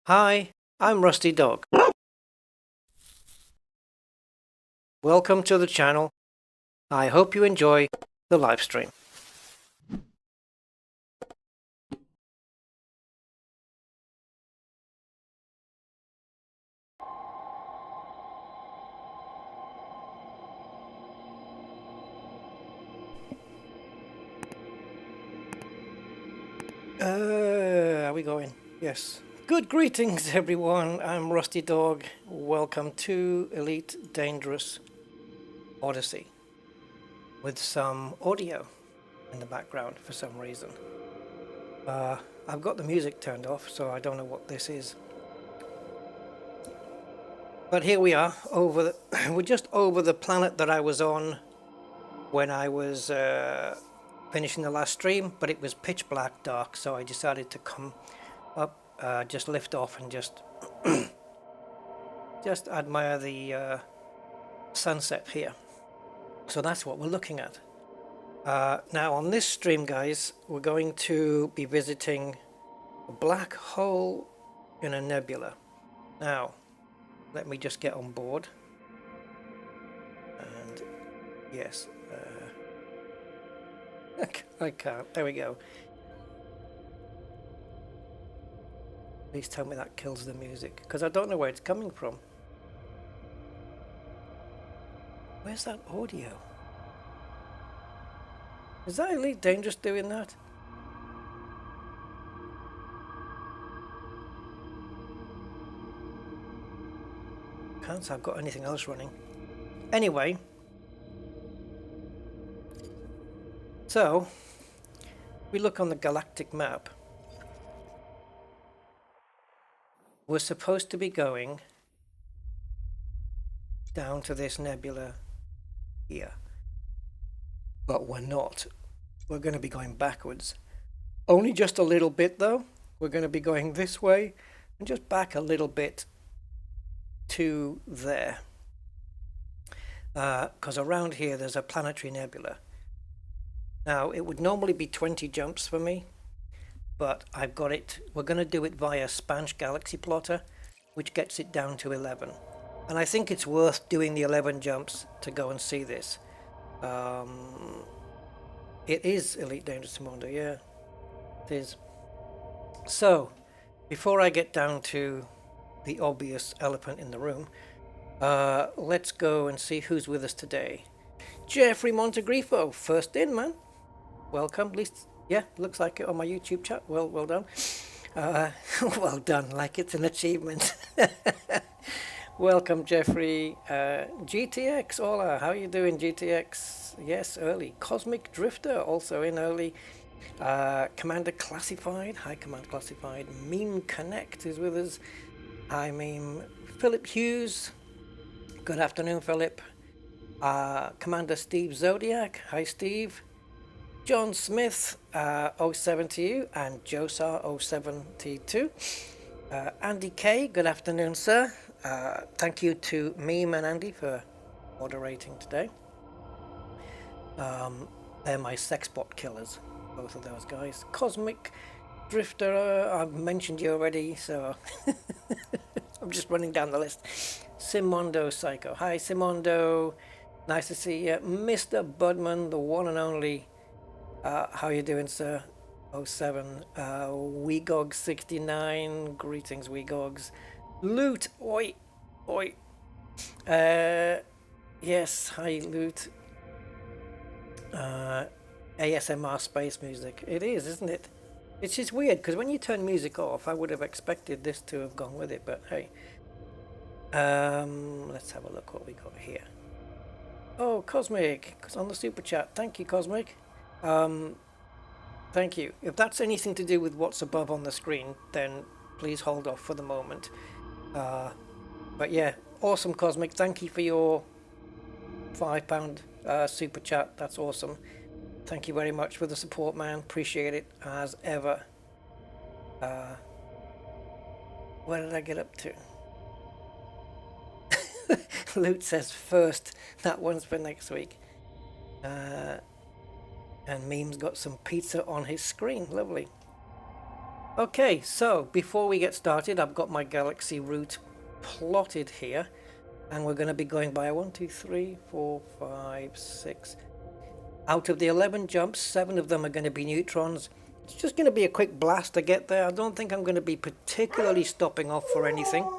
Hi, I'm Rusty Dog. Welcome to the channel. I hope you enjoy the live stream. Are we going? Yes. Good greetings, everyone. I'm Rusty Dog. Welcome to Elite Dangerous Odyssey with some audio in the background for some reason. I've got the music turned off, so I don't know what this is. But here we are. We're just over the planet that I was on when I was finishing the last stream, but it was pitch black dark, so I decided to come up, just lift off and just just admire the sunset here. So that's what we're looking at. Now on this stream, guys, we're going to be visiting a black hole in a nebula. Now, let me just get on board. And yes, I can't. There we go. Please tell me that kills the music, because I don't know where it's coming from. Where's that audio? Is that Elite Dangerous doing that? Can't say I've got anything else running. Anyway, so we look on the galactic map. We're supposed to be going down to this nebula here, but we're not. We're going to be going backwards. Only just a little bit though. We're going to be going this way and just back a little bit to there. Because around here there's a planetary nebula. Now it would normally be 20 jumps for me, but I've got it. We're going to do it via Spanch Galaxy Plotter, which gets it down to 11. And I think it's worth doing the 11 jumps to go and see this. It is Elite Dangerous Mondo, yeah, it is. So, before I get down to the obvious elephant in the room, let's go and see who's with us today. Jeffrey Montegrifo, first in, man. Welcome, at least, yeah, looks like it on my YouTube chat. Well done. Well done, like it's an achievement. Welcome, Jeffrey. GTX, hola, how are you doing, GTX? Yes, early. Cosmic Drifter, also in early. Commander Classified, hi Commander Classified. Meme Connect is with us. Hi Meme. Philip Hughes, good afternoon, Philip. Commander Steve Zodiac, hi Steve. John Smith, 07 to you, and Josar 07 to you too. Andy K, good afternoon, sir. Thank you to Meme and Andy for moderating today. They're my sexbot killers, both of those guys. Cosmic Drifter, I've mentioned you already, so I'm just running down the list. Simondo Psycho, hi Simondo, nice to see you. Mr. Budman, the one and only. How you doing, sir? 07. Weegog69, greetings, Weegogs. Loot, oi, oi. Yes, hi, Loot. ASMR space music. It is, isn't it? It's just weird, because when you turn music off, I would have expected this to have gone with it, but hey. Let's have a look what we got here. Oh, Cosmic, on the super chat. Thank you, Cosmic. Thank you. If that's anything to do with what's above on the screen, then please hold off for the moment. But yeah, awesome, Cosmic. Thank you for your £5 super chat. That's awesome. Thank you very much for the support, man. Appreciate it as ever. Where did I get up to? Loot says first. That one's for next week. And Meme's got some pizza on his screen. Lovely. Okay, so before we get started, I've got my galaxy route plotted here, and we're going to be going by 1, 2, 3, 4, 5, 6. Out of the 11 jumps, 7 of them are going to be neutrons. It's just going to be a quick blast to get there. I don't think I'm going to be particularly stopping off for anything.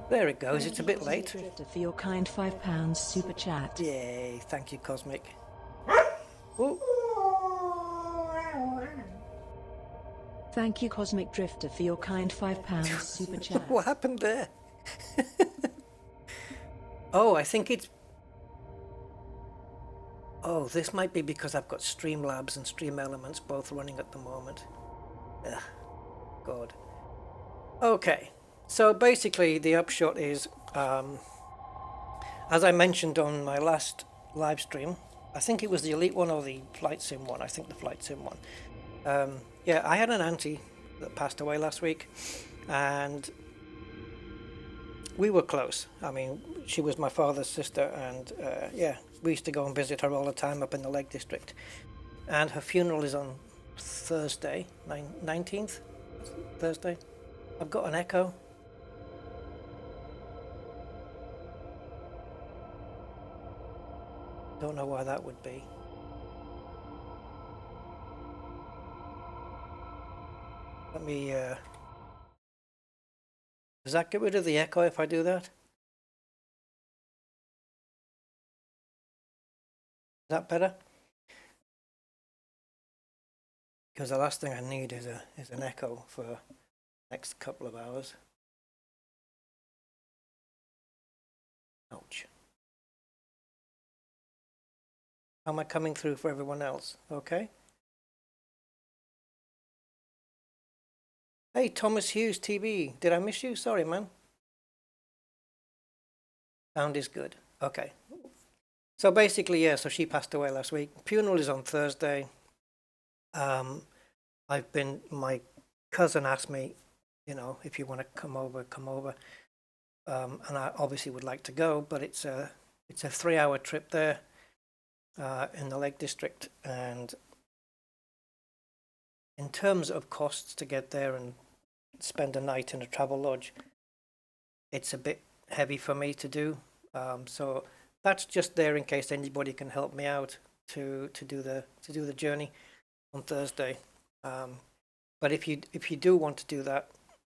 There it goes, it's a bit late. For your kind £5 super chat. Yay, thank you, Cosmic. Ooh. Thank you, Cosmic Drifter, for your kind £5 super chat. What happened there? Oh, I think it's... Oh, this might be because I've got Streamlabs and Stream Elements both running at the moment. Ugh, God. Okay, so basically the upshot is, as I mentioned on my last live stream, I think it was the Elite one or the Flight Sim one, I think the Flight Sim one. Yeah, I had an auntie that passed away last week, and we were close. I mean, she was my father's sister, and yeah, we used to go and visit her all the time up in the Lake District. And her funeral is on Thursday, 19th, Thursday. I've got an echo. Don't know why that would be. Let me, does that get rid of the echo if I do that? Is that better? Because the last thing I need is an echo for the next couple of hours. Ouch. How am I coming through for everyone else? Okay. Hey, Thomas Hughes TV. Did I miss you? Sorry, man. Sound is good. Okay. So basically, yeah, so she passed away last week. Funeral is on Thursday. My cousin asked me, you know, if you want to come over, come over. And I obviously would like to go, but it's a 3-hour trip there in the Lake District. And in terms of costs to get there and spend a night in a travel lodge, it's a bit heavy for me to do. So that's just there in case anybody can help me out to do the journey on Thursday. But if you do want to do that,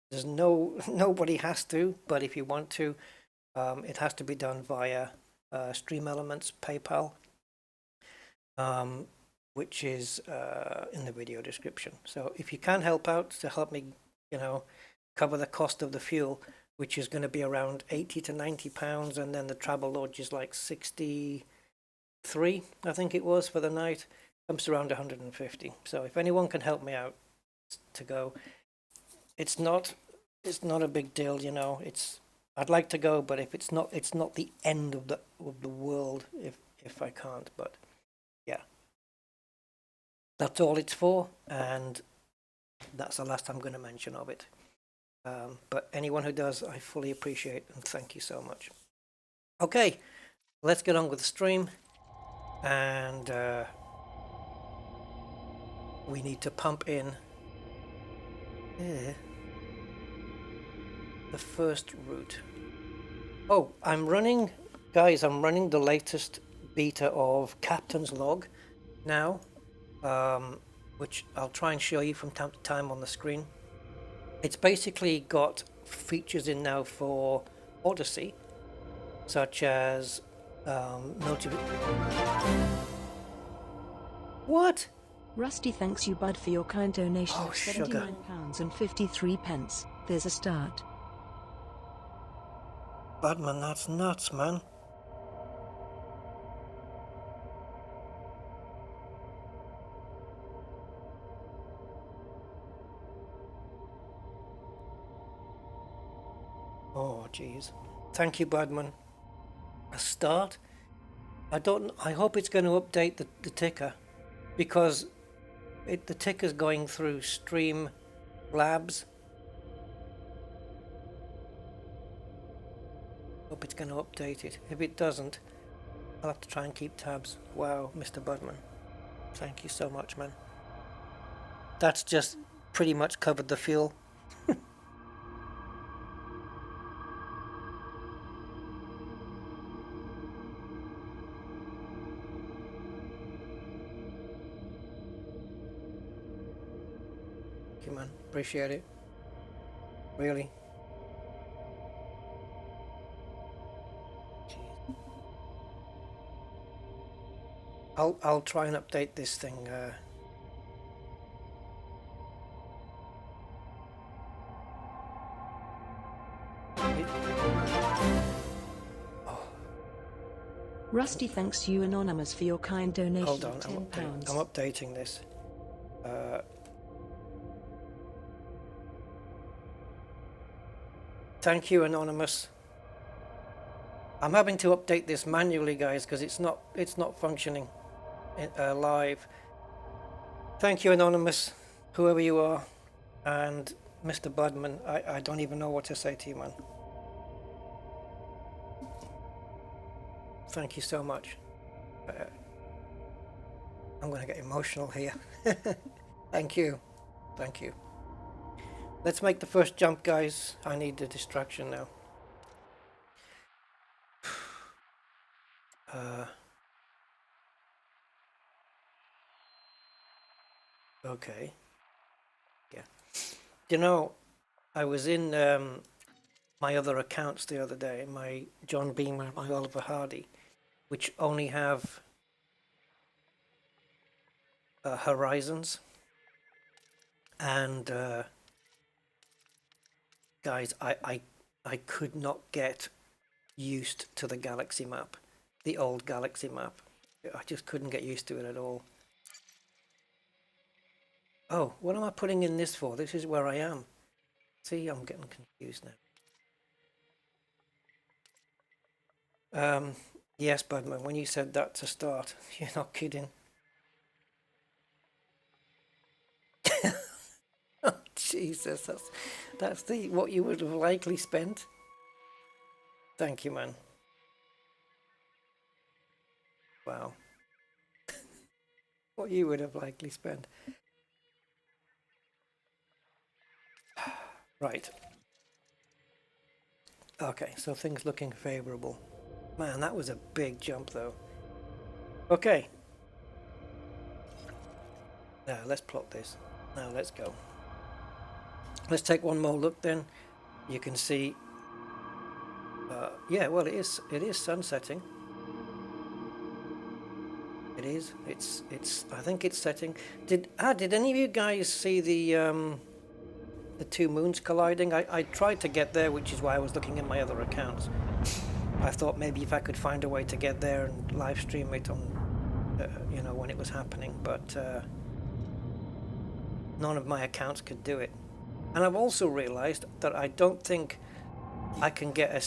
there's nobody has to. But if you want to, it has to be done via Stream Elements PayPal, which is in the video description. So if you can help out to help me, you know, cover the cost of the fuel, which is going to be around £80 to £90, and then the travel lodge is like 63, I think it was, for the night. Comes around 150. So if anyone can help me out to go, it's not a big deal, you know. I'd like to go, but if it's not the end of the world if I can't. But yeah, that's all it's for, and that's the last I'm going to mention of it. But anyone who does, I fully appreciate and thank you so much. Okay, let's get on with the stream, and we need to pump in the first route. Oh, I'm running the latest beta of Captain's Log now, which I'll try and show you from time to time on the screen. It's basically got features in now for Odyssey, such as What? Rusty thanks you, Bud, for your kind donation of sugar. £79.53. There's a start. Budman, that's nuts, man. Oh, jeez. Thank you, Budman. A start? I hope it's going to update the ticker, because the ticker's going through Stream Labs. Hope it's going to update it. If it doesn't, I'll have to try and keep tabs. Wow, Mr. Budman. Thank you so much, man. That's just pretty much covered the fuel. Thank you, man. Appreciate it. Really. Jeez. I'll try and update this thing. Rusty thanks you Anonymous for your kind donation Hold on, of I'm £10. updating this. Thank you, Anonymous. I'm having to update this manually, guys, because it's not functioning live. Thank you, Anonymous, whoever you are, and Mr. Budman. I don't even know what to say to you, man. Thank you so much. I'm going to get emotional here. Thank you. Thank you. Let's make the first jump, guys. I need the distraction now. Okay. Yeah. You know, I was in my other accounts the other day, my John Beamer, my Oliver Hardy, which only have horizons. And guys, I could not get used to the galaxy map, the old galaxy map. I just couldn't get used to it at all. Oh, what am I putting in this for? This is where I am. See, I'm getting confused now. Yes, Budman, when you said that to start, you're not kidding. Oh, Jesus, that's the what you would have likely spent. Thank you, man. Wow. What you would have likely spent. Right. Okay, so things looking favorable. Man, that was a big jump, though. Okay. Now, let's plot this. Now, let's go. Let's take one more look, then. You can see... yeah, well, it is sunsetting. It is. It's. I think it's setting. Did any of you guys see the two moons colliding? I tried to get there, which is why I was looking at my other accounts. I thought maybe if I could find a way to get there and live stream it on, you know, when it was happening, but none of my accounts could do it. And I've also realized that I don't think I can get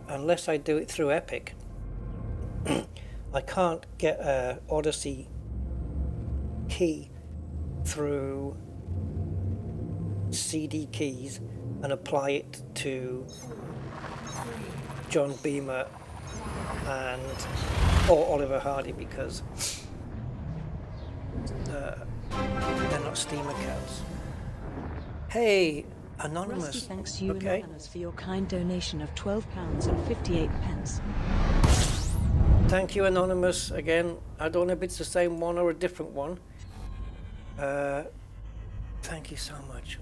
unless I do it through Epic. I can't get a Odyssey key through CD keys and apply it to John Beamer or Oliver Hardy, because they're not Steam accounts. Hey, Anonymous. Rusty thanks you Okay. Anonymous for your kind donation of £12.58. Thank you, Anonymous. Again, I don't know if it's the same one or a different one. Thank you so much.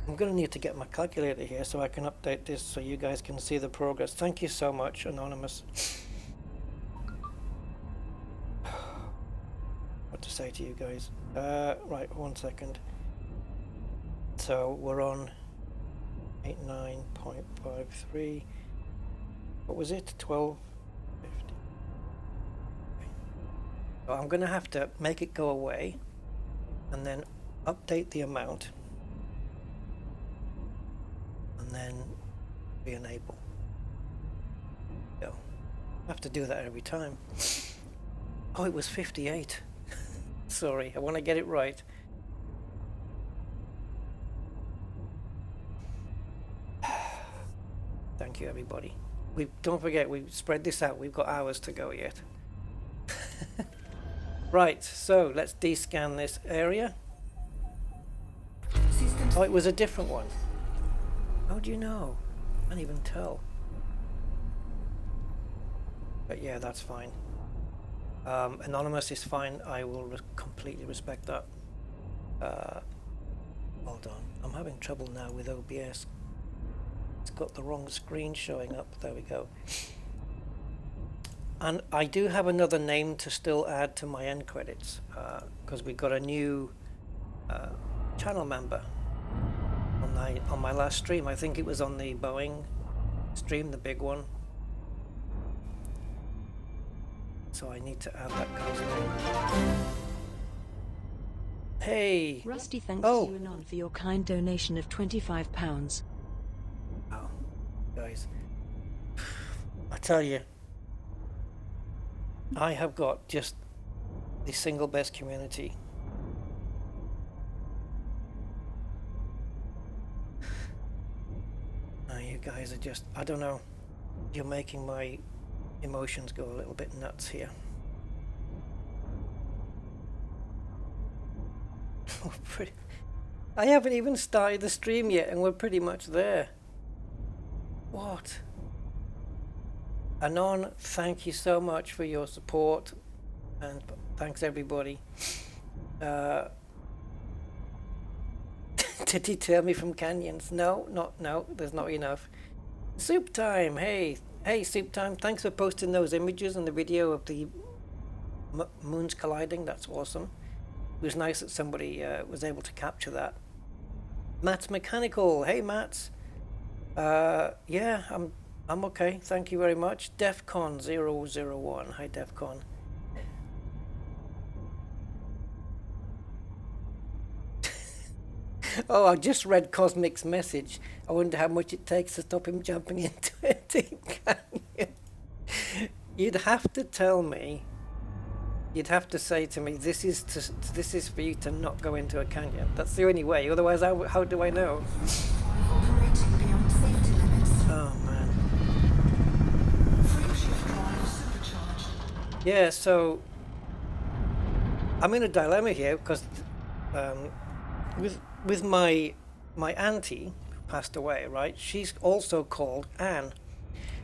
I'm going to need to get my calculator here so I can update this so you guys can see the progress. Thank you so much, Anonymous. What to say to you guys? Right, 1 second. So we're on 89.53. What was it? 12. So I'm going to have to make it go away and then update the amount and then re-enable. So I have to do that every time. Oh, it was 58. Sorry, I want to get it right. Thank you, everybody. Don't forget, we spread this out. We've got hours to go yet. Right, so let's descan this area. Oh, it was a different one. How do you know? I can't even tell. But yeah, that's fine. Anonymous is fine. I will completely respect that. Hold on. I'm having trouble now with OBS. It's got the wrong screen showing up. There we go. And I do have another name to still add to my end credits because we got a new channel member on my last stream. I think it was on the Boeing stream, the big one. So I need to add that guy's name. Hey! Rusty thanks you Anon for your kind donation of £25. Oh, guys. I tell you, I have got just the single best community. You guys are just, I don't know, you're making my emotions go a little bit nuts here. I haven't even started the stream yet and we're pretty much there. What? Anon, thank you so much for your support and thanks everybody. To deter me from canyons. No, there's not enough. Soup time, hey Soup time, thanks for posting those images and the video of the moons colliding. That's awesome. It was nice that somebody was able to capture that. Matt's Mechanical, hey Matt's. Yeah, I'm okay, thank you very much. Defcon 001, hi Defcon. Oh, I just read Cosmic's message. I wonder how much it takes to stop him jumping into a canyon. You'd have to tell me. You'd have to say to me, this is for you to not go into a canyon. That's the only way. Otherwise, how do I know? Oh man. Yeah. So I'm in a dilemma here because with my auntie who passed away, right? She's also called Anne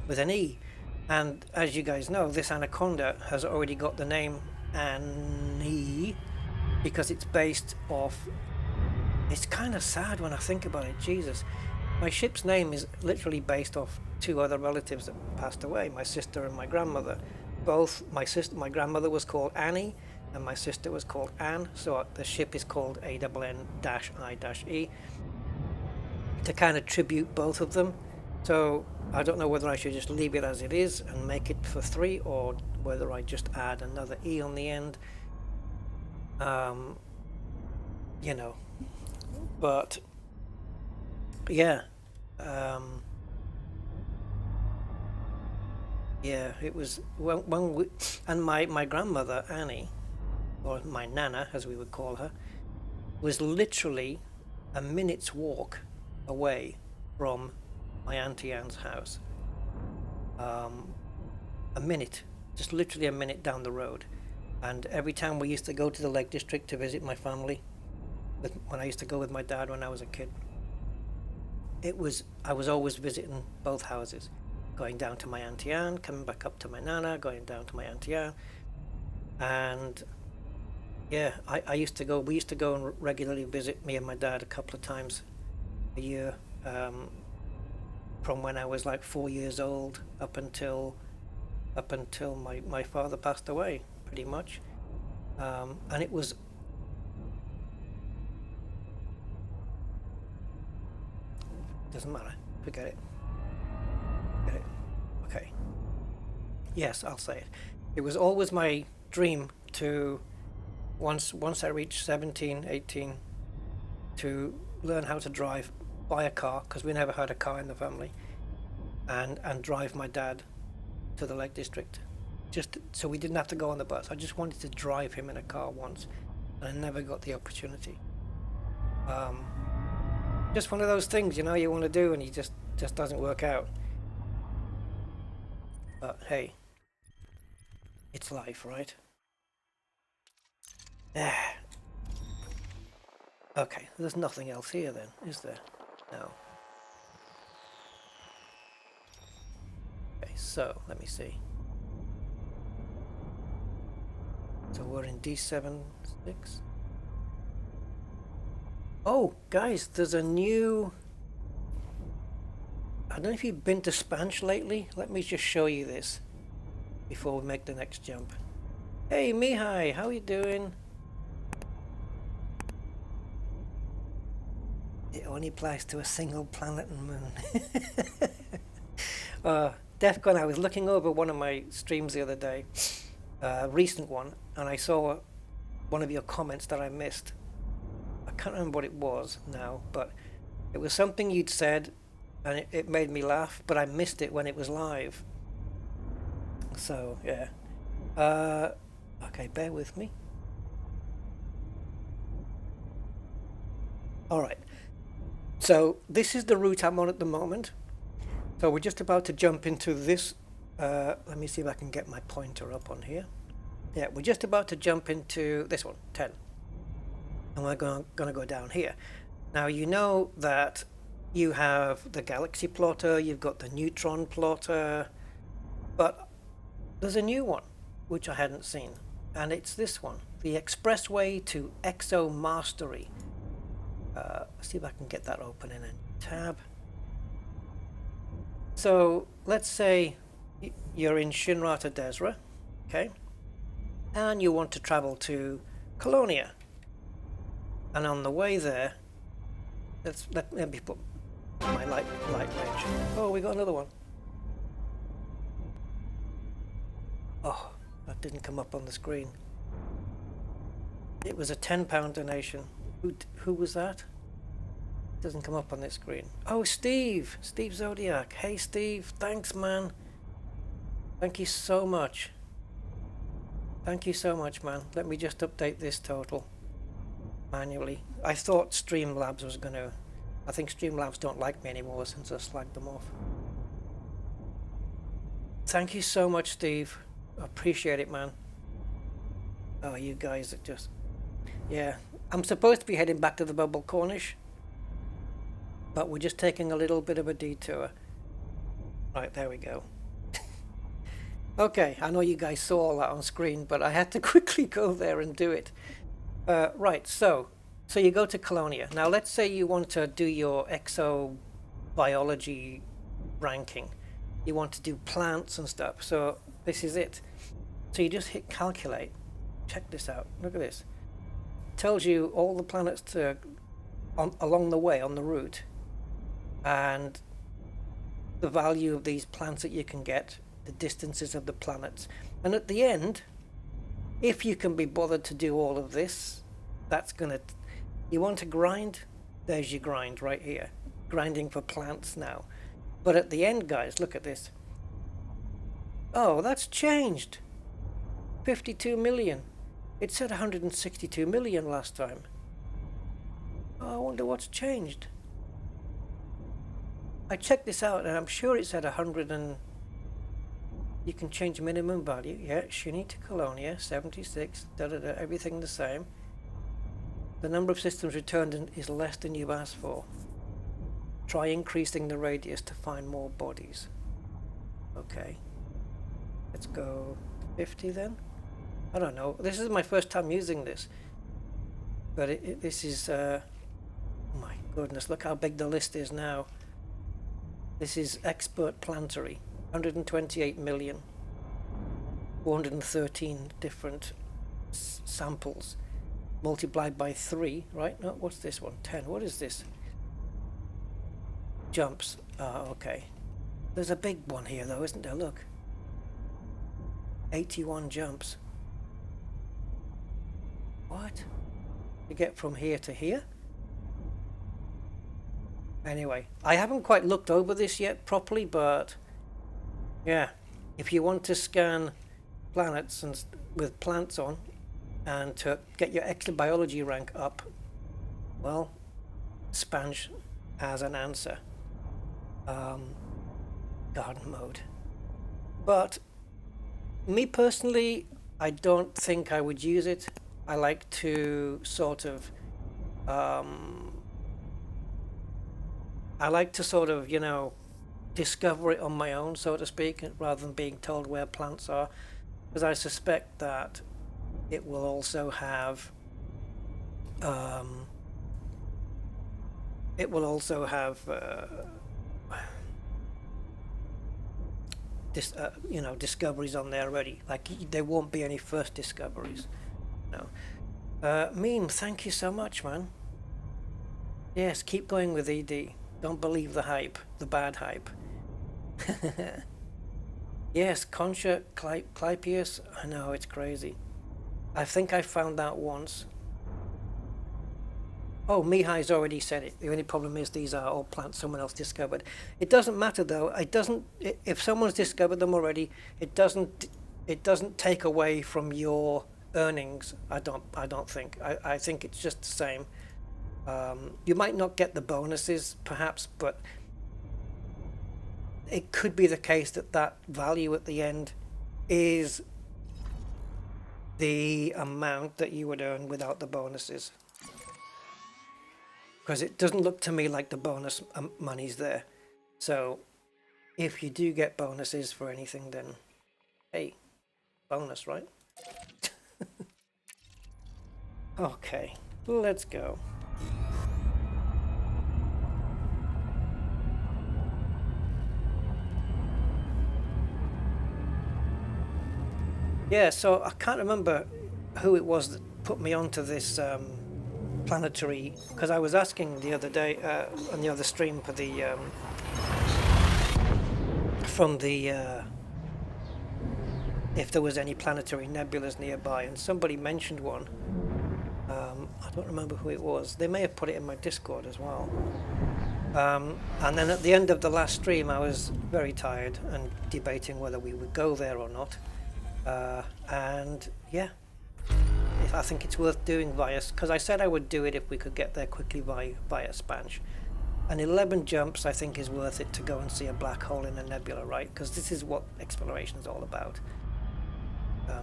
with an E, and as you guys know, this anaconda has already got the name Annie because it's based off. It's kind of sad when I think about it. Jesus, my ship's name is literally based off two other relatives that passed away, my sister and my grandmother. Both my grandmother was called Annie and my sister was called Anne, so the ship is called ANN-I-E to kind of tribute both of them. So I don't know whether I should just leave it as it is and make it for 3 or whether I just add another E on the end. You know, but yeah, yeah, it was when we, and my grandmother Annie, or my nana as we would call her, was literally a minute's walk away from my Auntie Anne's house. A minute, just literally a minute down the road. And every time we used to go to the Lake District to visit my family, when I used to go with my dad when I was a kid, I was always visiting both houses, going down to my Auntie Anne, coming back up to my nana, going down to my Auntie Anne. And yeah, we used to go and regularly visit me and my dad a couple of times a year, from when I was like 4 years old up until my father passed away, pretty much. And it was doesn't matter, forget it. Okay, yes, I'll say it. It was always my dream to once I reached 17, 18, to learn how to drive, buy a car, because we never had a car in the family, and drive my dad to the Lake District, just so we didn't have to go on the bus. I just wanted to drive him in a car once, and I never got the opportunity. Just one of those things, you know, you want to do and you just doesn't work out. But hey, it's life, right? Okay, there's nothing else here then, is there? No. Okay, so let me see. So we're in D7-6. Oh, guys, there's a new... I don't know if you've been to Spanch lately. Let me just show you this before we make the next jump. Hey, Mihai, how you doing? It only applies to a single planet and moon. Defcon, I was looking over one of my streams the other day, a recent one, and I saw one of your comments that I missed. I can't remember what it was now, but it was something you'd said, and it made me laugh, but I missed it when it was live. So, yeah. Okay, bear with me. Alright. So, this is the route I'm on at the moment. So we're just about to jump into this. Let me see if I can get my pointer up on here. Yeah, we're just about to jump into this one, 10. And we're going to go down here. Now, you know that you have the galaxy plotter, you've got the neutron plotter, but there's a new one, which I hadn't seen. And it's this one, the Expressway to Exo Mastery. Let's see if I can get that open in a tab. So let's say you're in Shinrata Desra, okay, and you want to travel to Colonia, and on the way there, let me put my light range. Oh, we got another one. Oh, that didn't come up on the screen. It was a £10 donation. Who was that? Doesn't come up on this screen. Oh, Steve Zodiac. Hey Steve, thanks man. Thank you so much. Thank you so much, man. Let me just update this total manually. I thought Streamlabs was gonna... I think Streamlabs don't like me anymore since I slagged them off. Thank you so much, Steve. I appreciate it, man. Oh, you guys are just... Yeah, I'm supposed to be heading back to the Bubble Cornish, but we're just taking a little bit of a detour. Right, there we go. Okay, I know you guys saw all that on screen, but I had to quickly go there and do it. Right, so you go to Colonia. Now let's say you want to do your exobiology ranking. You want to do plants and stuff, so this is it. So you just hit calculate. Check this out, look at this. It tells you all the planets along the way, on the route, and the value of these plants that you can get, the distances of the planets. And at the end, if you can be bothered to do all of this, that's gonna... You want to grind? There's your grind right here. Grinding for plants now. But at the end, guys, look at this. Oh, that's changed. 52 million. It said 162 million last time. Oh, I wonder what's changed. I checked this out and I'm sure it said 100 and... You can change minimum value. Yeah, Shini to Colonia, 76, everything the same. The number of systems returned is less than you've asked for. Try increasing the radius to find more bodies. Okay. Let's go 50 then. I don't know. This is my first time using this. But this is... oh my goodness, look how big the list is now. This is Expert Planetary. 128 million. 413 different samples. Multiplied by 3, right? No, what's this one? 10. What is this? Jumps. Ah, okay. There's a big one here though, isn't there? Look. 81 jumps. What? You get from here to here? Anyway, I haven't quite looked over this yet properly, but yeah, if you want to scan planets and with plants on and to get your exobiology rank up, well, Spanch has an answer. Garden mode. But me personally, I don't think I would use it. I like to sort of I like to sort of, you know, discover it on my own, so to speak, rather than being told where plants are, because I suspect that it will also have you know, discoveries on there already. Like there won't be any first discoveries. No. Meme, thank you so much, man. Yes, keep going with ED. Don't believe the hype, the bad hype. Yes, Concha Clypeus. I know, it's crazy. I think I found that once. Oh, Mihai's already said it. The only problem is these are all plants someone else discovered. It doesn't matter though. It doesn't. If someone's discovered them already, it doesn't. It doesn't take away from your earnings. I don't think. I think it's just the same. You might not get the bonuses, perhaps, but it could be the case that that value at the end is the amount that you would earn without the bonuses. Because it doesn't look to me like the bonus money's there. So if you do get bonuses for anything, then hey, bonus, right? Okay, let's go. Yeah, so I can't remember who it was that put me onto this Planetary, because I was asking the other day on the other stream for the if there was any planetary nebulas nearby, and somebody mentioned one. I don't remember who it was. They may have put it in my Discord as well. And then at the end of the last stream, I was very tired and debating whether we would go there or not. And yeah, I think it's worth doing via, because I said I would do it if we could get there quickly via Spanch. And 11 jumps I think is worth it to go and see a black hole in a nebula, right? Because this is what exploration is all about.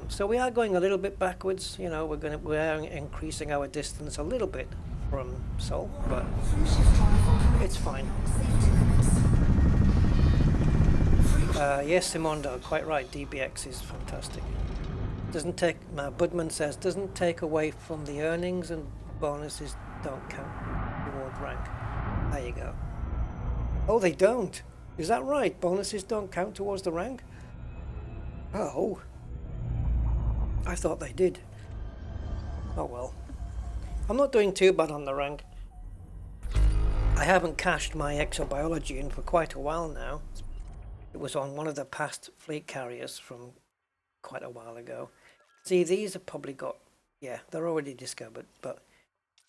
So we are going a little bit backwards, you know, we are increasing our distance a little bit from Sol, but it's fine. Yes, Simondo, quite right. DBX is fantastic. Doesn't take. Budman says doesn't take away from the earnings, and bonuses don't count toward rank. There you go. Oh, they don't. Is that right? Bonuses don't count towards the rank. Oh, I thought they did. Oh well. I'm not doing too bad on the rank. I haven't cashed my exobiology in for quite a while now. It was on one of the past fleet carriers from quite a while ago. See, these have probably got, yeah, they're already discovered, but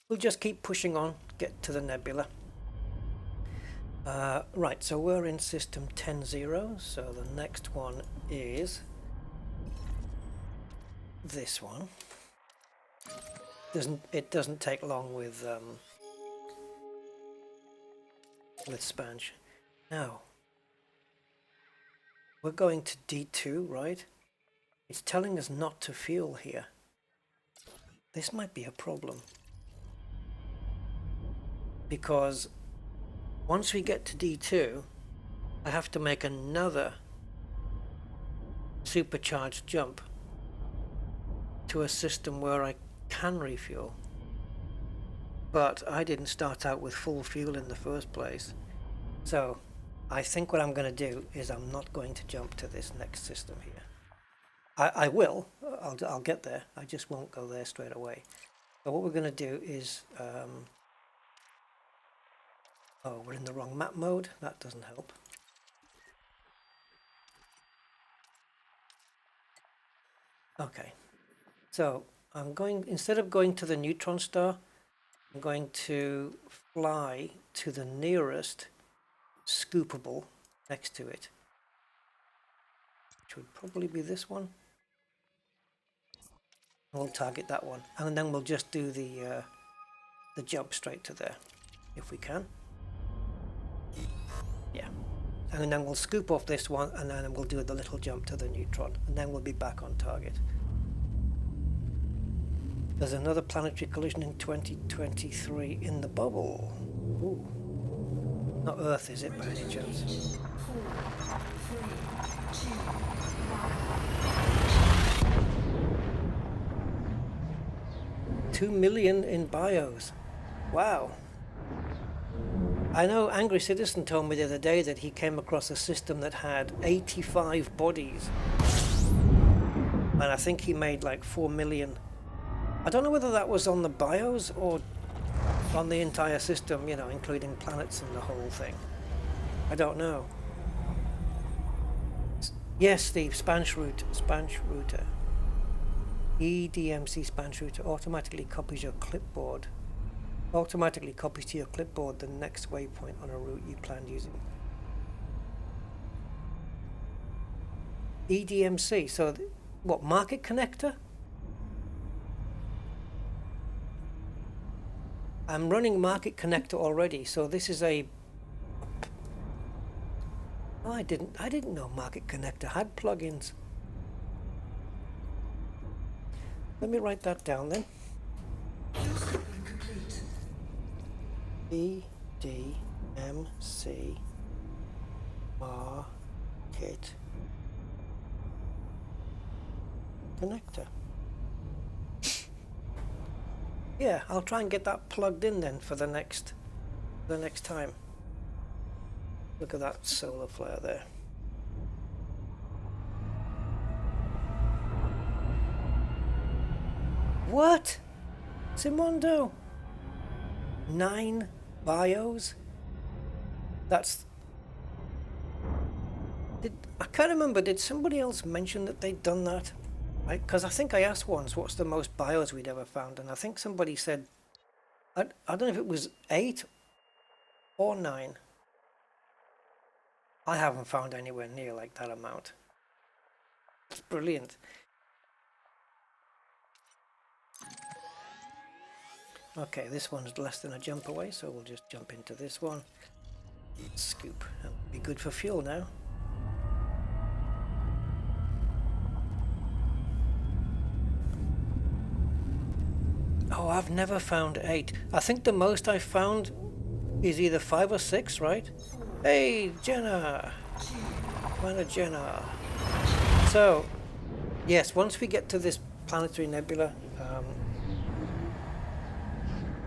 we'll just keep pushing on, get to the nebula. Right, so we're in system 10-0, so the next one is this one. It doesn't take long with Spanch. Now, we're going to D2, right? It's telling us not to fuel here. This might be a problem. Because once we get to D2, I have to make another supercharged jump to a system where I can refuel. But I didn't start out with full fuel in the first place. So I think what I'm going to do is I'm not going to jump to this next system here. I will. I'll get there. I just won't go there straight away. So what we're going to do is... oh, we're in the wrong map mode. That doesn't help. Okay. So I'm going... instead of going to the neutron star, I'm going to fly to the nearest scoopable next to it, which would probably be this one. We'll target that one, and then we'll just do the jump straight to there, if we can. Yeah, and then we'll scoop off this one, and then we'll do the little jump to the neutron, and then we'll be back on target. There's another planetary collision in 2023 in the bubble. Ooh. Not Earth, is it, by any chance? 4, 3, 2, 2 million in bios. Wow. I know Angry Citizen told me the other day that he came across a system that had 85 bodies. And I think he made like 4 million. I don't know whether that was on the bios or on the entire system, you know, including planets and the whole thing. I don't know. Yes, Steve, Spanch router. EDMC Spanch router automatically copies your clipboard. Automatically copies to your clipboard the next waypoint on a route you planned using. EDMC, so what, market connector? I'm running market connector already, so this is a... Oh, I didn't know market connector had plugins. Let me write that down then. EDMC market connector. Yeah, I'll try and get that plugged in then for the next time. Look at that solar flare there. What? Simondo? 9 bios? That's... I can't remember, did somebody else mention that they'd done that? Because I think I asked once what's the most bios we'd ever found, and I think somebody said, I don't know if it was 8 or 9. I haven't found anywhere near like that amount. It's brilliant. Okay, this one's less than a jump away, so we'll just jump into this one. Scoop. That'll be good for fuel now. Oh, I've never found 8. I think the most I've found is either 5 or 6, right? Hey, Jenna! Mana Jenna. So, yes, once we get to this planetary nebula,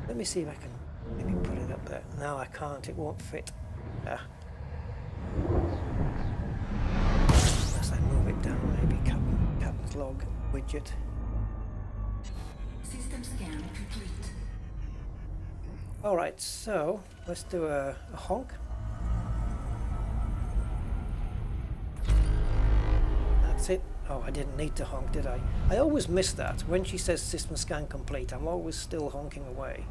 let me see if I can maybe put it up there. No, I can't. It won't fit. Unless I move it down, maybe Captain's log widget. System scan complete. Alright, so let's do a honk. That's it. Oh, I didn't need to honk, did I? I always miss that. When she says system scan complete, I'm always still honking away.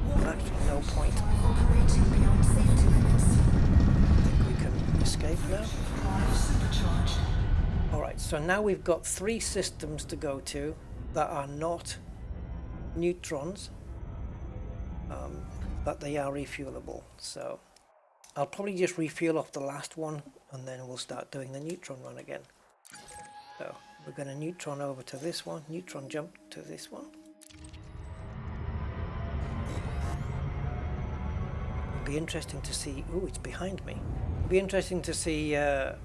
There's actually no point. Operating beyond safety limits. I think we can escape now. Supercharged. Alright, so now we've got 3 systems to go to that are not neutrons, but they are refuelable. So I'll probably just refuel off the last one and then we'll start doing the neutron run again. So we're going to neutron over to this one, neutron jump to this one. It'll be interesting to see, ooh, it's behind me. It'll be interesting to see, I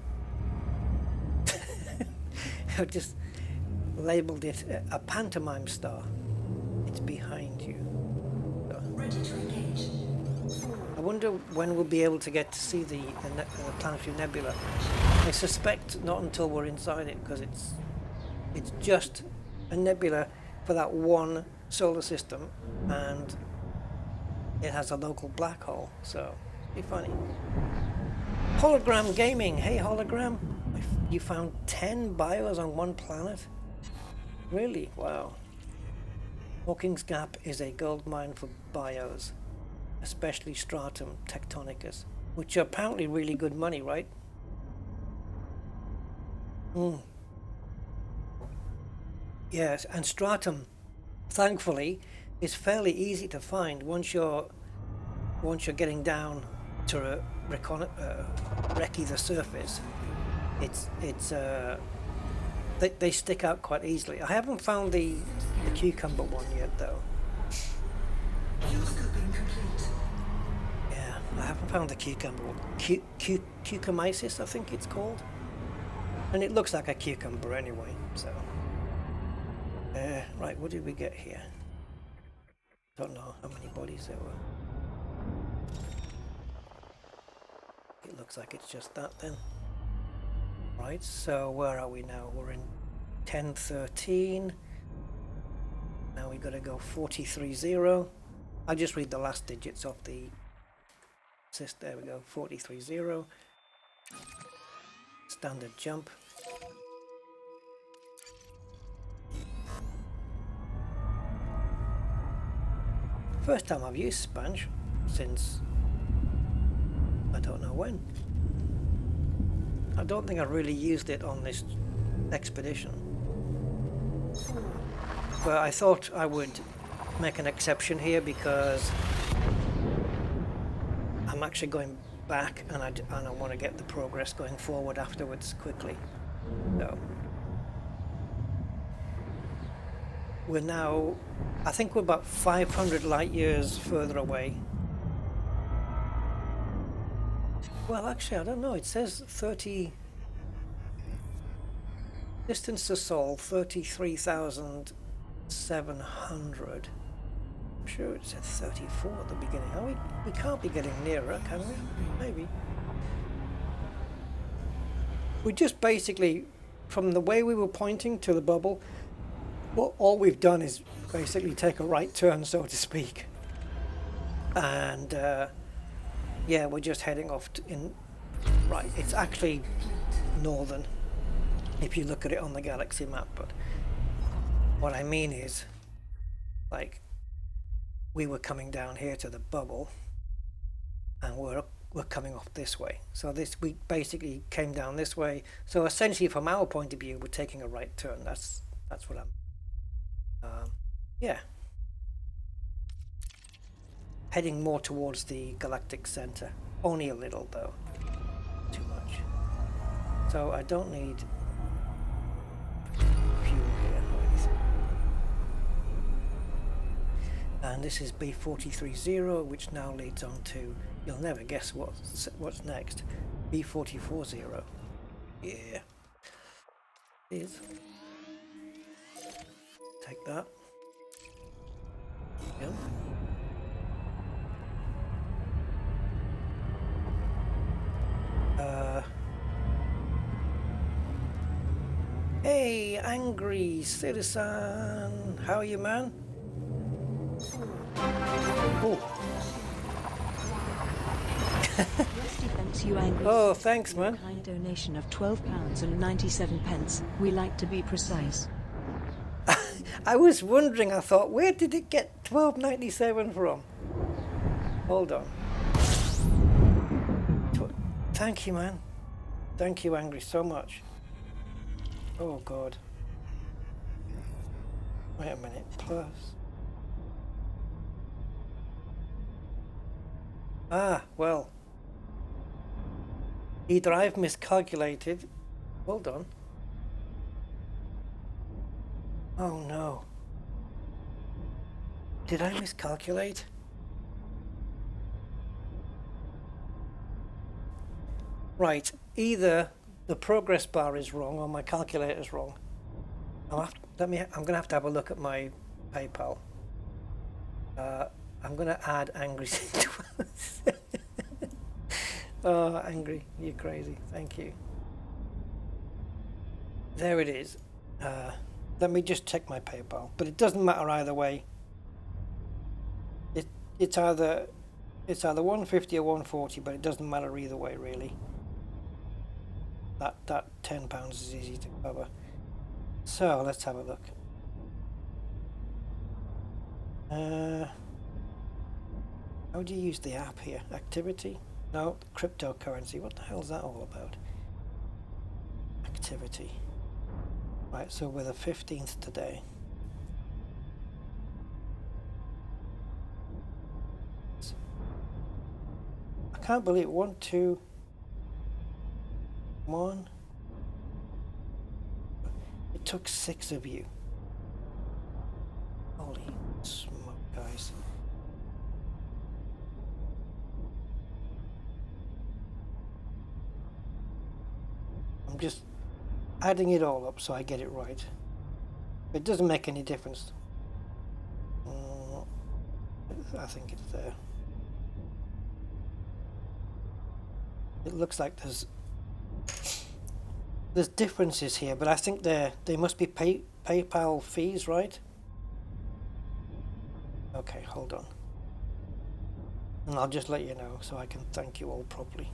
just labeled it a pantomime star. It's behind you. So, Ready to engage. I wonder when we'll be able to get to see the planetary nebula. I suspect not until we're inside it, because it's just a nebula for that one solar system, and it has a local black hole, so it'll be funny. Hologram Gaming, hey Hologram, you found 10 bios on one planet? Really? Wow. Hawking's Gap is a goldmine for bios, especially stratum tectonicus, which are apparently really good money, right? Yes, and stratum, thankfully, is fairly easy to find once you're getting down to recce the surface. It's they stick out quite easily. I haven't found the cucumber one yet though. Scoping complete. Yeah, I haven't found the cucumber one. Cucumysis, I think it's called. And it looks like a cucumber anyway, so. Right, what did we get here? Don't know how many bodies there were. It looks like it's just that then. Right, so where are we now? We're in 1013. Now we got to go 430. I'll just read the last digits of the system. There we go, 430. Standard jump. First time I've used Sponge since I don't know when. I don't think I really used it on this expedition. But I thought I would make an exception here because I'm actually going back and I want to get the progress going forward afterwards quickly. So we're now, I think we're about 500 light years further away. Well, actually, I don't know. It says 30. Distance to Sol, 33,700. I'm sure it said 34 at the beginning. Oh, we can't be getting nearer, can we? Maybe. We just basically, from the way we were pointing to the bubble, all we've done is basically take a right turn, so to speak. And yeah, we're just heading off in right. It's actually northern if you look at it on the galaxy map, but what I mean is, like, we were coming down here to the bubble and we're coming off this way. So we basically came down this way. So essentially from our point of view, we're taking a right turn. That's what I'm yeah, heading more towards the galactic center, only a little though, too much. So I don't need fuel here or anything. And this is B430, which now leads on to, you'll never guess what's next, B440. Yeah, it is. Take that. Yep. Hey, angry citizen, how are you, man? Oh. Rusty thanks you, angry. Oh, thanks, man. Kind donation of £12.97. We like to be precise. I was wondering, I thought, where did it get $12.97 from? Hold on. Thank you, man. Thank you, Angry, so much. Oh, God. Wait a minute, plus. Ah, well. Either I've miscalculated. Hold on. Oh no. Did I miscalculate? Right, either the progress bar is wrong or my calculator's wrong. I'm gonna have to have a look at my PayPal. I'm gonna add Angry. Oh, Angry, you're crazy. Thank you. There it is. Let me just check my PayPal, but it doesn't matter either way. It's either 150 or 140, but it doesn't matter either way, really. That £10 is easy to cover. So let's have a look. How do you use the app here? Activity? No, cryptocurrency. What the hell is that all about? Activity. Right, so we're the 15th today. I can't believe 1, 2, 1. took 6 of you. Holy smoke, guys. I'm just adding it all up so I get it right. It doesn't make any difference. I think it's there. It looks like there's differences here, but I think they must be PayPal fees, right? Okay, hold on. And I'll just let you know so I can thank you all properly.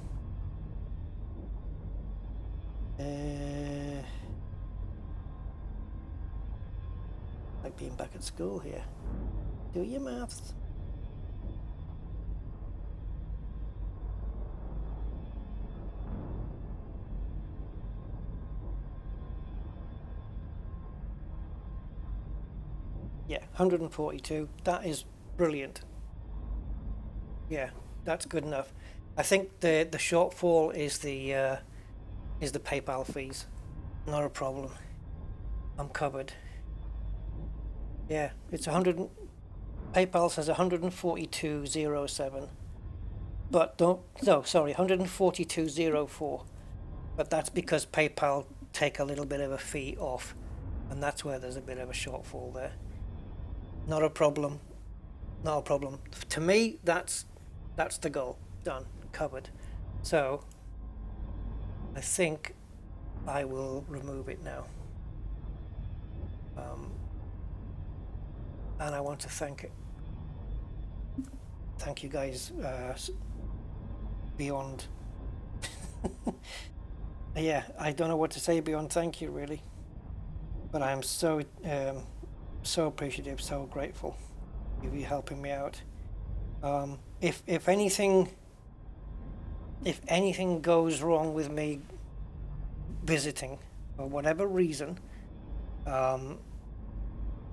Like being back at school here. Do your maths. Yeah, 142. That is brilliant. Yeah, that's good enough. I think the shortfall is the PayPal fees. Not a problem. I'm covered. Yeah, it's 100. PayPal says 142.07. But sorry, 142.04. But that's because PayPal take a little bit of a fee off, and that's where there's a bit of a shortfall there. Not a problem. Not a problem. To me, that's the goal. Done. Covered. So I think I will remove it now. And I want to thank you guys beyond. Yeah, I don't know what to say beyond thank you, really. But I'm so appreciative, so grateful of you helping me out. If anything goes wrong with me visiting for whatever reason,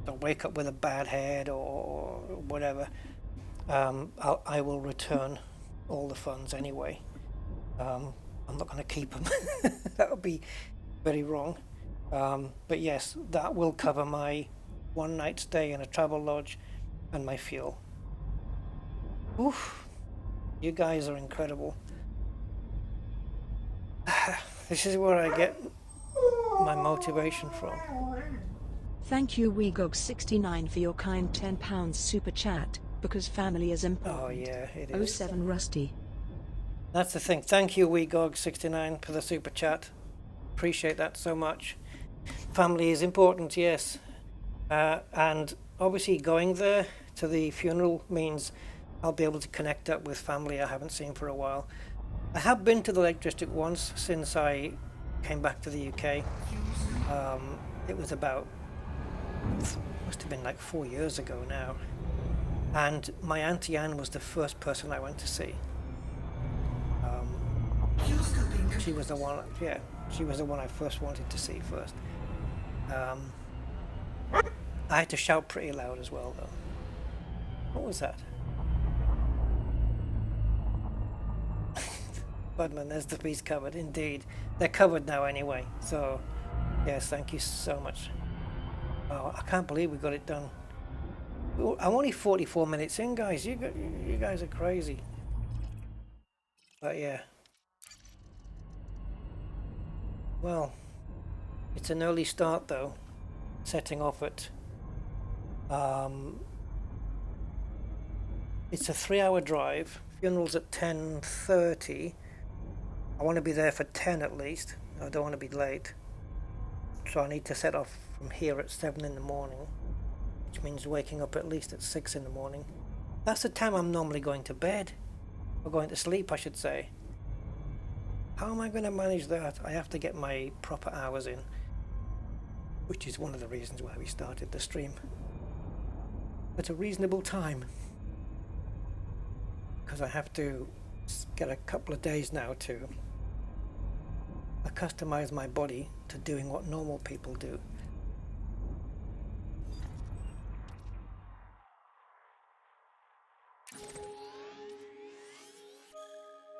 I wake up with a bad head or whatever, I will return all the funds anyway. I'm not going to keep them. That would be very wrong. But yes, that will cover my 1 night stay in a travel lodge and my fuel. Oof, you guys are incredible. This is where I get my motivation from. Thank you WeGog69 for your kind £10 super chat, because family is important. Oh yeah, it is. 07 Rusty. That's the thing. Thank you WeGog69 for the super chat. Appreciate that so much. Family is important, yes. And obviously going there to the funeral means I'll be able to connect up with family I haven't seen for a while. I have been to the Lake District once since I came back to the UK. It was must have been like 4 years ago now. And my Auntie Anne was the first person I went to see. She was the one, yeah, she was the one I first wanted to see first. I had to shout pretty loud as well, though. What was that? Budman, there's the fees covered, indeed. They're covered now anyway, so yes, thank you so much. Oh, I can't believe we got it done. I'm only 44 minutes in, guys. You guys are crazy. But yeah. Well, it's an early start though. Setting off at it's a 3-hour drive. Funeral's at 10:30. I want to be there for 10 at least. I don't want to be late. So I need to set off from here at 7 in the morning, which means waking up at least at 6 in the morning. That's the time I'm normally going to bed, or going to sleep I should say. How am I going to manage that? I have to get my proper hours in, which is one of the reasons why we started the stream at a reasonable time, because I have to get a couple of days now to accustomize my body to doing what normal people do.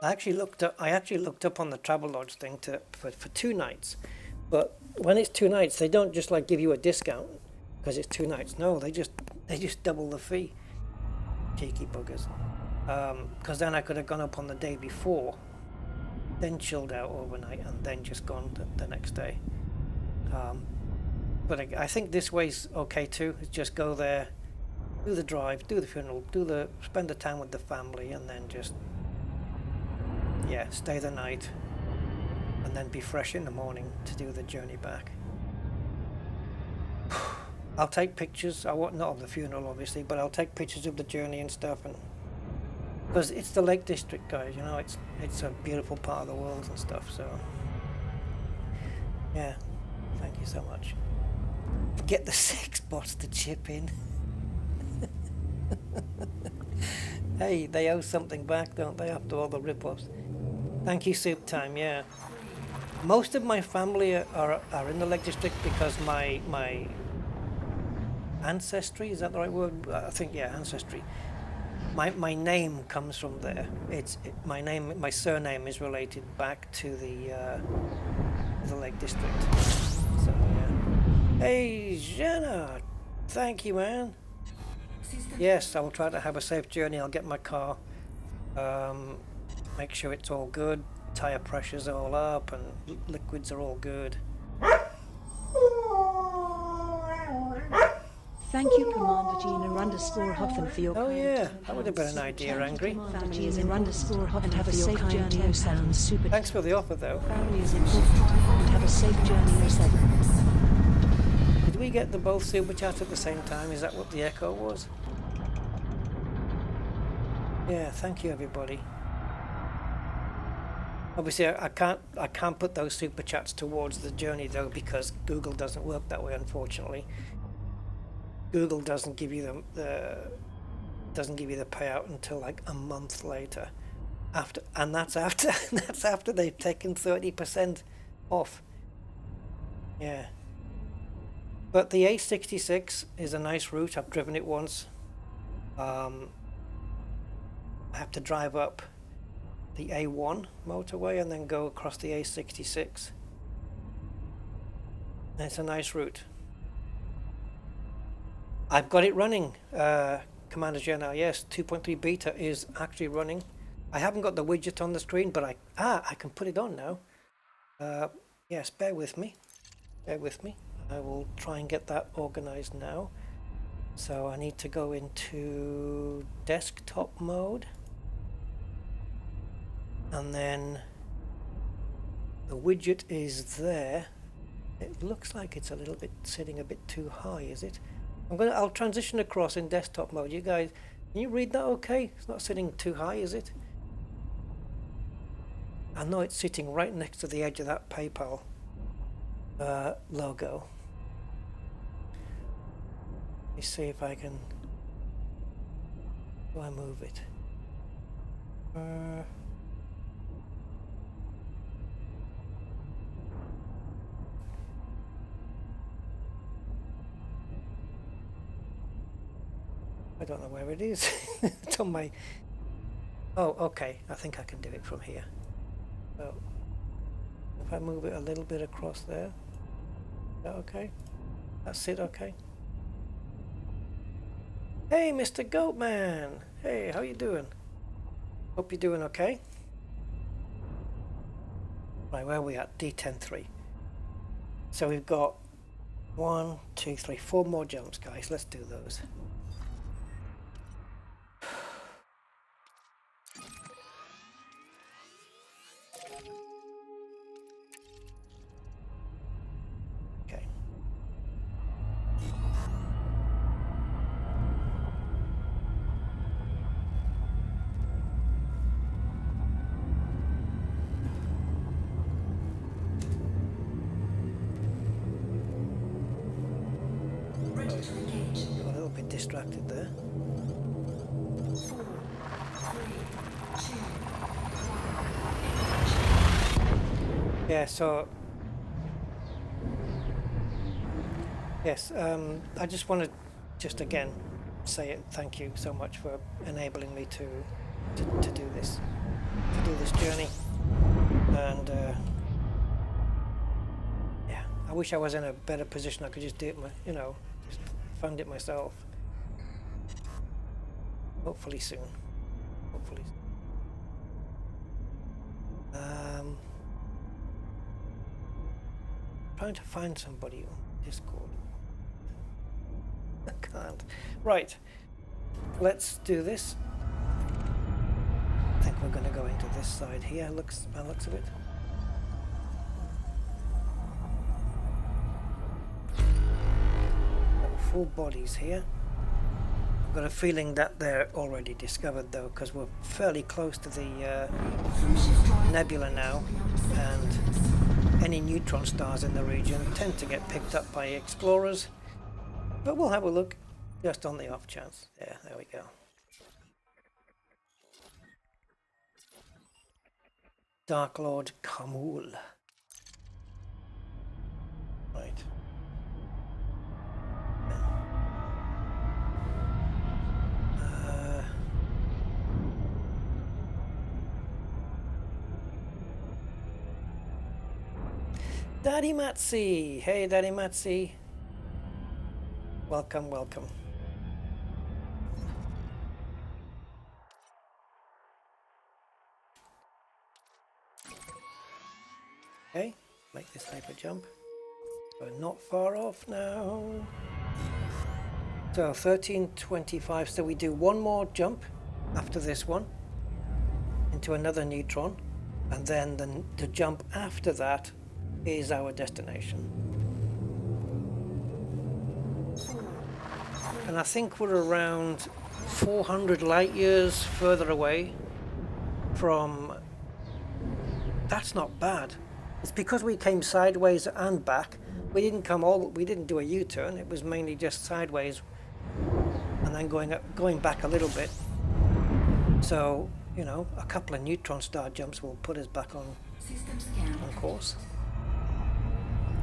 I actually looked up on the Travelodge thing for 2 nights, But when it's 2 nights, they don't just like give you a discount because it's 2 nights. No, they just double the fee. Cheeky buggers. Because then I could have gone up on the day before, then chilled out overnight, and then just gone the next day. But I think this way's okay too. It's just go there, do the drive, do the funeral, spend the time with the family, and then just stay the night, and then be fresh in the morning to do the journey back. I'll take pictures. I won't, not of the funeral obviously, but I'll take pictures of the journey and stuff, and because it's the Lake District, guys. You know, it's a beautiful part of the world and stuff. So yeah, thank you so much. Get the 6 bots to chip in. Hey, they owe something back, don't they, after all the rip-offs? Thank you, Soup Time. Yeah, most of my family are in the Lake District because my ancestry, is that the right word? I think, yeah, ancestry. My name comes from there. My surname is related back to the Lake District. So yeah. Hey, Jenna, thank you, man. Yes, I will try to have a safe journey. I'll get my car, make sure it's all good, tire pressures are all up, and liquids are all good. Thank you, Commander Gina_Hoffen for your Oh kind yeah, that would have been an idea, Angry. Family is important and have a safe journey. No sounds super. Thanks for the offer, though. Family is important and have a safe journey. No sounds. Did we get the both super chats at the same time? Is that what the echo was? Yeah, thank you, everybody. Obviously, I can't put those super chats towards the journey though, because Google doesn't work that way, unfortunately. Google doesn't give you the payout until like a month later, and that's after they've taken 30% off. Yeah. But the A66 is a nice route. I've driven it once. I have to drive up the A1 motorway and then go across the A66. And it's a nice route. I've got it running, Commander Jenna. Yes, 2.3 beta is actually running. I haven't got the widget on the screen, but I can put it on now. Yes, bear with me. Bear with me. I will try and get that organized now. So I need to go into desktop mode. And then the widget is there. It looks like it's a little bit sitting a bit too high, is it? I'll transition across in desktop mode. You guys, can you read that okay? It's not sitting too high, is it? I know it's sitting right next to the edge of that PayPal logo. Let me see if I can. Do I move it? I don't know where it is. It's on my... Oh, okay. I think I can do it from here. So, if I move it a little bit across there. Is that okay? That's it, okay? Hey, Mr. Goatman! Hey, how you doing? Hope you're doing okay. Right, where are we at? D10-3. So we've got 1, 2, 3, 4 more jumps, guys. Let's do those. Distracted there. 4, 3, 2, 1. Yeah, so yes, I just want to again say it. Thank you so much for enabling me to do this journey, and yeah, I wish I was in a better position. I could just do it, just fund it myself. Hopefully soon. Hopefully. Trying to find somebody on Discord. I can't. Right. Let's do this. I think we're going to go into this side here. Looks by the looks of it. Full bodies here. I've got a feeling that they're already discovered though, because we're fairly close to the Nebula now, and any neutron stars in the region tend to get picked up by explorers. But we'll have a look just on the off chance. Yeah, there we go. Dark Lord Kamul. Right. Daddy Matsy! Hey Daddy Matsy! Welcome, welcome. Okay, make this hyper jump. We're not far off now. So 1325, so we do one more jump after this one into another neutron, and then the jump after that is our destination. And I think we're around 400 light years further away from... That's not bad. It's because we came sideways and back. We didn't do a U-turn. It was mainly just sideways and then going back a little bit. So, you know, a couple of neutron star jumps will put us back on course.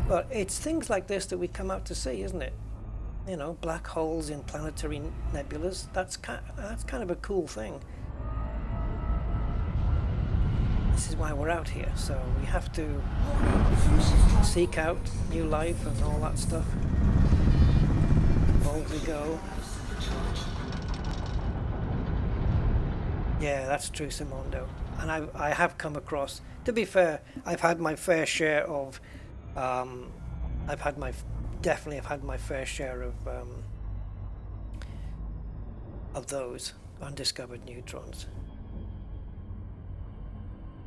But it's things like this that we come out to see, isn't it? You know, black holes in planetary nebulas. That's kind of a cool thing. This is why we're out here. So we have to seek out new life and all that stuff. Boldly go. Yeah, that's true, Simondo. And I have come across. To be fair, I've had my fair share of. Definitely have had my fair share of those undiscovered neutrons.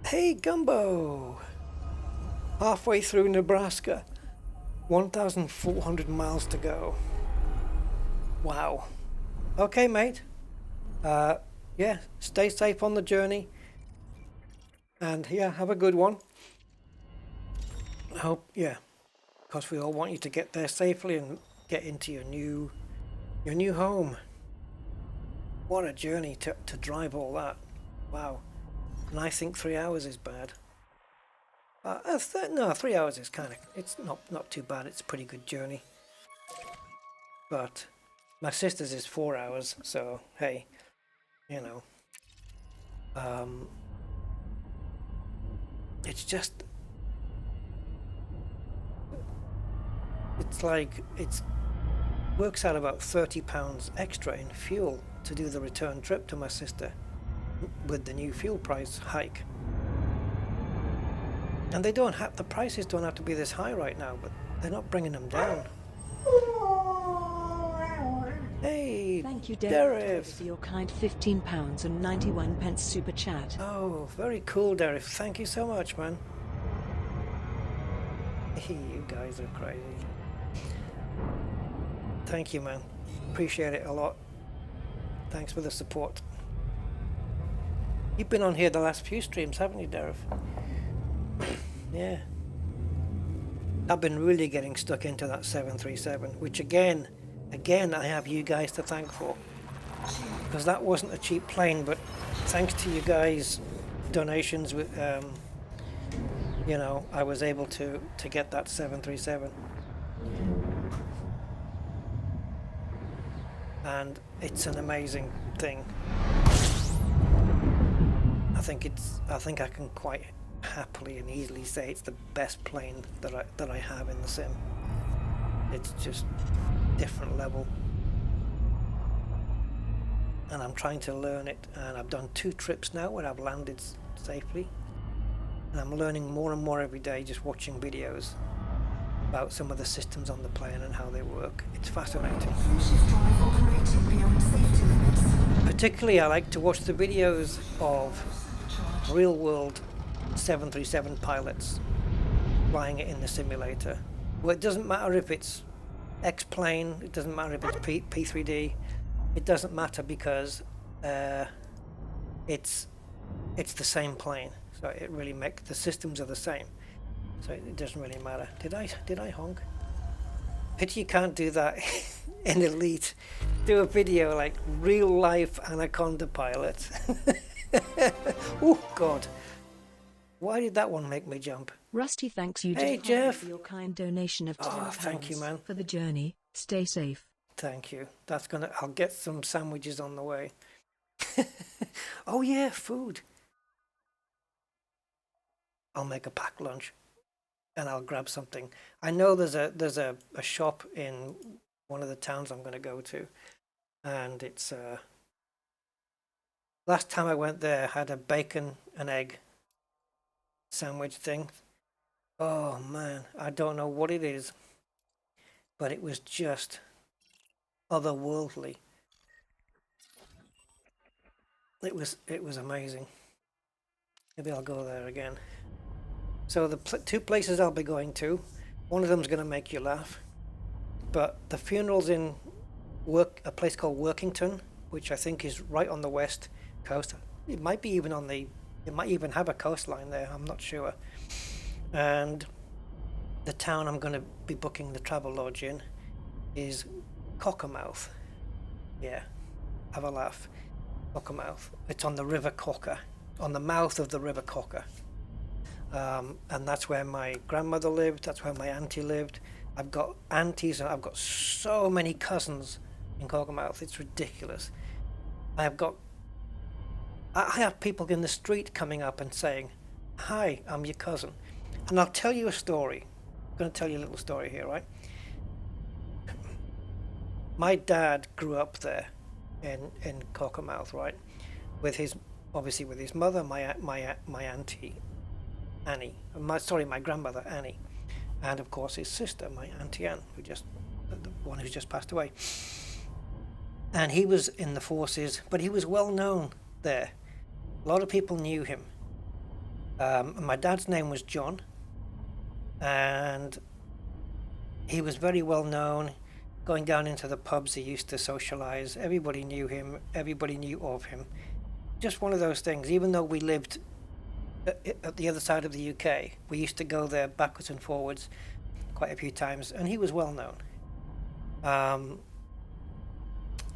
Hey Gumbo! Halfway through Nebraska. 1,400 miles to go. Wow. Okay, mate. Yeah, stay safe on the journey. And yeah, have a good one. I hope, yeah, because we all want you to get there safely and get into your new home. What a journey to drive all that. Wow. And I think 3 hours is bad. No, 3 hours is it's not too bad. It's a pretty good journey. But my sister's is 4 hours, so hey, you know. It's just... It's like, works out about £30 extra in fuel to do the return trip to my sister with the new fuel price hike. And the prices don't have to be this high right now, but they're not bringing them down. Hey, thank you, Derif, for your kind £15 and 91 pence super chat. Oh, very cool, Derif. Thank you so much, man. You guys are crazy. Thank you, man. Appreciate it a lot. Thanks for the support. You've been on here the last few streams, haven't you, Derif? Yeah. I've been really getting stuck into that 737, which again, I have you guys to thank for. Because that wasn't a cheap plane, but thanks to you guys' donations, you know, I was able to get that 737. And it's an amazing thing. I think I can quite happily and easily say it's the best plane that I have in the sim. It's just different level, and I'm trying to learn it, and I've done 2 trips now where I've landed safely, and I'm learning more and more every day just watching videos about some of the systems on the plane and how they work. It's fascinating. Particularly I like to watch the videos of real world 737 pilots flying it in the simulator. Well, it doesn't matter if it's X-plane, it doesn't matter if it's P3D, it doesn't matter because it's the same plane. So it really makes, the systems are the same. So it doesn't really matter. Did I honk? Pity you can't do that in Elite. Do a video like real life Anaconda pilot. Oh God. Why did that one make me jump? Rusty thanks you Hey, Jeff. for your kind donation of £10 thank you, man. for the journey. Stay safe. Thank you. I'll get some sandwiches on the way. Oh yeah, food. I'll make a packed lunch and I'll grab something. I know there's a shop in one of the towns I'm going to go to, and it's last time I went there I had a bacon and egg sandwich thing. Oh man, I don't know what it is, but it was just otherworldly. It was amazing. Maybe I'll go there again. So the 2 places I'll be going to, one of them's going to make you laugh, but the funeral's in a place called Workington, which I think is right on the west coast. It might be even it might even have a coastline there, I'm not sure. And the town I'm going to be booking the travel lodge in is Cockermouth. Yeah, have a laugh. Cockermouth. It's on the River Cocker, on the mouth of the River Cocker. And that's where my grandmother lived, that's where my auntie lived. I've got aunties and I've got so many cousins in Cockermouth, it's ridiculous. I have people in the street coming up and saying, "Hi, I'm your cousin." And I'll tell you a story. I'm going to tell you a little story here, right? My dad grew up there in Cockermouth, right? Obviously with his mother, my auntie Annie, my grandmother Annie, and of course his sister, my Auntie Anne, the one who's just passed away. And he was in the forces, but he was well known there. A lot of people knew him. My dad's name was John, and he was very well known. Going down into the pubs, he used to socialize. Everybody knew him. Everybody knew of him. Just one of those things. Even though we lived at the other side of the UK, we used to go there backwards and forwards quite a few times, and he was well known.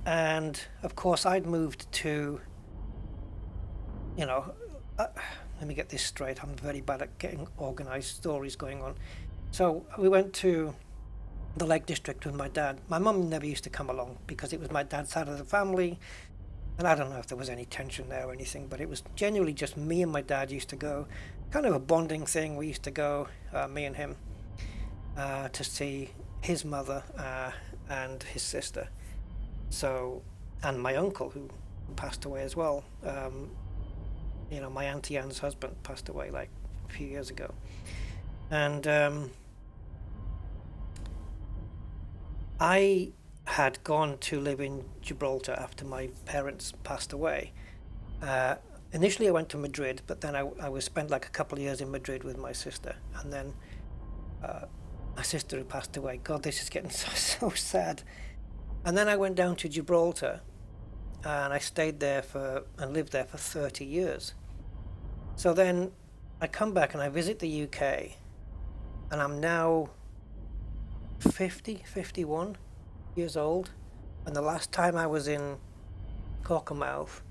And of course I'd moved to, let me get this straight, I'm very bad at getting organized stories going on. So we went to the Lake District with my dad. My mum never used to come along because it was my dad's side of the family, and I don't know if there was any tension there or anything, but it was genuinely just me and my dad used to go, kind of a bonding thing. We used to go, me and him, to see his mother and his sister. So, and my uncle who passed away as well. My Auntie Anne's husband passed away like a few years ago. And I had gone to live in Gibraltar after my parents passed away. Initially I went to Madrid, but then I spent like a couple of years in Madrid with my sister, and then my sister who passed away. God, this is getting so sad. And then I went down to Gibraltar, and I stayed there and lived there for 30 years. So then I come back and I visit the UK, and I'm now 51 years old, and the last time I was in Cockermouth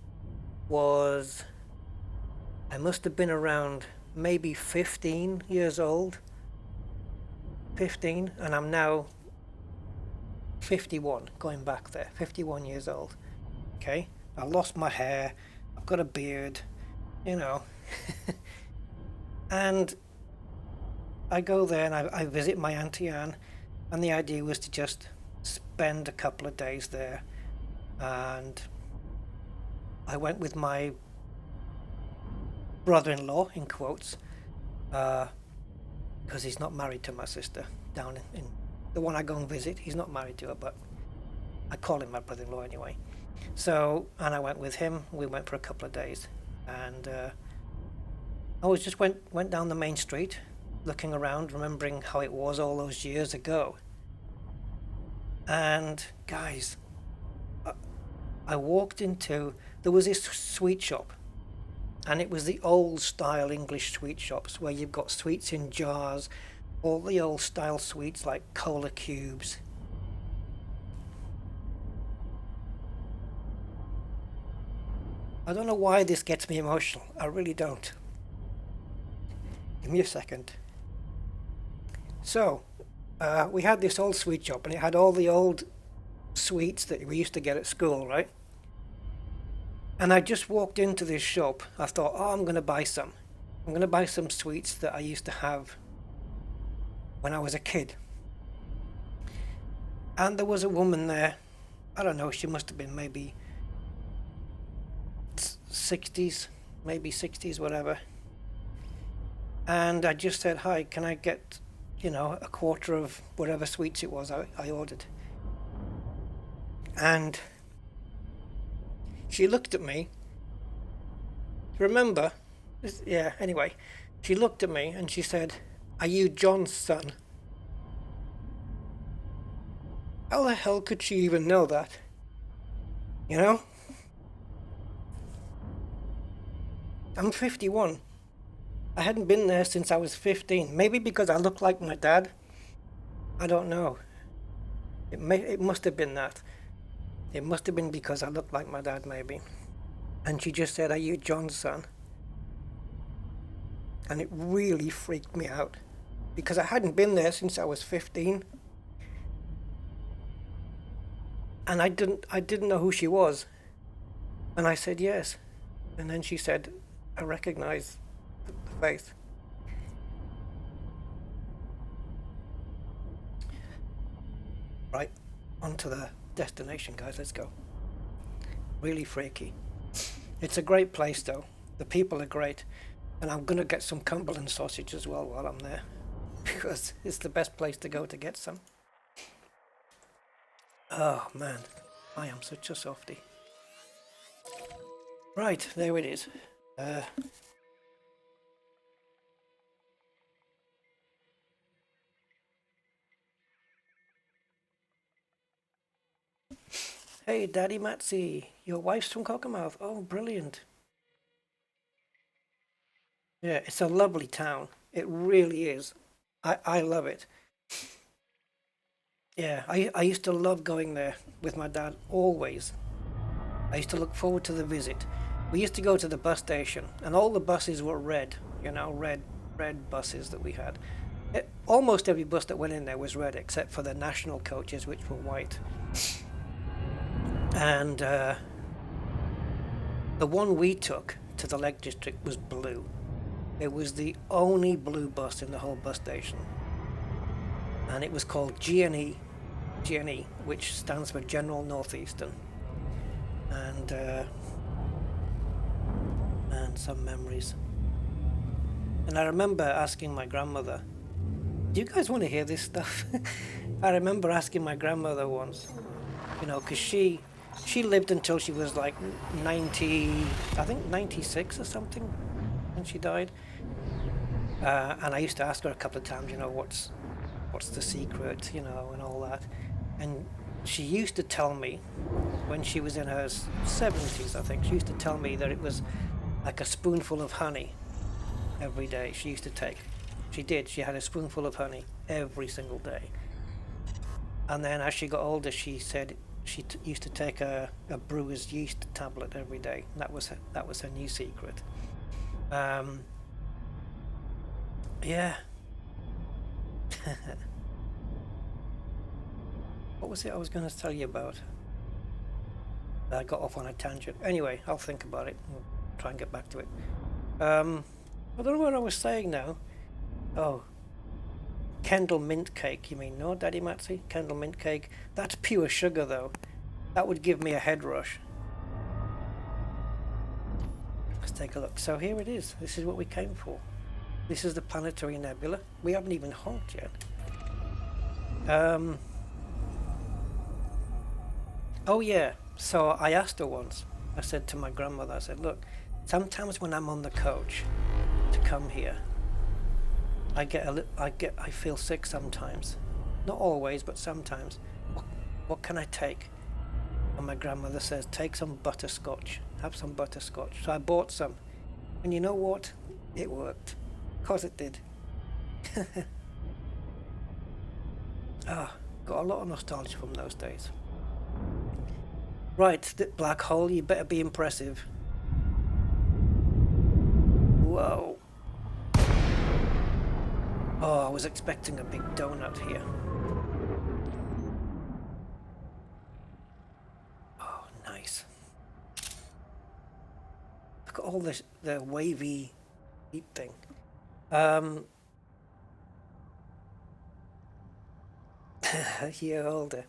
I must have been around maybe 15 years old. 15, and I'm now 51, going back there, 51 years old. Okay, I lost my hair, I've got a beard, And I go there and I visit my Auntie Anne, and the idea was to just spend a couple of days there. And I went with my brother-in-law, in quotes, because he's not married to my sister down in the one I go and visit. He's not married to her, but I call him my brother-in-law anyway. So, and I went with him. We went for a couple of days, and I was just went down the main street, looking around, remembering how it was all those years ago. And guys, I walked into, there was this sweet shop, and it was the old style English sweet shops where you've got sweets in jars, all the old style sweets like cola cubes. I don't know why this gets me emotional. I really don't. Give me a second. So, we had this old sweet shop, and it had all the old sweets that we used to get at school, right? And I just walked into this shop. I thought, oh, I'm going to buy some. I'm going to buy some sweets that I used to have when I was a kid. And there was a woman there. I don't know, she must have been maybe 60s, maybe 60s, whatever. And I just said, hi, can I get, a quarter of whatever sweets it was I ordered? And she looked at me. Remember? Yeah, anyway. She looked at me and she said, are you John's son? How the hell could she even know that? I'm 51. I hadn't been there since I was 15. Maybe because I look like my dad. I don't know. It must have been that. It must have been because I looked like my dad, maybe. And she just said, are you John's son? And it really freaked me out, because I hadn't been there since I was 15. And I didn't know who she was. And I said yes. And then she said, I recognize the face. Right, on to the destination, guys. Let's go. Really freaky. It's a great place, though. The people are great. And I'm going to get some Cumberland sausage as well while I'm there, because it's the best place to go to get some. Oh, man. I am such a softie. Right, there it is. Hey, Daddy Matsy, your wife's from Cockermouth. Oh, brilliant. Yeah, it's a lovely town. It really is. I love it. Yeah, I used to love going there with my dad, always. I used to look forward to the visit. We used to go to the bus station, and all the buses were red, red buses that we had. Almost every bus that went in there was red, except for the national coaches, which were white. And the one we took to the Lake District was blue. It was the only blue bus in the whole bus station. And it was called GNE, which stands for General Northeastern. And some memories. And I remember asking my grandmother, do you guys want to hear this stuff? I remember asking my grandmother once, because she lived until she was like 90, I think 96 or something when she died. And I used to ask her a couple of times, what's the secret, and all that. And she used to tell me, when she was in her 70s, I think, she used to tell me that it was like a spoonful of honey every day she used to take. She did. She had a spoonful of honey every single day. And then as she got older, she said she used to take a brewer's yeast tablet every day. That was her new secret. Yeah. What was it I was going to tell you about? I got off on a tangent. Anyway, I'll think about it. We'll try and get back to it. I don't know what I was saying now. Oh, Kendall mint cake, you mean? No, Daddy Matsy? Kendall mint cake. That's pure sugar, though. That would give me a head rush. Let's take a look. So here it is. This is what we came for. This is the Planetary Nebula. We haven't even honked yet. Oh yeah, so I asked her once. I said to my grandmother, I said, look, sometimes when I'm on the coach to come here, I feel sick sometimes. Not always, but sometimes. What can I take? And my grandmother says, take some butterscotch. Have some butterscotch. So I bought some. And you know what? It worked. Of course it did. Ah, got a lot of nostalgia from those days. Right, the black hole, you better be impressive. Whoa. Oh, I was expecting a big donut here. Oh, nice. Look at all this, the wavy heat thing. A year older.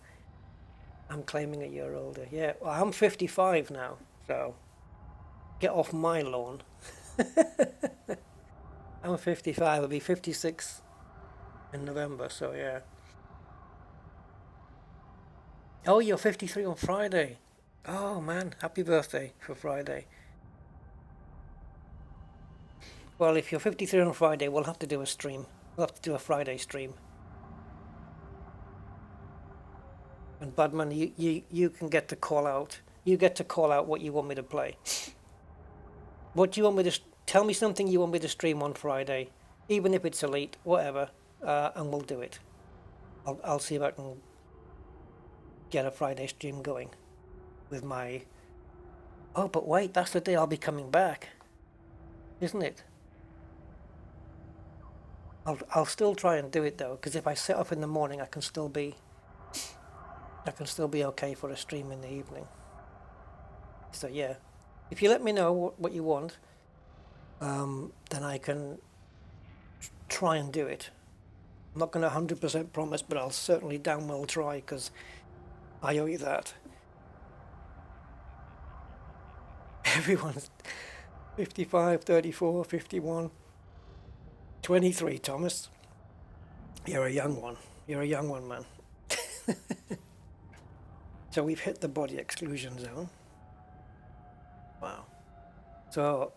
I'm claiming a year older. Yeah, well, I'm 55 now, so get off my lawn. I'm 55. I'll be 56 in November, so yeah. Oh, you're 53 on Friday. Oh man, happy birthday for Friday. Well, if you're 53 on Friday, we'll have to do a stream. We'll have to do a Friday stream. And Budman, you can get to call out. You get to call out what you want me to play. What do you want me to tell me something you want me to stream on Friday, even if it's Elite, whatever, and we'll do it. I'll see if I can get a Friday stream going with my. Oh, but wait, that's the day I'll be coming back, isn't it? I'll still try and do it though, because if I set up in the morning, I can still be okay for a stream in the evening. So yeah, if you let me know what you want, then I can try and do it. I'm not going to 100% promise, but I'll certainly damn well try, because I owe you that. Everyone's 55, 34, 51, 23, Thomas. You're a young one. You're a young one, man. So we've hit the body exclusion zone. Wow. So,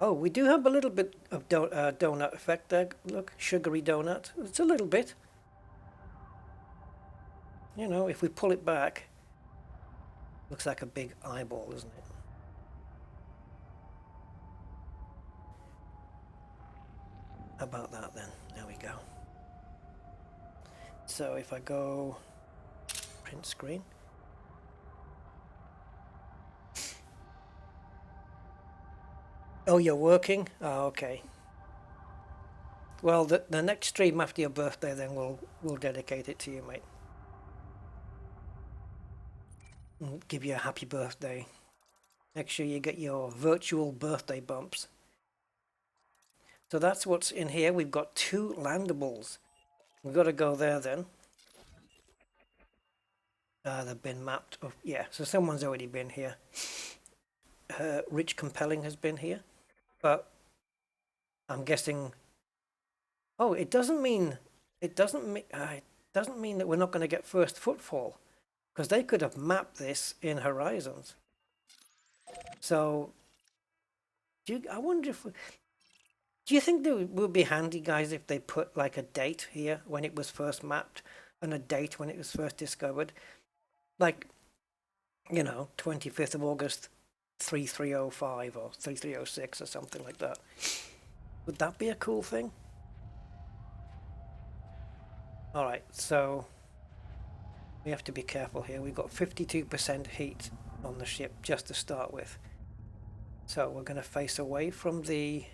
oh, we do have a little bit of donut effect there. Look, sugary donut. It's a little bit. You know, if we pull it back, looks like a big eyeball, doesn't it? How about that then? There we go. So if I go print screen. Oh, you're working? Oh, okay. Well, the next stream after your birthday, then we'll dedicate it to you, mate. And give you a happy birthday. Make sure you get your virtual birthday bumps. So that's what's in here. We've got 2 landables. We've got to go there then. They've been mapped. Oh, yeah, so someone's already been here. Rich Compelling has been here. But I'm guessing. Oh, it doesn't mean that we're not going to get first footfall, because they could have mapped this in Horizons. So, I wonder if. Do you think it would be handy, guys, if they put like a date here when it was first mapped and a date when it was first discovered? Like, 25th of August, 3305 or 3306 or something like that. Would that be a cool thing? Alright, so we have to be careful here. We've got 52% heat on the ship just to start with. So we're going to face away from the...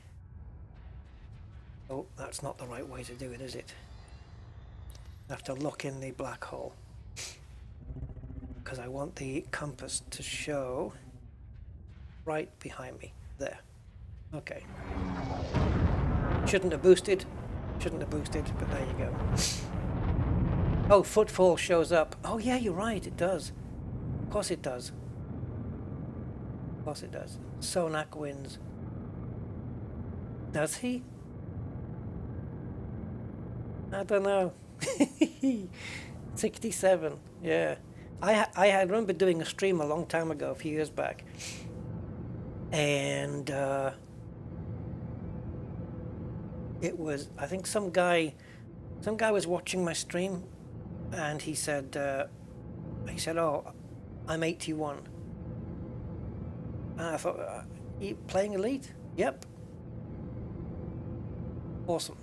Oh, that's not the right way to do it, is it? I have to lock in the black hole, because I want the compass to show right behind me. There. Okay. Shouldn't have boosted. Shouldn't have boosted, but there you go. Oh, footfall shows up. Oh yeah, you're right, it does. Of course it does. Of course it does. Sonak wins. Does he? I don't know. 67, yeah. I remember doing a stream a long time ago, a few years back. And it was, I think some guy was watching my stream, and he said, oh, I'm 81. And I thought, you playing Elite? Yep. Awesome.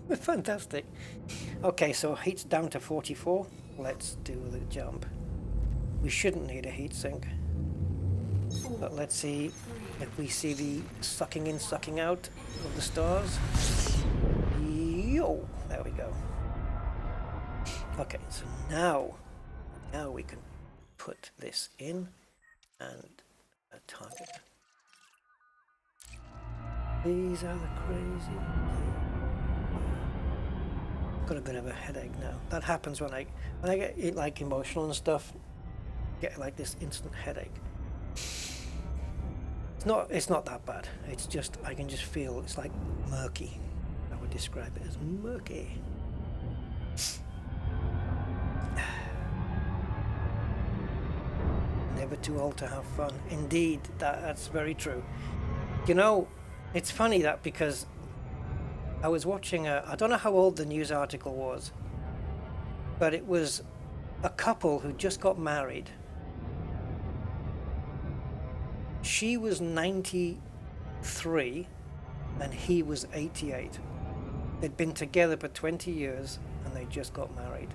Fantastic. Okay, so heat's down to 44. Let's do the jump. We shouldn't need a heat sink. But let's see if we see the sucking in, sucking out of the stars. Yo! There we go. Okay, so now we can put this in and a target. These are the crazy. Got a bit of a headache now. That happens when I get like emotional and stuff. Get like this instant headache. It's not that bad. It's just I can just feel it's like murky. I would describe it as murky. Never too old to have fun. Indeed, that's very true. You know, it's funny that because I was watching I don't know how old the news article was, but it was a couple who just got married. She was 93 and he was 88. They'd been together for 20 years and they just got married.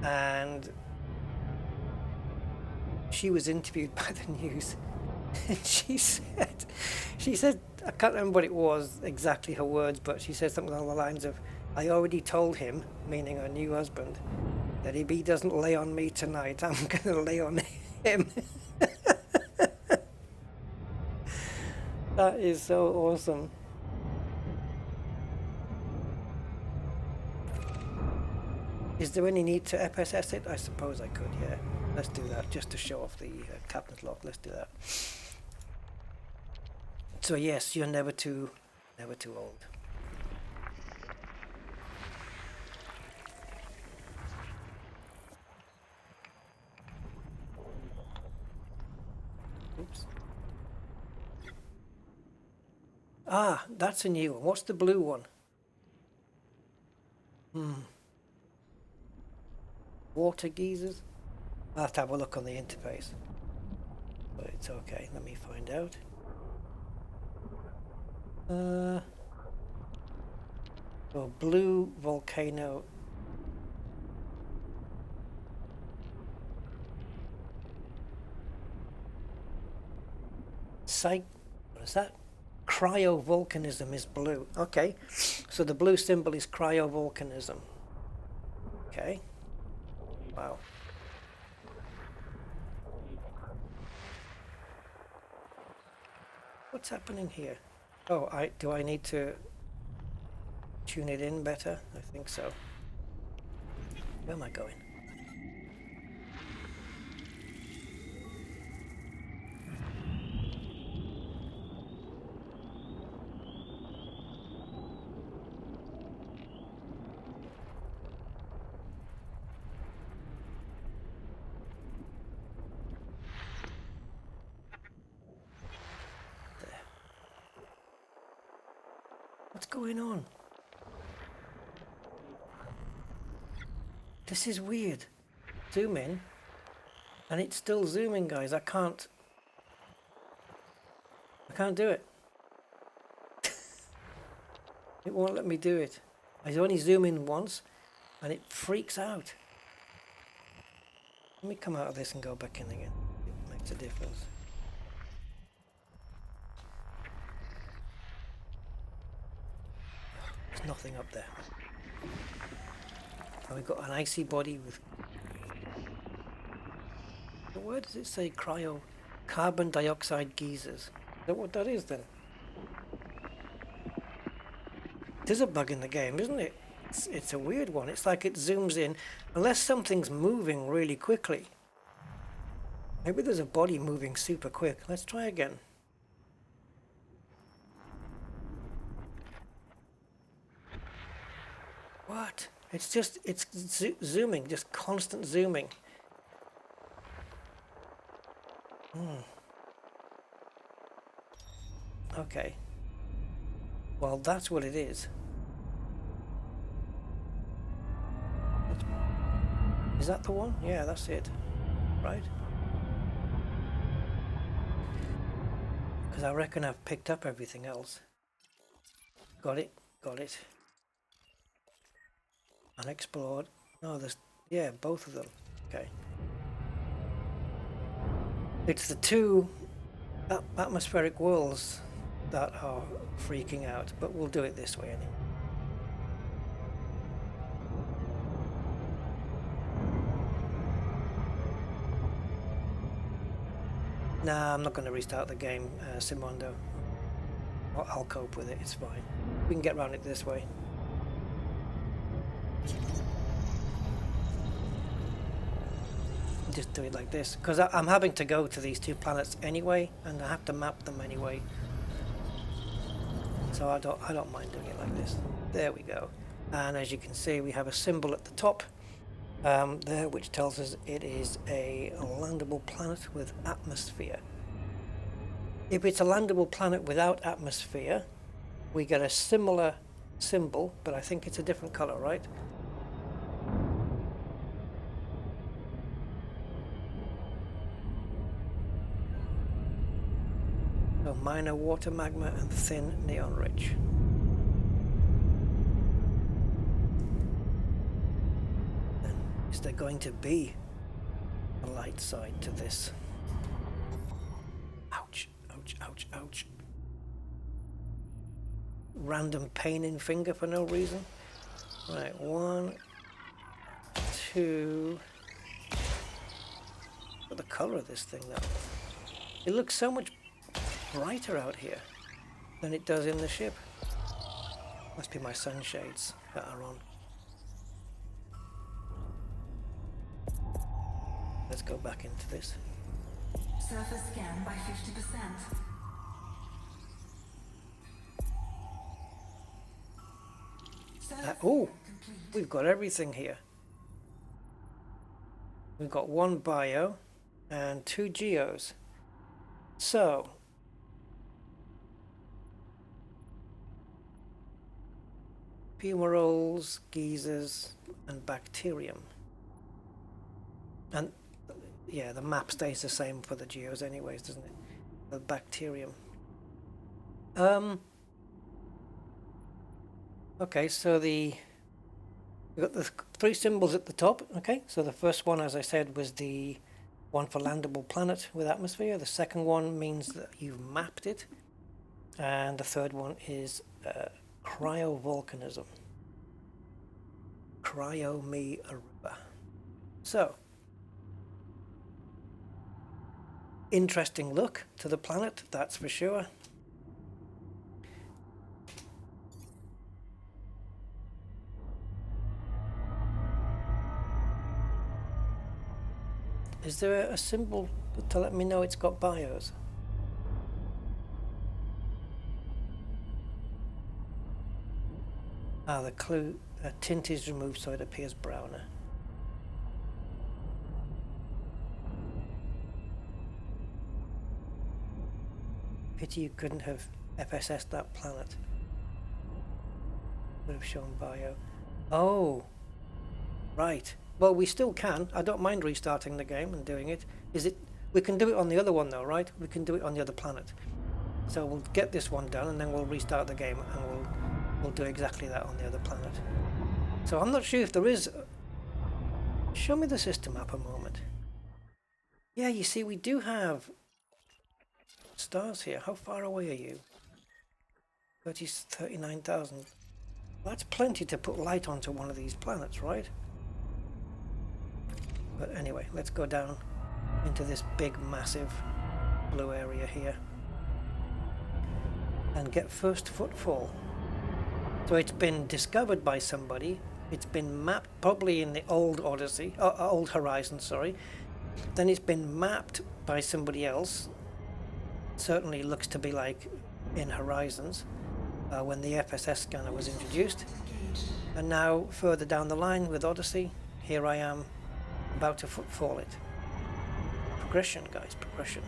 And she was interviewed by the news. And she said, I can't remember what it was, exactly her words, but she said something along the lines of, I already told him, meaning her new husband, that if he doesn't lay on me tonight, I'm going to lay on him. That is so awesome. Is there any need to FSS it? I suppose I could, yeah. Let's do that, just to show off the cabinet lock. Let's do that. So yes, you're never too old. Oops. Ah, that's a new one. What's the blue one? Water geysers? I'll have to have a look on the interface. But it's okay, let me find out. So blue volcano. What is that? Cryovolcanism is blue. Okay, so the blue symbol is cryovolcanism. Okay. Wow. What's happening here? Oh, do I need to tune it in better? I think so. Where am I going? What's going on? This is weird. Zoom in, and it's still zooming, guys. I can't do it. It won't let me do it. I only zoom in once, and it freaks out. Let me come out of this and go back in again. It makes a difference. There's nothing up there. And we've got an icy body with... Where does it say cryo? Carbon dioxide geysers. Is that what that is then? There's a bug in the game, isn't it? It's a weird one. It's like it zooms in unless something's moving really quickly. Maybe there's a body moving super quick. Let's try again. What? It's just, it's zooming, just constant zooming. Okay. Well, that's what it is. Is that the one? Yeah, that's it. Right? Because I reckon I've picked up everything else. Got it. Got it. Unexplored. No, there's... Yeah, both of them. Okay. It's the two atmospheric worlds that are freaking out, but we'll do it this way anyway. Nah, I'm not going to restart the game, Simondo. I'll cope with it, it's fine. We can get around it this way. Just do it like this, because I'm having to go to these two planets anyway, and I have to map them anyway. So I don't mind doing it like this. There we go. And as you can see, we have a symbol at the top there, which tells us it is a landable planet with atmosphere. If it's a landable planet without atmosphere, we get a similar symbol, but I think it's a different color, right? So minor water magma and thin neon rich. Then is there going to be a light side to this? Ouch, ouch, ouch, ouch. Random pain in finger for no reason. Right, 1, 2. Look at the color of this thing though. It looks so much brighter out here than it does in the ship. Must be my sunshades that are on. Let's go back into this. Surface scan by 50%. Oh, we've got everything here. We've got 1 bio and 2 geos. So fumaroles, geysers, and bacterium. And yeah, the map stays the same for the geos anyways, doesn't it? The bacterium. Okay, so we've got the 3 symbols at the top. Okay, so the first one, as I said, was the one for landable planet with atmosphere. The second one means that you've mapped it. And the third one is cryovolcanism. Cryo me a river. So, interesting look to the planet, that's for sure. Is there a symbol to let me know it's got bios? Ah, the clue, tint is removed so it appears browner. Pity you couldn't have FSS'd that planet. Would have shown bio. Oh, right. Well, we still can. I don't mind restarting the game and doing it. We can do it on the other one though, right? We can do it on the other planet. So we'll get this one done and then we'll restart the game and we'll do exactly that on the other planet. So I'm not sure if there is... Show me the system map a moment. Yeah, you see, we do have stars here. How far away are you? 39,000. That's plenty to put light onto one of these planets, right? But anyway, let's go down into this big, massive blue area here and get first footfall. So it's been discovered by somebody. It's been mapped probably in the old Odyssey, old Horizon, sorry. Then it's been mapped by somebody else. Certainly looks to be like in Horizons when the FSS scanner was introduced. And now further down the line with Odyssey, here I am about to footfall it. Progression, guys, progression.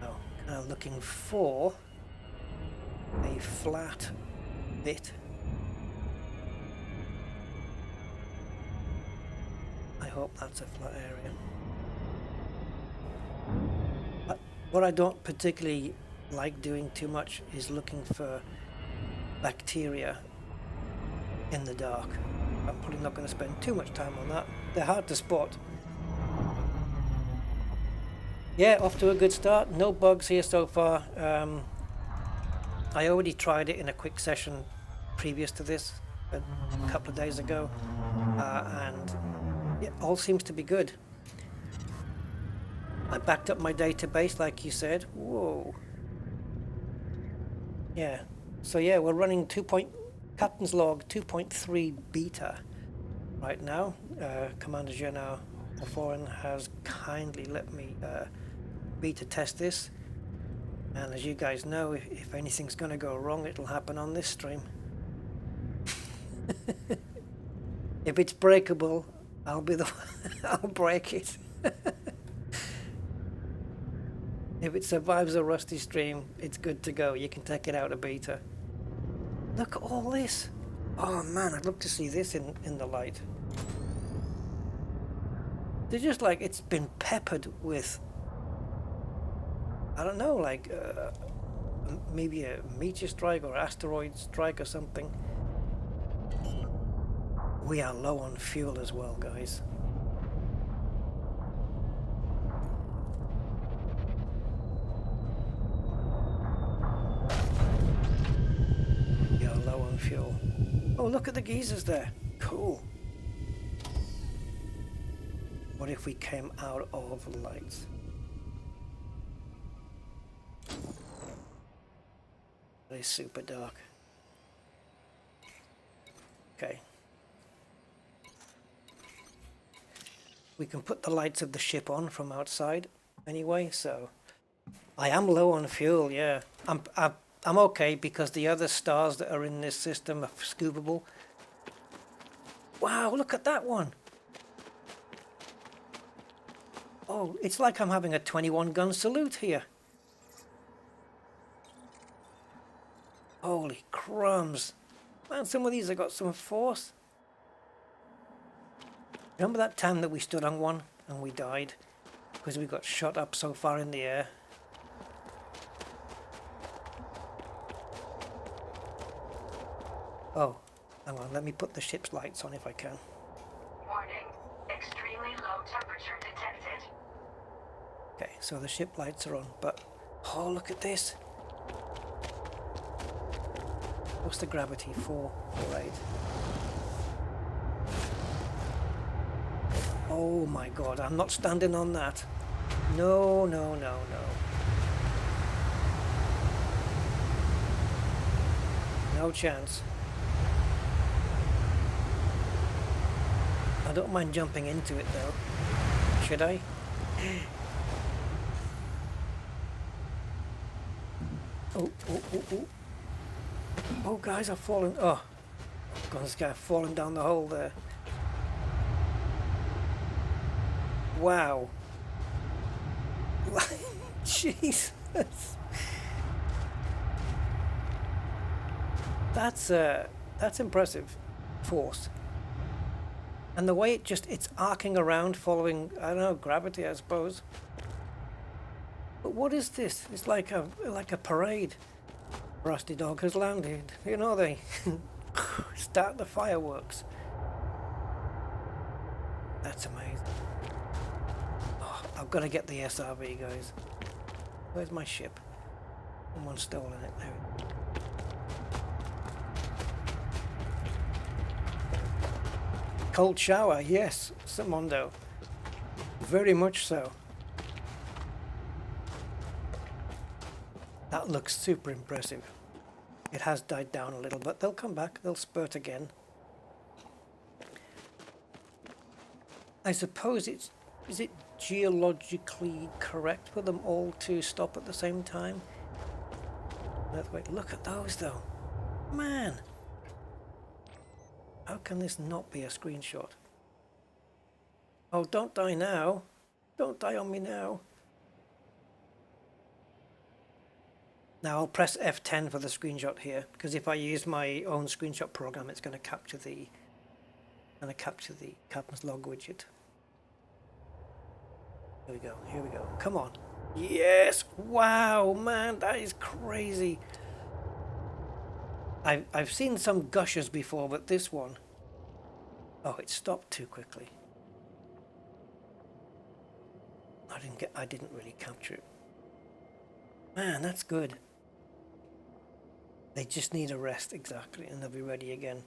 Now, kind of looking for a flat bit. I hope that's a flat area. But what I don't particularly like doing too much is looking for bacteria in the dark. I'm probably not going to spend too much time on that. They're hard to spot. Yeah, off to a good start. No bugs here so far. I already tried it in a quick session previous to this a couple of days ago, and it all seems to be good. I backed up my database like you said. Whoa. Yeah, so yeah, we're running Captain's Log 2.3 beta right now. Commander Genau Foreign has kindly let me beta test this, and as you guys know, if anything's going to go wrong, it'll happen on this stream. If it's breakable, I'll be the one. I'll break it. If it survives a rusty stream, it's good to go. You can take it out of beta. Look at all this. Oh man, I'd love to see this in the light. They're just like, it's been peppered with, I don't know, like maybe a meteor strike or asteroid strike or something. We are low on fuel as well, guys. Fuel. Oh, look at the geysers there. Cool. What if we came out of the lights? It is super dark. Okay. We can put the lights of the ship on from outside anyway, so I am low on fuel, yeah. I'm okay because the other stars that are in this system are scoopable. Wow, look at that one. Oh, it's like I'm having a 21 gun salute here. Holy crumbs. Man, some of these have got some force. Remember that time that we stood on one and we died because we got shot up so far in the air? Oh, hang on, let me put the ship's lights on if I can. Warning, extremely low temperature detected. Okay, so the ship lights are on, but oh, look at this. What's the gravity? 448. Oh my god, I'm not standing on that. No, no, no, no. No chance. I don't mind jumping into it though. Should I? Oh, oh, oh, oh. Oh, guys, I've fallen. Oh, God, this guy fallen down the hole there. Wow. Jesus. That's impressive force. And the way it's arcing around following, I don't know, gravity, I suppose. But what is this? It's like a parade. Rusty Dog has landed. You know, they start the fireworks. That's amazing. Oh, I've got to get the SRV, guys. Where's my ship? Someone's stolen it. There. Cold shower, yes, Simondo. Very much so. That looks super impressive. It has died down a little, but they'll come back. They'll spurt again. I suppose is it geologically correct for them all to stop at the same time? Wait, look at those though. Man! How can this not be a screenshot? Oh, don't die now. Don't die on me now. Now I'll press F10 for the screenshot here, because if I use my own screenshot program, it's going to capture the captain's log widget. Here we go. Here we go. Come on. Yes! Wow, man, that is crazy. I've seen some gushers before, but this one, oh, it stopped too quickly. I didn't really capture it. Man, that's good. They just need a rest, exactly, and they'll be ready again.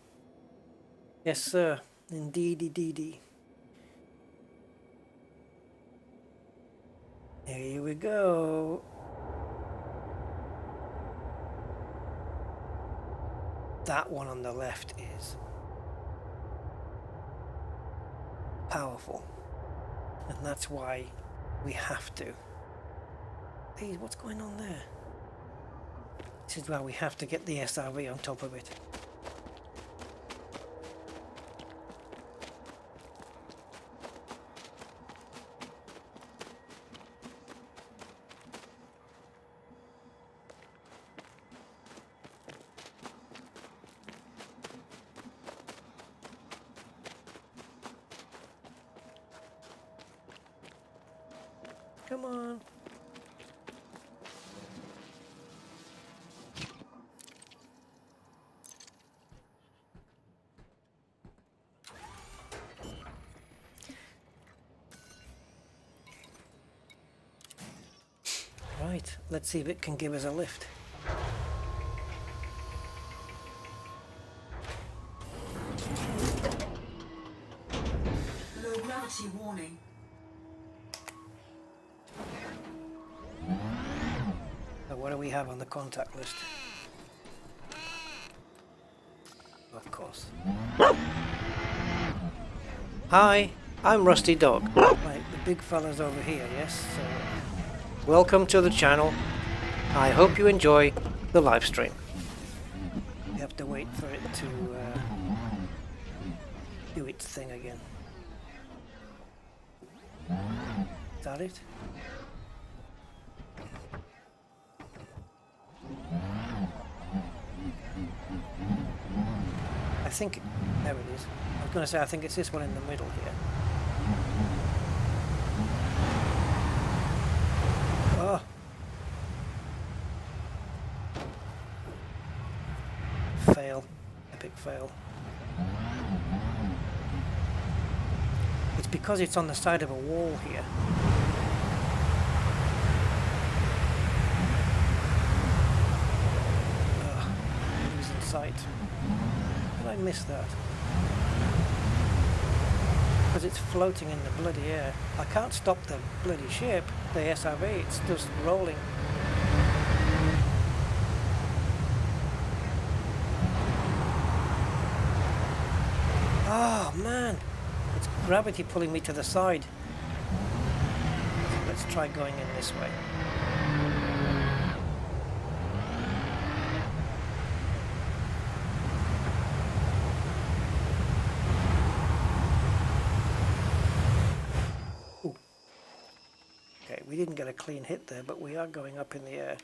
Yes, sir. Indeedy. Here we go. That one on the left is powerful, and that's why we have to. Hey, what's going on there? This is why we have to get the SRV on top of it. Come on. Right, let's see if it can give us a lift. Low gravity warning. So what do we have on the contact list? Of course. Hi, I'm Rusty Dog. Right, the big fella's over here, yes? So, welcome to the channel. I hope you enjoy the live stream. We have to wait for it to do its thing again. Is that it? I think, there it is. I was going to say, I think it's this one in the middle here. Oh. Fail. Epic fail. It's because it's on the side of a wall here. Losing sight. How did I miss that? Because it's floating in the bloody air. I can't stop the bloody ship, the SRV, it's just rolling. Oh man, it's gravity pulling me to the side. Let's try going in this way. We didn't get a clean hit there, but we are going up in the air.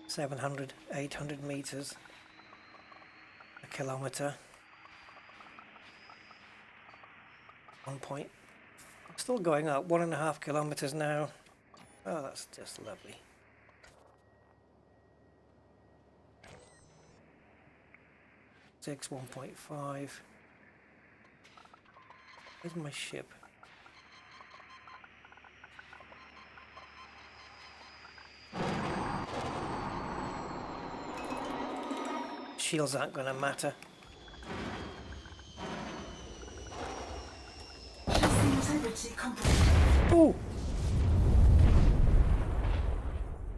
700, 800 meters, a kilometer. 1 point. Still going up, 1.5 kilometers now. Oh, that's just lovely. Six, 1.5. Where's my ship? Shields aren't going to matter. Oh!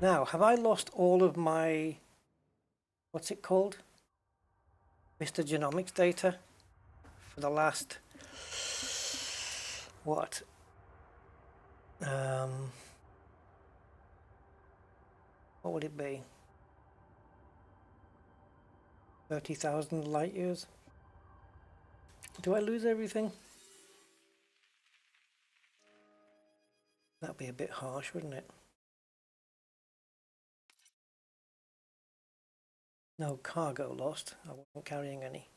Now, have I lost all of my, what's it called? Mr. Genomics data for the last, what? What would it be? 30,000 light years? Do I lose everything? That'd be a bit harsh, wouldn't it? No cargo lost. I wasn't carrying any.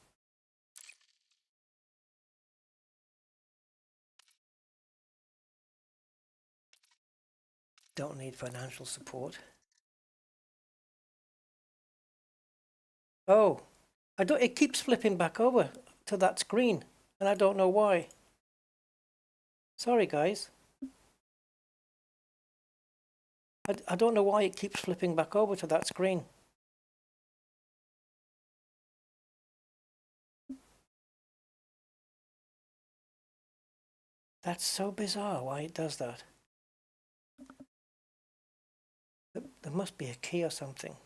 Don't need financial support. Oh, I don't. It keeps flipping back over to that screen, and I don't know why. Sorry, guys. I don't know why it keeps flipping back over to that screen. That's so bizarre why it does that. There must be a key or something.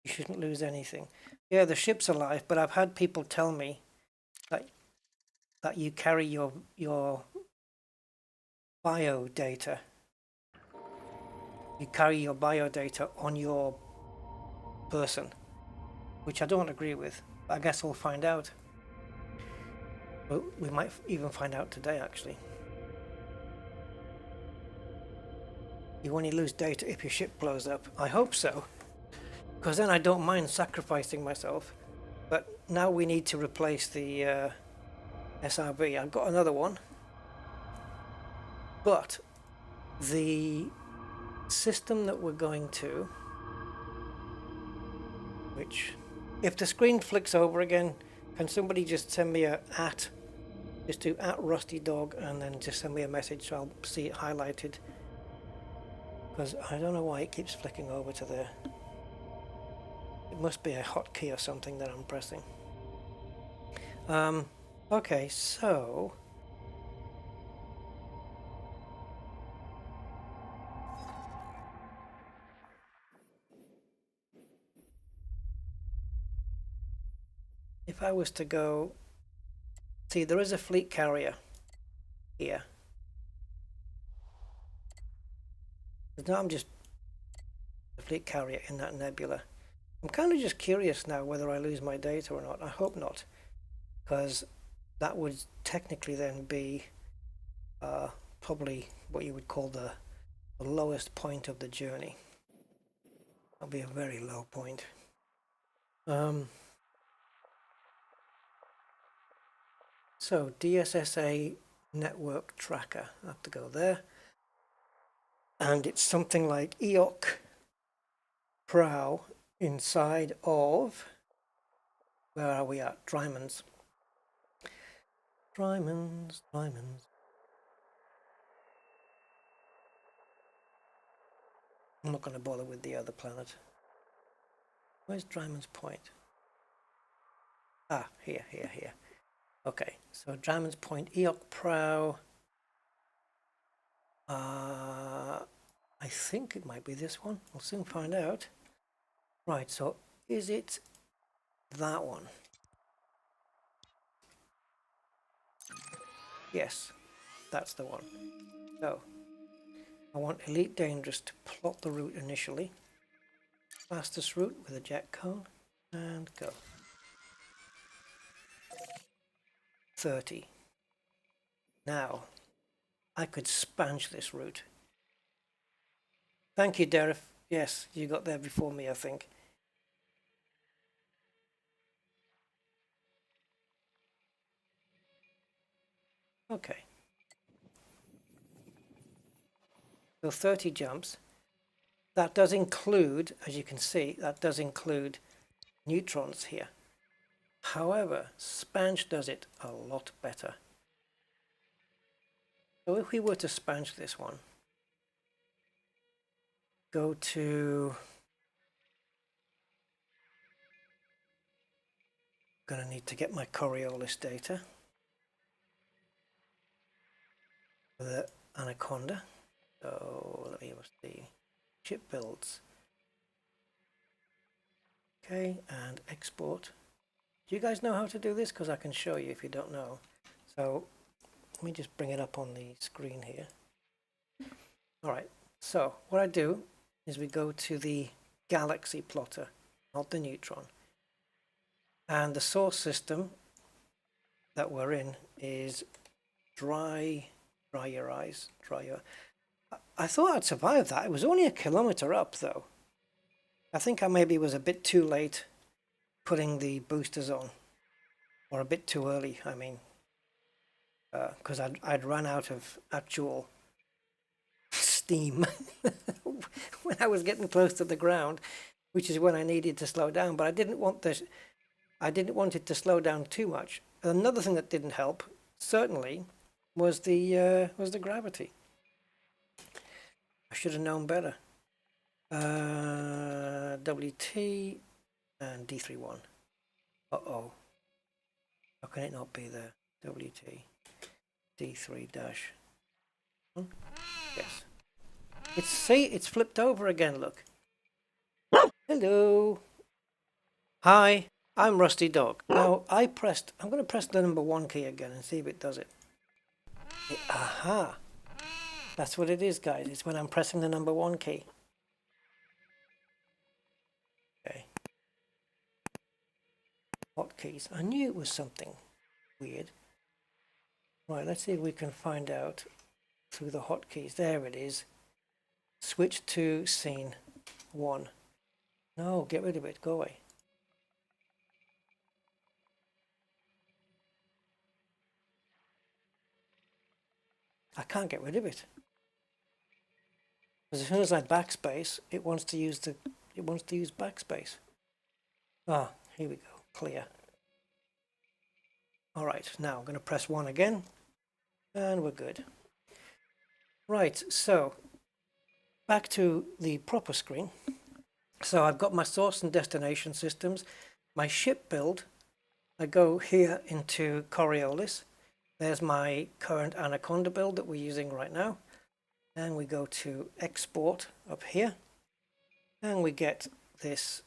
You shouldn't lose anything. Yeah, the ship's alive, but I've had people tell me that you carry your bio data. You carry your bio data on your person, which I don't agree with. But I guess we'll find out. Well, we might even find out today, actually. You only lose data if your ship blows up. I hope so, because then I don't mind sacrificing myself. But now we need to replace the SRB. I've got another one, but the system that we're going to, which, if the screen flicks over again, can somebody just send me a @ just do @RustyDog and then just send me a message so I'll see it highlighted, because I don't know why it keeps flicking over to there. It must be a hotkey or something that I'm pressing. Okay, so if I was to go, see, there is a fleet carrier here. Now I'm just a fleet carrier in that nebula. I'm kind of just curious now whether I lose my data or not. I hope not, because that would technically then be probably what you would call the lowest point of the journey. That'll be a very low point. So DSSA network tracker, I have to go there. And it's something like EOC Prow inside of, where are we at? Drymans. Drymans. I'm not going to bother with the other planet. Where's Drymans Point? Ah, here. Okay, so Drymans Point, EOC Prow. I think it might be this one. We'll soon find out. Right, so is it that one? Yes, that's the one. So I want Elite Dangerous to plot the route initially. Fastest route with a jet cone, and go. 30. Now, I could spanch this route. Thank you, Derek. Yes, you got there before me, I think. Okay. So 30 jumps. That does include, as you can see, that does include neutrons here. However, Spanch does it a lot better. So if we were to Spanch this one, go to, gonna need to get my Coriolis data. the Anaconda. So let me see. Ship builds. Okay, and export. Do you guys know how to do this? Because I can show you if you don't know. So let me just bring it up on the screen here. Alright, so what I do is we go to the galaxy plotter, not the Neutron. And the source system that we're in is dry your eyes. I thought I'd survive that. It was only a kilometer up though. I think I maybe was a bit too late putting the boosters on. Or a bit too early, I mean. Because I'd run out of actual steam when I was getting close to the ground, which is when I needed to slow down. But I didn't want it to slow down too much. Another thing that didn't help, certainly, was the gravity. I should have known better. WT and D31. Uh-oh. How can it not be there? WT D3 dash. Yes. It's flipped over again, look. Hello. Hi, I'm Rusty Dog. Now I'm going to press the number 1 key again and see if it does it. Aha. That's what it is, guys. It's when I'm pressing the number 1 key. Okay. Hotkeys. I knew it was something weird. Right, let's see if we can find out through the hotkeys. There it is. Switch to scene 1. No, get rid of it. Go away. I can't get rid of it. Because as soon as I backspace, it wants to use backspace. Ah, here we go. Clear. Alright, now I'm going to press 1 again. And we're good. Right, so back to the proper screen. So I've got my source and destination systems. My ship build, I go here into Coriolis. There's my current Anaconda build that we're using right now. And we go to export up here. And we get this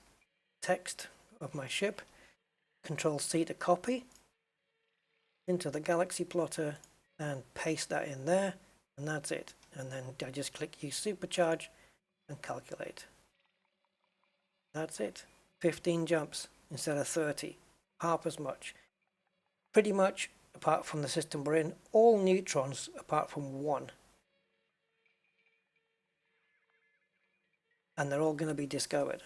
text of my ship. Control C to copy into the galaxy plotter and paste that in there. And that's it. And then I just click use supercharge and calculate. That's it. 15 jumps instead of 30. Half as much. Pretty much, apart from the system we're in, all neutrons apart from 1. And they're all going to be discovered.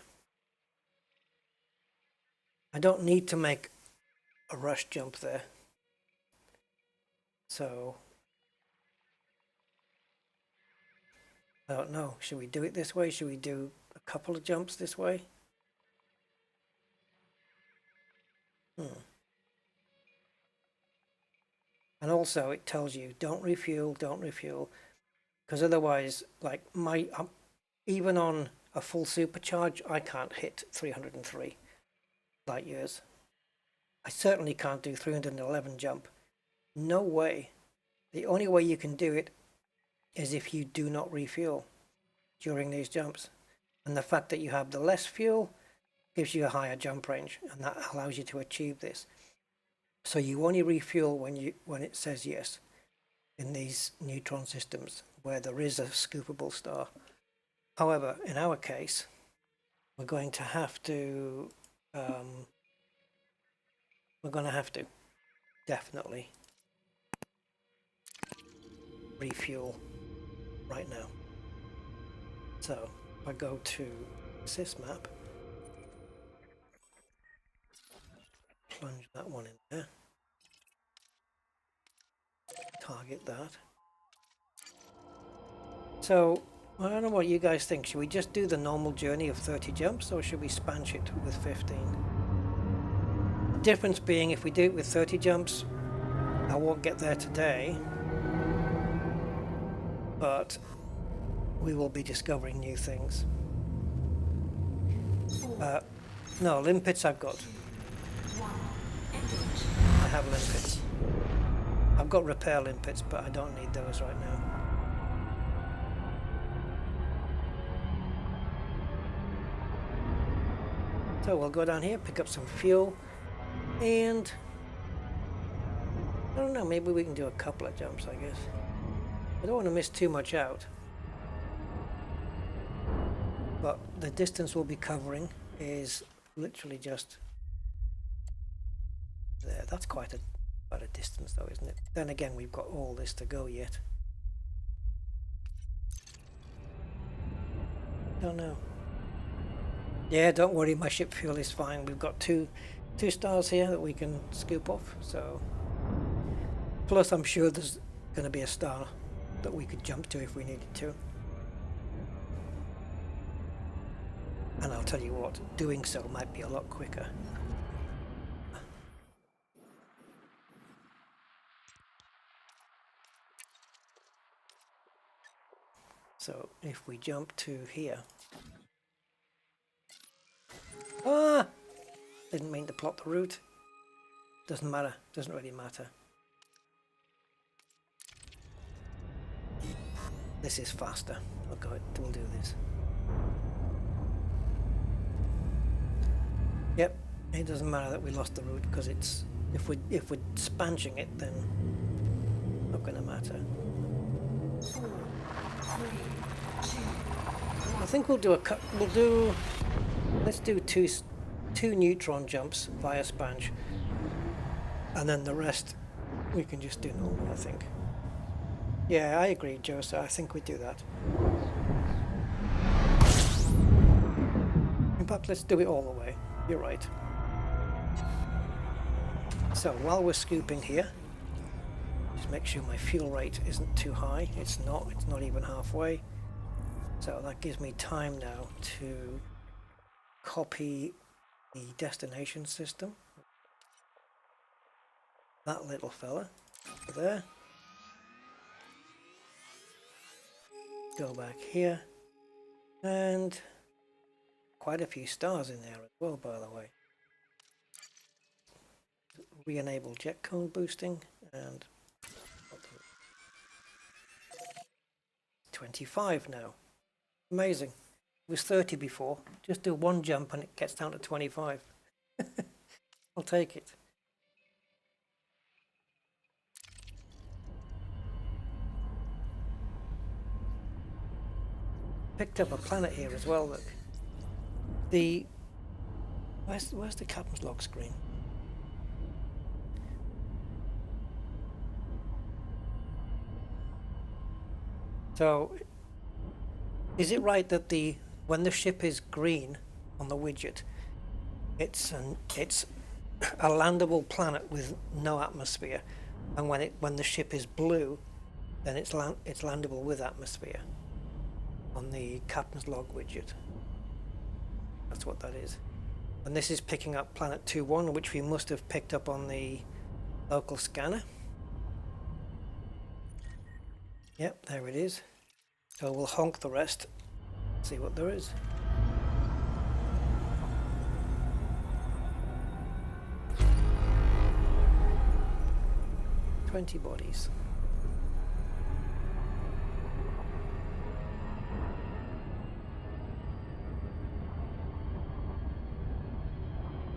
I don't need to make a rush jump there. So I don't know. Should we do it this way? Should we do a couple of jumps this way? And also it tells you don't refuel, because otherwise, like even on a full supercharge, I can't hit 303 light years. I certainly can't do 311 jump. No way. The only way you can do it is if you do not refuel during these jumps. And the fact that you have the less fuel gives you a higher jump range, and that allows you to achieve this. So you only refuel when it says yes in these neutron systems where there is a scoopable star. However, in our case, we're going to have to definitely refuel right now. So if I go to sysmap, plunge that one in there, target that. So I don't know what you guys think. Should we just do the normal journey of 30 jumps, or should we spanch it with 15? The difference being, if we do it with 30 jumps, I won't get there today, but we will be discovering new things. No, limpets I've got. I have limpets. I've got repair limpets, but I don't need those right now. So we'll go down here, pick up some fuel, and I don't know, maybe we can do a couple of jumps, I guess. I don't want to miss too much out. But the distance we'll be covering is literally just there. That's quite a distance though, isn't it? Then again, we've got all this to go yet. Don't know. Yeah, don't worry, my ship fuel is fine. We've got two stars here that we can scoop off, so plus I'm sure there's going to be a star that we could jump to if we needed to. And I'll tell you what, doing so might be a lot quicker. So if we jump to here. Ah! Didn't mean to plot the route. Doesn't matter, doesn't really matter. This is faster. We'll do this. Yep, it doesn't matter that we lost the route because it's if we're spanching it, then not gonna matter. I think we'll do let's do two Neutron jumps via spanch, and then the rest we can just do normal, I think. Yeah, I agree, Joe, so I think we do that. In fact, let's do it all the way. You're right. So while we're scooping here, just make sure my fuel rate isn't too high. It's not even halfway. So that gives me time now to copy the destination system. That little fella there. Go back here, and quite a few stars in there as well, by the way. Re-enable jet cone boosting, and 25 now. Amazing. It was 30 before. Just do one jump and it gets down to 25. I'll take it. Picked up a planet here as well, look. Where's the captain's log screen? So, is it right that when the ship is green on the widget, it's a landable planet with no atmosphere, and when the ship is blue, then it's landable with atmosphere on the captain's log widget? That's what that is. And this is picking up planet 2-1, which we must have picked up on the local scanner. Yep, there it is. So we'll honk the rest, see what there is. "20 bodies.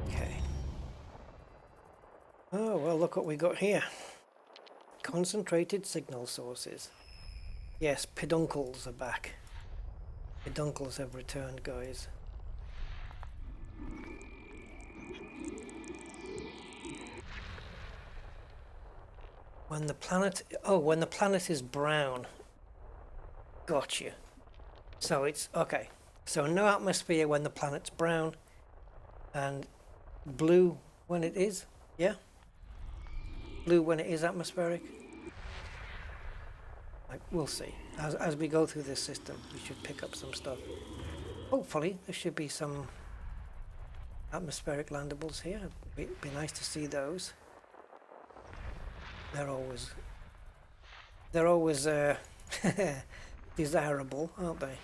Okay. Oh, well, look what we got here. Concentrated signal sources. Yes, peduncles are back. Peduncles have returned, guys. When the planet is brown. Gotcha. So it's okay. So no atmosphere when the planet's brown, and blue when it is. Yeah. Blue when it is atmospheric. We'll see. As we go through this system, we should pick up some stuff. Hopefully, there should be some atmospheric landables here. It'd be nice to see those. They're always desirable, aren't they?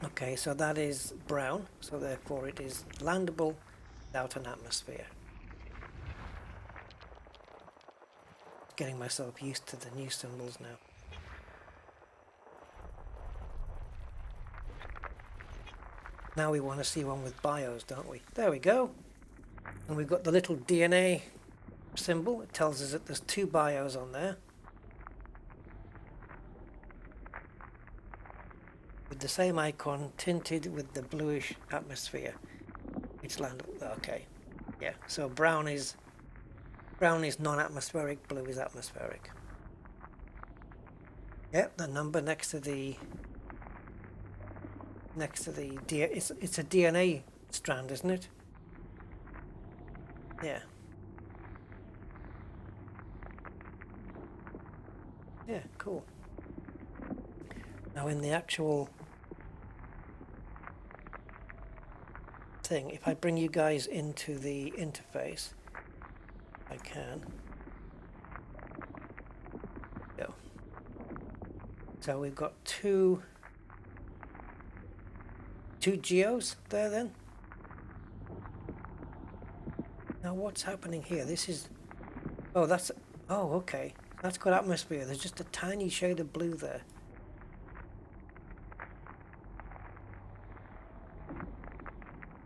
Okay, so that is brown, so therefore it is landable without an atmosphere. getting myself used to the new symbols now. Now we want to see one with bios, don't we? There we go. And we've got the little DNA symbol. It tells us that there's 2 bios on there. With the same icon tinted with the bluish atmosphere. It's landable. Okay. Yeah. So brown is non-atmospheric, blue is atmospheric. Yep, the number next to the it's a DNA strand, isn't it? Yeah. Yeah, cool. Now in the actual thing, if I bring you guys into the interface, I can. Go. So we've got two geos there then. Now what's happening here? This is, oh that's, oh okay, that's got atmosphere. There's just a tiny shade of blue there.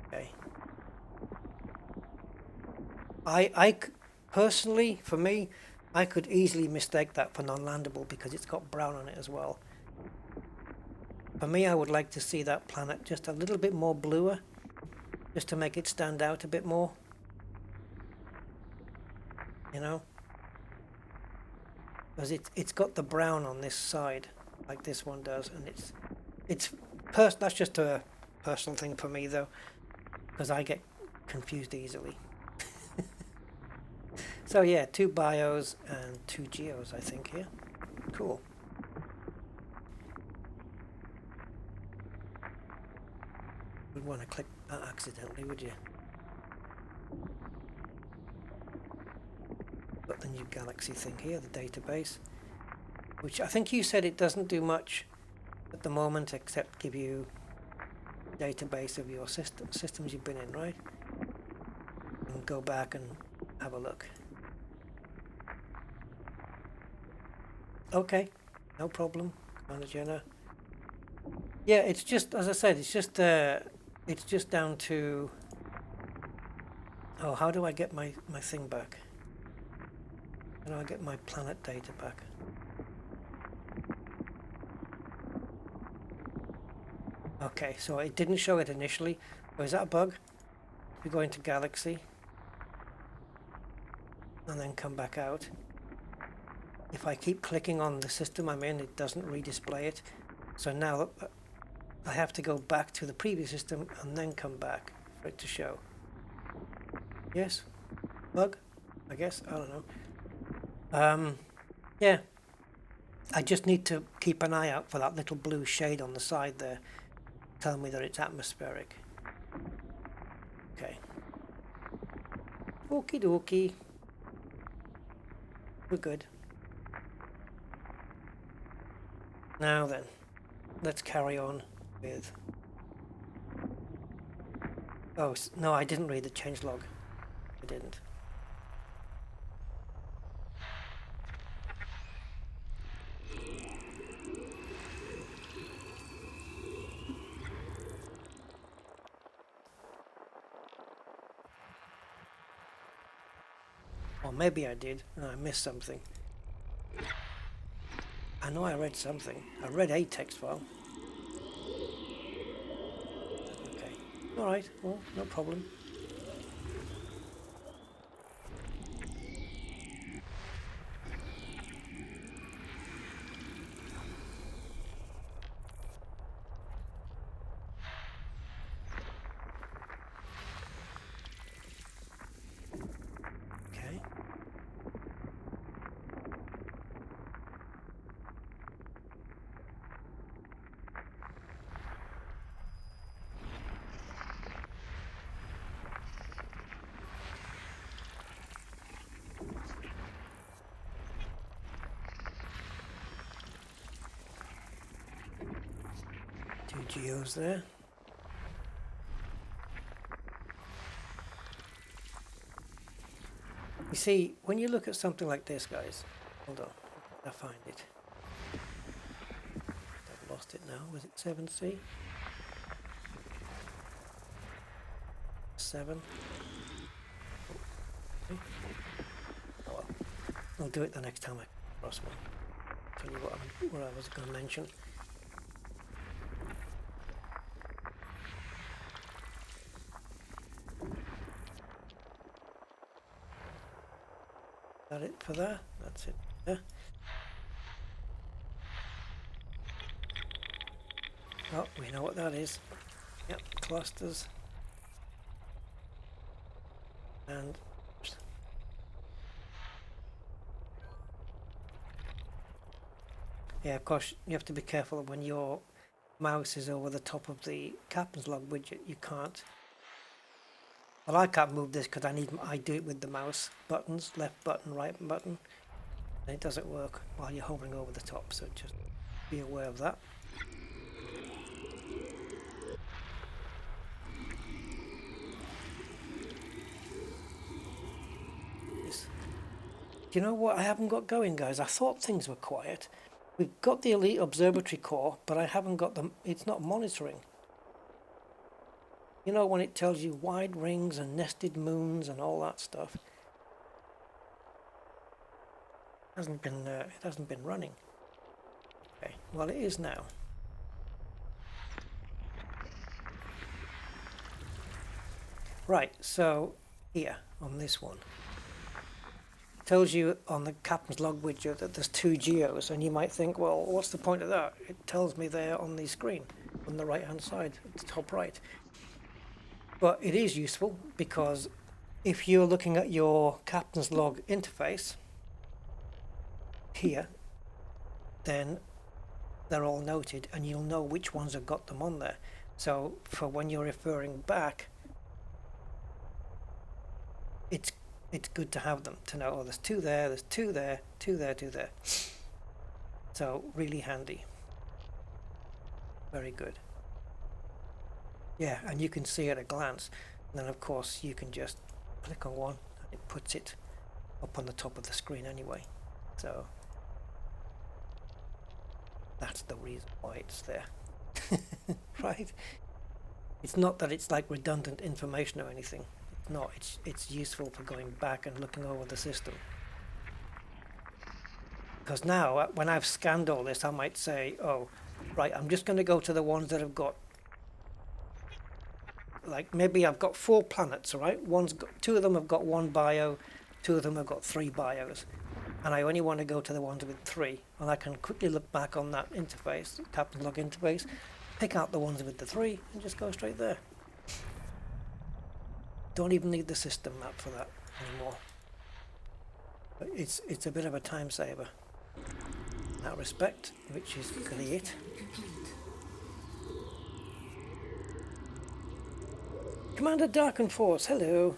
Okay. I personally, for me, I could easily mistake that for non-landable because it's got brown on it as well. For me, I would like to see that planet just a little bit more bluer, just to make it stand out a bit more. You know? Because it's got the brown on this side, like this one does, and that's just a personal thing for me though, because I get confused easily. So yeah, 2 bios and 2 geos, I think, here. Cool. Wouldn't want to click that accidentally, would you? Got the new galaxy thing here, the database, which I think you said it doesn't do much at the moment except give you a database of your systems you've been in, right? And go back and have a look. Okay, no problem, Commander Jenna. Yeah, it's just, as I said, it's just down to, oh, how do I get my thing back? How do I get my planet data back? Okay, so it didn't show it initially. Oh, is that a bug? We go into Galaxy and then come back out. If I keep clicking on the system I'm in, it doesn't redisplay it. So now I have to go back to the previous system and then come back for it to show. Yes? Bug? I guess? I don't know. Yeah. I just need to keep an eye out for that little blue shade on the side there. Tell me that it's atmospheric. Okay. Okie dokie. We're good. Now then, let's carry on with... Oh, no, I didn't read the changelog. I didn't. Or maybe I did, and I missed something. I know I read something. I read a text file. Okay. Alright, well, no problem. Okay. Geos there. You see, when you look at something like this, guys, Hold on, I find it. I've lost it now. Was it 7C? 7. Oh well, I'll do it the next time I cross one. Tell you what I was going to mention. Is that it for that? That's it. Yeah. Oh, we know what that is. Yep, clusters. And yeah, of course, you have to be careful when your mouse is over the top of the captain's log widget. You can't. Well, I can't move this because I do it with the mouse buttons, left button, right button, and it doesn't work while you're hovering over the top. So just be aware of that. Do you know what I haven't got going, guys? I thought things were quiet. We've got the Elite Observatory core, but I haven't got them. It's not monitoring. You know, when it tells you wide rings and nested moons and all that stuff. It hasn't been running. Okay, well it is now. Right, so here on this one. Tells you on the captain's log widget that there's 2 geos, and you might think, well, what's the point of that? It tells me there on the screen on the right hand side, the top right. But it is useful because if you're looking at your captain's log interface here, then they're all noted and you'll know which ones have got them on there. So for when you're referring back, it's good to have them, to know, oh, there's 2 there, there's 2 there, 2 there, 2 there. So really handy. Very good. Yeah, and you can see at a glance. And then of course you can just click on one and it puts it up on the top of the screen anyway. So that's the reason why it's there. Right? It's not that it's like redundant information or anything. No, it's useful for going back and looking over the system. Because now, when I've scanned all this, I might say, oh, right, I'm just going to go to the ones that have got, like, maybe I've got 4 planets, right? 2 of them have got 1 bio, 2 of them have got 3 bios. And I only want to go to the ones with 3. And I can quickly look back on that interface, Captain's Log interface, pick out the ones with the 3, and just go straight there. Don't even need the system map for that anymore. But it's a bit of a time saver in that respect, which is great. Commander Darken Force, hello.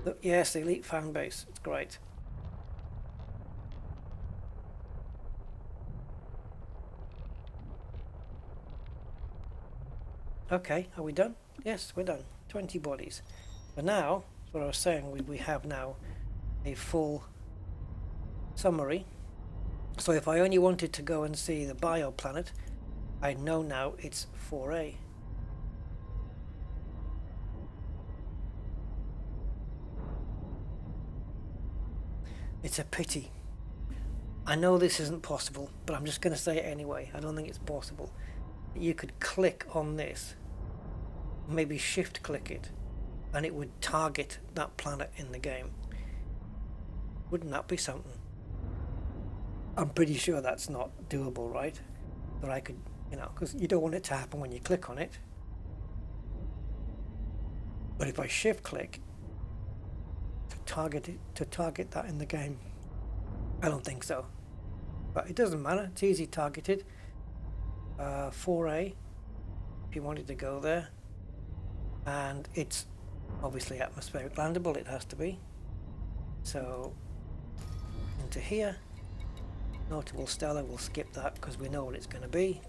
Look, yes, the Elite fan base, it's great. Okay, are we done? Yes, we're done. 20 bodies. But now, what I was saying, we have now a full summary. So if I only wanted to go and see the bioplanet, I know now it's 4A. It's a pity. I know this isn't possible, but I'm just going to say it anyway. I don't think it's possible. You could click on this, maybe shift click it, and it would target that planet in the game. Wouldn't that be something? I'm pretty sure that's not doable, right? But I could, you know, because you don't want it to happen when you click on it. But if I shift click to target that in the game, I don't think so. But it doesn't matter, it's easy targeted. 4A, if you wanted to go there, and it's obviously atmospheric landable, it has to be. So into here, notable stellar, we'll skip that because we know what it's going to be.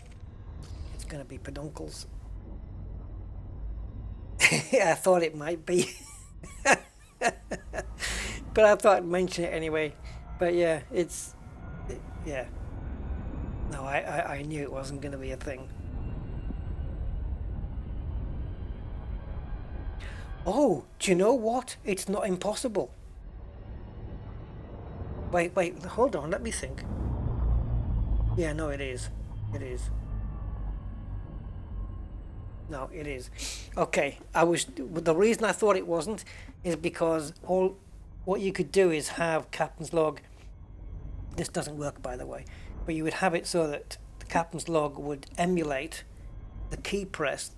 It's going to be peduncles. Yeah, I thought it might be. but I thought I'd mention it anyway. But yeah, yeah. No, I knew it wasn't going to be a thing. Oh, do you know what? It's not impossible. Wait, hold on, let me think. Yeah, no, it is. It is. No, it is. Okay, the reason I thought it wasn't is because what you could do is have captain's log. This doesn't work, by the way, but you would have it so that the captain's log would emulate the key press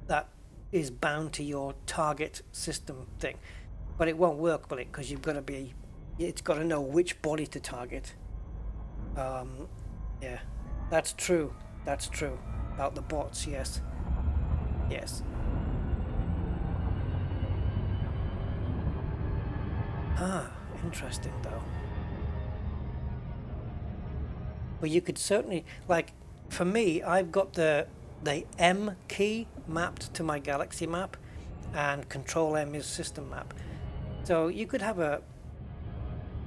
that is bound to your target system thing. But it won't work, will it? Because it's got to know which body to target. Yeah, that's true. That's true about the bots. Yes. Yes. Ah, interesting though. But you could certainly, like, for me, I've got the M key mapped to my galaxy map, and Control M is system map. So you could have a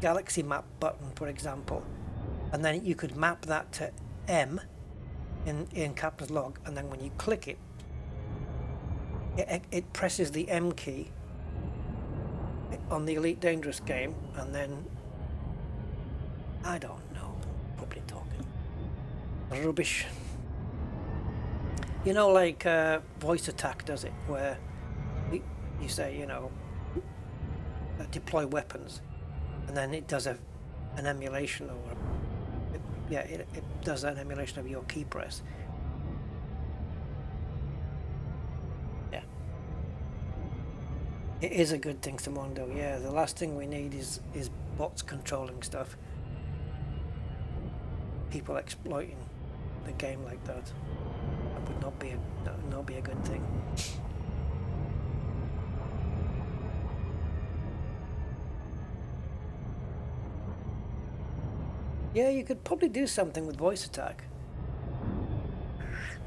galaxy map button, for example, and then you could map that to M in captain's log, and then when you click it, it presses the M key on the Elite Dangerous game, and then I don't know, probably talking rubbish. You know, like Voice Attack does it, where you say, you know, deploy weapons, and then it does an emulation, or it does an emulation of your key press. Yeah, it is a good thing, Simondo. Yeah, the last thing we need is bots controlling stuff, people exploiting the game like that. That would not be a good thing. Yeah, you could probably do something with Voice Attack.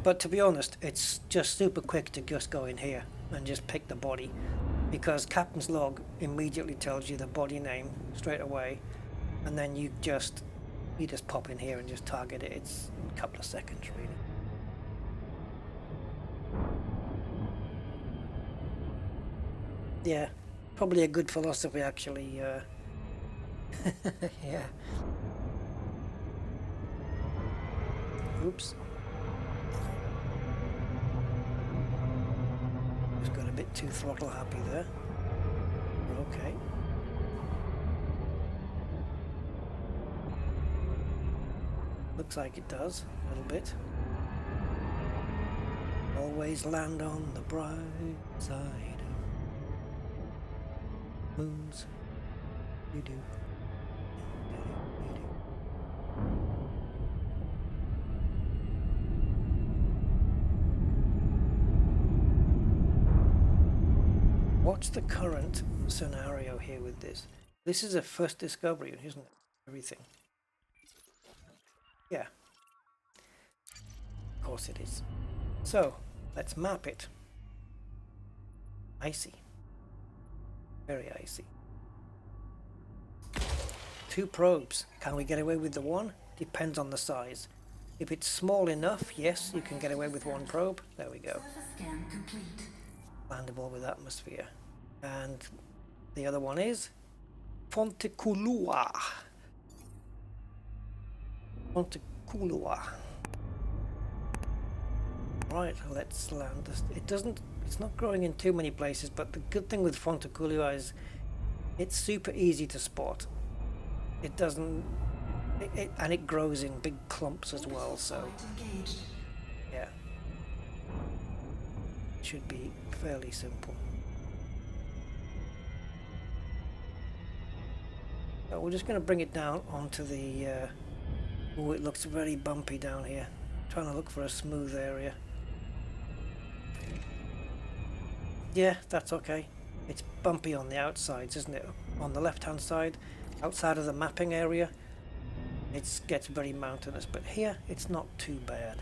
But to be honest, it's just super quick to just go in here and just pick the body, because Captain's Log immediately tells you the body name straight away, and then you just pop in here and just target it. It's a couple of seconds, really. Yeah, probably a good philosophy, actually. Yeah. Oops. Just got a bit too throttle happy there. Okay. Looks like it does, a little bit. Always land on the bright side. Moons. You do. What's the current scenario here with this? This is a first discovery, isn't it? Everything. Yeah. Of course it is. So, let's map it. Icy. Very icy. 2 probes. Can we get away with the one? Depends on the size. If it's small enough, yes, you can get away with 1 probe. There we go. Landable with atmosphere. And the other one is Fonteculua. Right, let's land this. It's not growing in too many places, but the good thing with Fonteculua is it's super easy to spot. It doesn't, and it grows in big clumps as well, so yeah, it should be fairly simple. So we're just going to bring it down onto the oh, it looks very bumpy down here. Trying to look for a smooth area. Yeah, that's okay. It's bumpy on the outsides, isn't it? On the left hand side, outside of the mapping area, it gets very mountainous, but here it's not too bad.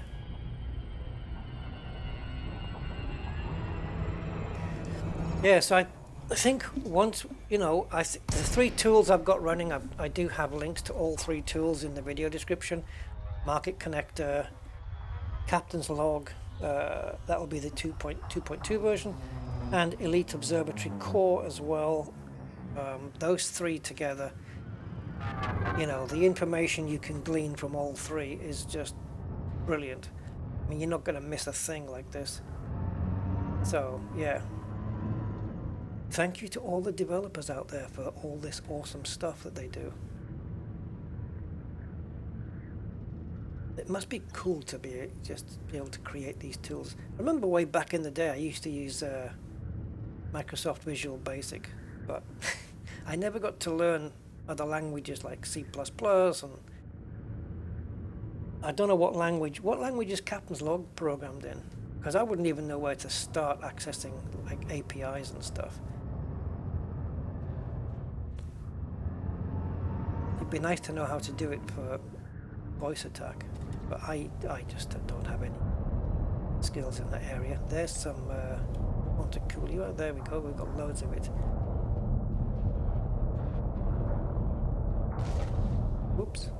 Yeah, so I think once, you know, the 3 tools I've got running, I do have links to all 3 tools in the video description. Market Connector, Captain's Log, that will be the 2.2 version, and Elite Observatory Core as well. Those 3 together, you know, the information you can glean from all 3 is just brilliant. I mean, you're not going to miss a thing like this. So, yeah. Thank you to all the developers out there for all this awesome stuff that they do. It must be cool to be able to create these tools. I remember way back in the day I used to use Microsoft Visual Basic, but I never got to learn other languages like C++, and I don't know what language is Captain's Log programmed in, because I wouldn't even know where to start accessing like APIs and stuff. It'd be nice to know how to do it for voice attack, but I just don't have any skills in that area. There's some Monteculia. There we go, we've got loads of it. Whoops.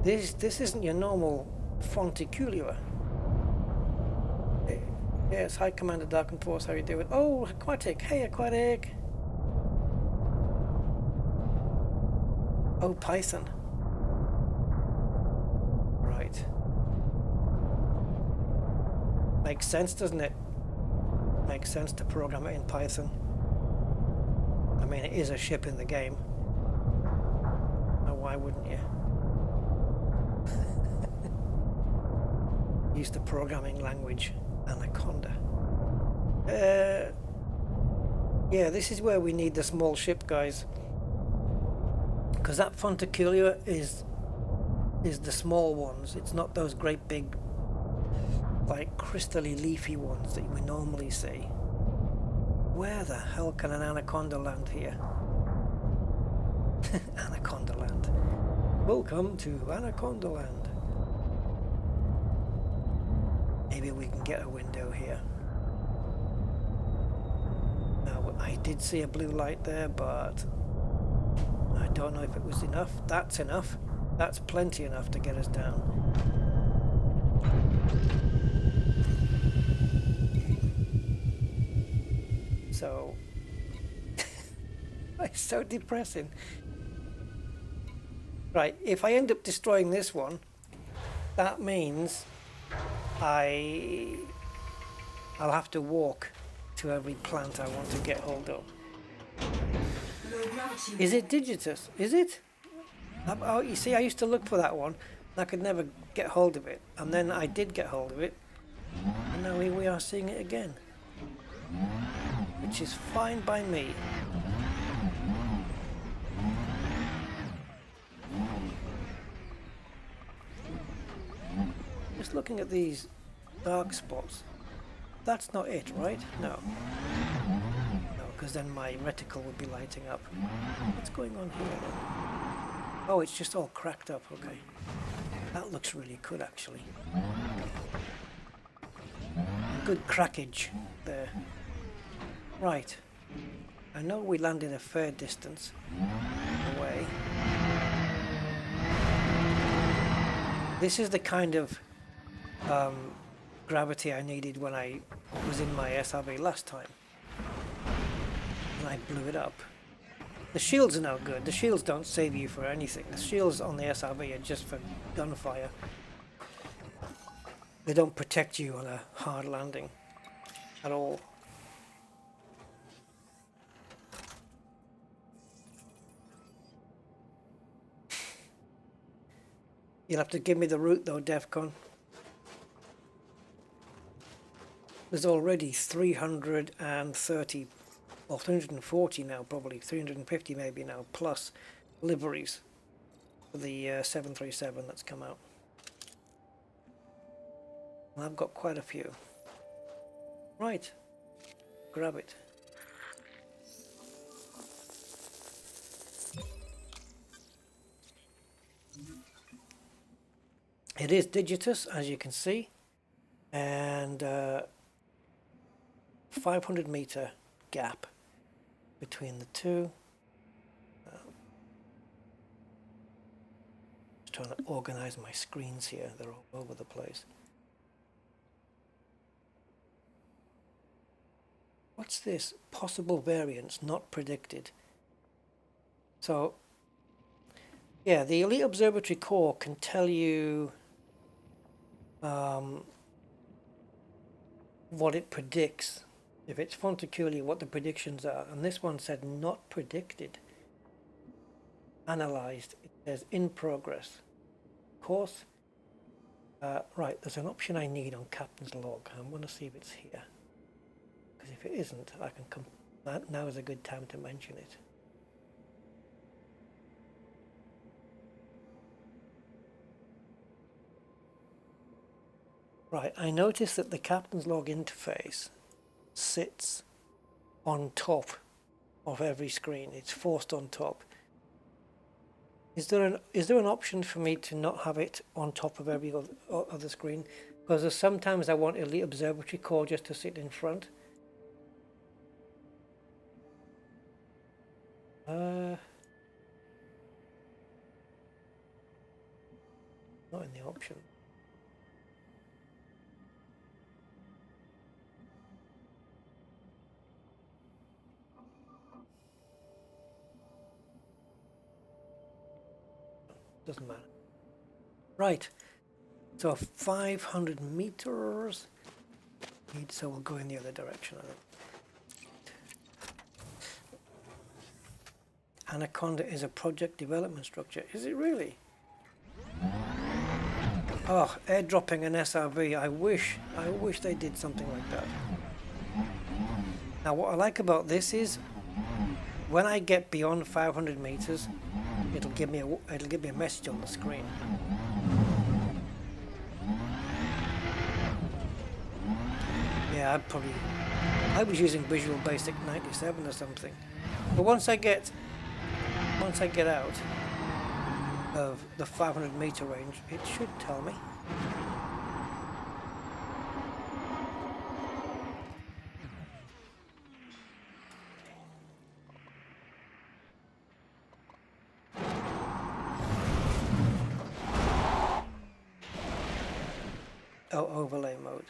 This isn't your normal Fonticular. Yes, hi Commander Dark and Force, how you doing? Oh, Aquatic, hey Aquatic! Oh, Python. Right. Makes sense, doesn't it? Makes sense to program it in Python. I mean, it is a ship in the game. Why wouldn't you? Use the programming language Anaconda. Yeah, this is where we need the small ship, guys. Because that Fonticulia is the small ones. It's not those great big, like crystally leafy ones that we normally see. Where the hell can an Anaconda land here? Anaconda Land. Welcome to Anaconda Land. Maybe we can get a window here. Now, I did see a blue light there, but I don't know if it was enough. That's enough. That's plenty enough to get us down. So, it's so depressing. Right, if I end up destroying this one, that means I'll have to walk to every plant I want to get hold of. Is it Digitus? Is it? Oh, you see, I used to look for that one, and I could never get hold of it. And then I did get hold of it, and now here we are seeing it again. Which is fine by me. Just looking at these dark spots. That's not it, right? No. No, because then my reticle would be lighting up. What's going on here then? Oh, it's just all cracked up, okay. That looks really good, actually. Good crackage there. Right. I know we landed a fair distance away. This is the kind of gravity I needed when I was in my SRV last time. And I blew it up. The shields are no good. The shields don't save you for anything. The shields on the SRV are just for gunfire. They don't protect you on a hard landing at all. You'll have to give me the route though, DEFCON. There's already 330, or 340 now, probably 350 maybe now, plus liveries for the 737 that's come out. And I've got quite a few. Right, grab it. It is Digitus, as you can see, and 500 meter gap between the two. Just trying to organize my screens here, they're all over the place. What's this? Possible variance not predicted. So, yeah, the Elite Observatory core can tell you what it predicts. If it's Fonticuli, what the predictions are. And this one said not predicted. Analyzed. It says in progress. Course. Right, there's an option I need on Captain's log. I'm going to see if it's here. Because if it isn't, I can come. Now is a good time to mention it. Right, I noticed that the Captain's log interface sits on top of every screen. It's forced on top. Is there an option for me to not have it on top of every other screen? Because sometimes I want Elite Observatory core just to sit in front. Not in the option. Doesn't matter. Right. So 500 meters. So we'll go in the other direction, I think. Anaconda is a project development structure. Is it really? Oh, airdropping an SRV. I wish they did something like that. Now what I like about this is when I get beyond 500 meters, it'll give me a message on the screen. Yeah, I was using Visual Basic 97 or something. But once I get out of the 500 meter range, it should tell me. Oh, overlay mode.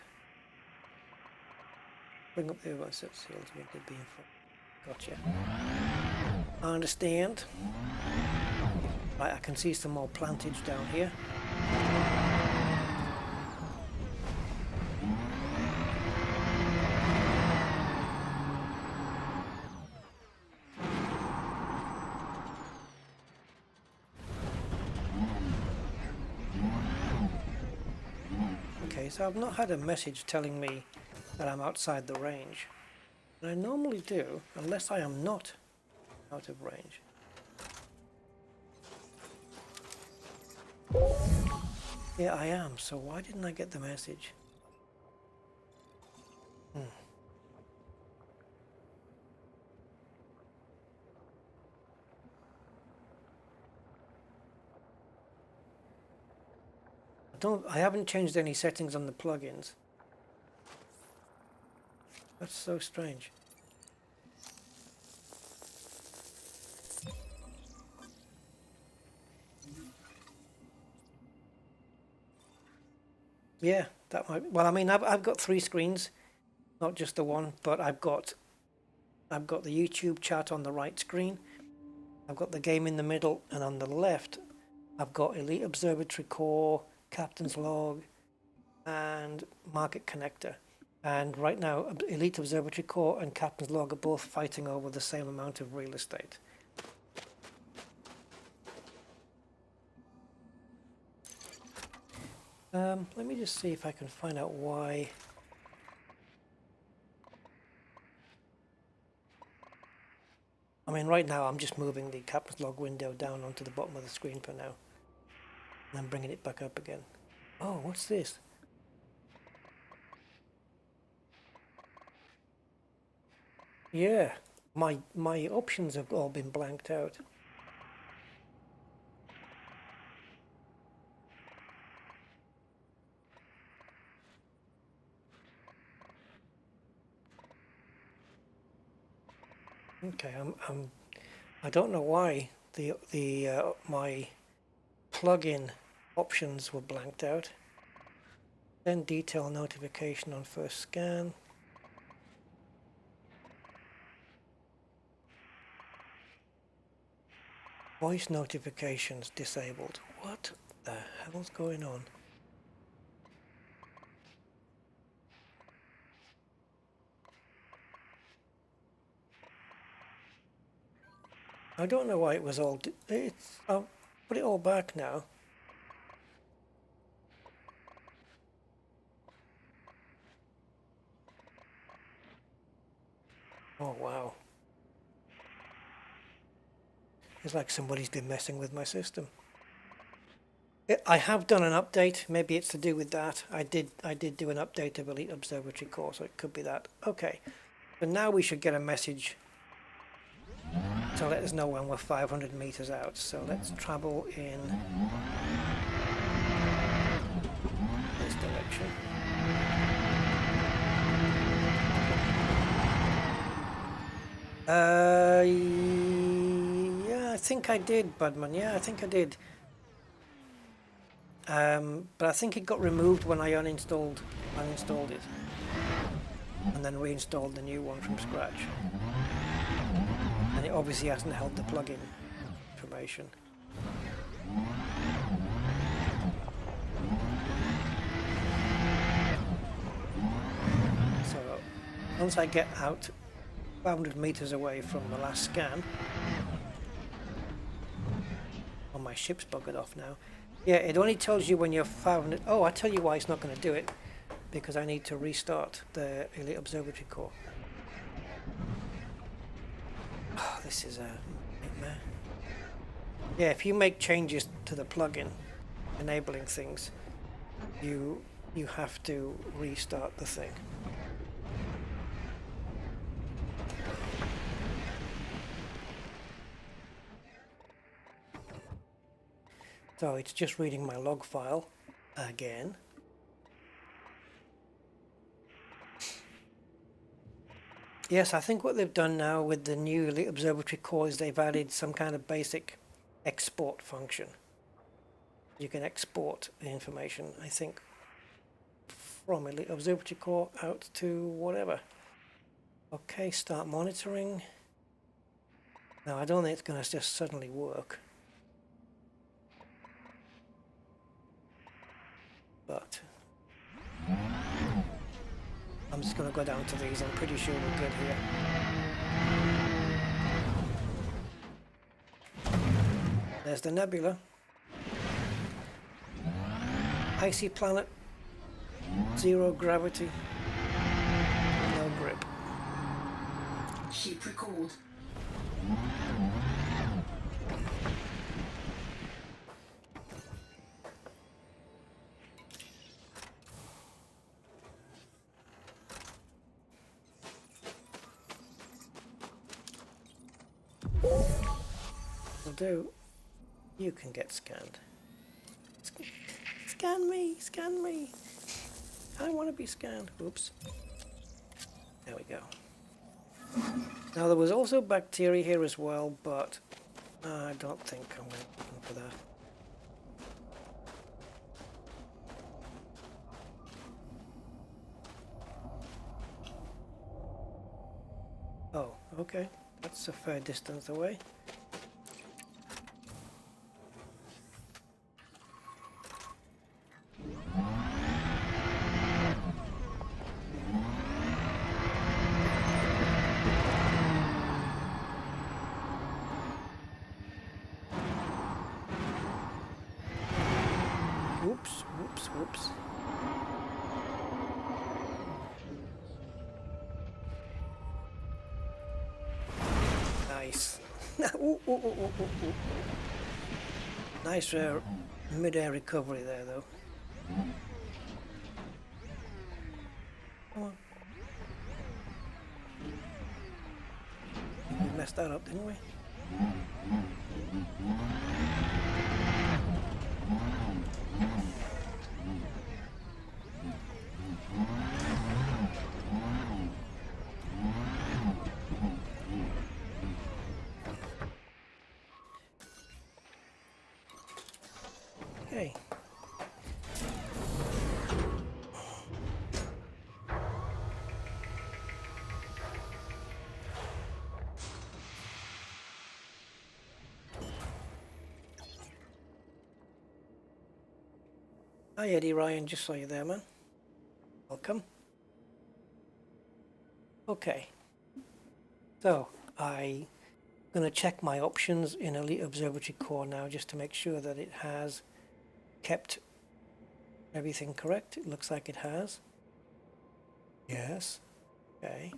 Bring up the overlay seals to make the beam for. Gotcha. I understand. Right, I can see some more plantage down here. Okay, so I've not had a message telling me that I'm outside the range. And I normally do, unless I am not out of range. Yeah, I am, so why didn't I get the message? I haven't changed any settings on the plugins. That's so strange. Yeah, that might. Well, I mean, I've got 3 screens, not just the one, but I've got the YouTube chat on the right screen. I've got the game in the middle, and on the left, I've got Elite Observatory Core, Captain's Log, and Market Connector. And right now, Elite Observatory Core and Captain's Log are both fighting over the same amount of real estate. Let me just see if I can find out why. I mean, right now I'm just moving the Captain's Log window down onto the bottom of the screen for now. And then bringing it back up again. Oh, what's this? Yeah, my options have all been blanked out. Okay, I don't know why my plugin options were blanked out. Then detail notification on first scan. Voice notifications disabled. What the hell's going on? I don't know why it was all... I'll put it all back now. Oh wow. It's like somebody's been messing with my system. I have done an update. Maybe it's to do with that. I did do an update of Elite Observatory Core, so it could be that. Okay. So now we should get a message to let us know when we're 500 meters out. So let's travel in this direction. Yeah, I think I did, Budman. Yeah, I think I did. But I think it got removed when I uninstalled it, and then reinstalled the new one from scratch. And it obviously hasn't held the plugin information. So once I get out 500 meters away from the last scan, oh, my ship's buggered off now. Yeah, it only tells you when you're 500. Oh, I tell you why it's not going to do it, because I need to restart the Elite Observatory Core. Oh, this is a nightmare. Yeah, if you make changes to the plugin, enabling things, you have to restart the thing. So it's just reading my log file again. Yes, I think what they've done now with the new Elite Observatory Core is they've added some kind of basic export function. You can export the information, I think, from Elite Observatory Core out to whatever. Okay, start monitoring. Now, I don't think it's going to just suddenly work. But I'm just going to go down to these. I'm pretty sure we're good here. There's the Nebula. Icy planet. Zero gravity. No grip. Ship recalled. Will do. You can get scanned. Scan me, scan me. I want to be scanned. Oops. There we go. Now there was also bacteria here as well, but I don't think I'm going to be looking for that. Oh, okay. That's a fair distance away. Whoops, whoops, whoops. Nice. Ooh, ooh, ooh, ooh, ooh, ooh. Nice mid-air recovery there, though. Come on. We messed that up, didn't we? Hey. Hi Eddie Ryan, just saw you there, man. Welcome. Okay. So I'm going to check my options in Elite Observatory Core now just to make sure that it has kept everything correct. It looks like it has. Yes. Okay.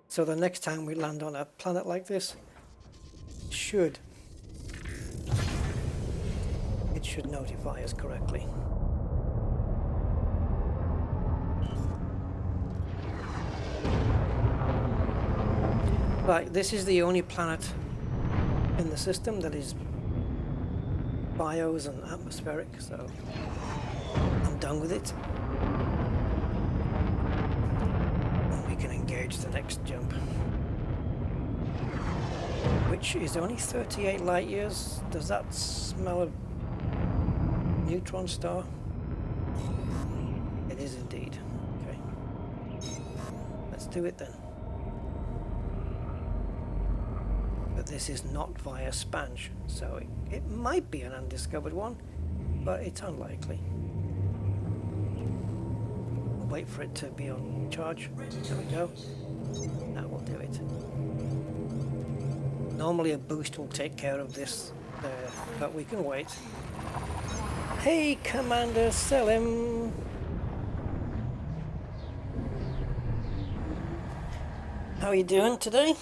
So the next time we land on a planet like this, it should notify us correctly. Right, this is the only planet in the system that is bios and atmospheric, so I'm done with it. And we can engage the next jump, which is only 38 light years. Does that smell of neutron star? It is indeed. Okay, let's do it then. But this is not via Spange, so it might be an undiscovered one, but it's unlikely. We'll wait for it to be on charge. There we go. That will do it. Normally a boost will take care of this, but we can wait. Hey, Commander Selim! How are you doing today?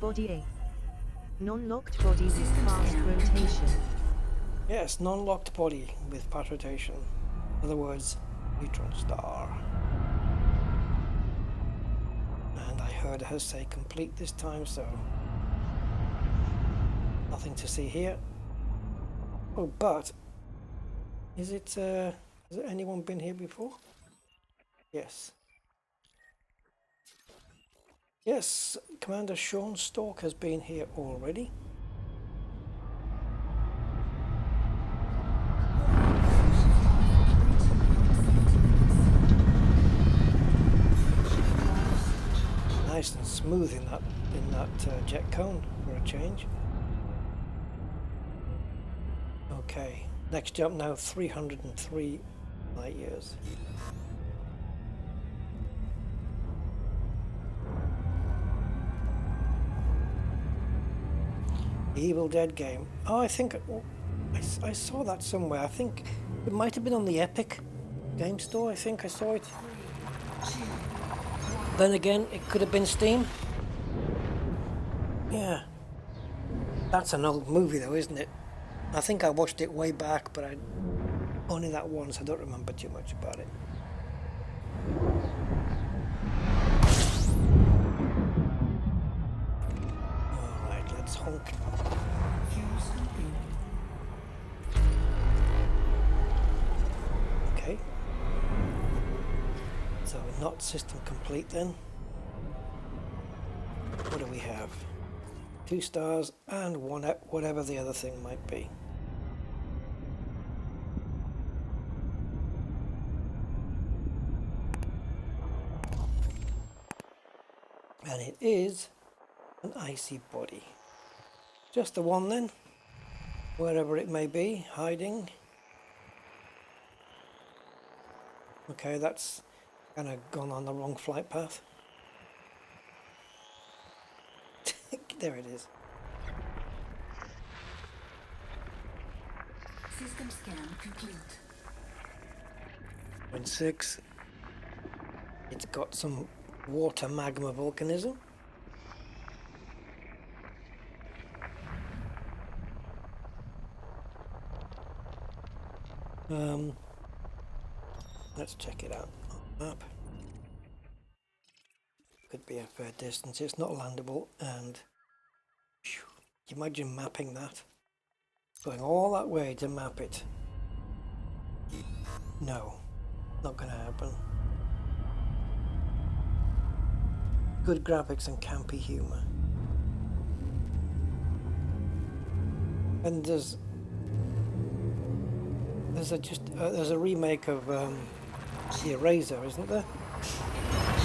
Body A. Non-locked body with fast rotation. Yes, non-locked body with fast rotation. In other words, neutron star. And I heard her say complete this time, so nothing to see here. Oh, but is it? Has anyone been here before? Yes. Yes, Commander Sean Stork has been here already. Nice and smooth in that jet cone for a change. Okay, next jump now 303 light years. Evil Dead game. Oh, I think I saw that somewhere. I think it might have been on the Epic Game Store. I think I saw it. Then again, it could have been Steam. Yeah. That's an old movie though, isn't it? I think I watched it way back, but I only that once. I don't remember too much about it. Alright, let's honk. Okay. So not system complete then. What do we have? 2 stars and one, whatever the other thing might be. And it is an icy body. Just the one then, wherever it may be, hiding. Okay, that's kind of gone on the wrong flight path. There it is. System scan complete. 0.6. It's got some water magma volcanism. Let's check it out on the map. Could be a fair distance. It's not landable, and can you imagine mapping that? Going all that way to map it. No, Not gonna happen. Good graphics and campy humor. And there's a remake of the Eraser, isn't there?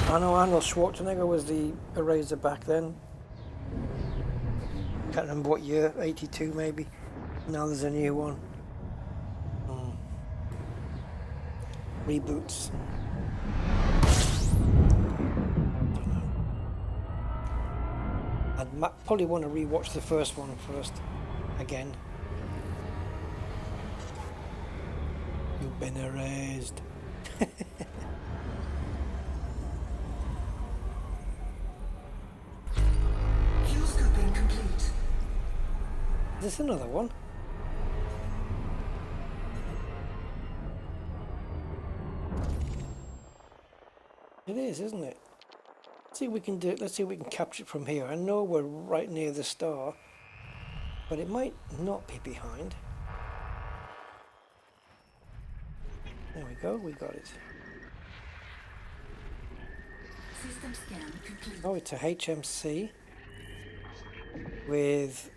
I know Arnold Schwarzenegger was the Eraser back then. Can't remember what year, 82 maybe. Now there's a new one. Reboots. Don't know. I'd probably want to rewatch the first one first, again. You've been erased. Scoping complete. Is this another one? It is, isn't it? Let's see if we can do it. Let's see if we can capture it from here. I know we're right near the star, but it might not be behind. There we go, we got it. System scan complete. Oh, it's a HMC with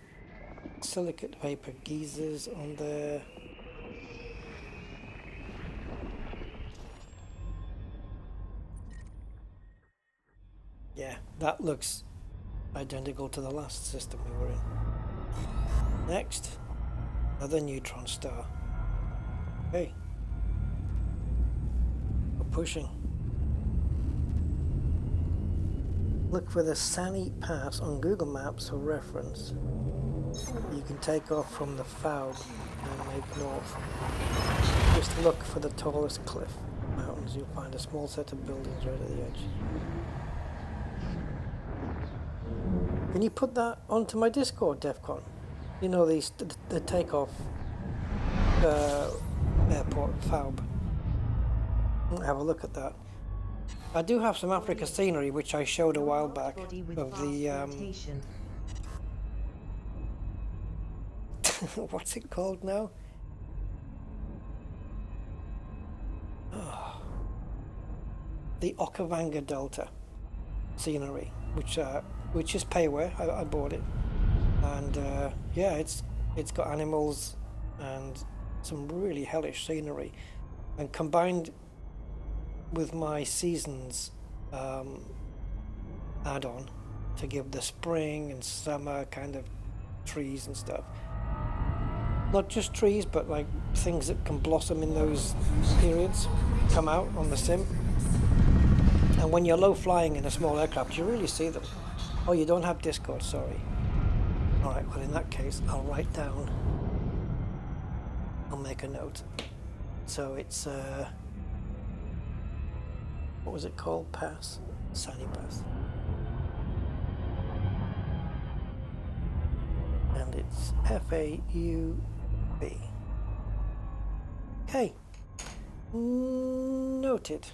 silicate vapor geysers on there. Yeah, that looks identical to the last system we were in. Next, another neutron star. Okay. We're pushing. Look for the Sani Pass on Google Maps for reference. You can take off from the Faub and make north. Just look for the tallest cliff mountains. You'll find a small set of buildings right at the edge. Can you put that onto my Discord, Defcon? You know, the takeoff airport, Faub. Have a look at that. I do have some Africa scenery, which I showed a while back, of the, what's it called now? Oh. The Okavanga Delta scenery, which is payware. I bought it, and yeah, it's got animals and some really hellish scenery, and combined with my seasons add-on to give the spring and summer kind of trees and stuff. Not just trees, but like things that can blossom in those periods come out on the sim. And when you're low flying in a small aircraft, you really see them. Oh, you don't have Discord, sorry. Alright, well in that case, I'll write down. I'll make a note. So it's, what was it called? Pass? Sani Pass. And it's F-A-U-B. Okay. Noted.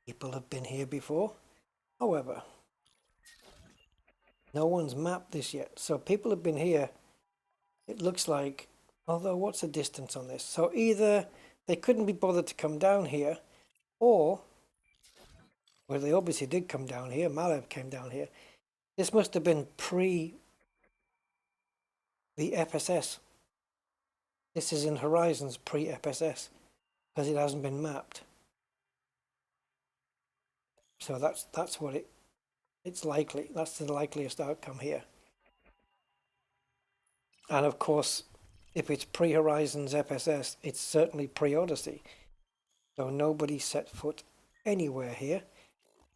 People have been here before. However, no one's mapped this yet. So people have been here, it looks like, although what's the distance on this? So either they couldn't be bothered to come down here, or, well, they obviously did come down here. Malev came down here. This must have been pre the FSS. This is in Horizons pre-FSS, because it hasn't been mapped. So that's what it's likely. That's the likeliest outcome here. And of course, if it's pre-Horizons FSS, it's certainly pre-Odyssey. So nobody set foot anywhere here.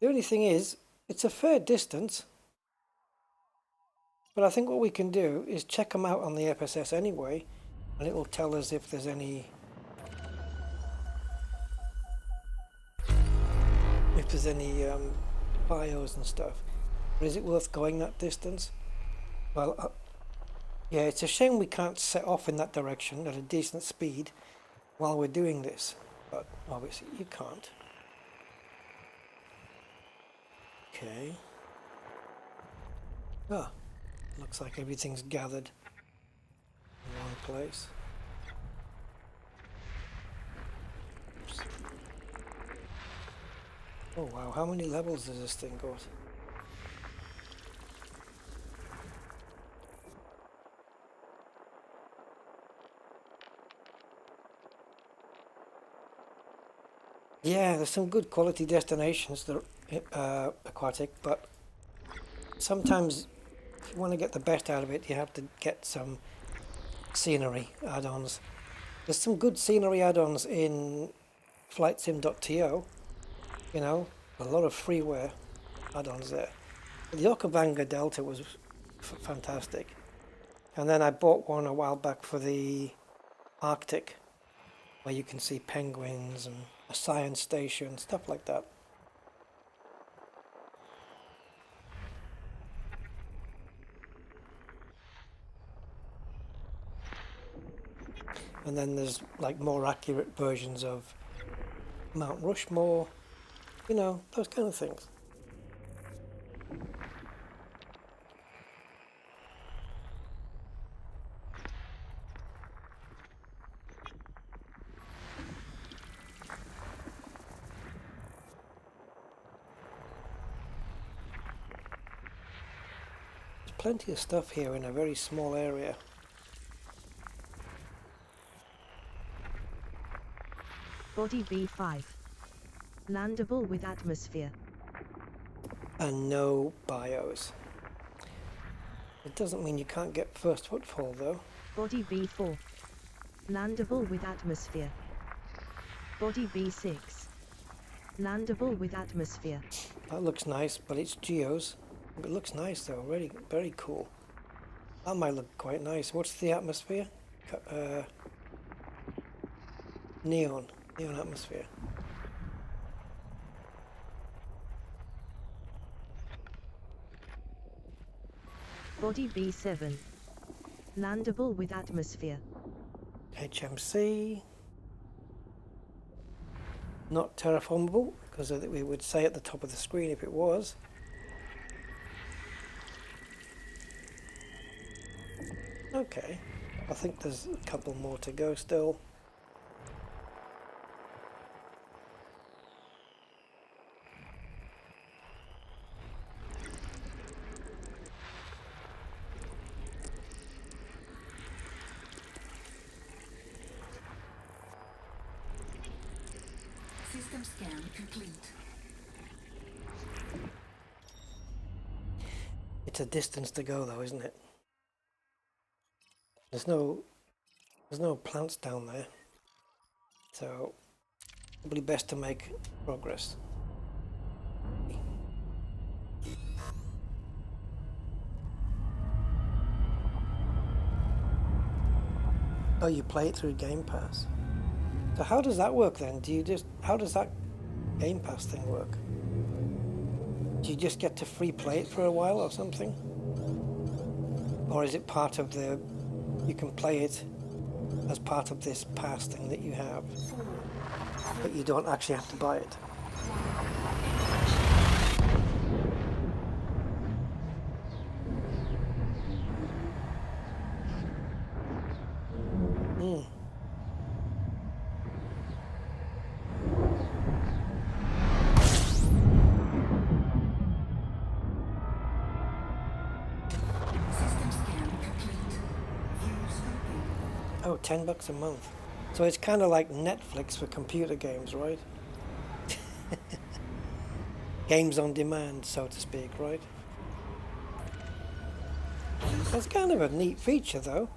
The only thing is, it's a fair distance. But I think what we can do is check them out on the FSS anyway, and it will tell us if there's any bios and stuff. But is it worth going that distance? Well, yeah, it's a shame we can't set off in that direction at a decent speed while we're doing this, but obviously you can't. Okay. Ah, looks like everything's gathered. place. Oops. Oh wow, how many levels does this thing got? Yeah, there's some good quality destinations that are aquatic, but sometimes if you want to get the best out of it, you have to get some scenery add-ons. There's some good scenery add-ons in FlightSim.to, you know, a lot of freeware add-ons there. The Okavanga Delta was fantastic. And then I bought one a while back for the Arctic, where you can see penguins and a science station, stuff like that. And then there's like more accurate versions of Mount Rushmore, you know, those kind of things. There's plenty of stuff here in a very small area. Body B5. Landable with atmosphere. And no bios. It doesn't mean you can't get first footfall though. Body B4. Landable with atmosphere. Body B6. Landable with atmosphere. That looks nice, but it's geos. It looks nice though, really, very cool. That might look quite nice. What's the atmosphere? Neon atmosphere. Body B7. Landable with atmosphere. HMC. Not terraformable, because we would say at the top of the screen if it was. Okay, I think there's a couple more to go still. System scan complete. It's a distance to go though, isn't it? There's no plants down there, so probably best to make progress. Oh, you play it through Game Pass. So how does that work then? How does that Game Pass thing work? Do you just get to free play it for a while or something? Or is it part of the, you can play it as part of this pass thing that you have, but you don't actually have to buy it? Oh, $10 a month. So it's kind of like Netflix for computer games, right? Games on demand, so to speak, right? That's kind of a neat feature, though.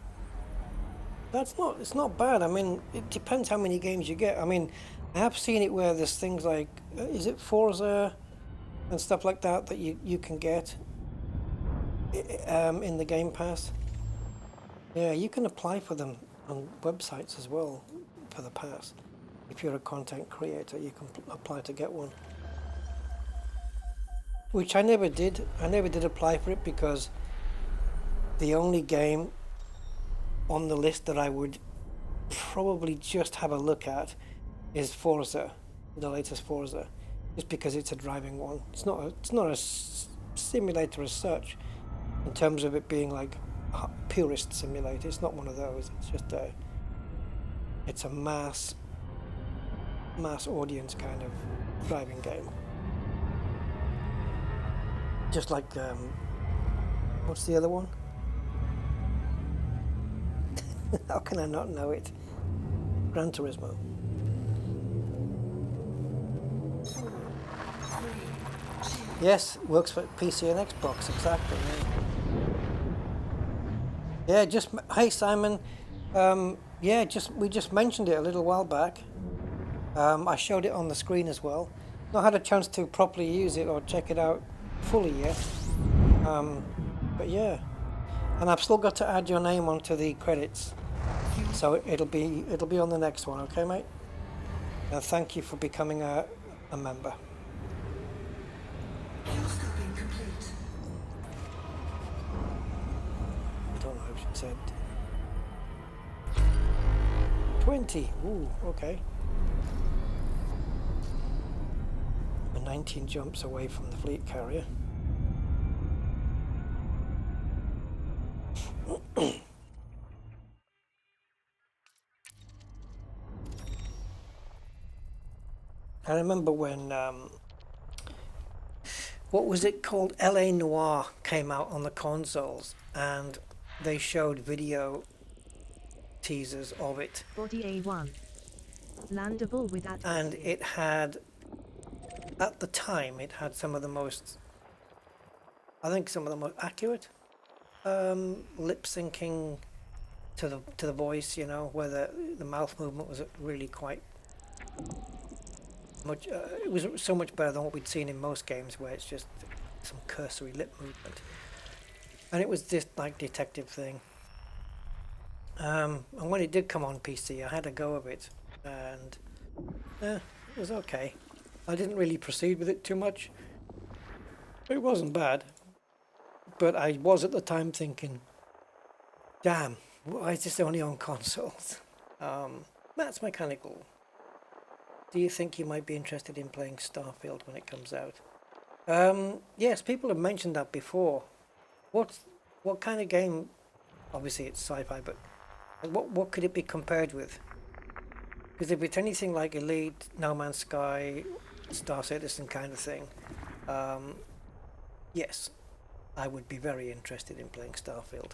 It's not bad. I mean, it depends how many games you get. I mean, I have seen it where there's things like, is it Forza and stuff like that that you can get in the Game Pass? Yeah, you can apply for them on websites as well for the pass. If you're a content creator, you can apply to get one. Which I never did. I never did apply for it because the only game on the list that I would probably just have a look at is Forza, the latest Forza, just because it's a driving one. It's not a simulator as such, in terms of it being like purist simulator. It's not one of those. It's just it's a mass audience kind of driving game. Just like what's the other one? How can I not know it? Gran Turismo. Yes, works for PC and Xbox, exactly. Yeah, just hey Simon. Yeah, we just mentioned it a little while back. I showed it on the screen as well. Not had a chance to properly use it or check it out fully yet. But yeah, and I've still got to add your name onto the credits, so it'll be on the next one. Okay, mate. And thank you for becoming a member. Scoping complete. I don't know if she said 20. Ooh, okay. We're 19 jumps away from the fleet carrier. I remember when what was it called? LA Noire came out on the consoles, and they showed video teasers of it. Body A1. Landable with atmosphere. And it had, at the time, it had some of the most accurate lip syncing to the voice. You know, where the mouth movement was really quite much. It was so much better than what we'd seen in most games, where it's just some cursory lip movement. And it was this like detective thing. And when it did come on PC, I had a go of it, and it was okay. I didn't really proceed with it too much. It wasn't bad, but I was at the time thinking, damn, why is this only on consoles? That's mechanical. Do you think you might be interested in playing Starfield when it comes out? Yes, people have mentioned that before. What kind of game? Obviously it's sci-fi, but what could it be compared with? Because if it's anything like Elite, No Man's Sky, Star Citizen kind of thing, yes, I would be very interested in playing Starfield.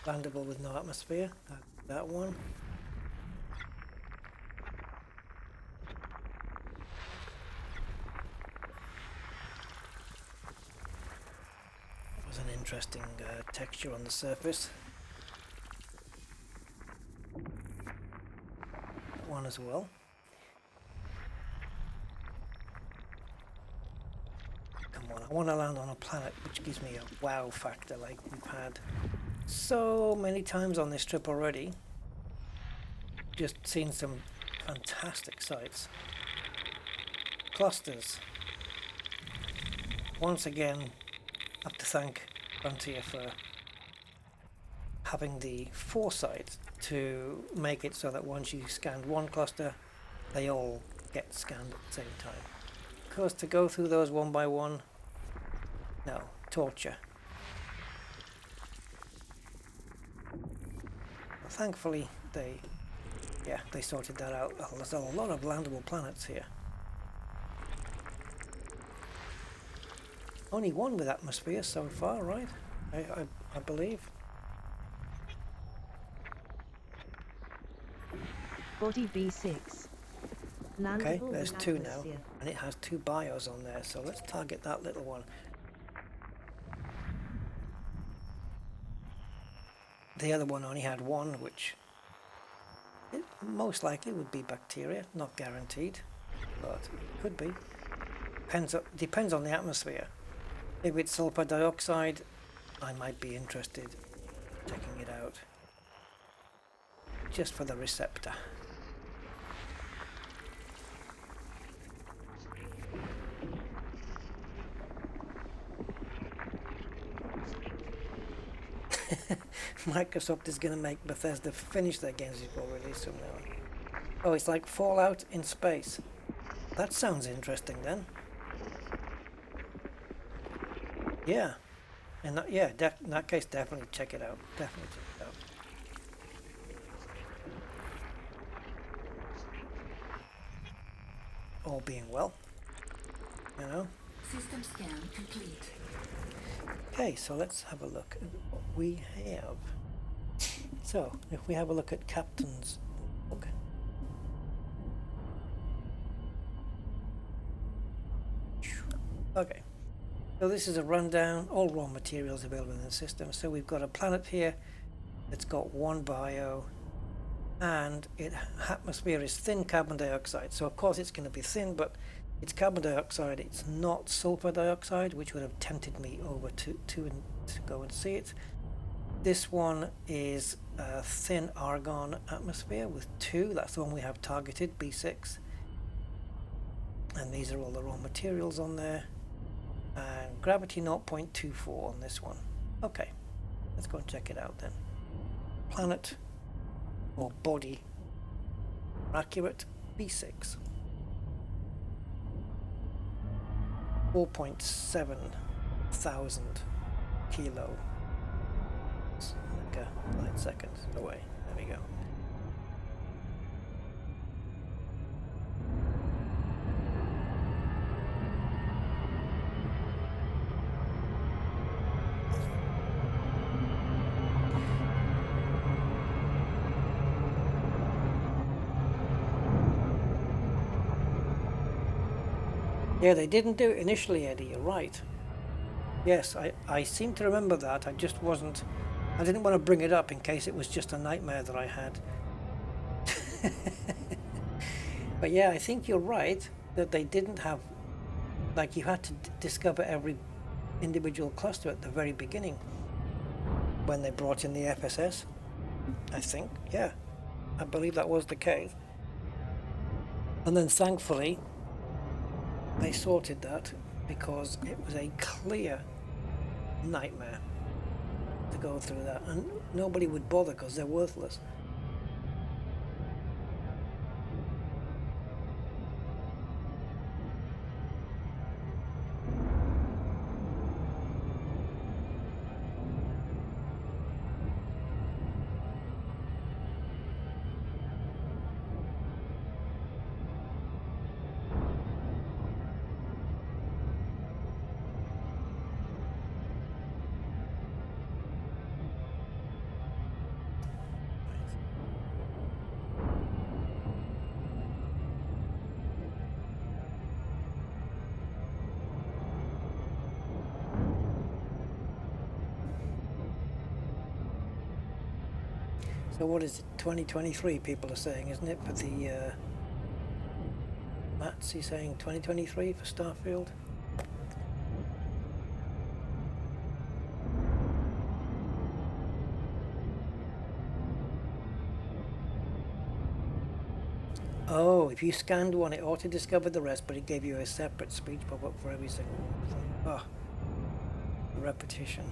Landable with no atmosphere. That one. That was an interesting texture on the surface. That one as well. Come on, I want to land on a planet which gives me a wow factor like we've had so many times on this trip already. Just seen some fantastic sights. Clusters. Once again, I have to thank Frontier for having the foresight to make it so that once you scanned one cluster, they all get scanned at the same time. Of course, to go through those one by one, no, torture. Thankfully, they sorted that out. Oh, there's a lot of landable planets here. Only one with atmosphere so far, right? I believe. Body B6. Landable Okay, there's with two now, atmosphere. and it has two bios on there, so let's target that little one. The other one only had one, which it most likely would be bacteria, not guaranteed, but it could be. Depends on the atmosphere. If it's sulfur dioxide, I might be interested in checking it out. just for the receptor. Microsoft is going to make Bethesda finish their games before release from now on. Oh, it's like Fallout in space. That sounds interesting then. Yeah. And that, yeah, in that case, definitely check it out. Definitely check it out. All being well, you know. System scan complete. Okay, so let's have a look at what we have. So, if we have a look at Captain's log. Okay, so this is a rundown, all raw materials available in the system. So we've got a planet here that's got one bio, and its atmosphere is thin carbon dioxide. So of course it's going to be thin, but it's carbon dioxide, it's not sulfur dioxide, which would have tempted me over to go and see it. This one is a thin argon atmosphere with 2, that's the one we have targeted, B6. And these are all the raw materials on there. And gravity 0.24 on this one. Okay, let's go and check it out then. Planet or body, accurate, B6. 4.7 thousand kilo. It's like a 9 seconds away. There we go. Yeah, they didn't do it initially, Eddie, you're right. Yes, I seem to remember that. I just wasn't... I didn't want to bring it up in case it was just a nightmare that I had. But yeah, I think you're right that they didn't have... Like, you had to discover every individual cluster at the very beginning when they brought in the FSS. I think, yeah. I believe that was the case. And then thankfully... they sorted that because it was a clear nightmare to go through that, and nobody would bother because they're worthless. So what is it, 2023 people are saying, isn't it, for the, Matt's he saying 2023 for Starfield? Oh, if you scanned one, it auto-discovered the rest, but it gave you a separate speech pop-up for every single one. Oh, repetition.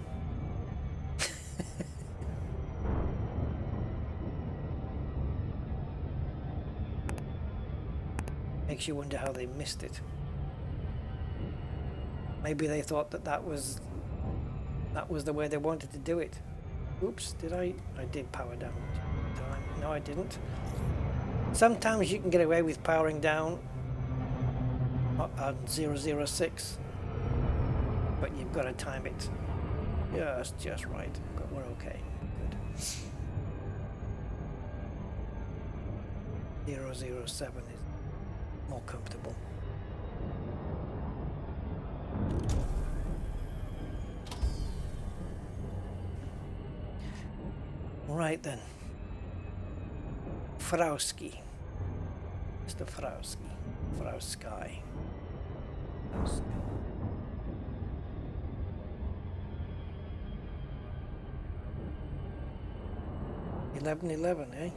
Makes you wonder how they missed it. Maybe they thought that that was the way they wanted to do it. Oops, did I did power down. No, I didn't. Sometimes you can get away with powering down on 006, but you've got to time it just right. But we're okay. Good. 007 is more comfortable. Right then. Frowski. Mr. Frowski. Frowsky. Frowsky. 11:11, eh?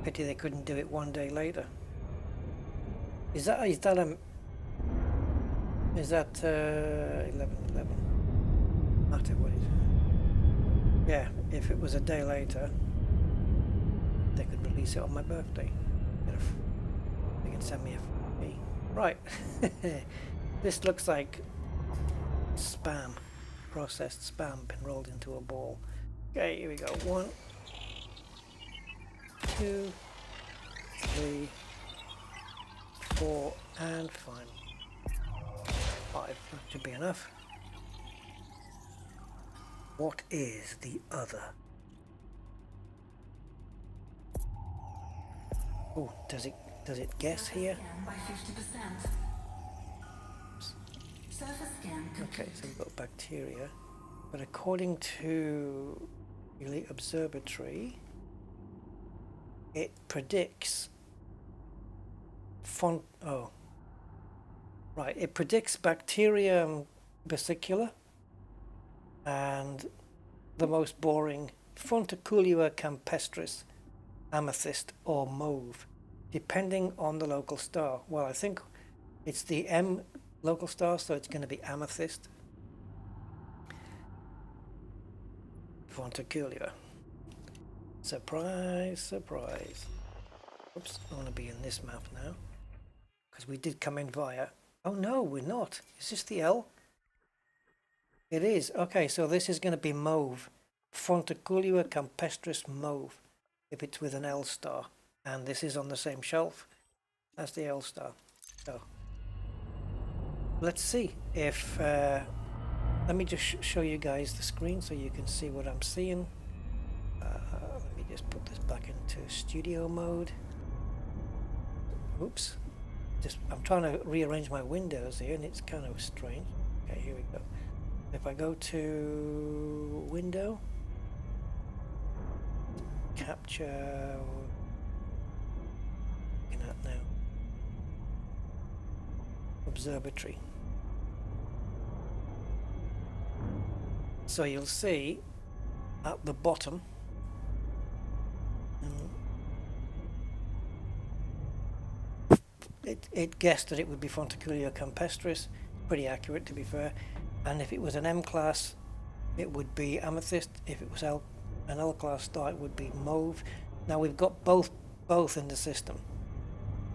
Pity they couldn't do it one day later. Is that 11:11? Matter what it is. Yeah, if it was a day later, they could release it on my birthday. They can send me a fee. Right. This looks like spam. Processed spam been rolled into a ball. Okay, here we go. 1, 2, 3, 4, and finally 5. That should be enough. What is the other? Oh, does it guess here? Scan by 50%. Surface scan complete. Okay, so we've got bacteria, but according to the Observatory, it predicts it predicts Bacterium versicolor and the most boring Fonticulua campestris, amethyst or mauve, depending on the local star. Well, I think it's the M local star, so it's going to be amethyst. Fonticulua. Surprise, surprise. Oops, I want to be in this map now, because we did come in via... Oh no, we're not. Is this the L? It is. Okay, so this is going to be mauve. Fonticulua campestris mauve, if it's with an L star. And this is on the same shelf as the L star. So let's see if... let me just show you guys the screen so you can see what I'm seeing. Let me just put this back into studio mode. Oops. I'm trying to rearrange my windows here and it's kind of strange. Okay, here we go. If I go to window, capture, looking at now, Observatory. So you'll see at the bottom it guessed that it would be Fonticulua campestris, pretty accurate to be fair, and if it was an M class it would be amethyst, if it was an L class star it would be mauve. Now we've got both in the system,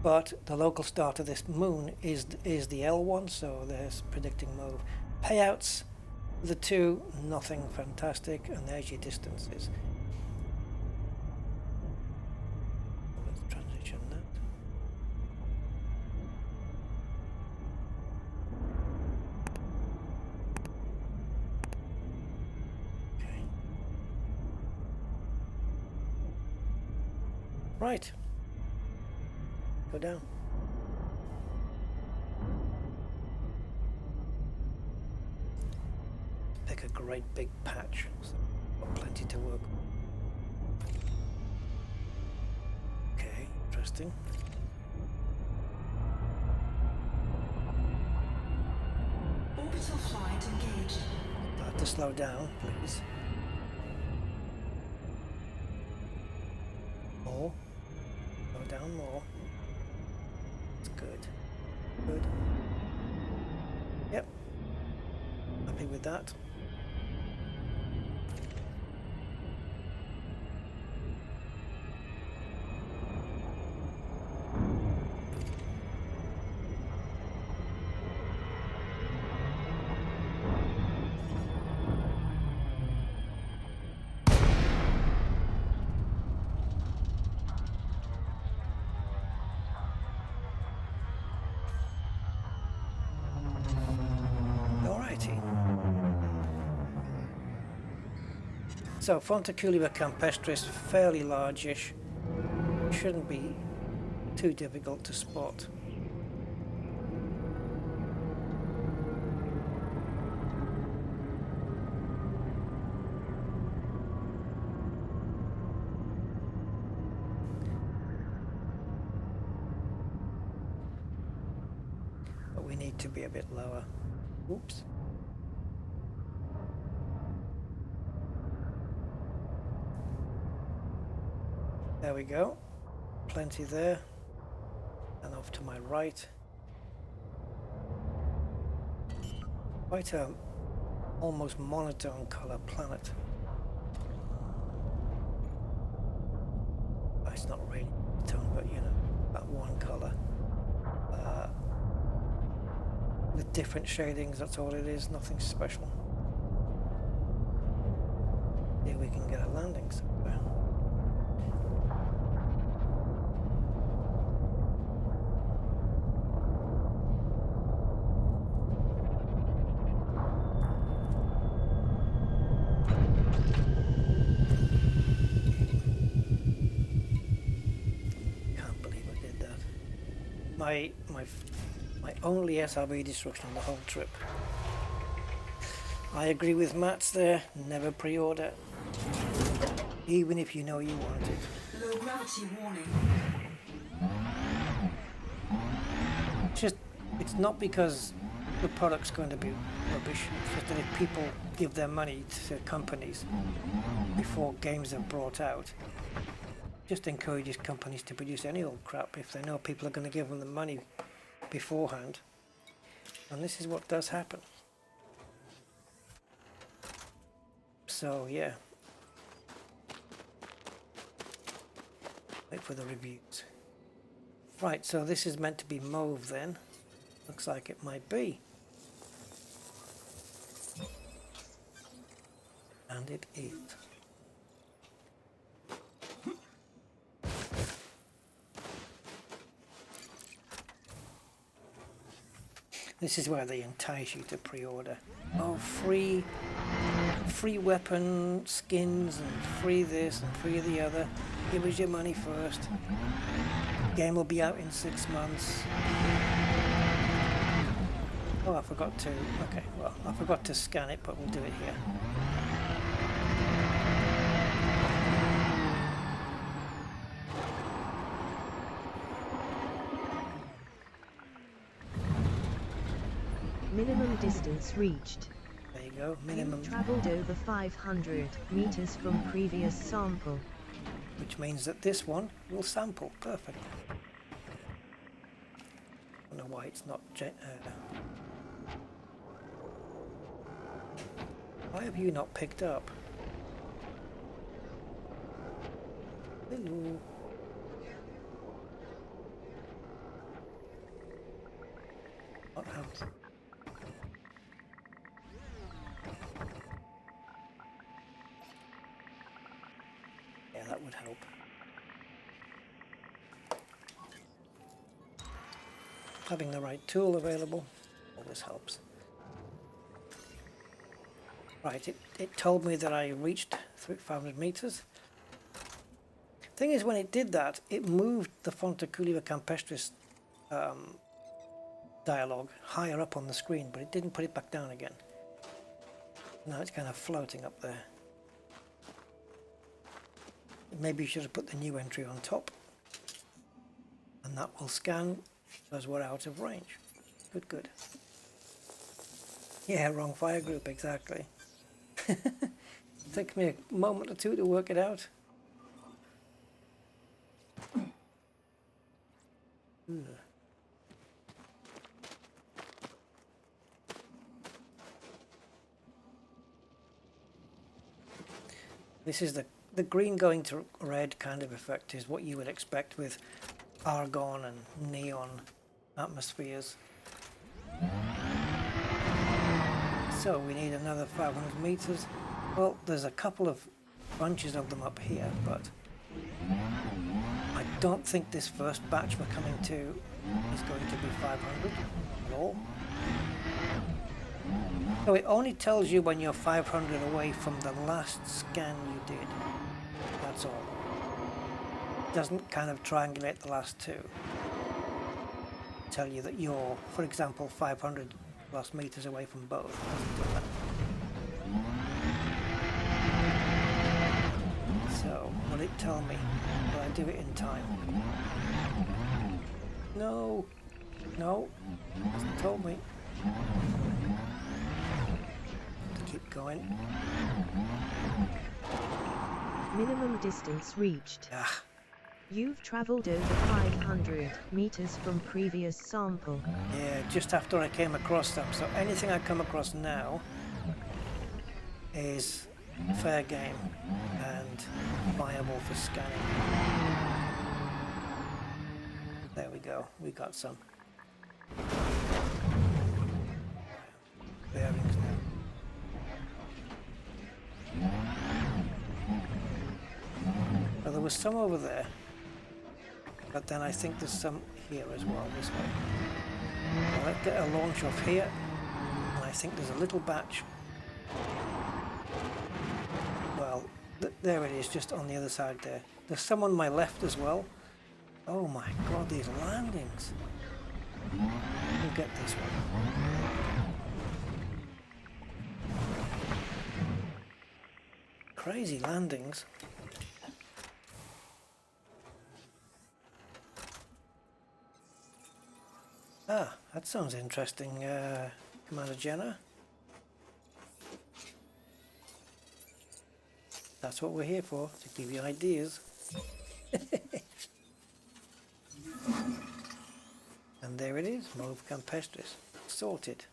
but the local star to this moon is the L one, so there's predicting mauve. Payouts, the two, nothing fantastic, and there's your distances. Let's transition that. Okay. Right. Go down. Pick a great big patch, so got plenty to work on. Okay, interesting. Orbital flight engaged. Start to slow down, please. More. Slow down more. That's good. Good. Yep. Happy with that. So Fonticulua campestris, fairly largish, shouldn't be too difficult to spot. But we need to be a bit lower. Oops. There we go. Plenty there. And off to my right. Quite a almost monotone color planet. It's not really monotone, but you know, that one color. With different shadings, that's all it is, nothing special. Here we can get a landing somewhere. Can't believe I did that. My only SRB destruction on the whole trip. I agree with Matt's there, never pre-order. Even if you know you want it. Low gravity warning. It's not because the product's going to be rubbish, it's just that if people give their money to companies before games are brought out, just encourages companies to produce any old crap if they know people are going to give them the money beforehand. And this is what does happen. So yeah, wait for the reviews. Right, so this is meant to be mauve then. Looks like it might be. And it is. This is where they entice you to pre-order. Oh, free weapon skins and free this and free the other. Give us your money first. Game will be out in 6 months. Oh, I forgot to. Okay, well, I forgot to scan it, but we'll do it here. Minimum distance reached. There you go. Minimum. Traveled over 500 meters from previous sample. Which means that this one will sample. Perfect. I don't know why it's not. Why have you not picked up? Hello. What happened? Yeah, that would help. Having the right tool available always helps. Right, it told me that I reached 500 meters. Thing is, when it did that, it moved the Fontaculiva Campestris dialogue higher up on the screen, but it didn't put it back down again. Now it's kind of floating up there. Maybe you should have put the new entry on top, and that will scan as we're out of range. Good, good. Yeah, wrong fire group, exactly. Took me a moment or two to work it out. This is the green going to red kind of effect is what you would expect with argon and neon atmospheres. So we need another 500 meters. Well, there's a couple of bunches of them up here, but I don't think this first batch we're coming to is going to be 500 at all. So it only tells you when you're 500 away from the last scan you did. That's all. It doesn't kind of triangulate the last two. Tell you that you're, for example, 500 plus meters away from both. It doesn't do that. So, will it tell me? Will I do it in time? No. No. It hasn't told me. To keep going. Minimum distance reached. Ah, You've traveled over 500 meters from previous sample. Yeah, just after I came across them. So anything I come across now is fair game and viable for scanning. There we go. We got some bearings now. Well, there was some over there, but then I think there's some here as well, this way. Well, let's get a launch off here, and I think there's a little batch. Well, there it is, just on the other side there. There's some on my left as well. Oh my god, these landings. We'll get this one. Crazy landings. Ah, that sounds interesting, Commander Jenna. That's what we're here for, to give you ideas. And there it is, Mauve Campestris, sorted.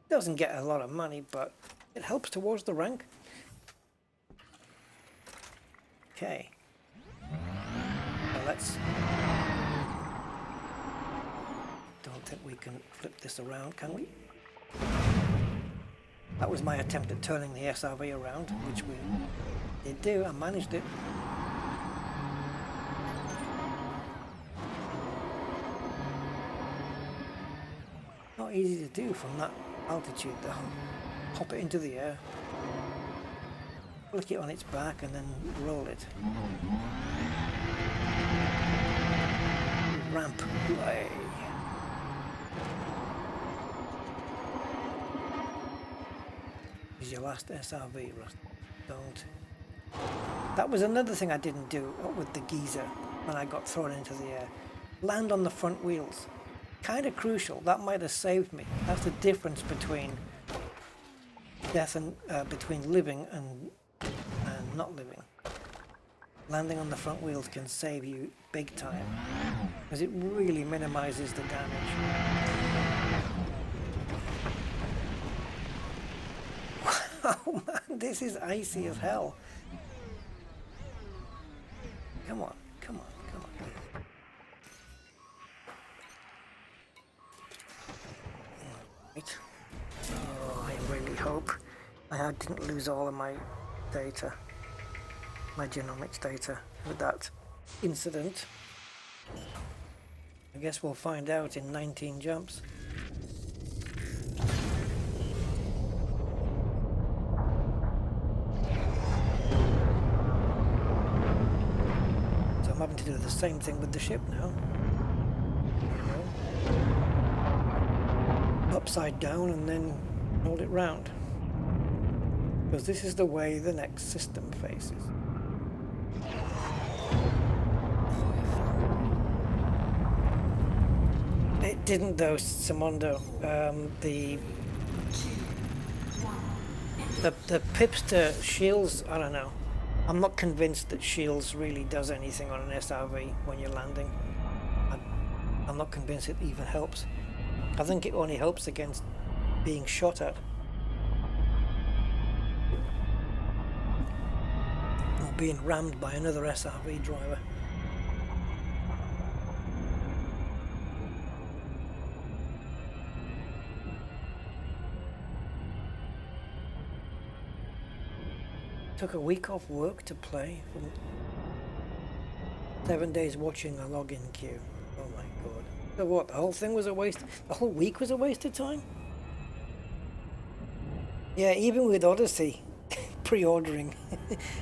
Doesn't get a lot of money, but it helps towards the rank. Okay. Well, let's... Don't think we can flip this around, can we? That was my attempt at turning the SRV around, which we did do. I managed it. Not easy to do from that altitude though. Pop it into the air, flick it on its back and then roll it. Ramp away. Is your last SRV, Russ? Don't. That was another thing I didn't do with the geezer when I got thrown into the air. Land on the front wheels. Kind of crucial. That might have saved me. That's the difference between death and between living and not living. Landing on the front wheels can save you big time because it really minimizes the damage. Oh man, this is icy as hell. Come on, come on, come on. Right. Oh, I really hope I didn't lose all of my data, my genomics data with that incident. I guess we'll find out in 19 jumps. I'm having to do the same thing with the ship now. Upside down and then roll it round. Because this is the way the next system faces. It didn't though, Simondo. The Pipster shields, I don't know. I'm not convinced that shields really does anything on an SRV when you're landing. I'm not convinced it even helps. I think it only helps against being shot at. Or being rammed by another SRV driver. Took a week off work to play. 7 days watching a login queue. Oh my god. So what, the whole thing was a waste? The whole week was a waste of time? Yeah, even with Odyssey, pre-ordering.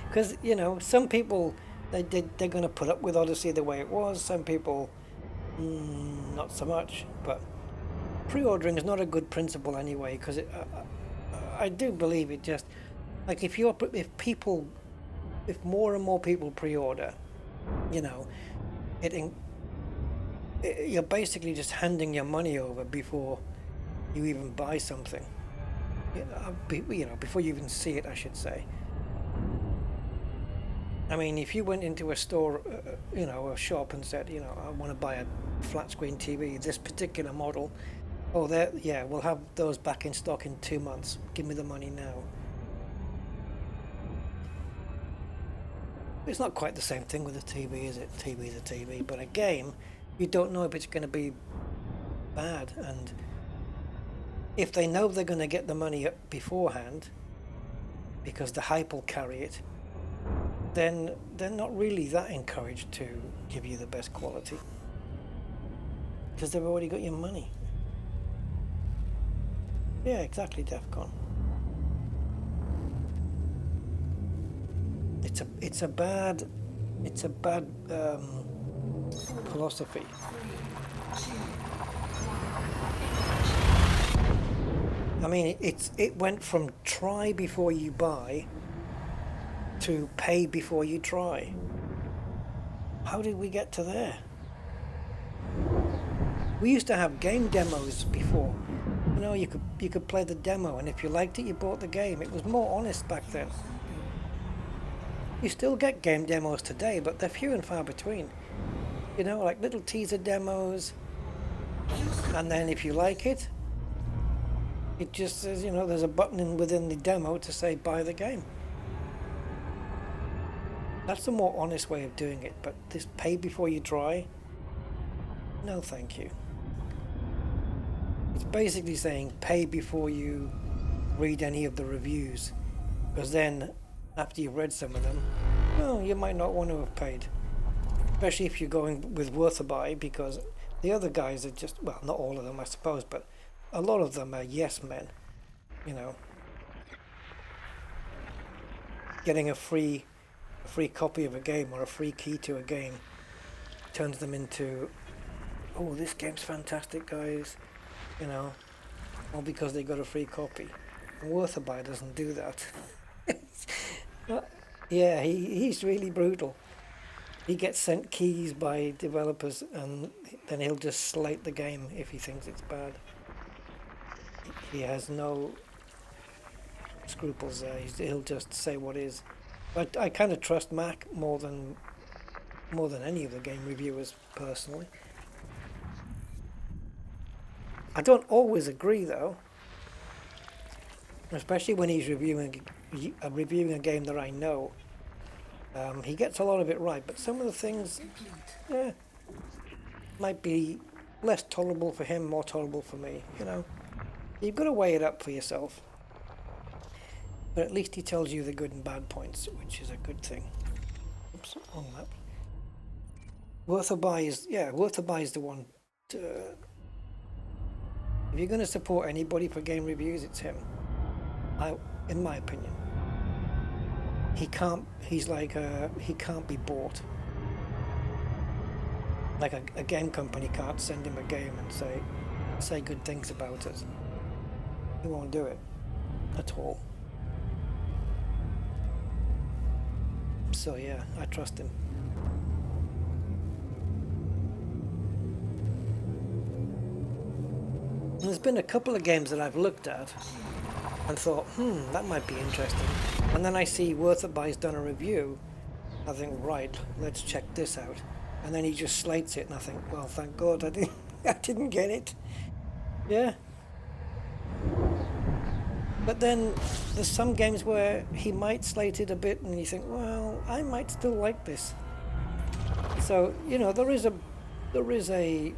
Because, you know, some people, they're going to put up with Odyssey the way it was. Some people, not so much. But pre-ordering is not a good principle anyway, because I do believe it just... Like if more and more people pre-order, you know, you're basically just handing your money over before you even buy something. You know, before you even see it, I should say. 'Cause, you know, some people, they don't I mean, if you went into a store, you know, a shop and said, you know, I want to buy a flat screen TV, this particular model, oh, there, yeah, we'll have those back in stock in 2 months. Give me the money now. It's not quite the same thing with a TV, is it? TV is a TV, but a game, you don't know if it's going to be bad, and if they know they're going to get the money up beforehand, because the hype will carry it, then they're not really that encouraged to give you the best quality, because they've already got your money. Yeah, exactly, DEFCON. It's a bad philosophy. I mean, it went from try before you buy to pay before you try. How did we get to there? We used to have game demos before. You know, you could play the demo, and if you liked it, you bought the game. It was more honest back then. You still get game demos today, but they're few and far between. You know, like little teaser demos, and then if you like it, it just says, you know, there's a button within the demo to say buy the game. That's the more honest way of doing it, but this pay before you try, no thank you. It's basically saying pay before you read any of the reviews, because then after you've read some of them, well, you might not want to have paid, especially if you're going with worth a buy, because the other guys are just, well, not all of them I suppose, but a lot of them are yes men, you know. Getting a free copy of a game or a free key to a game turns them into, oh, this game's fantastic, guys, you know, all because they got a free copy. And worth a buy doesn't do that. Yeah, he's really brutal. He gets sent keys by developers, and then he'll just slate the game if he thinks it's bad. He has no scruples there. He'll just say what is. But I kind of trust Mac more than any of the game reviewers personally. I don't always agree though, especially when he's reviewing a game that I know. He gets a lot of it right, but some of the things, yeah, might be less tolerable for him, more tolerable for me, you know. You've got to weigh it up for yourself. But at least he tells you the good and bad points, which is a good thing. Oops, wrong map. Worth a buy is the one to, if you're going to support anybody for game reviews, it's him. In my opinion. He can't be bought. Like a game company can't send him a game and say good things about it. He won't do it at all. So yeah, I trust him. And there's been a couple of games that I've looked at and thought, that might be interesting. And then I see Worth a Buy's done a review. I think, right, let's check this out. And then he just slates it, and I think, well, thank God I didn't get it. Yeah. But then there's some games where he might slate it a bit, and you think, well, I might still like this. So, you know, there is a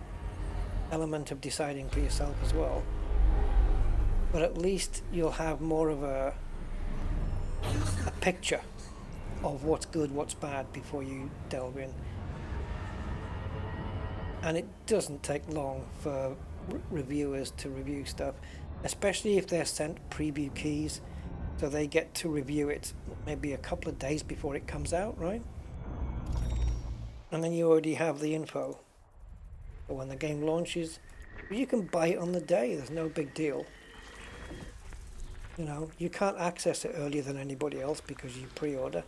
element of deciding for yourself as well. But at least you'll have more of a picture of what's good, what's bad before you delve in. And it doesn't take long for reviewers to review stuff, especially if they're sent preview keys, so they get to review it maybe a couple of days before it comes out, right? And then you already have the info. But when the game launches, you can buy it on the day, there's no big deal. You know, you can't access it earlier than anybody else because you pre-order.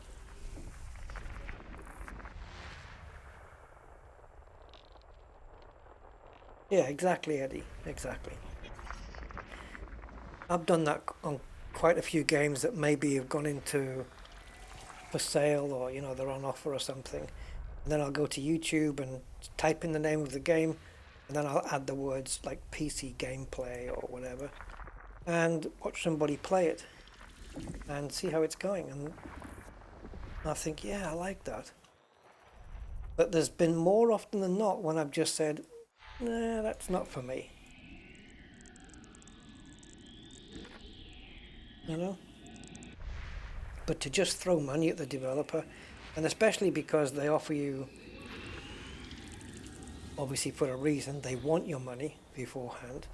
Yeah, exactly, Eddie, exactly. I've done that on quite a few games that maybe have gone into for sale, or you know, they're on offer or something. And then I'll go to YouTube and type in the name of the game, and then I'll add the words like PC gameplay or whatever, and watch somebody play it and see how it's going. And I think, yeah, I like that. But there's been more often than not when I've just said, nah, that's not for me. You know? But to just throw money at the developer, and especially because they offer you, obviously for a reason, they want your money beforehand,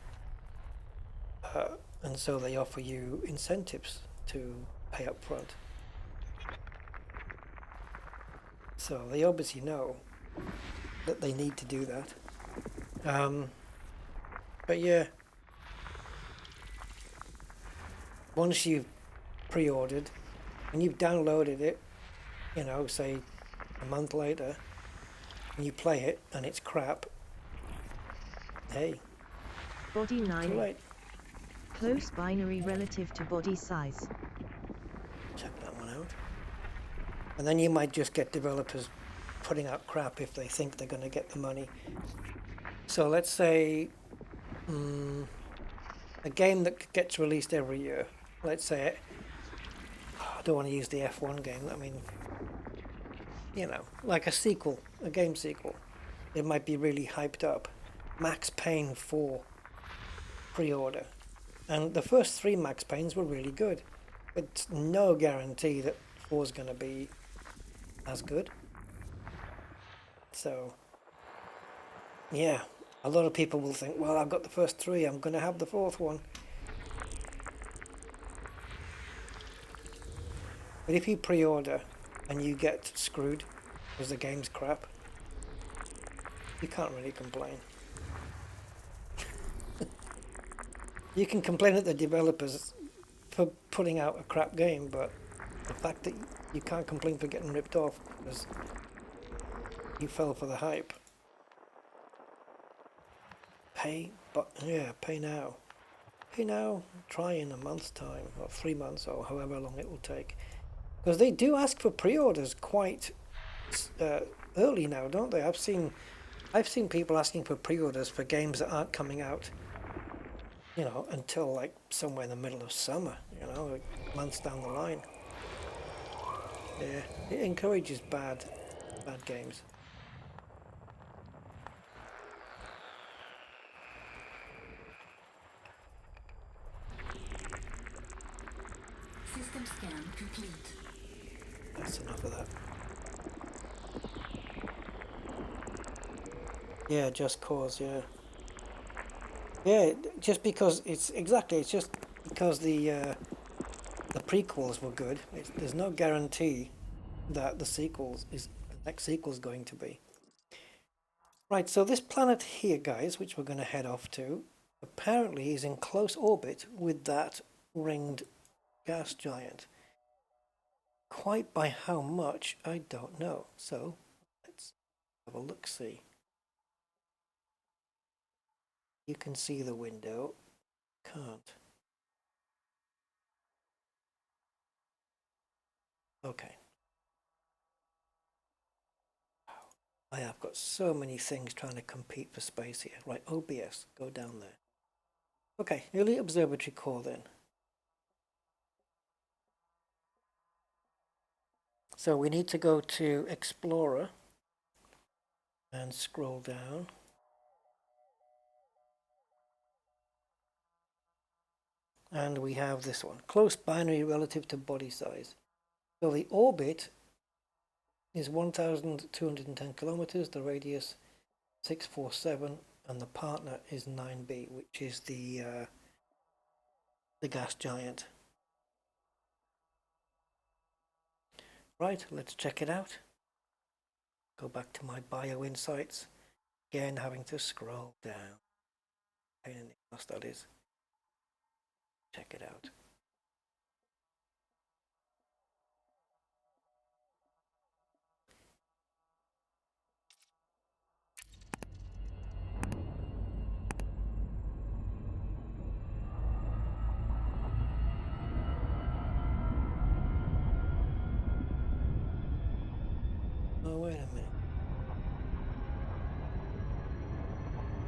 and so they offer you incentives to pay up front. So they obviously know that they need to do that. But yeah, once you've pre-ordered and you've downloaded it, you know, say a month later, and you play it and it's crap, hey, Body too 9. late. Close binary relative to body size. Check that one out. And then you might just get developers putting out crap if they think they're going to get the money. So let's say a game that gets released every year. Let's say I don't want to use the F1 game. I mean, you know, like a sequel, a game sequel. It might be really hyped up. Max Payne 4 pre-order. And the first 3 Max Paynes were really good. But it's no guarantee that 4 is going to be as good. So, yeah, a lot of people will think, well, I've got the first 3, I'm going to have the 4th one. But if you pre-order and you get screwed because the game's crap, you can't really complain. You can complain at the developers for putting out a crap game, but the fact that you can't complain for getting ripped off because you fell for the hype. Pay now. Pay now, try in a month's time, or 3 months, or however long it will take. Because they do ask for pre-orders quite early now, don't they? I've seen people asking for pre-orders for games that aren't coming out, you know, until like somewhere in the middle of summer, you know, like months down the line. Yeah, it encourages bad games. System scan complete. That's enough of that. Yeah, Just Cause, yeah. Yeah, just because it's just because the prequels were good. There's no guarantee that the next sequel is going to be. Right, so this planet here, guys, which we're going to head off to, apparently is in close orbit with that ringed gas giant. Quite by how much, I don't know. So let's have a look-see. You can see the window. Can't. Okay. I have got so many things trying to compete for space here. Right, OBS, go down there. Okay, early observatory core then. So we need to go to Explorer and scroll down. And we have this one, close binary relative to body size. So the orbit is 1,210 kilometers, the radius 647, and the partner is 9b, which is the gas giant. Right, let's check it out. Go back to my bio insights. Again, having to scroll down. Pain in the ass that is. Check it out. Oh, wait a minute.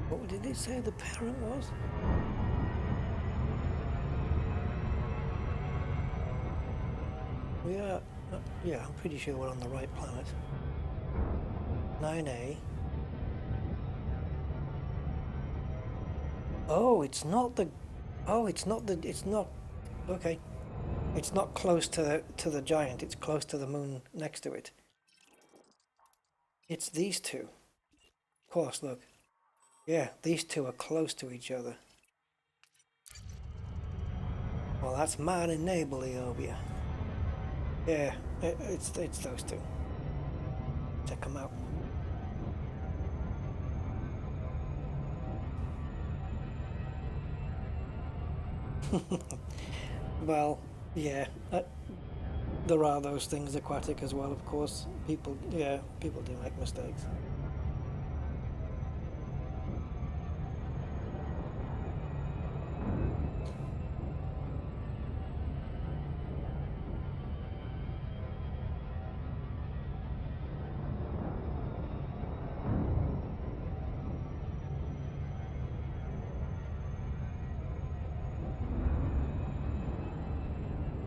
What did it say the parent was? We are... yeah, I'm pretty sure we're on the right planet. 9A. Oh, it's not the... oh, it's not the... it's not... okay. It's not close to the giant, it's close to the moon next to it. It's these two. Of course, look. Yeah, these two are close to each other. Well, that's mine and Nebula. Yeah, it's those two. Check them out. Well, yeah, there are those things aquatic as well, of course. People do make mistakes.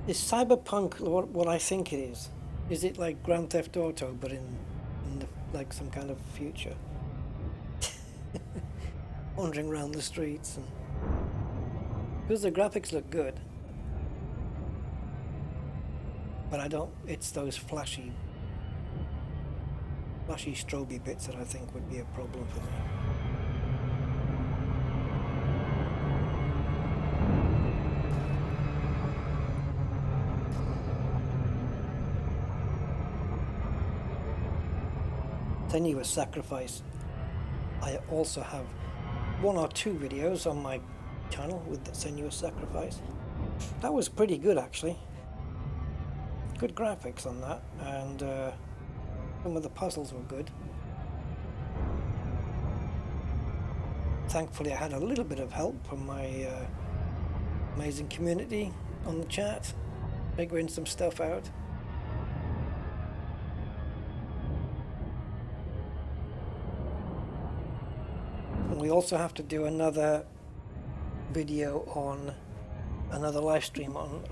Is Cyberpunk what I think it is? Is it like Grand Theft Auto, but in the, like some kind of future? Wandering around the streets, and because the graphics look good, but I don't. It's those flashy stroby bits that I think would be a problem for me. Tenuous Sacrifice. I also have 1 or 2 videos on my channel with the Tenuous Sacrifice. That was pretty good, actually. Good graphics on that, and some of the puzzles were good. Thankfully I had a little bit of help from my amazing community on the chat, figuring some stuff out. And we also have to do another video on another live stream on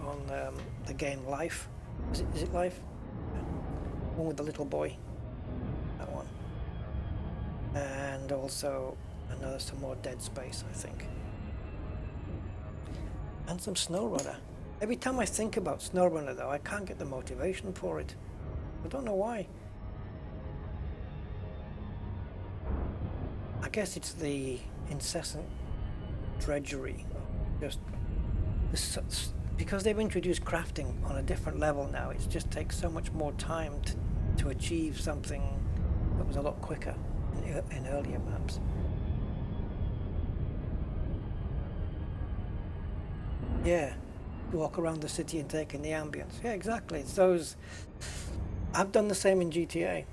the game Life. Is it Life? Yeah. One with the little boy. That one. And also some more Dead Space, I think. And some SnowRunner. Every time I think about SnowRunner though, I can't get the motivation for it. I don't know why. I guess it's the incessant drudgery of just because they've introduced crafting on a different level now. It just takes so much more time to achieve something that was a lot quicker in earlier maps. Yeah, walk around the city and take in the ambience. Yeah, exactly. It's those. I've done the same in GTA.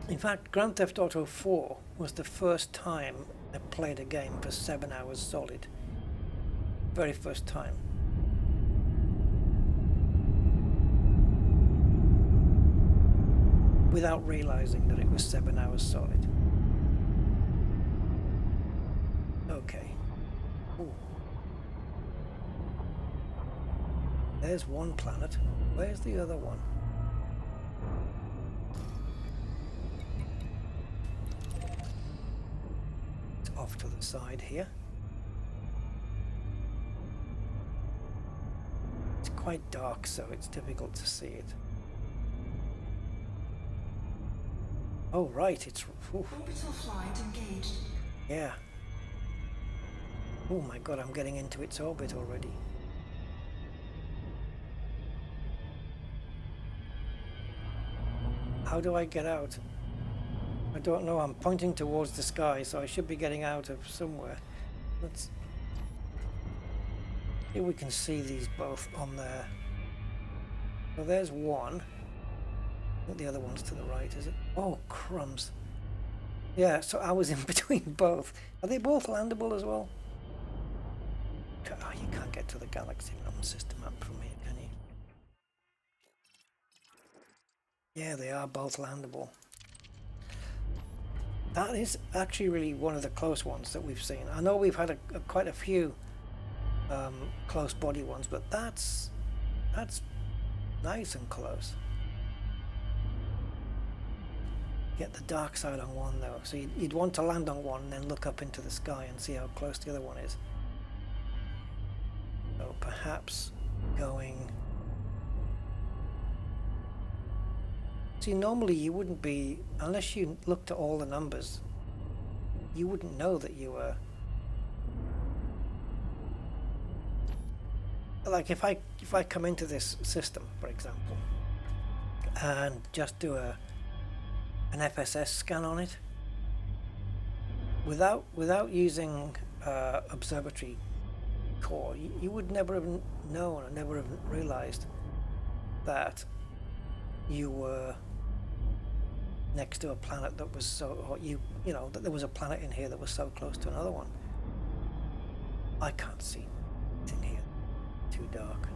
In fact, Grand Theft Auto 4 was the first time I played a game for 7 hours solid. Very first time. Without realizing that it was 7 hours solid. Okay. Ooh. There's one planet. Where's the other one? It's off to the side here. It's quite dark, so it's difficult to see it. Oh, right, it's... ooh. Orbital flight engaged. Yeah. Oh my god, I'm getting into its orbit already. How do I get out? I don't know, I'm pointing towards the sky, so I should be getting out of somewhere. Let's see if we can see these both on there. So there's one. I think the other one's to the right, is it? Oh, crumbs. Yeah, so I was in between both. Are they both landable as well? Oh, you can't get to the galaxy system map from here, can you? Yeah, they are both landable. That is actually really one of the close ones that we've seen. I know we've had quite a few close body ones, but that's nice and close. Get the dark side on one though, so you'd want to land on one and then look up into the sky and see how close the other one is. So perhaps going... See, normally you wouldn't be, unless you looked at all the numbers, you wouldn't know that you were... Like if I come into this system, for example, and just do an FSS scan on it, without using Observatory core, you would never have known or never have realized that you were next to a planet that was so, or you know, that there was a planet in here that was so close to another one. I can't see anything here. Too dark.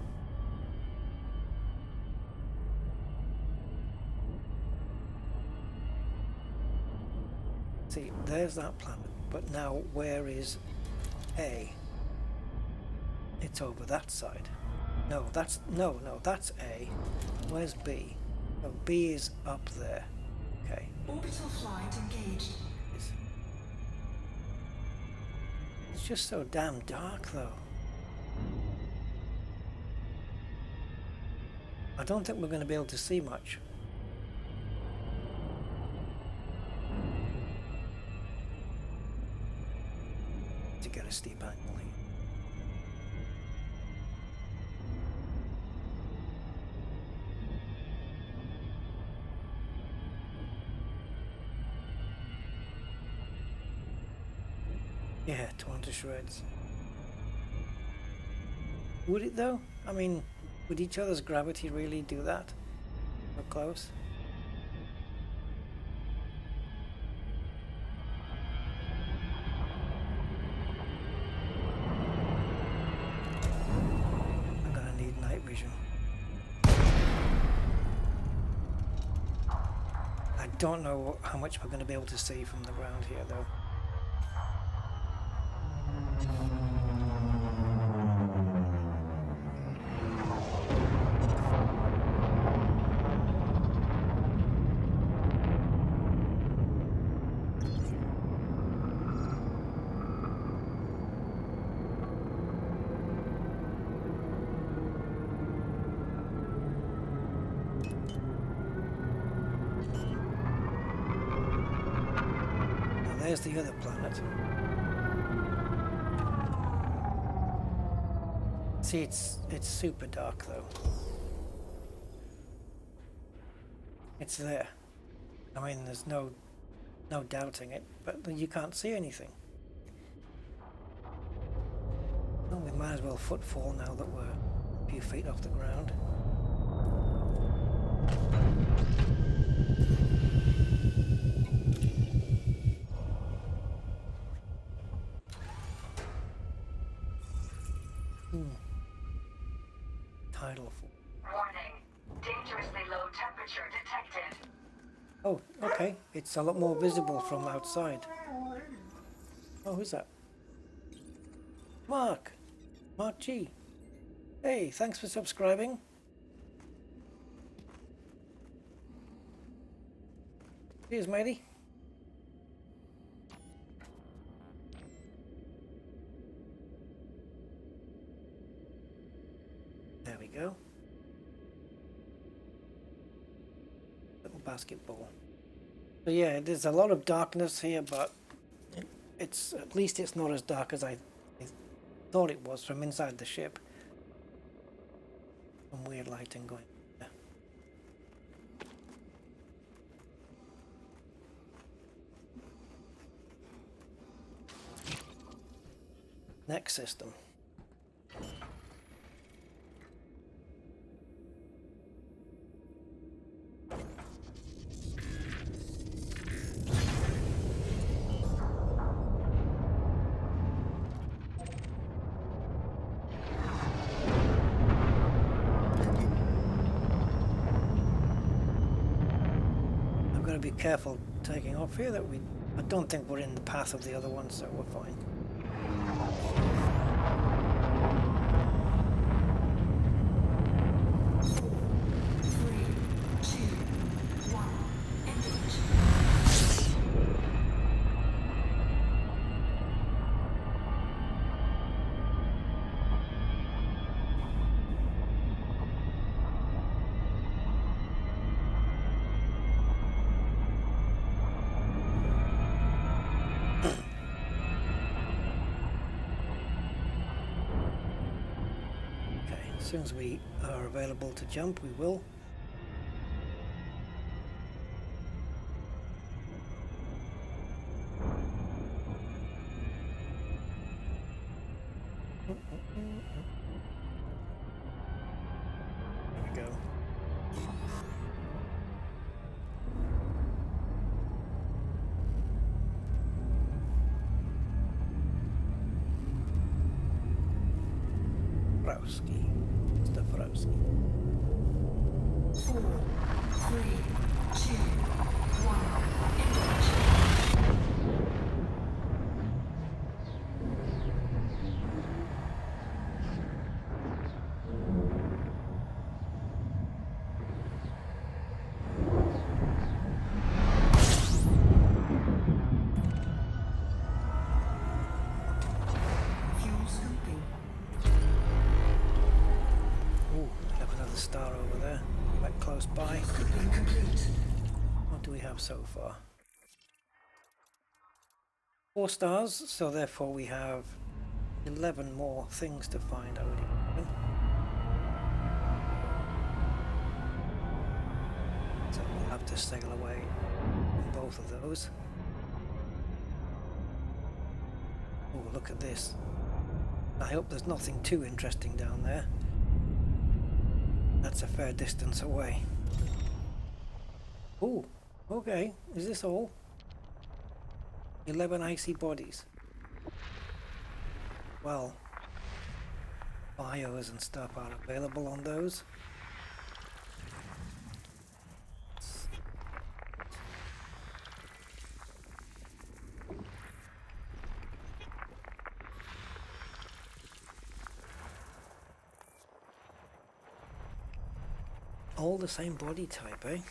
See, there's that planet, but now where is A? It's over that side. No, that's that's A. Where's B? Oh, B is up there. Okay. Orbital flight engaged. It's just so damn dark though. I don't think we're going to be able to see much. To get a steep angle here. Yeah, torn to shreds. Would it though? I mean, would each other's gravity really do that? Up close? I'm gonna need night vision. I don't know how much we're gonna be able to see from the ground here though. There's the other planet. See, it's super dark though. It's there. I mean, there's no doubting it, but you can't see anything. Well, we might as well footfall now that we're a few feet off the ground. Tidal fall. Warning. Dangerously low temperature detected. Oh, okay. It's a lot more visible from outside. Oh, who's that? Mark G. Hey, thanks for subscribing. Cheers, matey. There we go. Little basketball. So yeah, there's a lot of darkness here, but it's at least it's not as dark as I thought it was from inside the ship. Some weird lighting going there. Next system. be careful taking off here. I don't think we're in the path of the other one, so we're fine. As soon as we are available to jump, we will. There we go. Browski. Stefrowski. 4, 3, 2, 1. Fuel scooping. Ooh, we have another star over there, right close by. Scooping complete. What do we have so far? 4 stars, so therefore we have 11 more things to find, I would imagine. So we'll have to sail away from both of those. Oh, look at this. I hope there's nothing too interesting down there. That's a fair distance away. Oh, okay. Is this all? 11 icy bodies. Well, bios and stuff are available on those. All the same body type, eh?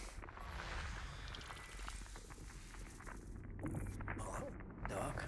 Oh, dark.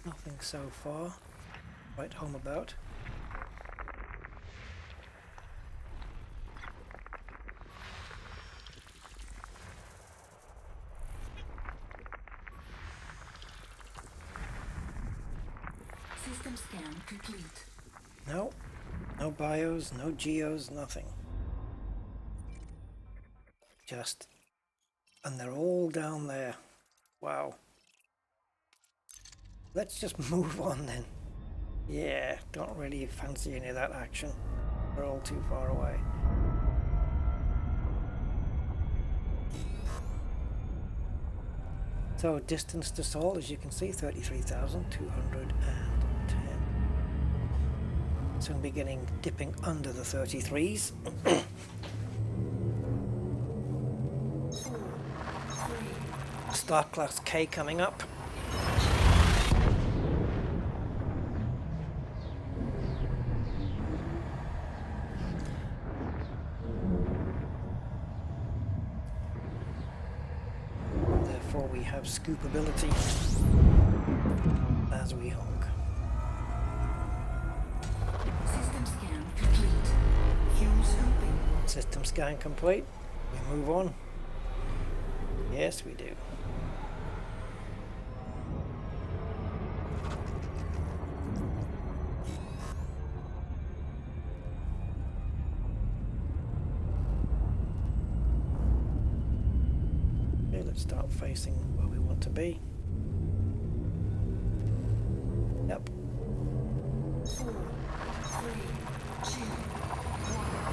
Nothing so far. Right home about. System scan complete. No. No bios, no geos, nothing. Just... and they're all down there. Wow. Let's just move on then. Yeah, don't really fancy any of that action. They're all too far away. So distance to Sol, as you can see, 33,210. Soon beginning dipping under the 33s. 4, 3, Star Class K coming up. Therefore we have scoopability as we honk. system scan complete. Fuel scooping. System scan complete. We move on. Yes, we do. Okay, let's start facing where we want to be. Yep. 4, 3, 2, 1.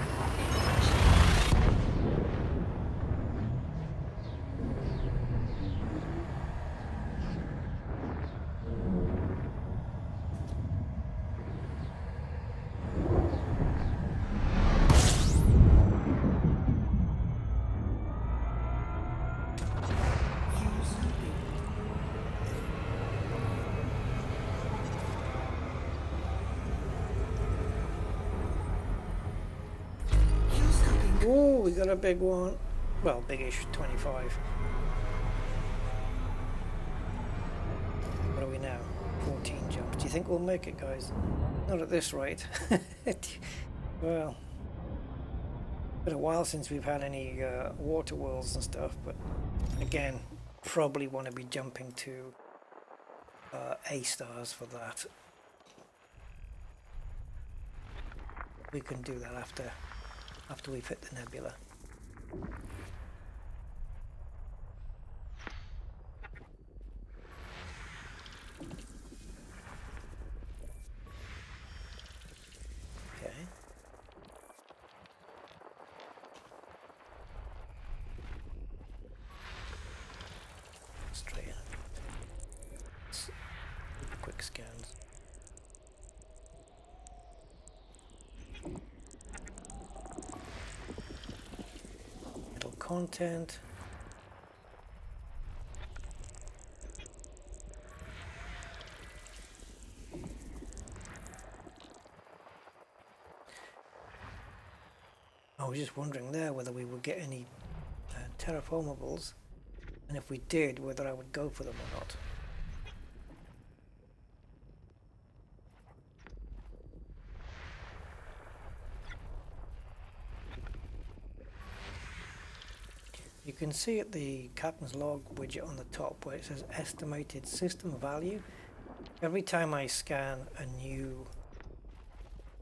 Fuse looping. Fuse looping. Oh, we got a big one. Well, biggish, 25. What are we now? 14 jumps. Do you think we'll make it, guys? Not at this rate. Well, been a while since we've had any water worlds and stuff, but again, probably want to be jumping to A stars for that. We can do that after we've hit the Nebula. Okay. Straight in. Quick scans. Little content. I was just wondering there whether we would get any terraformables, and if we did, whether I would go for them or not. You can see at the captain's log widget on the top where it says estimated system value. Every time I scan a new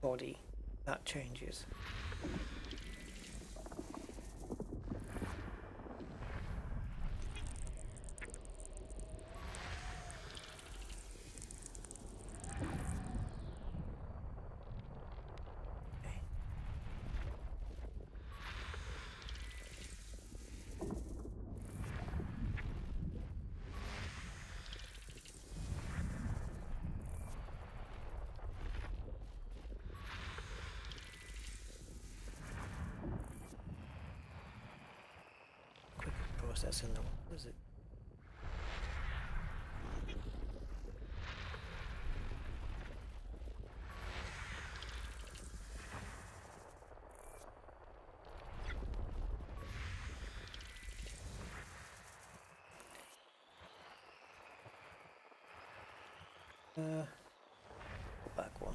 body, that changes. Process in the what is it? Back one.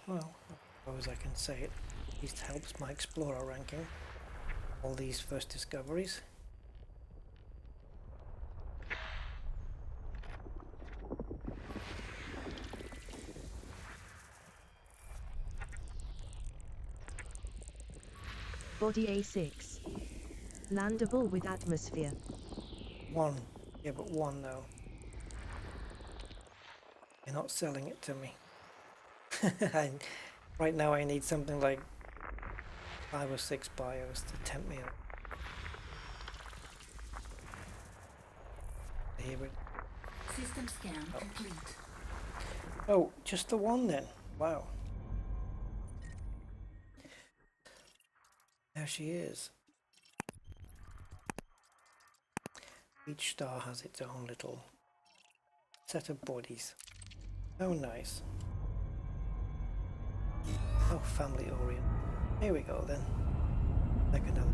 Well, I suppose I can say it at least helps my explorer ranking. All these first discoveries. Body A6. Landable with atmosphere. One. Yeah, but one though. You're not selling it to me. Right now I need something like 5 or 6 bios to tempt me up. Here we System scan complete. Oh, just the one then. Wow. There she is. Each star has its own little set of bodies. Oh, nice. Oh, family oriented. Here we go then. Like another.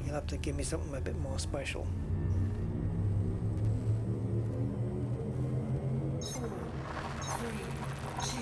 You'll have to give me something a bit more special. 4, 3, 2,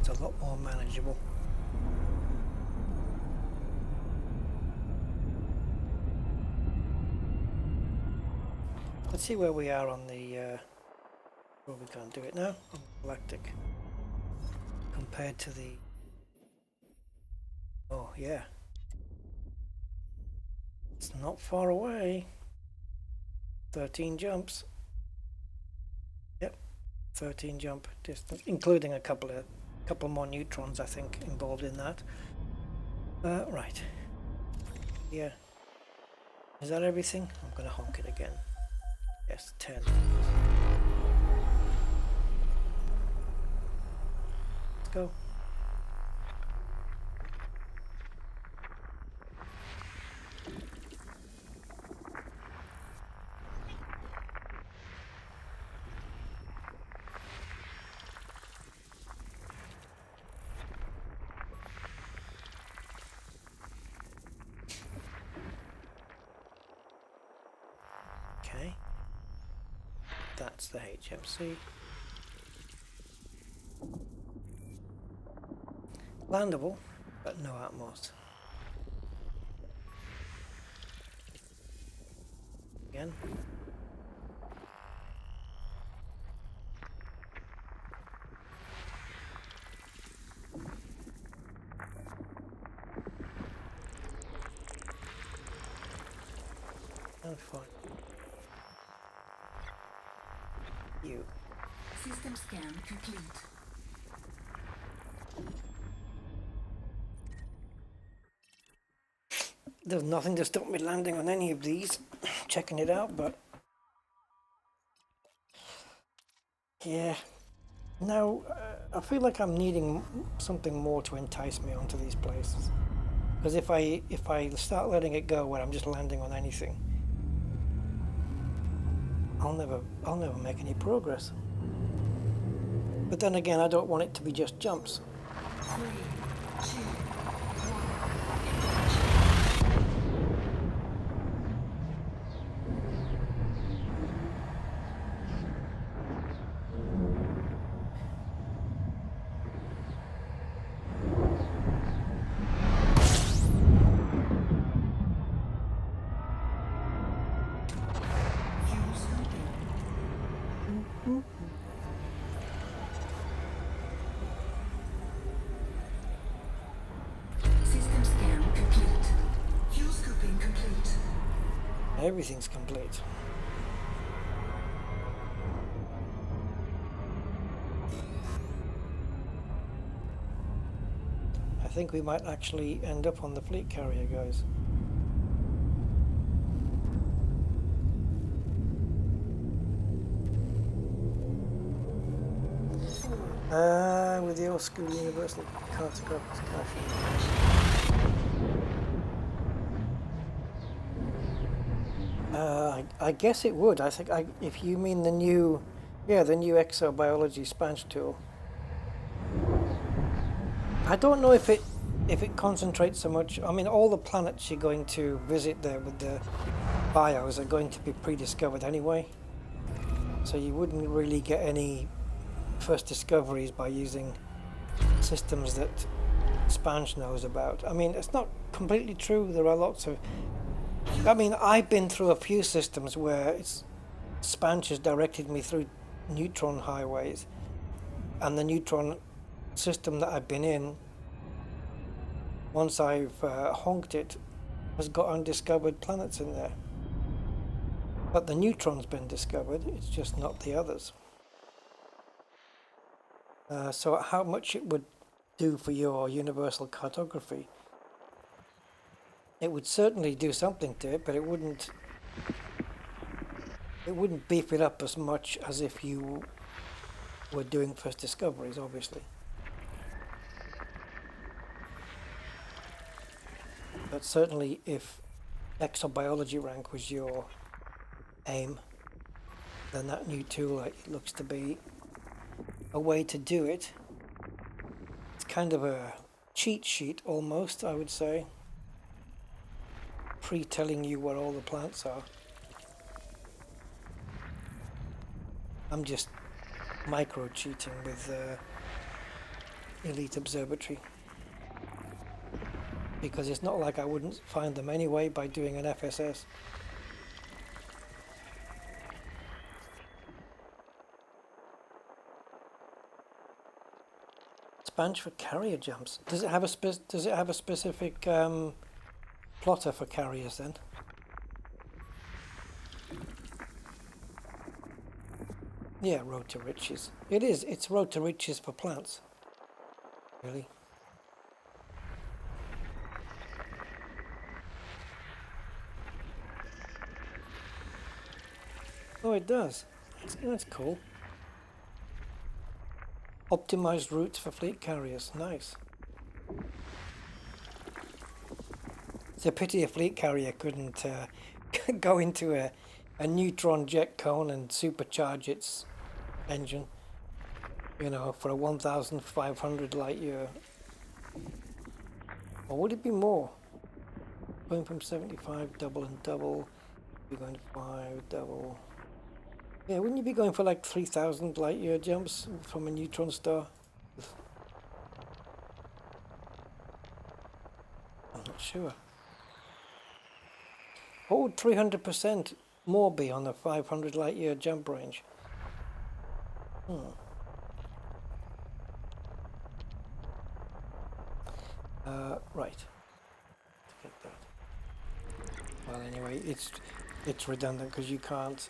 A lot more manageable. Let's see where we are on the well, we can't do it now, on the galactic compared to the, oh yeah, it's not far away. 13 jumps. Yep, 13 jump distance, including a couple more neutrons, I think, involved in that. Right. Yeah. Is that everything? I'm gonna honk it again. Yes, 10. Let's go. Okay, that's the HMC. Landable, but no Atmos. Again. And fine. You. System scan complete. There's nothing to stop me landing on any of these, checking it out, but yeah. Now, I feel like I'm needing something more to entice me onto these places. Because if I start letting it go where I'm just landing on anything, I'll never make any progress. But then again, I don't want it to be just jumps. 3, 2, 1. System scan complete. Fuel scooping complete. Everything's complete. I think we might actually end up on the fleet carrier, guys. With the old school universal cartographer's cache. I guess it would. I think if you mean the new exobiology sponge tool. I don't know if it concentrates so much. I mean, all the planets you're going to visit there with the bios are going to be pre-discovered anyway, so you wouldn't really get any first discoveries by using systems that Spange knows about. I mean, it's not completely true. There are lots of... I mean, I've been through a few systems where Spange has directed me through neutron highways, and the neutron system that I've been in once I've honked it, has got undiscovered planets in there. But the Neutron's been discovered, it's just not the others. So how much it would do for your universal cartography? It would certainly do something to it, but it wouldn't beef it up as much as if you were doing first discoveries, obviously. But certainly if exobiology rank was your aim, then that new tool, it looks to be a way to do it. It's kind of a cheat sheet almost, I would say, pre-telling you where all the plants are. I'm just micro cheating with Elite Observatory, because it's not like I wouldn't find them anyway by doing an FSS. Sponge for carrier jumps. Does it have a specific plotter for carriers then? Yeah, road to riches. It is. It's road to riches for plants. Really. Oh, it does. That's cool. Optimized routes for fleet carriers. Nice. It's a pity a fleet carrier couldn't go into a Neutron jet cone and supercharge its engine, you know, for a 1,500 light year. Or would it be more? Going from 75 double and double, you're going to 5 double. Yeah, wouldn't you be going for like 3,000 light year jumps from a neutron star? I'm not sure. What would 300% more be on the 500 light year jump range? Right. Get that. Well, anyway, it's redundant because you can't.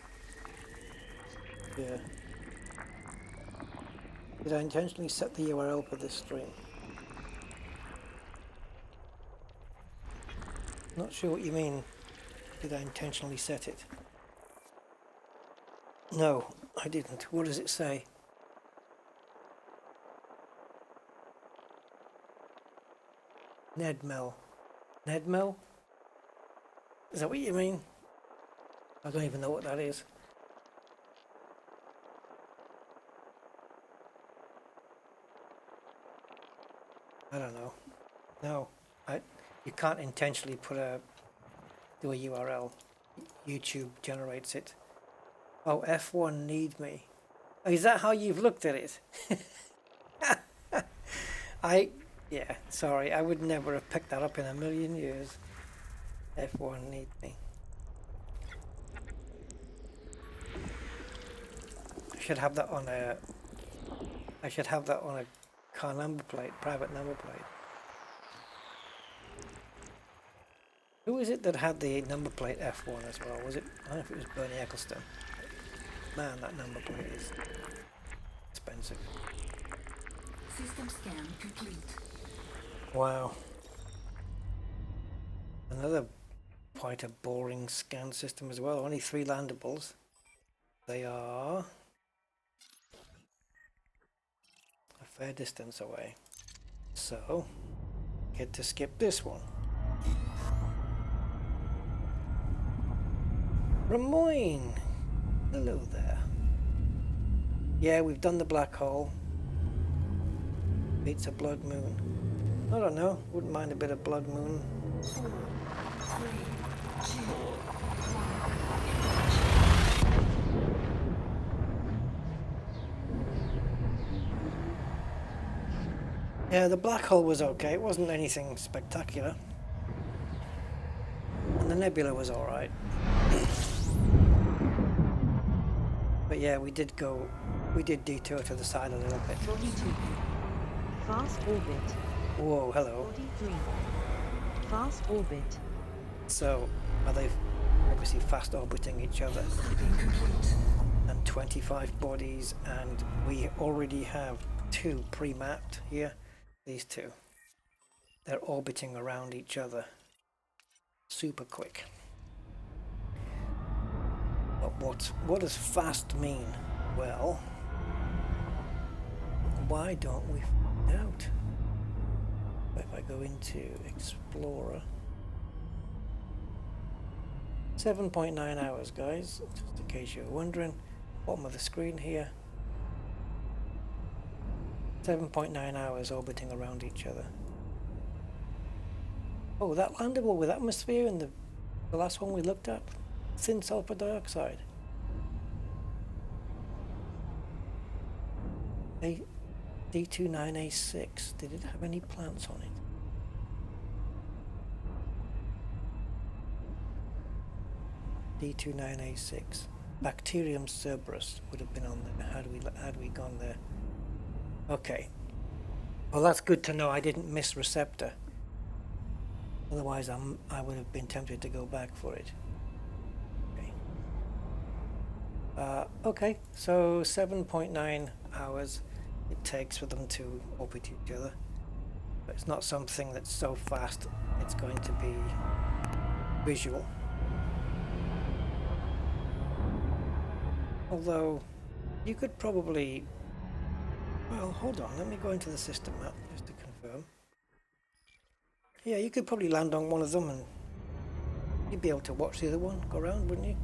Yeah. Did I intentionally set the URL for this stream? Not sure what you mean. Did I intentionally set it? No, I didn't. What does it say? Nedmel. Nedmel? Is that what you mean? I don't even know what that is. I don't know. No, you can't intentionally do a URL. YouTube generates it. Oh, F1 need me. Oh, is that how you've looked at it? Yeah, sorry, I would never have picked that up in a million years. F1 need me. I should have that on a car number plate, private number plate. Who is it that had the number plate F1 as well? Was it? I don't know if it was Bernie Ecclestone. Man, that number plate is expensive. System scan complete. Wow. Another quite a boring scan system as well. Only 3 landables. They are a fair distance away. So, get to skip this one. Ramoyne! Hello there. Yeah, we've done the black hole. It's a blood moon. I don't know, wouldn't mind a bit of blood moon. 4, 3, 2, 1. Yeah, the black hole was okay. It wasn't anything spectacular. And the nebula was alright. But yeah, we did detour to the side a little bit. 42. Fast orbit. Whoa, hello. 43. fast orbit. So are they obviously fast orbiting each other? And 25 bodies, and we already have 2 pre-mapped here. These 2. They're orbiting around each other super quick. But what does fast mean? Well, why don't we find out? If I go into Explorer, 7.9 hours, guys, just in case you're wondering. Bottom of the screen here. 7.9 hours orbiting around each other. Oh, that landable with atmosphere in the last one we looked at? Thin sulfur dioxide. D29A6. Did it have any plants on it? D29A6. Bacterium Cerberus would have been on there. Had we gone there? Okay. Well, that's good to know. I didn't miss receptor. Otherwise, I would have been tempted to go back for it. Okay. Okay. So 7.9 hours it takes for them to orbit each other. But it's not something that's so fast it's going to be visual. Although, you could probably... Well, hold on, let me go into the system map just to confirm. Yeah, you could probably land on one of them and you'd be able to watch the other one go around, wouldn't you?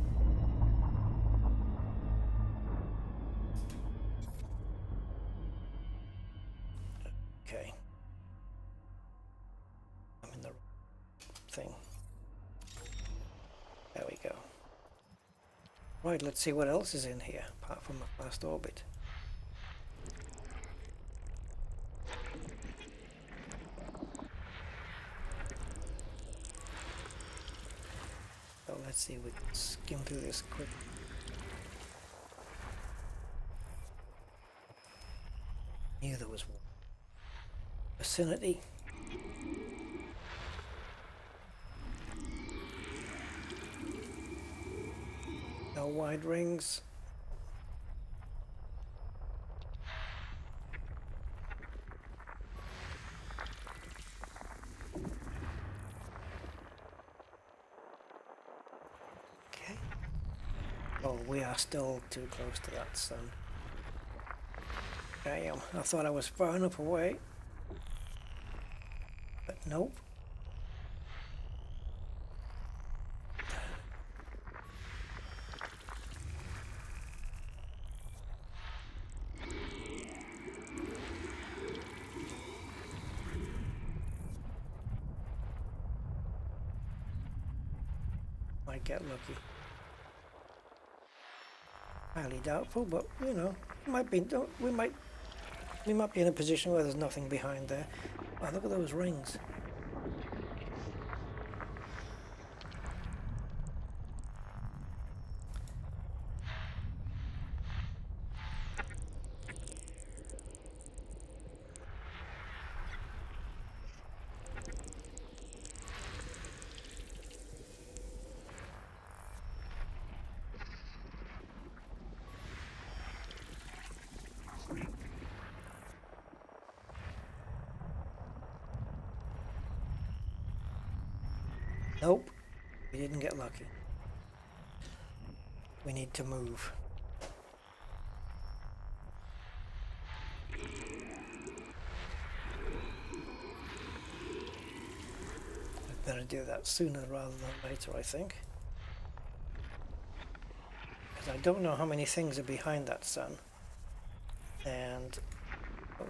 Okay. I'm in the wrong thing. There we go. Right, let's see what else is in here, apart from a fast orbit. So let's see if we can skim through this quick. Knew there was one. Vicinity. No wide rings. Okay. Oh, we are still too close to that sun. Damn, I thought I was far enough away. But nope. Might get lucky. Highly doubtful, but you know, we might be in a position where there's nothing behind there. Oh, look at those rings. Nope, we didn't get lucky. We need to move. We better do that sooner rather than later, I think. Because I don't know how many things are behind that sun. And I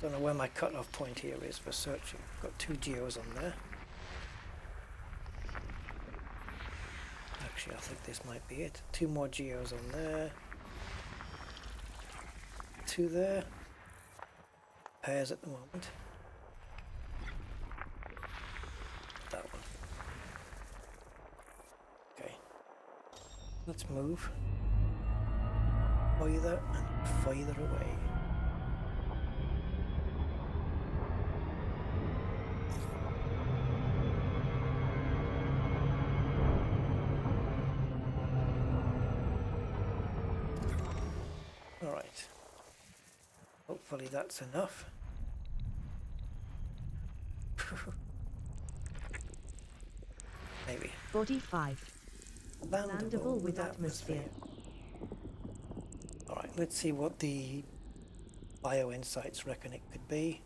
don't know where my cutoff point here is for searching. I've got 2 geos on there. Actually, I think this might be it. 2 more geos on there. 2 there. Pairs at the moment. That one. Okay. Let's move. Further and further away. hopefully that's enough. Maybe. 45. Landable with atmosphere. Alright, let's see what the BioInsights reckon it could be.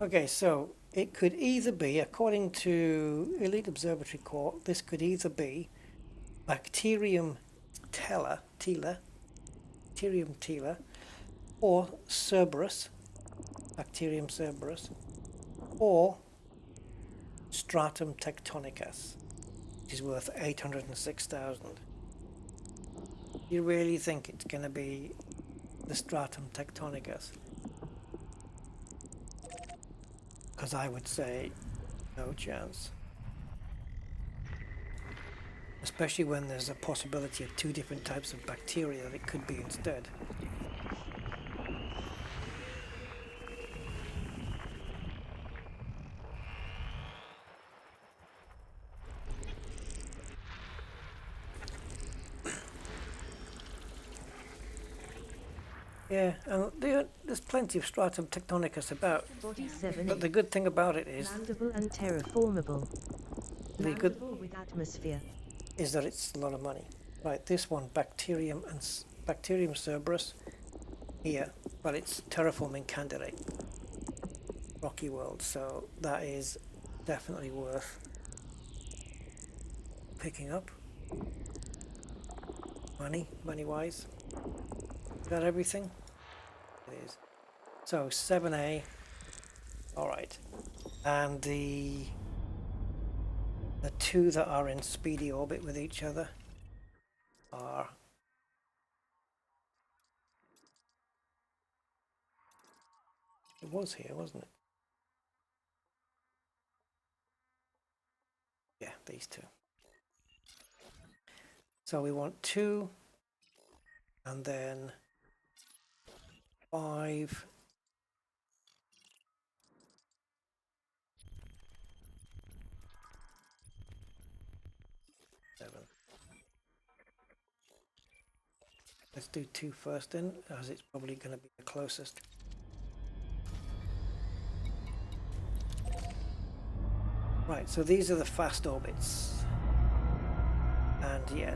Okay, so it could either be, according to Elite Observatory Core, this could either be Bacterium tela, or Cerberus, Bacterium Cerberus, or Stratum tectonicus, which is worth 806,000. You really think it's going to be the Stratum tectonicus? Because I would say no chance. Especially when there's a possibility of 2 different types of bacteria that it could be instead. Yeah, and there's plenty of Stratum tectonicus about. 47. But the good thing about it is, Landable and terraformable. the good Landable with atmosphere. is that it's a lot of money. Right, this one, Bacterium Cerberus, here, but it's terraforming candidate, rocky world, so that is definitely worth picking up. Money wise. Is that everything? It is. So 7A. Alright. And the 2 that are in speedy orbit with each other are it was here, wasn't it? Yeah, these 2. So we want 2 and then 5. 7. Let's do 2 first then, as it's probably going to be the closest. Right, so these are the fast orbits. And yeah,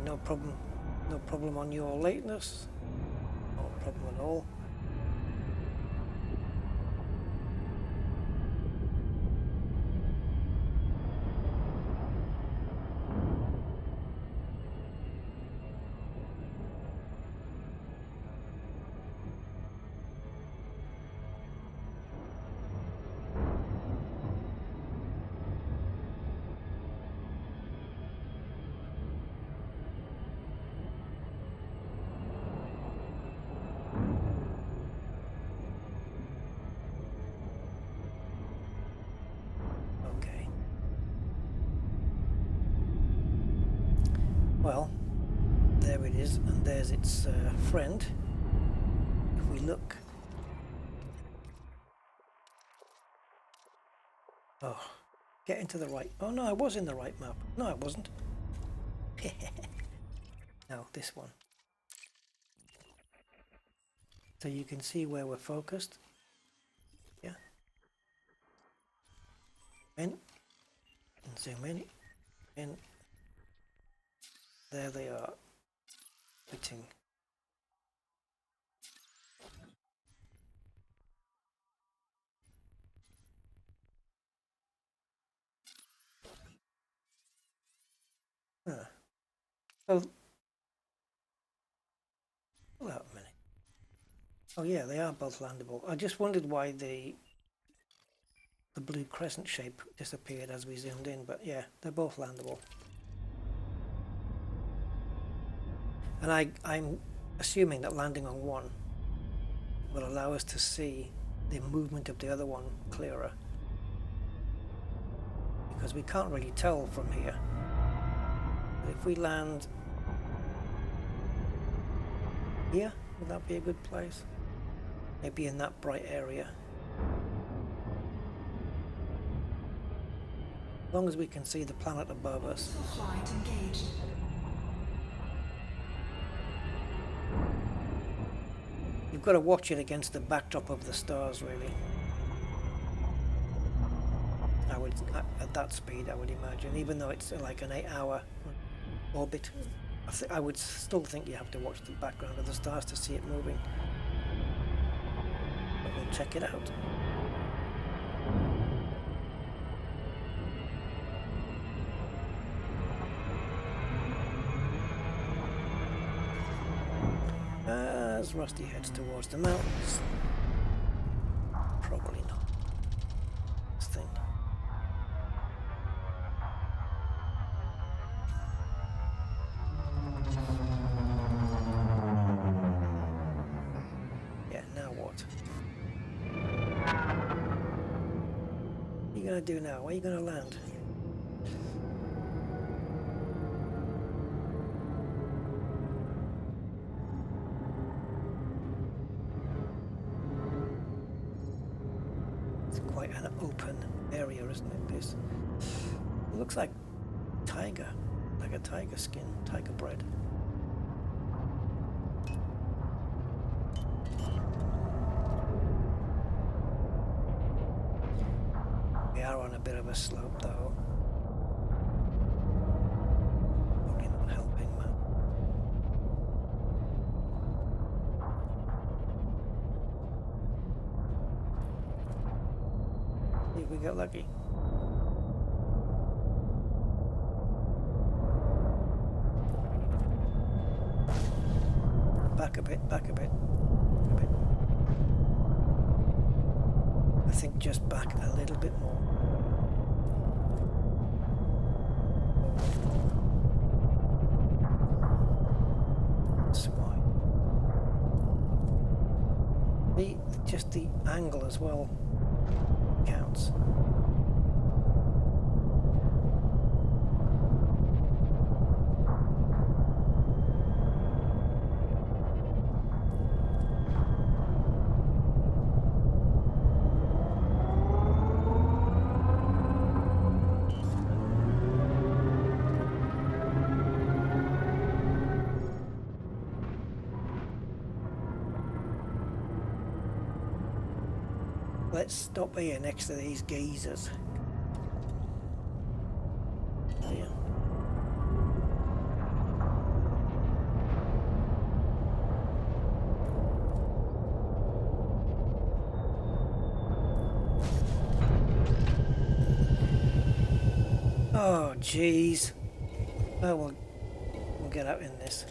no problem on your lateness. No problem at all. Okay. Well, there it is, and there's its friend. If we look. Oh, get into the right. Oh no, I was in the right map. No, I wasn't. No, this one. So you can see where we're focused. Yeah. In. And zoom in. There they are. Hitting. So, hold out a minute. Oh yeah, they are both landable. I just wondered why the blue crescent shape disappeared as we zoomed in, but yeah, they're both landable. And I'm assuming that landing on one will allow us to see the movement of the other one clearer, because we can't really tell from here. But if we land here, would that be a good place? Maybe in that bright area. As long as we can see the planet above us. Flight engaged. you've got to watch it against the backdrop of the stars, really. I would, at that speed, I would imagine, even though it's like an 8-hour orbit, I would still think you have to watch the background of the stars to see it moving. But we'll check it out. As Rusty heads towards the mountains. Probably not. This thing. Yeah, now what? What are you gonna do now? Where are you gonna land? Quite an open area, isn't it? This it looks like tiger, like a tiger skin, tiger bread. We are on a bit of a slope, though. Probably not helping, man. See if we get lucky. Back a bit, back a bit, a bit. I think just back a little bit more. That's why. Just the angle as well counts. Let's stop here next to these geysers. Yeah. Oh, jeez. Oh, we'll get out in this.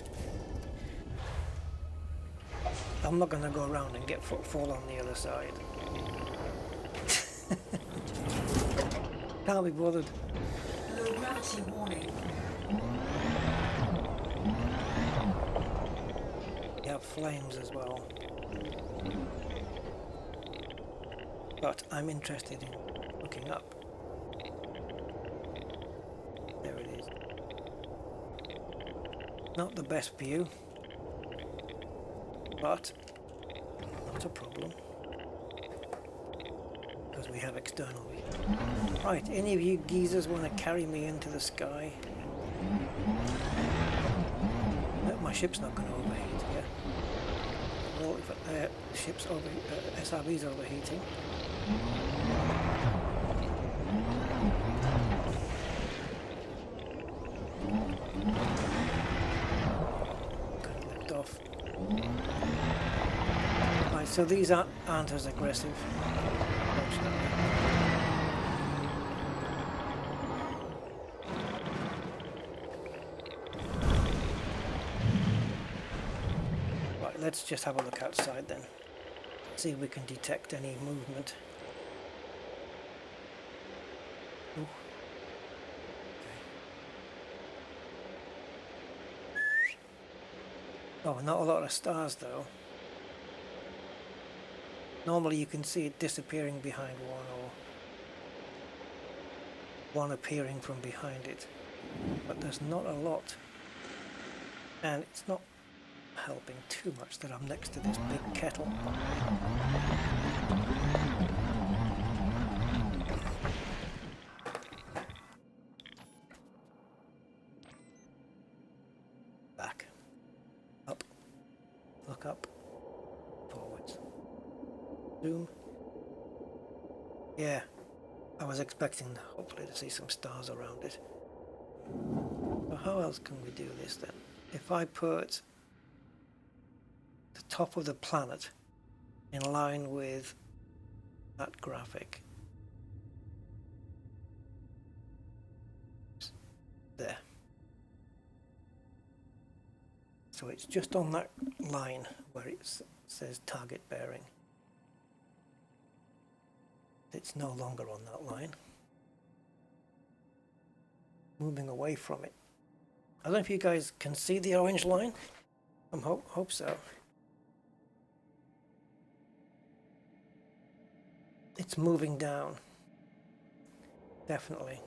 I'm not going to go around and get fall on the other side. Can't be bothered. Low gravity warning. You have flames as well. But I'm interested in looking up. There it is. Not the best view, but not a problem. Because we have external view. Right, any of you geezers want to carry me into the sky? No, my ship's not going to overheat, yeah? Well, if the ship's SRB's overheating. Couldn't lift off. Right, so these aren't as aggressive. Right, let's just have a look outside then. See if we can detect any movement. Ooh. Okay. Oh, not a lot of stars though. Normally you can see it disappearing behind one or one appearing from behind it, but there's not a lot, and it's not helping too much that I'm next to this big kettle. Back, up, look up, forward. Zoom. Yeah, I was expecting hopefully to see some stars around it. So how else can we do this then? If I put the top of the planet in line with that graphic. There. So it's just on that line where it says target bearing. It's no longer on that line. Moving away from it. I don't know if you guys can see the orange line. I hope so. It's moving down. Definitely.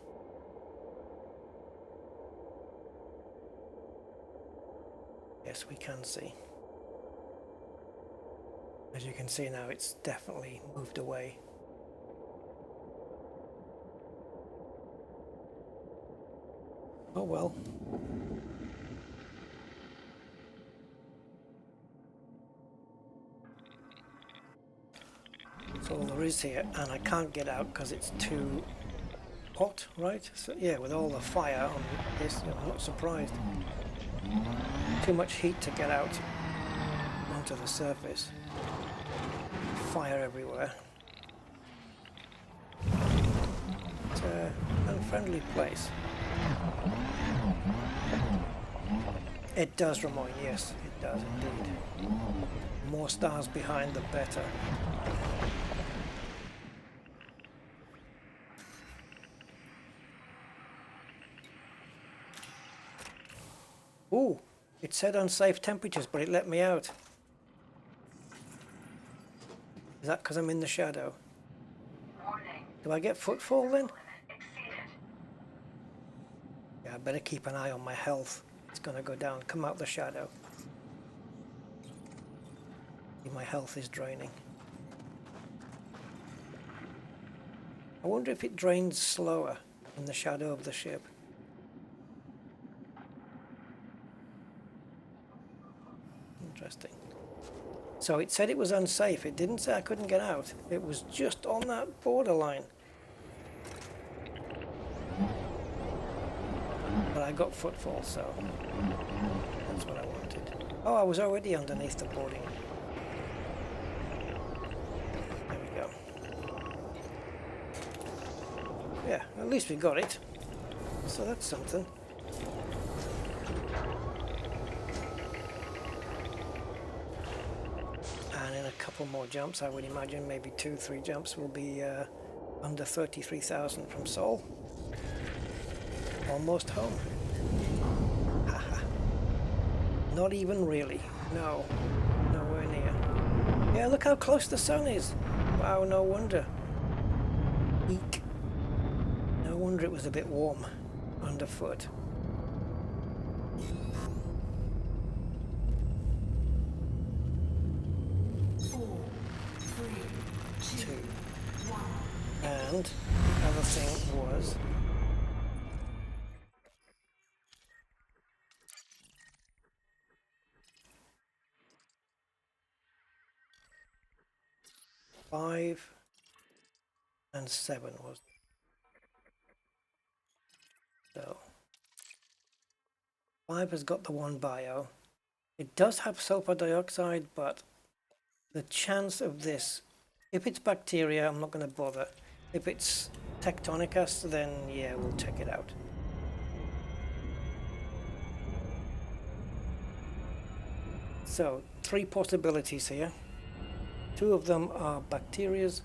Yes, we can see. As you can see now, it's definitely moved away. Oh well. That's all there is here, and I can't get out because it's too hot, right? So yeah, with all the fire on this, I'm not surprised. Too much heat to get out onto the surface. Fire everywhere. It's an unfriendly place. It does, Ramon, yes, it does indeed. More stars behind, the better. Ooh, it said unsafe temperatures, but it let me out. Is that because I'm in the shadow? Warning. Do I get footfall then? Limit exceeded. Yeah, I better keep an eye on my health. It's going to go down. Come out the shadow. My health is draining. I wonder if it drains slower in the shadow of the ship. Interesting. So it said it was unsafe. It didn't say I couldn't get out. It was just on that borderline. But I got footfall, so that's what I wanted. Oh, I was already underneath the boarding. There we go. Yeah, at least we got it. So that's something. And in a couple more jumps, I would imagine maybe 2-3 jumps will be under 33,000 from Seoul. Almost home. Haha. Not even really. No. Nowhere near. Yeah, look how close the sun is. Wow, no wonder. Eek. No wonder it was a bit warm underfoot. Two. And the other thing was five and 7 was so 5 has got the one bio. It does have sulfur dioxide, but the chance of this, if it's bacteria, I'm not going to bother. If it's tectonicus, then yeah, we'll check it out. So 3 possibilities here. 2 of them are bacterias,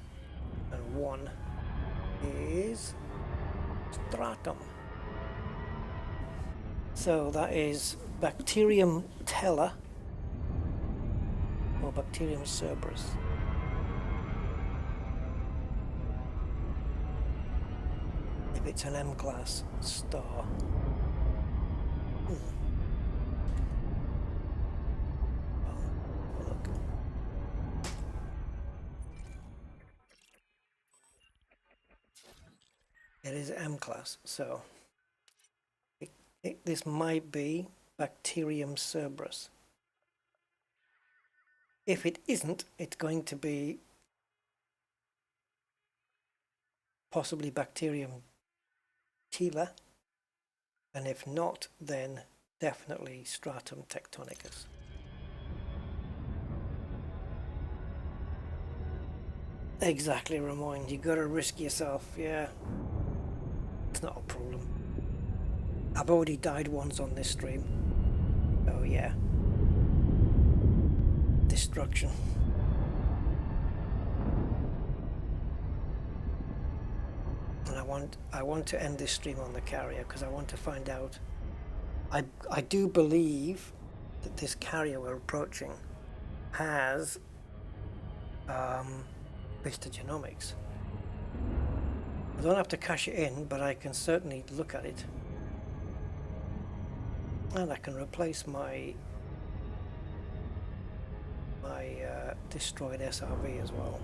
and 1 is stratum. So that is Bacterium tella or Bacterium cerberus. If it's an M-class star. Well, have a look. It is M-class, so this might be Bacterium cerberus. If it isn't, it's going to be possibly Bacterium Tila, and if not, then definitely Stratum Tectonicus. Exactly, Ramon. You gotta risk yourself. Yeah, it's not a problem. I've already died once on this stream. Oh yeah, destruction. And I want to end this stream on the carrier because I want to find out. I do believe that this carrier we're approaching has Vista Genomics. I don't have to cash it in, but I can certainly look at it. And I can replace my destroyed SRV as well.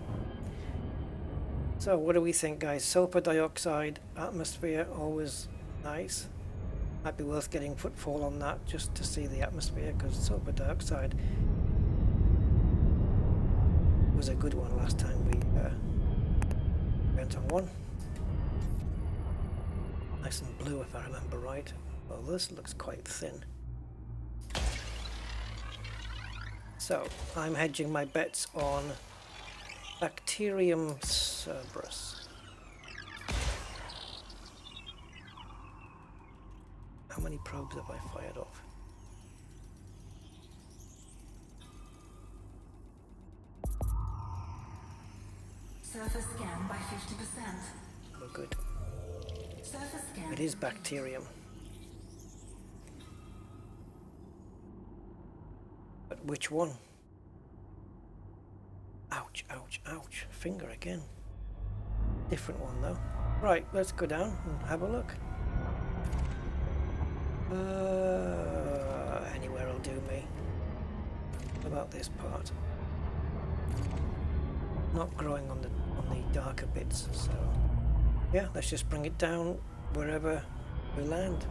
So what do we think, guys? Sulfur dioxide, atmosphere, always nice. Might be worth getting footfall on that just to see the atmosphere, because sulfur dioxide was a good one last time we went on one. Nice and blue if I remember right. Well, this looks quite thin. So I'm hedging my bets on Bacterium Cerberus. How many probes have I fired off? Surface scan by 50%. Oh, good. Surface scan. It is bacterium. But which one? Ouch, ouch, ouch. Finger again. Different one though. Right, let's go down and have a look. Anywhere will do me. What about this part? Not growing on the darker bits, so yeah, let's just bring it down wherever we land.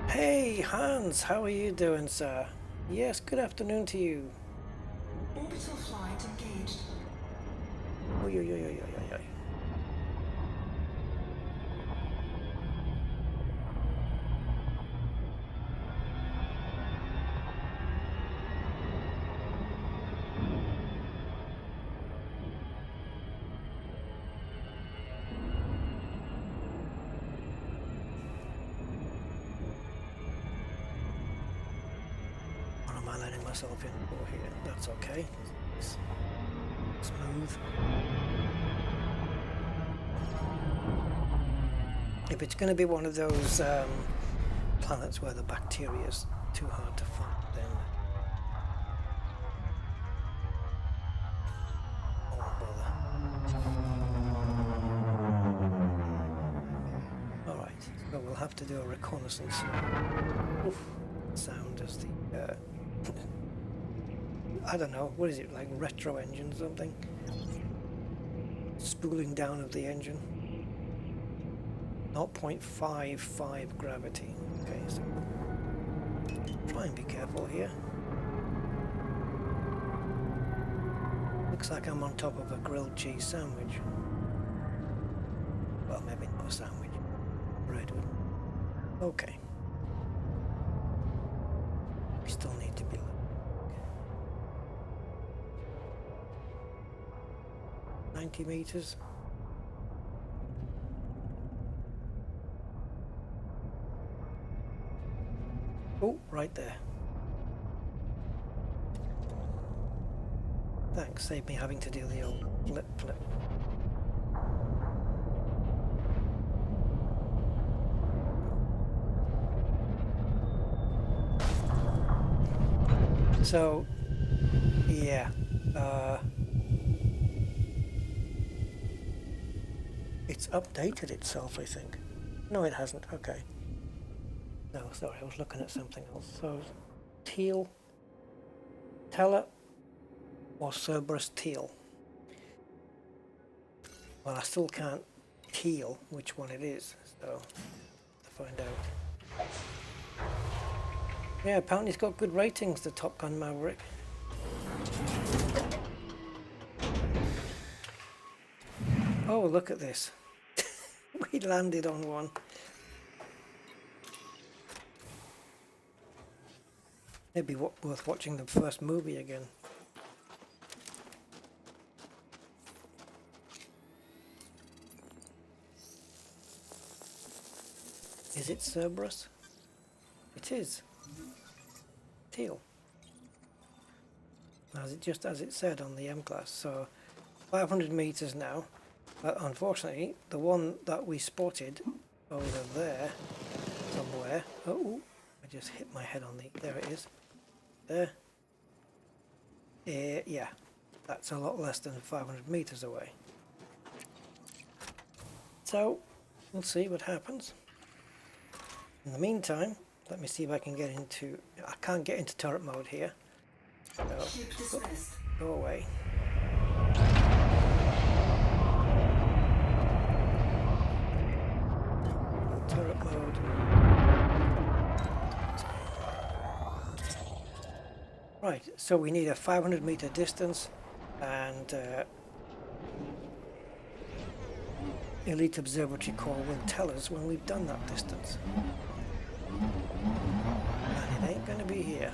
Hey Hans, how are you doing, sir? Yes, good afternoon to you. Orbital flight engaged. Oy, oy, oy, oy, oy, oy. What am I letting myself in for here? That's okay. It's smooth. If it's going to be one of those planets where the bacteria is too hard to find, then I won't bother. Alright, so we'll have to do a reconnaissance. Oof, sound as the I don't know, what is it, like retro engine or something? Spooling down of the engine. 0.55 gravity. Okay, so try and be careful here. Looks like I'm on top of a grilled cheese sandwich. Well, maybe not a sandwich. Bread would. Okay. We still need to be. 90 meters. Oh, right there. Thanks, saved me having to do the old flip. So, yeah, it's updated itself, I think. No, it hasn't. Okay. No, sorry, I was looking at something else. So, teal, Tella, or Cerberus teal? Well, I still can't teal which one it is, so to find out. Yeah, apparently it's got good ratings, the Top Gun Maverick. Oh, look at this. We landed on one. Maybe worth watching the first movie again. Is it Cerberus? It is. Teal. Just as it said on the M-Class. So 500 meters now. Unfortunately, the one that we spotted over there somewhere. Oh, I just hit my head on the. There it is. There. Yeah, that's a lot less than 500 meters away. So we'll see what happens. In the meantime, let me see if I can get into. I can't get into turret mode here. So, go away. Turret mode. Right, so we need a 500 meter distance and Elite Observatory Core will tell us when we've done that distance. And it ain't going to be here.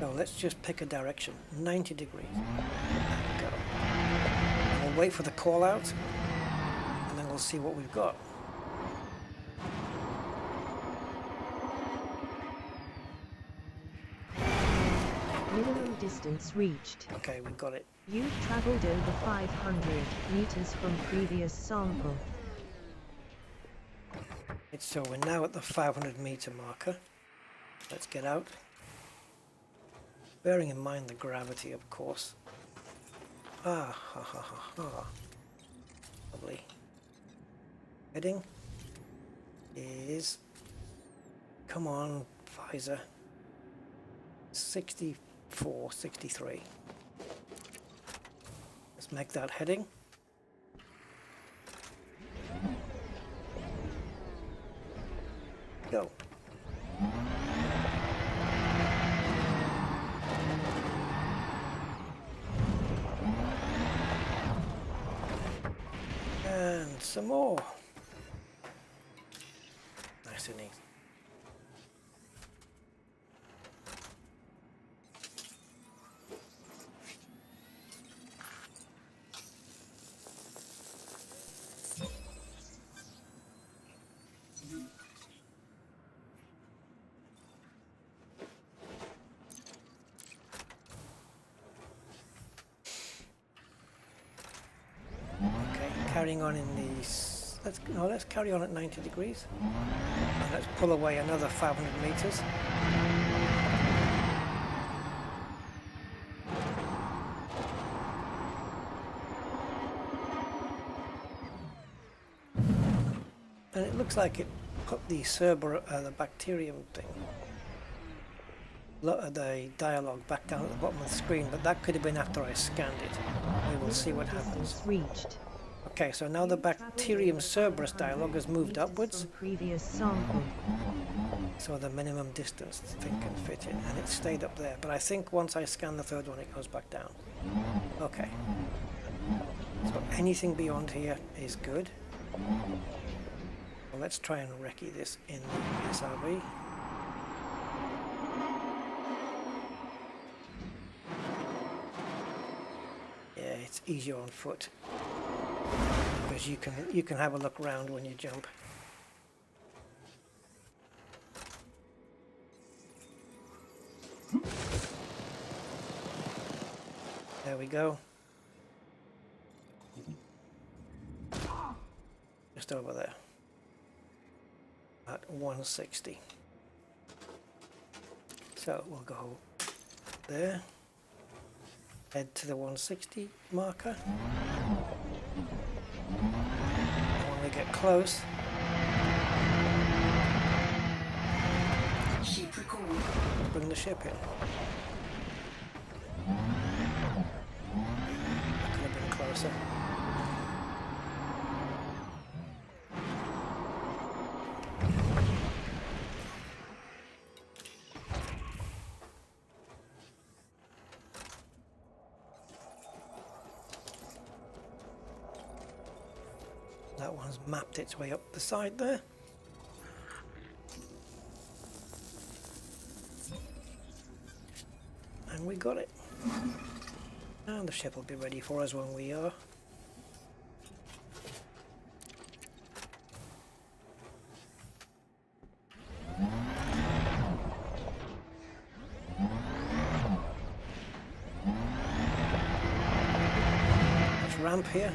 So let's just pick a direction, 90 degrees. Go. And we'll wait for the call out and then we'll see what we've got. Minimum distance reached. Okay, we got it. You've traveled over 500 meters from previous sample. So we're now at the 500 meter marker. Let's get out. Bearing in mind the gravity, of course. Ah, ha ha ha ha. Lovely. Heading is, come on, Pfizer. 64, 63. Let's make that heading. Go. And some more. Nice and easy. Carrying on in these, let's carry on at 90 degrees and let's pull away another 500 meters. And it looks like it put the the bacterium thing, the dialogue back down at the bottom of the screen, but that could have been after I scanned it. We will see what happens. Reached. Okay, so now the bacterium Cerberus dialogue has moved upwards. Previous sample. So the minimum distance the thing can fit in, and it stayed up there. But I think once I scan the third one, it goes back down. Okay. So anything beyond here is good. Well, let's try and recce this in the SRV. Yeah, it's easier on foot. Because you can have a look around when you jump. There we go. Just over there. At 160. So we'll go there. Head to the 160 marker. When we get close, Ship record. bring the ship in. That could have been closer. That one's mapped its way up the side there. And we got it. And the ship will be ready for us when we are. Let's ramp here.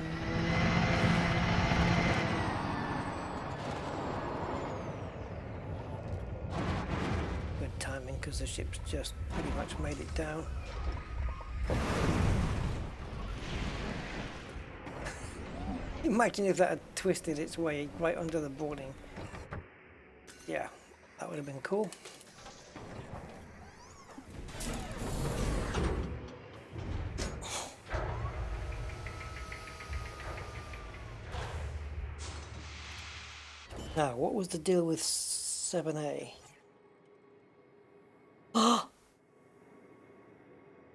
Good timing because the ship's just pretty much made it down. Imagine if that had twisted its way right under the boarding. Yeah, that would have been cool. Now, what was the deal with 7A?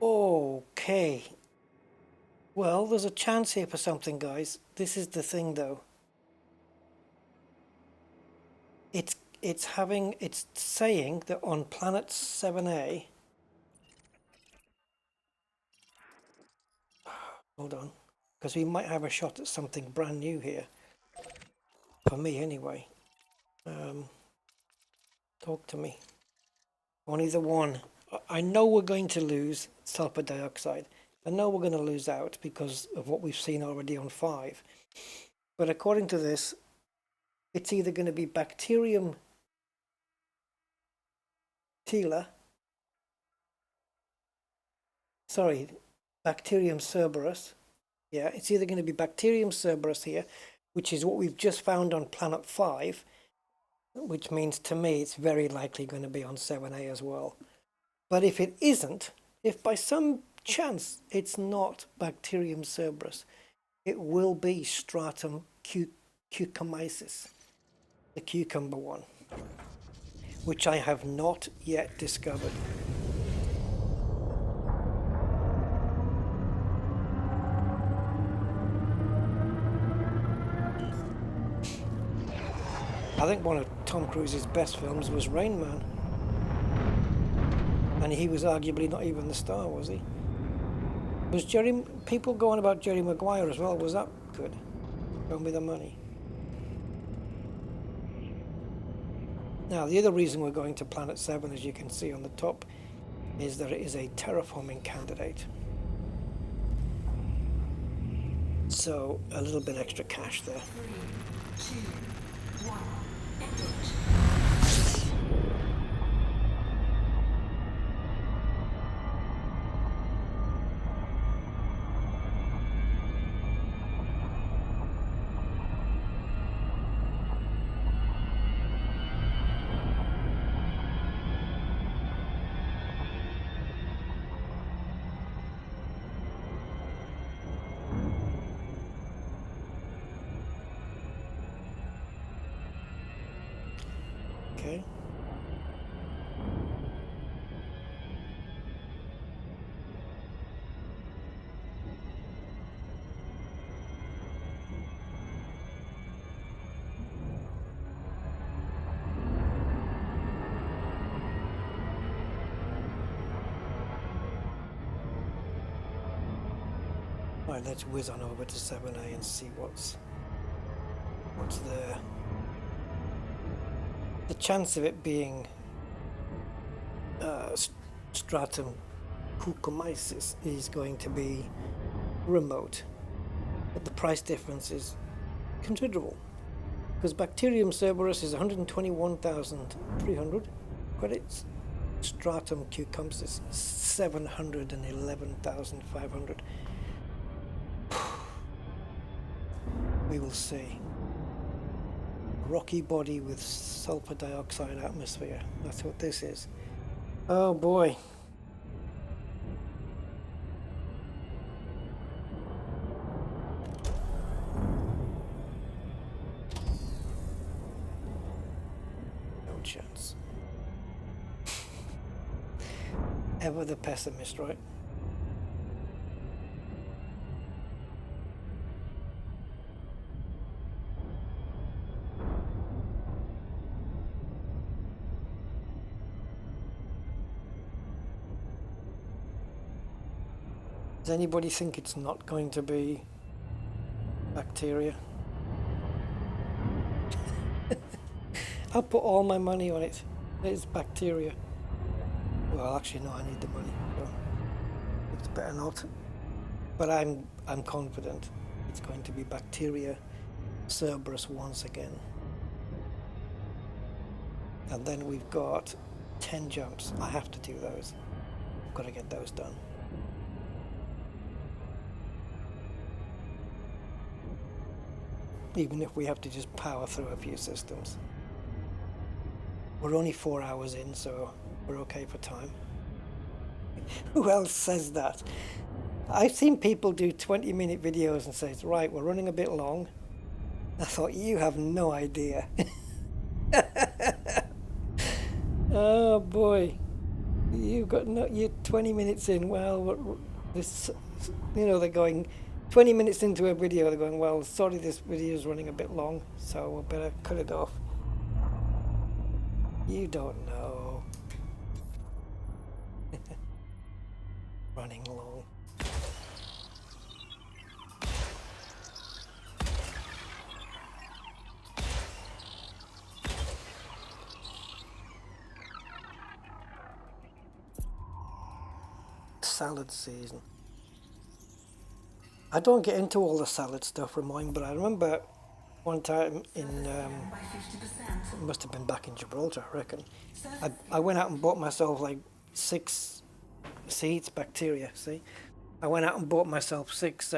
Okay. Well, there's a chance here for something, guys. This is the thing, though. It's saying that on planet 7A. Hold on, because we might have a shot at something brand new here. For me, anyway. Talk to me. Only the one. I know we're going to lose sulfur dioxide. I know we're going to lose out because of what we've seen already on 5. But according to this, it's either going to be bacterium tela. Sorry, bacterium Cerberus. Yeah, it's either going to be bacterium Cerberus here, which is what we've just found on planet 5, which means to me it's very likely going to be on 7A as well. But if it isn't, if by some chance it's not bacterium Cerberus, it will be stratum cucumbensis, the cucumber one, which I have not yet discovered. I think one of Tom Cruise's best films was Rain Man. And he was arguably not even the star, was he? Was people going about Jerry Maguire as well? Was that good? Show me the money. Now, the other reason we're going to Planet 7, as you can see on the top, is that it is a terraforming candidate. So, a little bit extra cash there. 3, 2, 1, engage. Okay. Right, let's whiz on over to 7A and see what's there. The chance of it being stratum cucumbensis is going to be remote, but the price difference is considerable because bacterium Cerberus is 121,300 credits, stratum cucumbensis 711,500. We will see. Rocky body with sulfur dioxide atmosphere. That's what this is. Oh boy. No chance. Ever the pessimist, right? Does anybody think it's not going to be bacteria? I'll put all my money on it. It's bacteria. Well, actually, no, I need the money. So it's better not. But I'm confident it's going to be bacteria Cerberus once again. And then we've got 10 jumps. I have to do those. I've got to get those done. Even if we have to just power through a few systems. We're only 4 hours in, so we're okay for time. Who else says that? I've seen people do 20-minute videos and say, right, we're running a bit long. I thought, you have no idea. Oh boy. You've got no, you're 20 minutes in. Well, this, you know, they're going 20 minutes into a video, they're going, well, sorry, this video is running a bit long, so we'll better cut it off. You don't know. Running long. Salad season. I don't get into all the salad stuff from mine, but I remember one time in it must have been back in Gibraltar, I reckon. I went out and bought myself like 6 seeds, bacteria, see? I went out and bought myself 6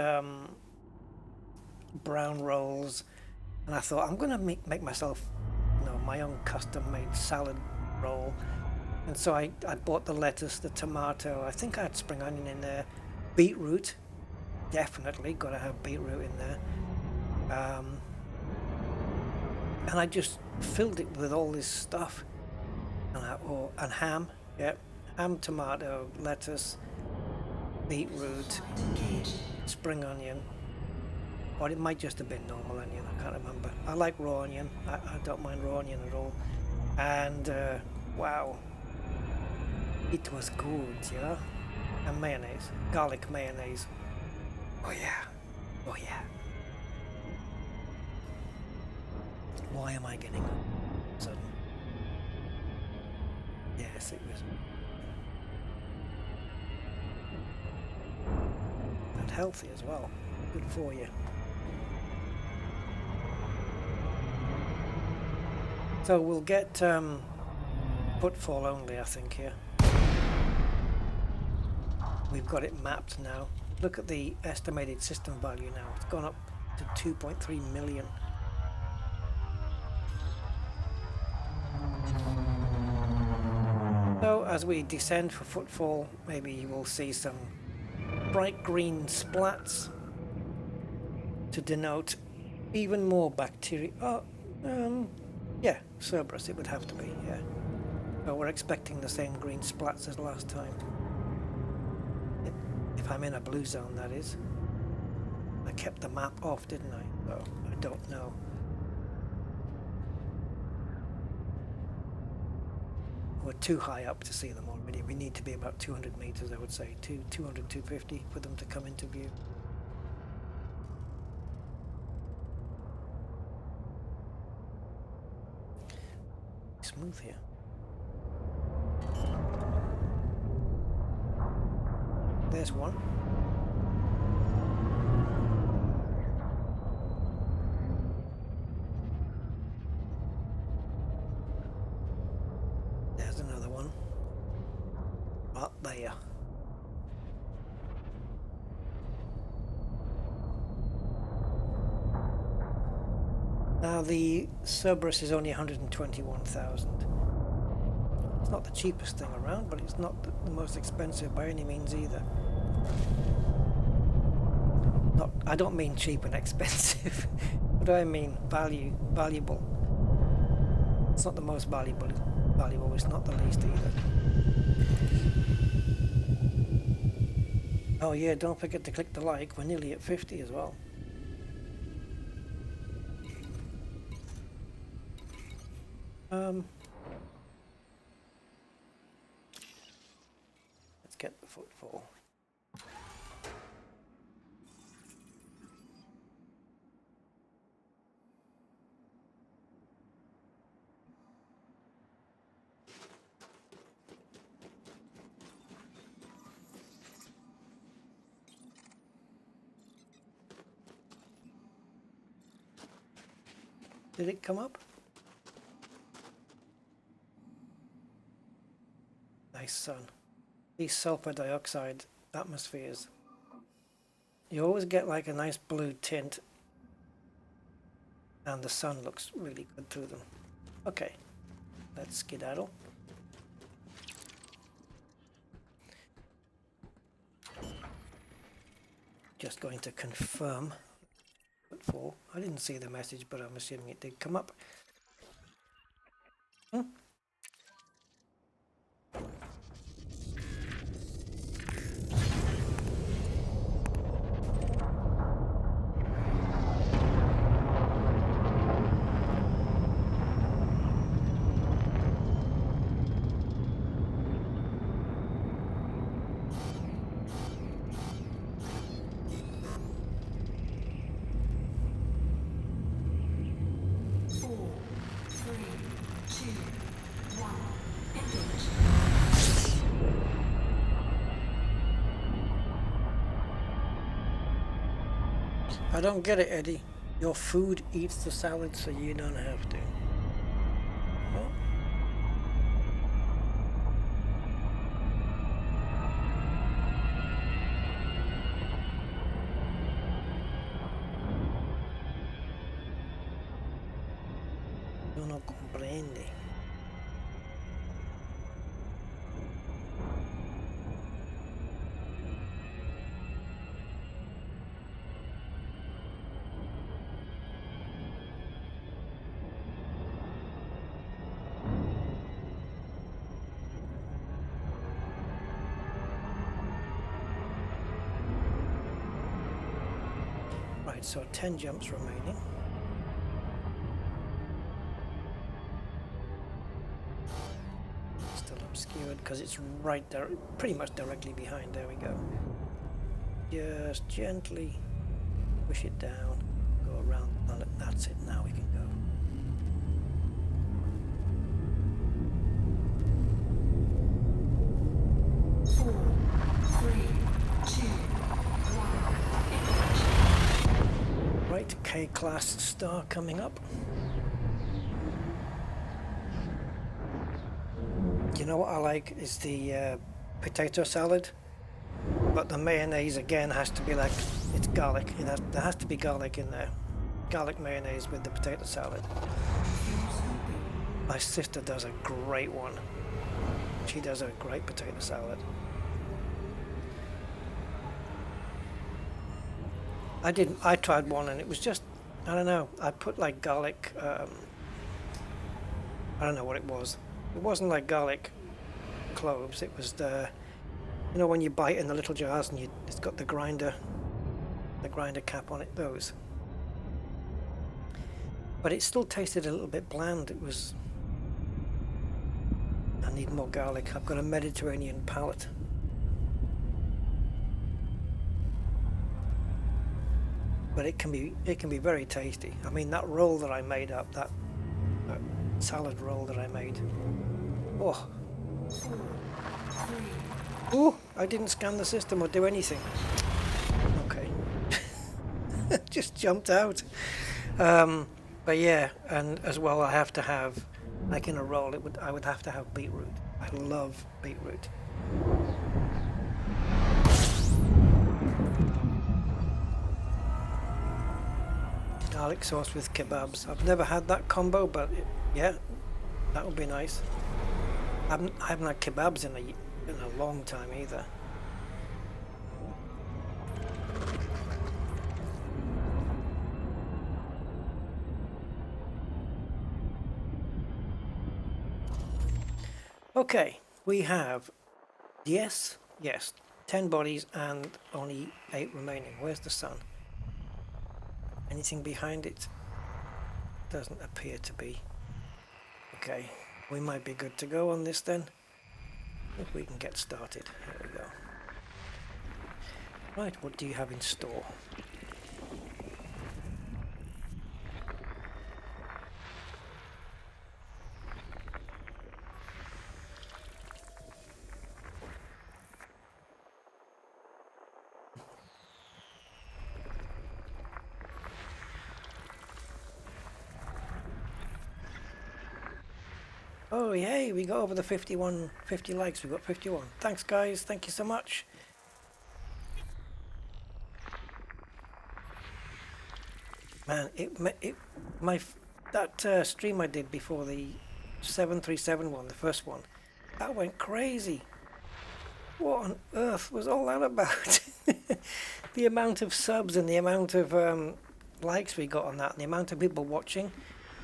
brown rolls, and I thought I'm gonna make myself, you know, my own custom made salad roll. And so I bought the lettuce, the tomato, I think I had spring onion in there, beetroot, definitely got to have beetroot in there, and I just filled it with all this stuff, and ham, yeah, ham, tomato, lettuce, beetroot, spring onion, or it might just have been normal onion, I can't remember. I like raw onion, I don't mind raw onion at all, and wow. It was good, yeah? And mayonnaise. Garlic mayonnaise. Oh yeah. Oh yeah. Why am I getting sudden? Yes, it was. And healthy as well. Good for you. So we'll get footfall only, I think, here. We've got it mapped now. Look at the estimated system value now. It's gone up to 2.3 million. So as we descend for footfall, maybe you will see some bright green splats to denote even more bacteria. Oh, yeah, Cerberus it would have to be, yeah. So we're expecting the same green splats as last time. If I'm in a blue zone, that is. I kept the map off, didn't I? So I don't know. We're too high up to see them already. We need to be about 200 meters, I would say. 200, 250 for them to come into view. Smooth here. There's one. There's another one. Up there. Now the Cerberus is only 121,000. It's not the cheapest thing around, but it's not the most expensive by any means either. I don't mean cheap and expensive, but I mean valuable. It's not the most valuable, it's not the least either. Oh yeah, don't forget to click the like, we're nearly at 50 as well. Let's get the footfall. Did it come up? Nice sun. These sulfur dioxide atmospheres. You always get like a nice blue tint, and the sun looks really good through them. Okay, let's skedaddle. Just going to confirm. I didn't see the message, but I'm assuming it did come up. I don't get it, Eddie. Your food eats the salad, so you don't have to. Oh. Yo no comprende. Right, so 10 jumps remaining. Still obscured because it's right there, pretty much directly behind. There we go. Just gently push it down, go around the planet. That's it, now we can go. Right, K-class star coming up. You know what I like is the potato salad, but the mayonnaise again has to be like, it's garlic. There has to be garlic in there. Garlic mayonnaise with the potato salad. My sister does a great one. She does a great potato salad. I tried one and it was just, I don't know, I put like garlic, I don't know what it was. It wasn't like garlic cloves, it was the, you know when you bite in the little jars and it's got the grinder cap on it, those. But it still tasted a little bit bland. It was, I need more garlic. I've got a Mediterranean palate. But it can be very tasty. I mean, that roll that I made up, that salad roll that I made. Oh. Oh, I didn't scan the system or do anything. Okay. Just jumped out. But yeah, and as well I have to have, like in a roll, I would have to have beetroot. I love beetroot. Garlic sauce with kebabs. I've never had that combo, but yeah, that would be nice. I haven't had kebabs in a long time either. Okay, we have yes, 10 bodies and only 8 remaining. Where's the sun? Anything behind it? Doesn't appear to be. Okay, we might be good to go on this then. If we can get started. Here we go. Right, what do you have in store? Oh yay, we got over the 50 likes. We got 51. Thanks guys, thank you so much. Man, that stream I did before the 737 one, the first one, that went crazy. What on earth was all that about? The amount of subs and the amount of likes we got on that, and the amount of people watching,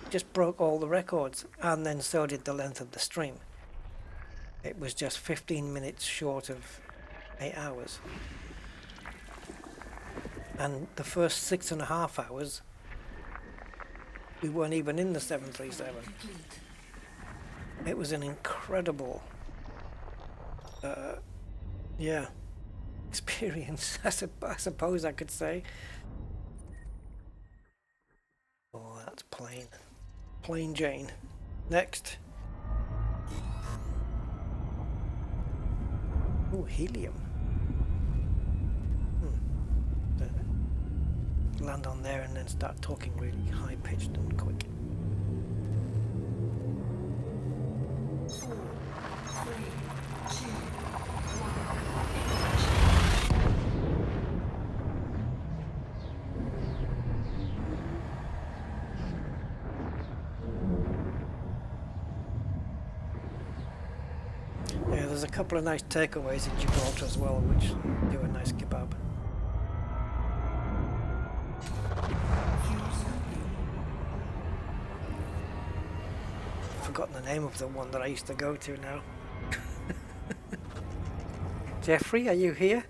just broke all the records, and then so did the length of the stream. It was just 15 minutes short of 8 hours. And the first 6.5 hours, we weren't even in the 737. It was an incredible, yeah, experience, I suppose I could say. Oh, that's plain Jane. Next. Oh, helium. Land on there and then start talking really high pitched and quick. 4, 3, 2, 1. Yeah, there's a couple of nice takeaways in Gibraltar as well, which do a nice kebab. Forgotten the name of the one that I used to go to now. Jeffrey, are you here?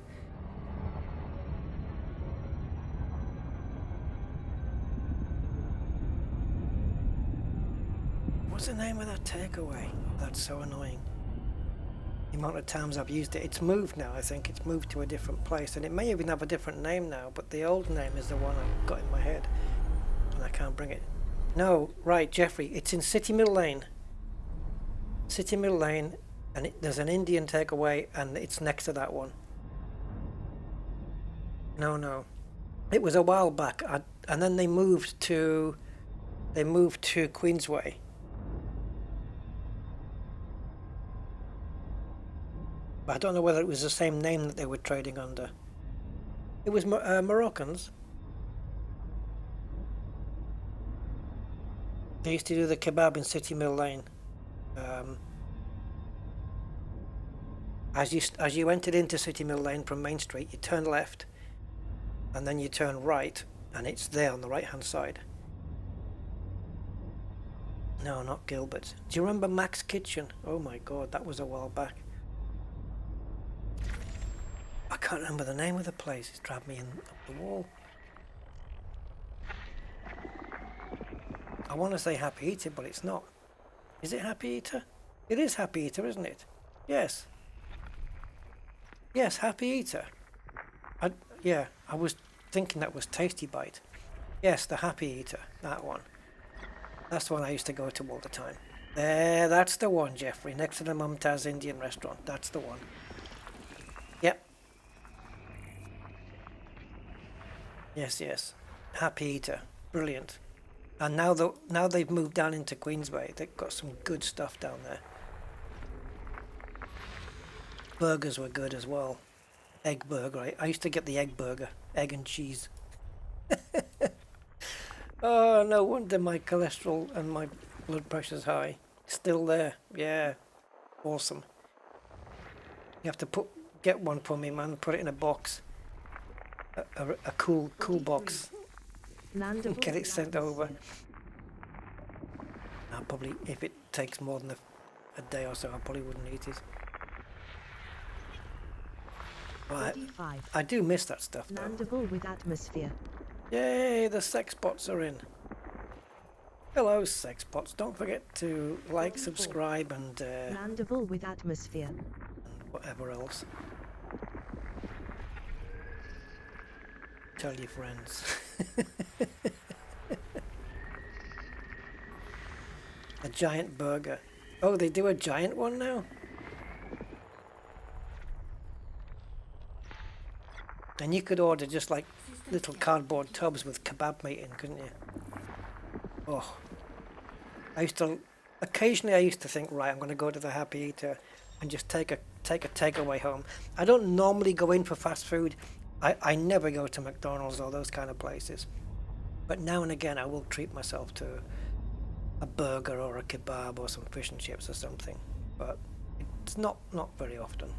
What's the name of that takeaway? That's so annoying. The amount of times I've used it. It's moved now, I think. It's moved to a different place, and it may even have a different name now, but the old name is the one I've got in my head, and I can't bring it. No, right, Jeffrey, it's in City Mill Lane. City Mill Lane, and there's an Indian takeaway, and it's next to that one. No. It was a while back, and then they moved to Queensway. But I don't know whether it was the same name that they were trading under. It was Moroccans. They used to do the kebab in City Mill Lane. As you entered into City Mill Lane from Main Street, you turn left, and then you turn right, and it's there on the right-hand side. No, not Gilbert's. Do you remember Mac's Kitchen? Oh my God, that was a while back. I can't remember the name of the place. It's dragged me in up the wall. I want to say Happy Eater, but it's not. Is it Happy Eater? It is Happy Eater, isn't it? Yes. Yes, Happy Eater. Yeah, I was thinking that was Tasty Bite. Yes, the Happy Eater, that one. That's the one I used to go to all the time. There, that's the one, Jeffrey, next to the Mumtaz Indian restaurant. That's the one. Yep. Yes. Happy Eater. Brilliant. And now they've moved down into Queensway. They've got some good stuff down there. Burgers were good as well. Egg burger. I used to get the egg burger. Egg and cheese. Oh, no wonder my cholesterol and my blood pressure's high. Still there. Yeah. Awesome. You have to get one for me, man. Put it in a box. A cool box. And get it sent over. I'll probably, if it takes more than a day or so, I probably wouldn't eat it. But I do miss that stuff though. Landable with atmosphere. Yay, the sex bots are in. Hello, sex bots. Don't forget to like, subscribe, and Landable with atmosphere. and whatever else. Tell your friends. A giant burger. Oh, they do a giant one now? And you could order just like little cardboard tubs with kebab meat in, couldn't you? Oh. I used to occasionally I used to think, right, I'm going to go to the Happy Eater and just take a takeaway home. I don't normally go in for fast food. I never go to McDonald's or those kind of places. But now and again I will treat myself to a burger or a kebab or some fish and chips or something. But it's not very often.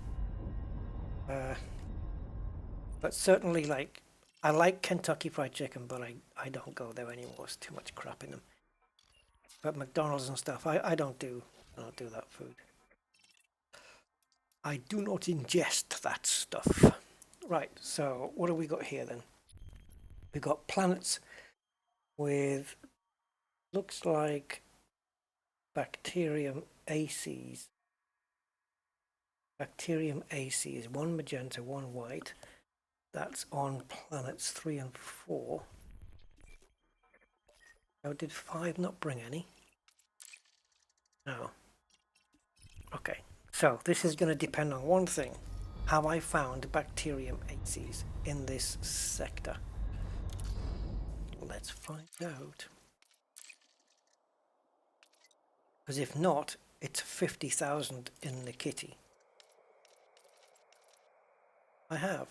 But certainly, like, I like Kentucky Fried Chicken, but I don't go there anymore. There's too much crap in them. But McDonald's and stuff, I don't do that food. I do not ingest that stuff. Right, so what have we got here then? We've got planets with, looks like bacterium aces. Bacterium aces, one magenta, one white. That's on planets 3 and 4. Oh, did 5 not bring any? No. Okay, so this is going to depend on one thing. Have I found bacterium aces in this sector? Let's find out. Because if not, it's 50,000 in the kitty. I have.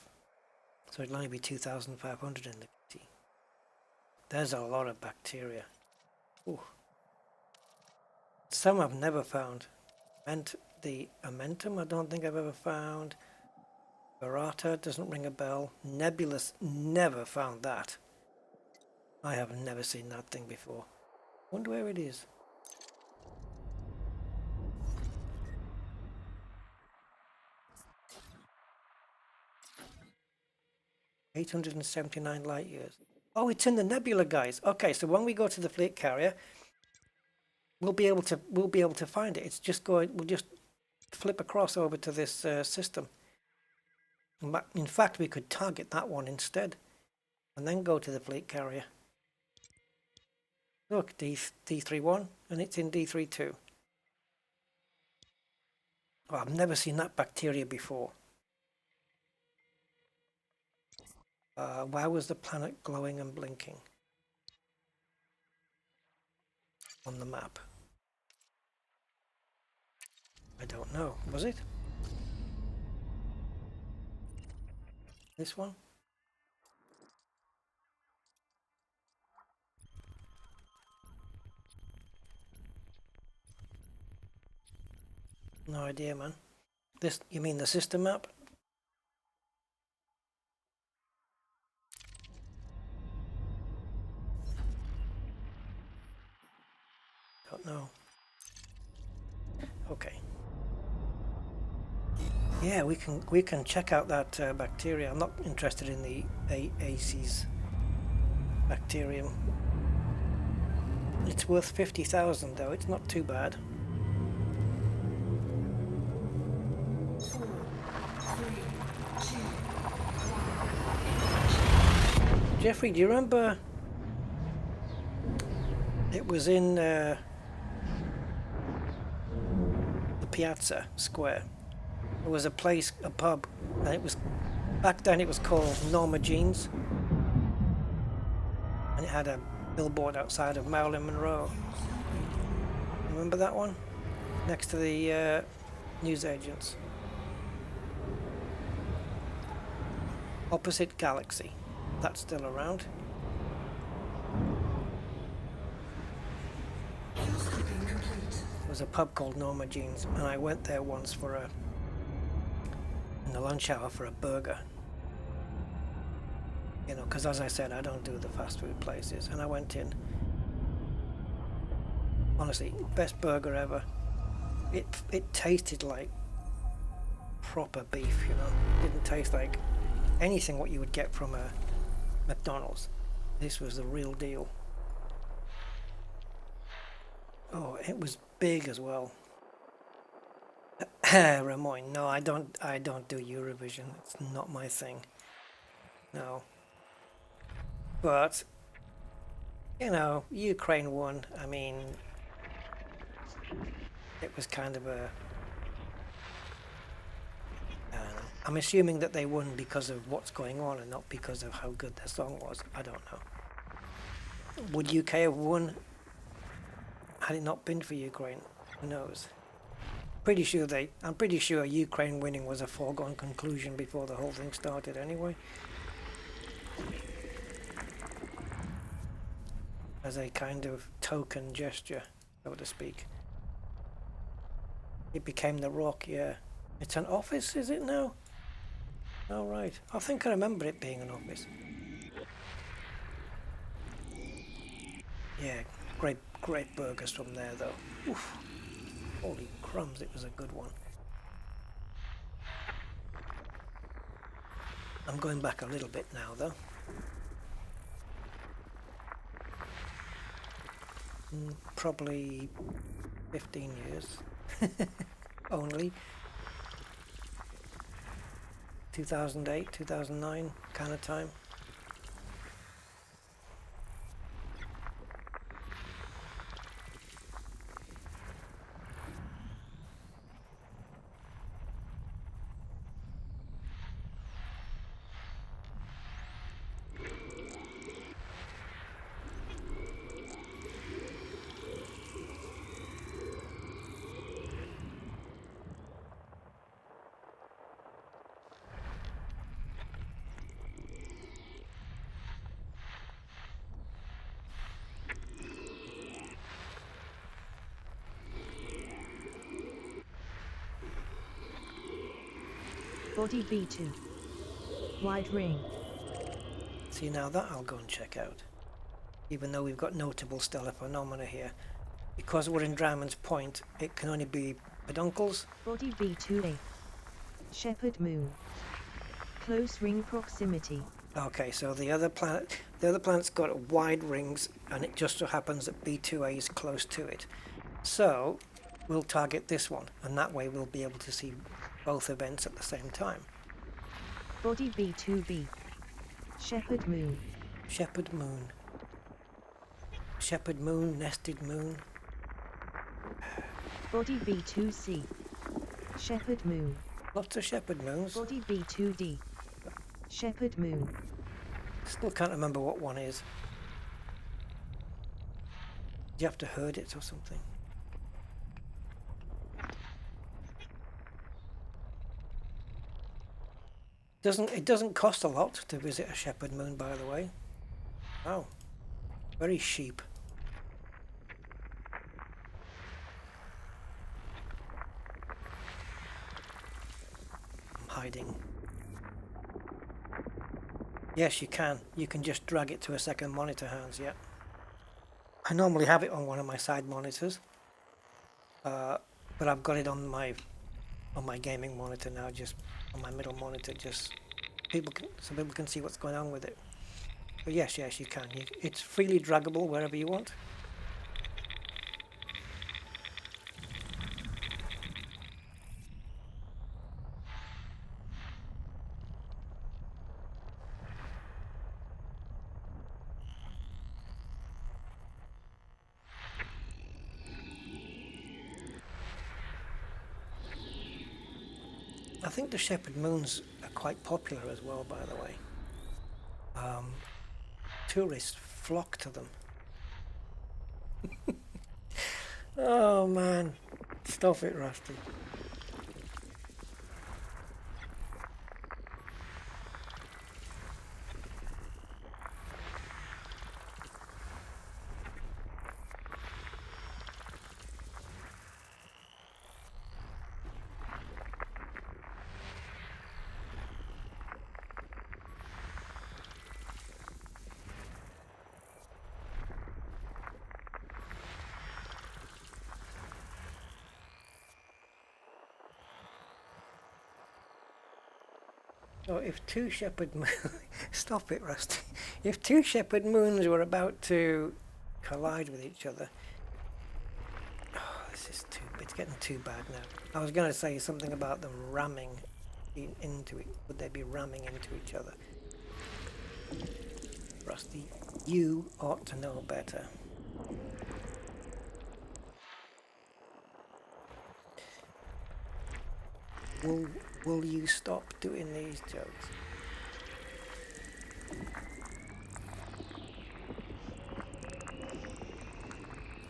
So it'll only be 2,500 in the kitty. There's a lot of bacteria. Ooh. Some I've never found. And the Amentum I don't think I've ever found. Barata doesn't ring a bell. Nebulous, never found that. I have never seen that thing before. Wonder where it is. $879 light years. Oh, it's in the Nebula, guys. Okay, so when we go to the fleet carrier, we'll be able to find it. It's just going. We'll just flip across over to this system. In fact, we could target that one instead, and then go to the fleet carrier. Look, D31, and it's in D32. Oh, I've never seen that bacteria before. Why was the planet glowing and blinking on the map? I don't know. Was it this one? No idea, man. This, you mean the system map? Don't know. Okay. Yeah, we can check out that bacteria. I'm not interested in the ACES bacterium. It's worth 50,000 though. It's not too bad. 4, 3, 2, 1. Jeffrey, do you remember? It was in the Piazza Square. There was a place, a pub, and it was, back then it was called Norma Jean's, and it had a billboard outside of Marilyn Monroe. Remember that one? Next to the newsagents. Opposite Galaxy. That's still around. There was a pub called Norma Jean's, and I went there once for in the lunch hour for a burger. You know, because as I said, I don't do the fast food places, and I went in. Honestly, best burger ever. It tasted like proper beef, you know. It didn't taste like anything what you would get from a McDonald's. This was the real deal. Oh, it was big as well. Ramon, no, I don't do Eurovision. It's not my thing. No. But you know, Ukraine won. I mean, it was kind of a I'm assuming that they won because of what's going on and not because of how good their song was. I don't know. Would UK have won had it not been for Ukraine. Who knows? I'm pretty sure Ukraine winning was a foregone conclusion before the whole thing started anyway. As a kind of token gesture, so to speak. It became the Rock, yeah. It's an office, is it now? Oh, right. I think I remember it being an office. Yeah, great burgers from there, though. Oof. Holy crumbs, it was a good one. I'm going back a little bit now, though. Probably 15 years. Only. 2008, 2009 kind of time. Body V2. Wide ring. See, now that I'll go and check out. Even though we've got notable stellar phenomena here. Because we're in Dramon's Point, it can only be peduncles. Body V2A. Shepherd moon. Close ring proximity. Okay, so the other planet's got wide rings, and it just so happens that B2A is close to it. So we'll target this one, and that way we'll be able to see both events at the same time. Body V2B. Shepherd moon. Shepherd moon. Shepherd moon, nested moon. Body V2C. Shepherd moon. Lots of shepherd moons. Body V2D. Shepherd moon. Still can't remember what one is. Do you have to herd it or something? It doesn't cost a lot to visit a shepherd moon, by the way. Oh, very cheap. I'm hiding. Yes, you can. You can just drag it to a second monitor, Hans, yeah. I normally have it on one of my side monitors. But I've got it on my gaming monitor now, just on my middle monitor, just so people can see what's going on with it. But yes, you can. It's freely draggable wherever you want. I think the shepherd moons are quite popular as well, by the way. Tourists flock to them. Oh man, stop it, Rusty. So if two shepherd moons, stop it, Rusty. If two shepherd moons were about to collide with each other, oh, it's getting too bad now. I was going to say something about them ramming into it. Would they be ramming into each other? Rusty, you ought to know better. Will you stop doing these jokes?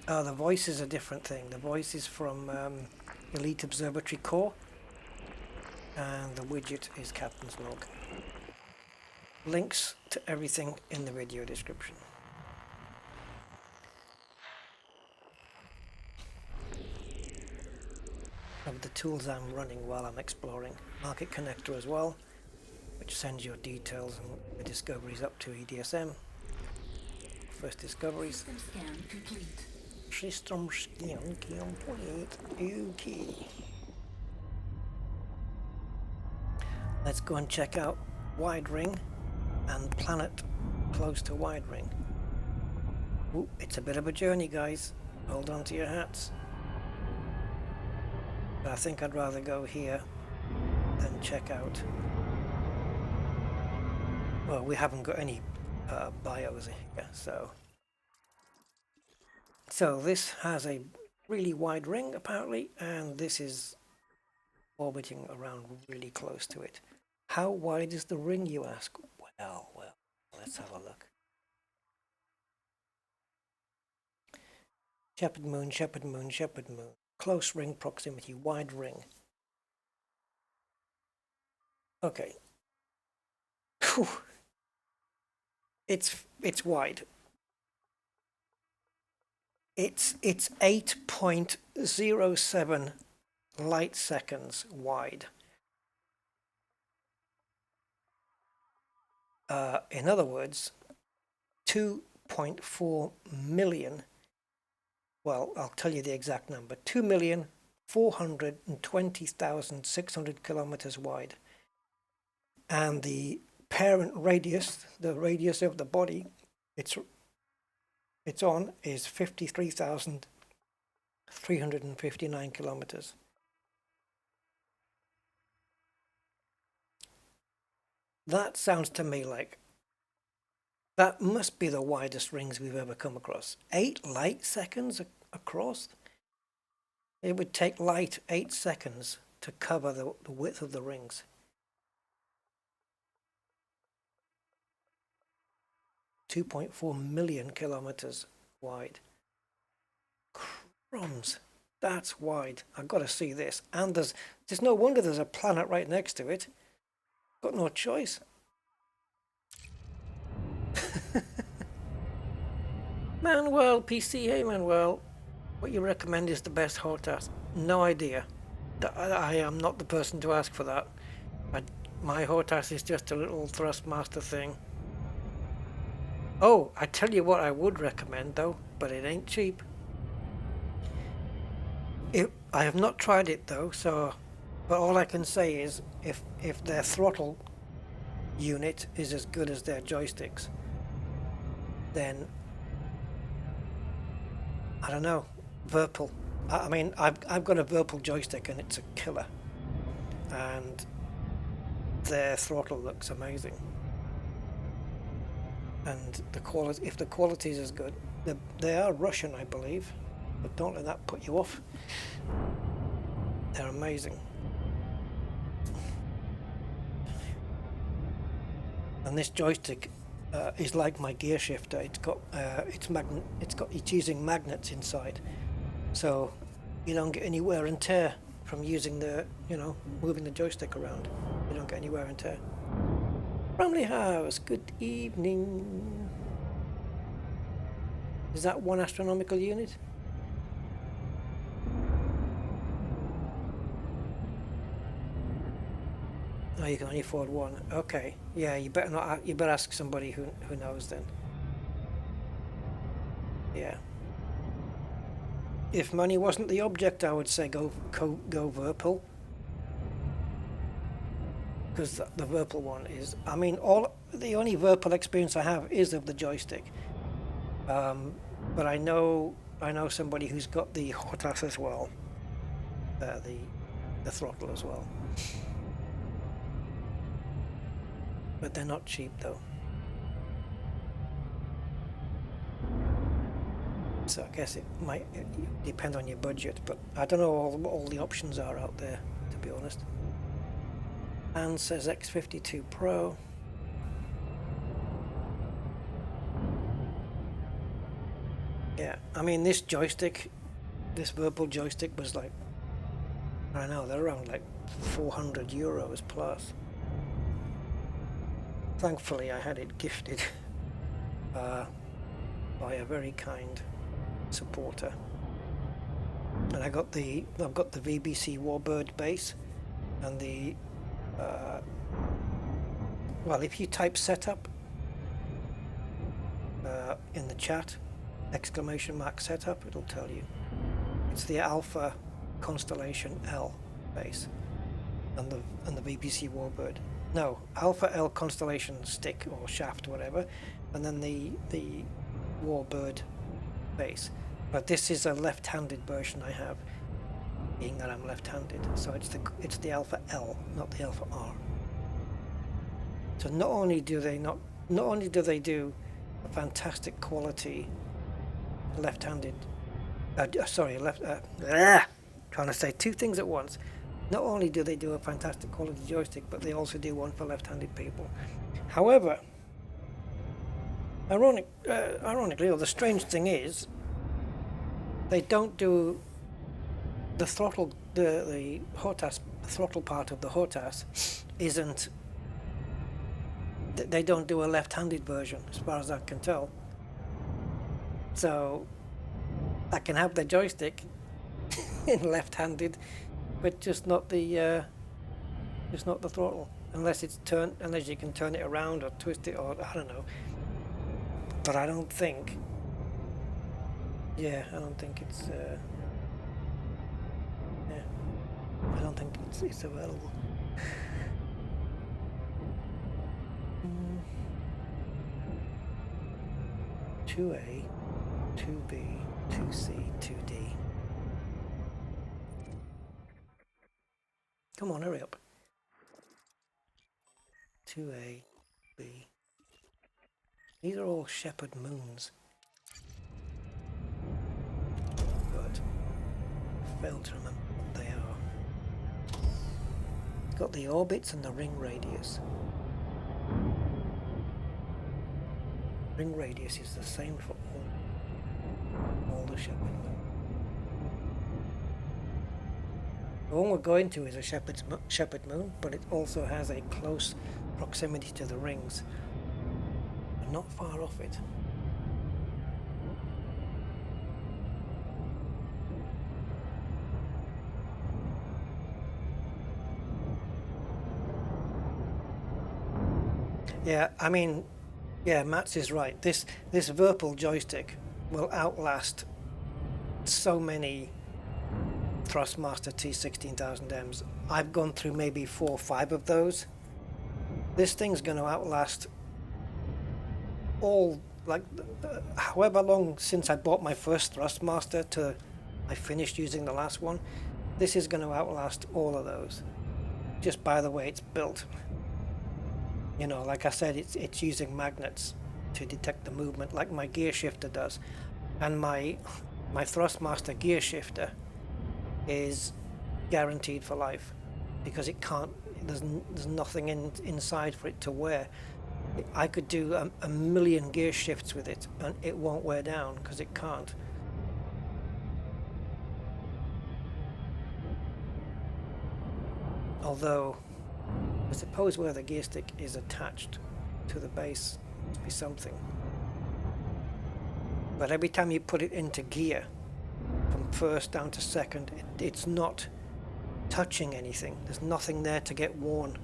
Oh, the voice is a different thing. The voice is from Elite Observatory Core, and the widget is Captain's Log. Links to everything in the video description. Of the tools I'm running while I'm exploring. Market Connector as well, which sends your details and the discoveries up to EDSM. First discoveries. System scan complete. System scan complete. Okay. Let's go and check out Wide Ring and planet close to Wide Ring. Ooh, it's a bit of a journey, guys. Hold on to your hats. But I think I'd rather go here than check out. Well, we haven't got any bios here, so. So this has a really wide ring apparently, and this is orbiting around really close to it. How wide is the ring, you ask? Well, let's have a look. Shepherd moon, shepherd moon, shepherd moon. Close ring proximity, wide ring. Okay. Whew. It's wide. It's 8.07 light seconds wide. In other words, 2.4 million. Well, I'll tell you the exact number. 2,420,600 kilometers wide. And the parent radius, the radius of the body it's on, is 53,359 kilometers. That sounds to me like that must be the widest rings we've ever come across. 8 light seconds across? It would take light 8 seconds to cover the width of the rings. .4 million kilometers wide. Crumbs. That's wide. I've got to see this. And there's no wonder there's a planet right next to it. Got no choice. Manuel, PCA Manuel, what you recommend is the best HOTAS? No idea. I am not the person to ask for that. My HOTAS is just a little Thrustmaster thing. Oh, I tell you what I would recommend though, but it ain't cheap. I have not tried it though, but all I can say is if their throttle unit is as good as their joysticks, then I don't know, Virpil. I mean, I've got a Virpil joystick and it's a killer, and their throttle looks amazing. And the quality, if the quality is as good, they are Russian, I believe, but don't let that put you off. They're amazing. And this joystick is like my gear shifter. It's using magnets inside, so you don't get any wear and tear from using moving the joystick around. You don't get any wear and tear. Bramley House, good evening. Is that 1 astronomical unit? Oh, you can only afford 1. Okay, yeah, you better not. You better ask somebody who knows then. Yeah. If money wasn't the object, I would say go Virpil. Because the Virpil one is, I mean, the only Virpil experience I have is of the joystick. But I know somebody who's got the HOTAS as well, the throttle as well. But they're not cheap though. So I guess it might depend on your budget, but I don't know what all the options are out there, to be honest. Anne says X52 Pro. Yeah, I mean, this joystick, this Virpil joystick was like, I don't know, they're around like €400 plus. Thankfully, I had it gifted by a very kind supporter, and I've got the VBC WarBRD base, and the well, if you type setup in the chat, !setup, it'll tell you. It's the Alpha Constellation L base, and the VBC WarBRD. No, Alpha L Constellation stick or shaft, whatever, and then the WarBRD base. But this is a left-handed version I have, being that I'm left-handed. So it's the Alpha L, not the Alpha R. So not only do they do a fantastic quality left-handed, trying to say two things at once. Not only do they do a fantastic quality joystick, but they also do one for left-handed people. However, ironically, or the strange thing is, they don't do the throttle. The HOTAS, the throttle part of the HOTAS, isn't. They don't do a left-handed version, as far as I can tell. So I can have the joystick in left-handed, but just not the throttle, unless you can turn it around or twist it, or I don't know. But I don't think. Yeah, I don't think it's. I don't think it's available. 2A, 2B, 2C, 2D. Come on, hurry up. 2A, B. These are all shepherd moons. But I failed to remember what they are. Got the orbits and the ring radius. Ring radius is the same for all the shepherd moons. The one we're going to is a shepherd moon, but it also has a close proximity to the rings. We're not far off it. Yeah, I mean, yeah, Mats is right. This Virpil joystick will outlast so many Thrustmaster T16000Ms. I've gone through maybe 4 or 5 of those. This thing's going to outlast all, like, however long since I bought my first Thrustmaster to I finished using the last one. This is going to outlast all of those, just by the way it's built. You know, like I said, it's using magnets to detect the movement, like my gear shifter does, and my Thrustmaster gear shifter is guaranteed for life, because it can't. There's nothing inside for it to wear. I could do a million gear shifts with it, and it won't wear down because it can't. Although, I suppose where the gear stick is attached to the base must be something. But every time you put it into gear, from first down to second, it's not touching anything. There's nothing there to get worn.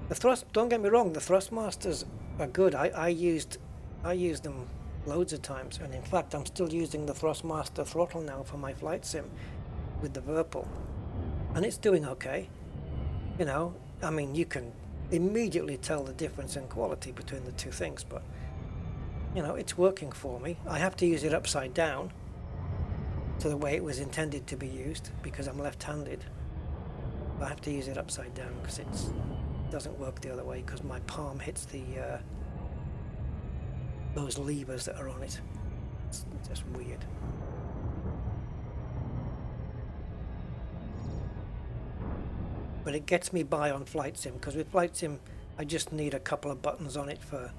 The thrust, don't get me wrong, the Thrustmasters are good. I used them loads of times, and in fact I'm still using the Thrustmaster throttle now for my flight sim with the Virpil, and it's doing okay. You know, I mean, you can immediately tell the difference in quality between the two things, but you know, it's working for me. I have to use it upside down to the way it was intended to be used because I'm left-handed. I have to use it upside down because it doesn't work the other way, because my palm hits the those levers that are on it. It's just weird. But it gets me by on flight sim, because with flight sim I just need a couple of buttons on it for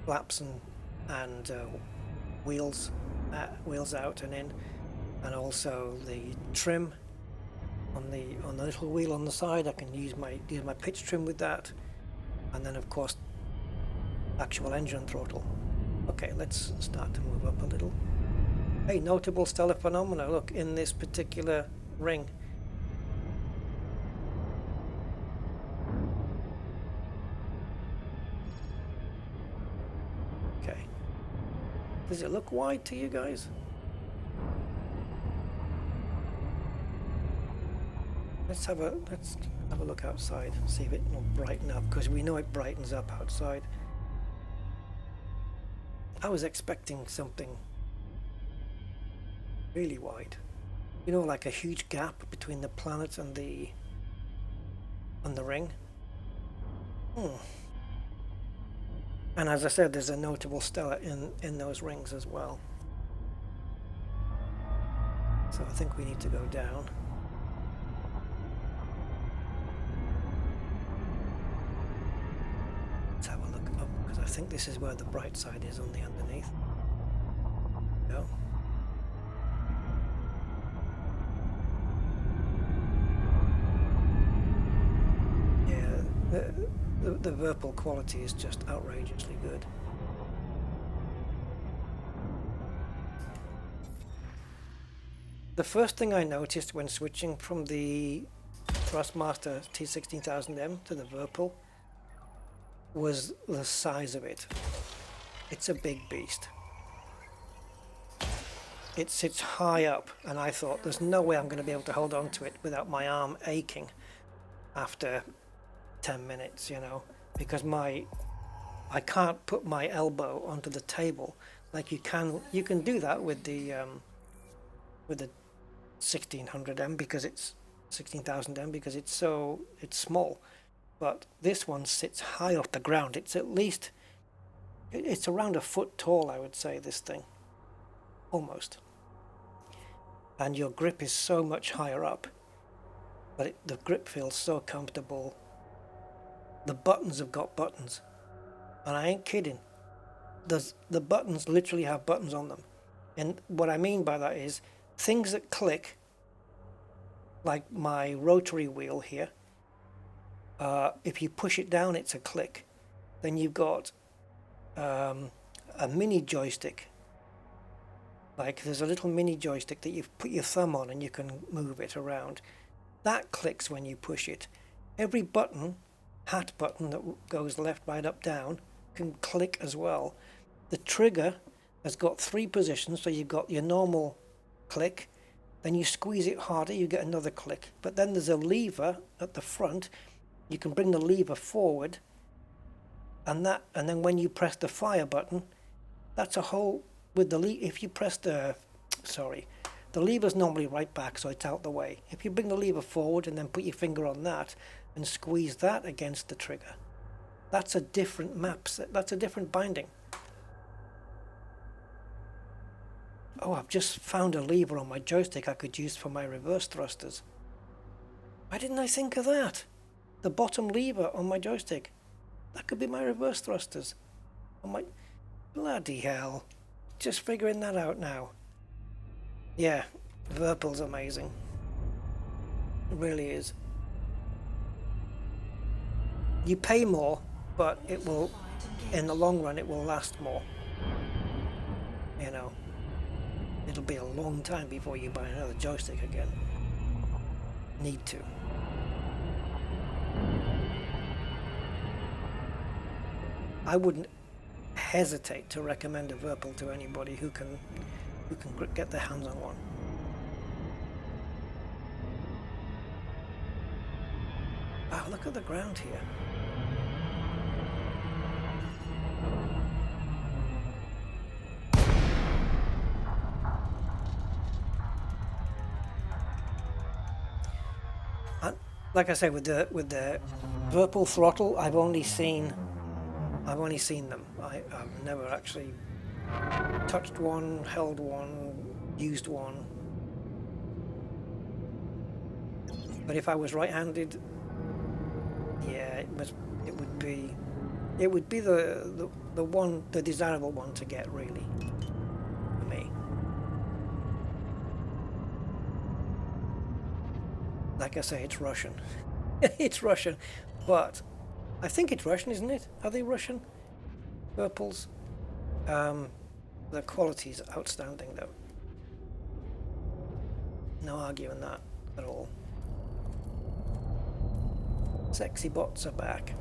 flaps and and wheels out and in, and also the trim on the little wheel on the side. I can use my pitch trim with that, and then of course actual engine throttle. Okay, let's start to move up a little. Hey, notable stellar phenomena, look, in this particular ring. Okay. Does it look wide to you guys? Let's have a look outside, see if it will brighten up, because we know it brightens up outside. I was expecting something really wide, you know, like a huge gap between the planet and the ring. And as I said, there's a notable stellar in those rings as well. So I think we need to go down. Let's have a look up, because I think this is where the bright side is on the underneath. No. Yeah, the Virpil quality is just outrageously good. The first thing I noticed when switching from the Thrustmaster T16000M to the Virpil was the size of it. It's a big beast. It sits high up, and I thought there's no way I'm going to be able to hold on to it without my arm aching after 10 minutes, you know, because I can't put my elbow onto the table like you can do that with the 1600M, because it's 16000M, because it's small. But this one sits high off the ground. It's around a foot tall, I would say, this thing, almost. And your grip is so much higher up, but the grip feels so comfortable. The buttons have got buttons, and I ain't kidding. The buttons literally have buttons on them, and what I mean by that is things that click, like my rotary wheel here. If you push it down, it's a click. Then you've got a mini joystick. Like there's a little mini joystick that you put your thumb on and you can move it around. That clicks when you push it. Every button, hat button that goes left, right, up, down, can click as well. The trigger has got 3 positions, so you've got your normal click, then you squeeze it harder, you get another click. But then there's a lever at the front. You can bring the lever forward, and then when you press the fire button, that's a whole with the if you press the lever's normally right back, so it's out the way. If you bring the lever forward and then put your finger on that and squeeze that against the trigger, that's a different that's a different binding. Oh, I've just found a lever on my joystick I could use for my reverse thrusters. Why didn't I think of that? The bottom lever on my joystick, that could be my reverse thrusters. Bloody hell, just figuring that out now. Yeah, Virpil's amazing. It really is. You pay more, but it will, in the long run, it will last more. You know, it'll be a long time before you buy another joystick again. Need to. I wouldn't hesitate to recommend a Virpil to anybody who can get their hands on one. Wow, look at the ground here. And like I say, with the Virpil throttle, I've only seen them. I've never actually touched one, held one, used one. But if I was right-handed, yeah, it would be It would be the one, the desirable one to get, really, for me. Like I say, it's Russian. It's Russian, but I think it's Russian, isn't it? Are they Russian? Virpils. The quality's outstanding, though. No arguing that at all. Sexy bots are back.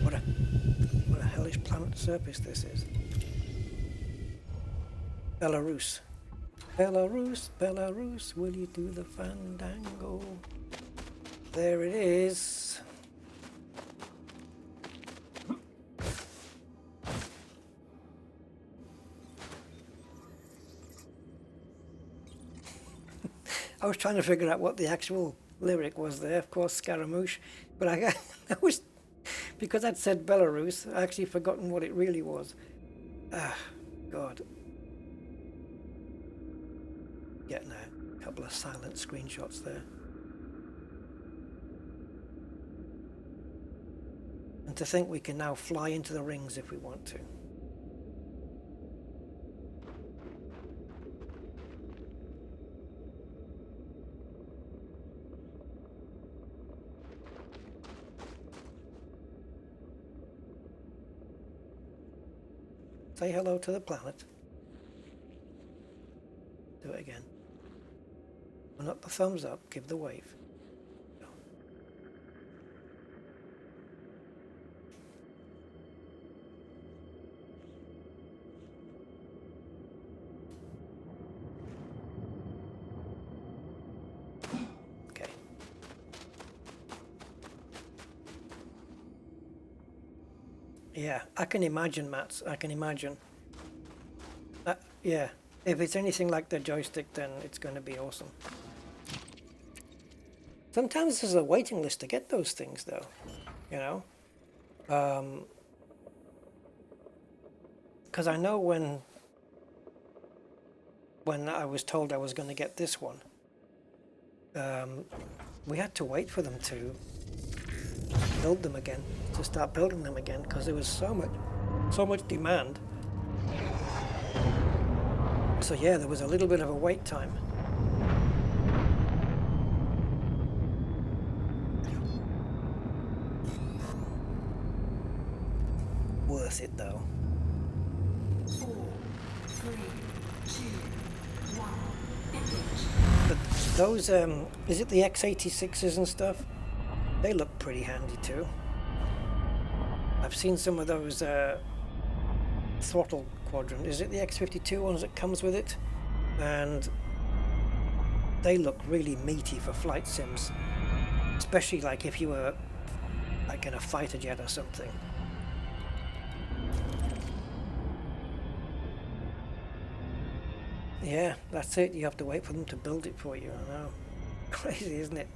What a hellish planet surface this is. Belarus. Belarus, Belarus, will you do the fandango? There it is. I was trying to figure out what the actual lyric was there. Of course, Scaramouche. But I was, because I'd said Belarus, I actually forgotten what it really was. Ah, God. Getting a couple of silent screenshots there. And to think we can now fly into the rings if we want to. Say hello to the planet. Do it again. And not the thumbs up, give the wave. Go. Okay. Yeah, I can imagine, Mats. I can imagine. Yeah, if it's anything like the joystick, then it's going to be awesome. Sometimes there's a waiting list to get those things, though. You know, because I know when I was told I was going to get this one, we had to wait for them to build them again, to start building them again, because there was so much demand. So yeah, there was a little bit of a wait time. Worth it though. 4, 3, 2, 1, engage. But those, is it the X86s and stuff? They look pretty handy too. I've seen some of those throttle quadrant. Is it the X52 ones that comes with it? And they look really meaty for flight sims, especially like if you were like in a fighter jet or something. Yeah, that's it. You have to wait for them to build it for you. I know. Crazy, isn't it?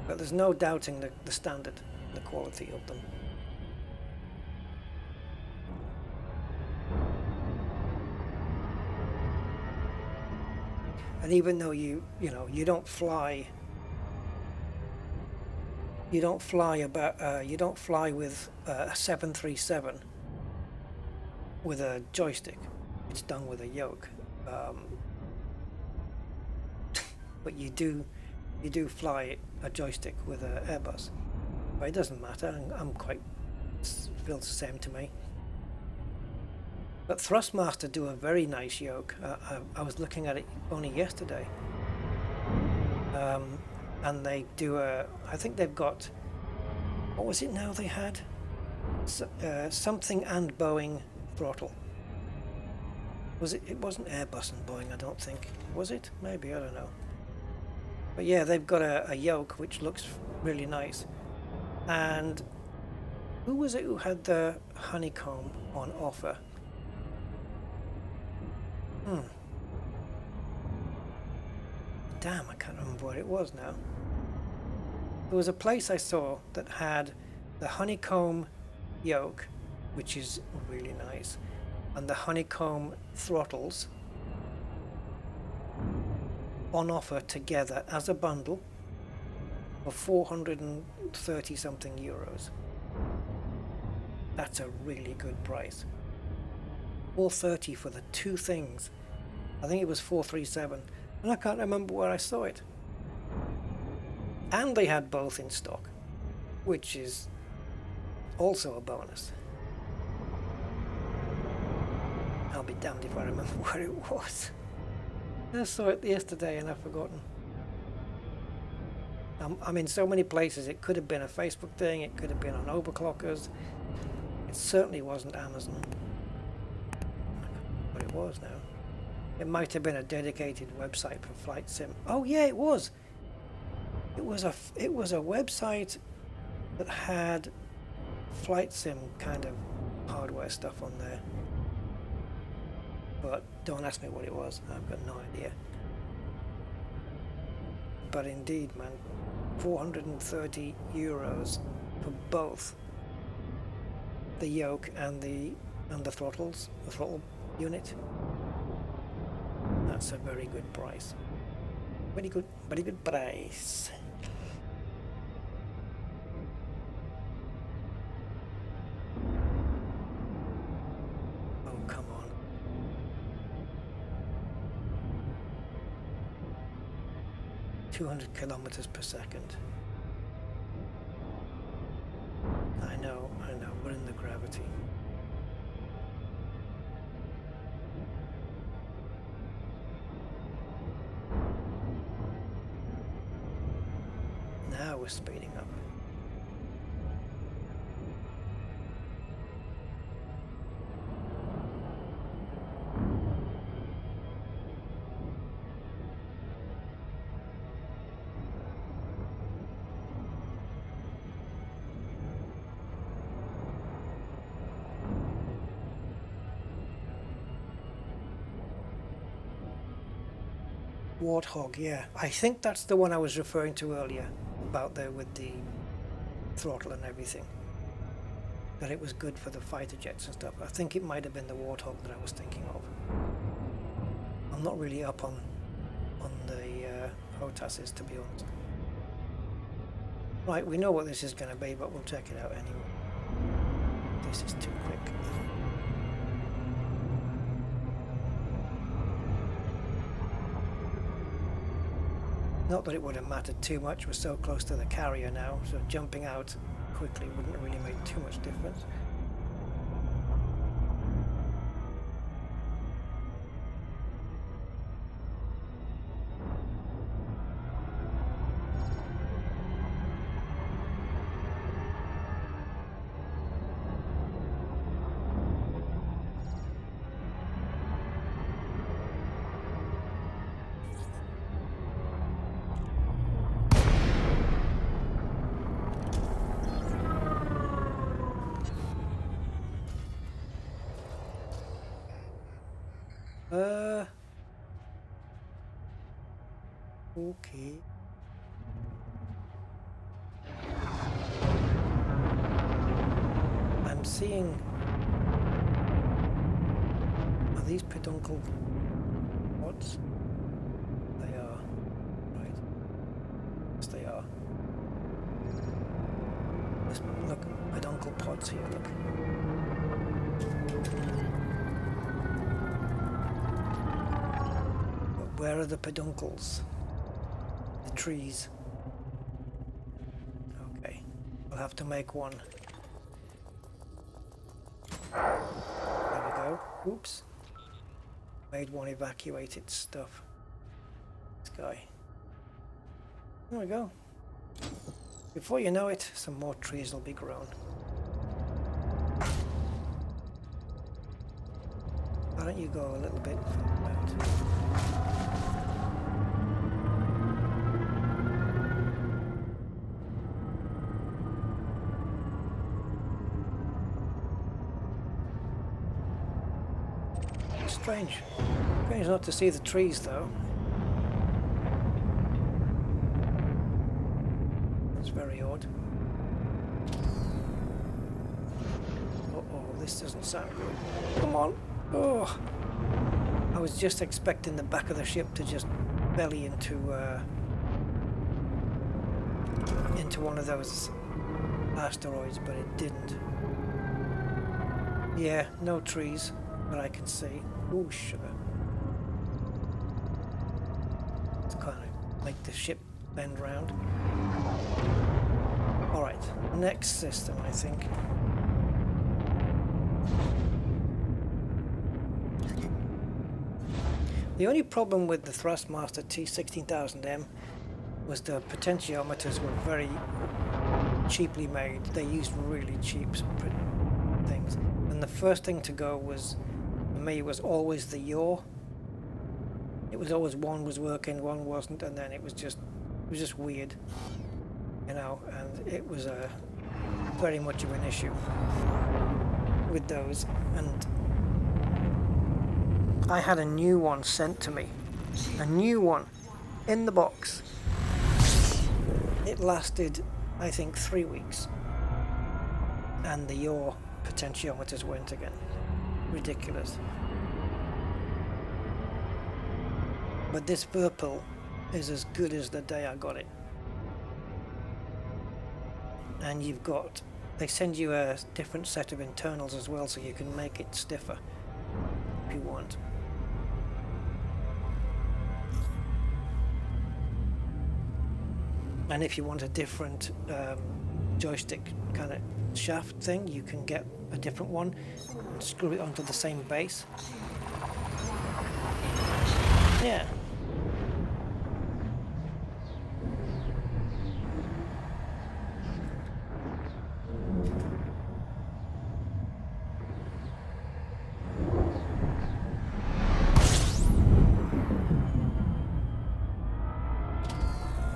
But there's no doubting the standard, the quality of them. And even though you don't fly with a 737 with a joystick. It's done with a yoke. But you do fly a joystick with an Airbus. But it doesn't matter. Feels the same to me. But Thrustmaster do a very nice yoke. I was looking at it only yesterday. And they do I think they've got, what was it now they had? Something and Boeing throttle. It wasn't Airbus and Boeing, I don't think. Was it? Maybe, I don't know. But yeah, they've got a yoke which looks really nice. And who was it who had the honeycomb on offer? Damn, I can't remember what it was now. There was a place I saw that had the honeycomb yoke, which is really nice, and the honeycomb throttles, on offer together as a bundle for 430 something euros. That's a really good price. 430 for the two things. I think it was 437, and I can't remember where I saw it. And they had both in stock, which is also a bonus. I'll be damned if I remember where it was. I saw it yesterday and I've forgotten. I'm in so many places. It could have been a Facebook thing, it could have been on Overclockers. It certainly wasn't Amazon. But it was now. It might have been a dedicated website for flight sim. Oh yeah, it was. It was a website that had flight sim kind of hardware stuff on there. But don't ask me what it was. I've got no idea. But indeed, man, 430 euros for both the yoke and the throttles, the throttle unit. That's a very good price. Very good price. Oh, come on. ...200 kilometers per second. I know, we're in the gravity. Now we're speeding up. Warthog, yeah. I think that's the one I was referring to earlier, about there with the throttle and everything. That it was good for the fighter jets and stuff. I think it might have been the Warthog that I was thinking of. I'm not really up on the HOTASes, to be honest. Right, we know what this is going to be, but we'll check it out anyway. This is too quick. Not that it would have mattered too much, we're so close to the carrier now, so jumping out quickly wouldn't really make too much difference. Okay. I'm seeing... Are these peduncle pods? They are. Right. Yes, they are. Let's look, peduncle pods here, look. But where are the peduncles? The trees. Okay, we'll have to make one. There we go. Oops. Made one evacuated stuff. This guy. There we go. Before you know it, some more trees will be grown. Why don't you go a little bit out? Strange. Strange not to see the trees though. It's very odd. Uh-oh, this doesn't sound good. Come on. Oh. I was just expecting the back of the ship to just belly into one of those asteroids, but it didn't. Yeah, no trees that I can see. Ooh, sugar. Let's kind of make the ship bend round. Alright, next system, I think. The only problem with the Thrustmaster T16000M was the potentiometers were very cheaply made. They used really cheap things. And the first thing to go was, for me, was always the yaw. It was always one was working, one wasn't, and then it was just weird, you know. And it was very much of an issue with those. And I had a new one sent to me, a new one in the box. It lasted, I think, 3 weeks, and the yaw potentiometers went again. Ridiculous. But this Virpil is as good as the day I got it. And they send you a different set of internals as well, so you can make it stiffer if you want. And if you want a different joystick kind of shaft thing, you can get a different one and screw it onto the same base. Yeah.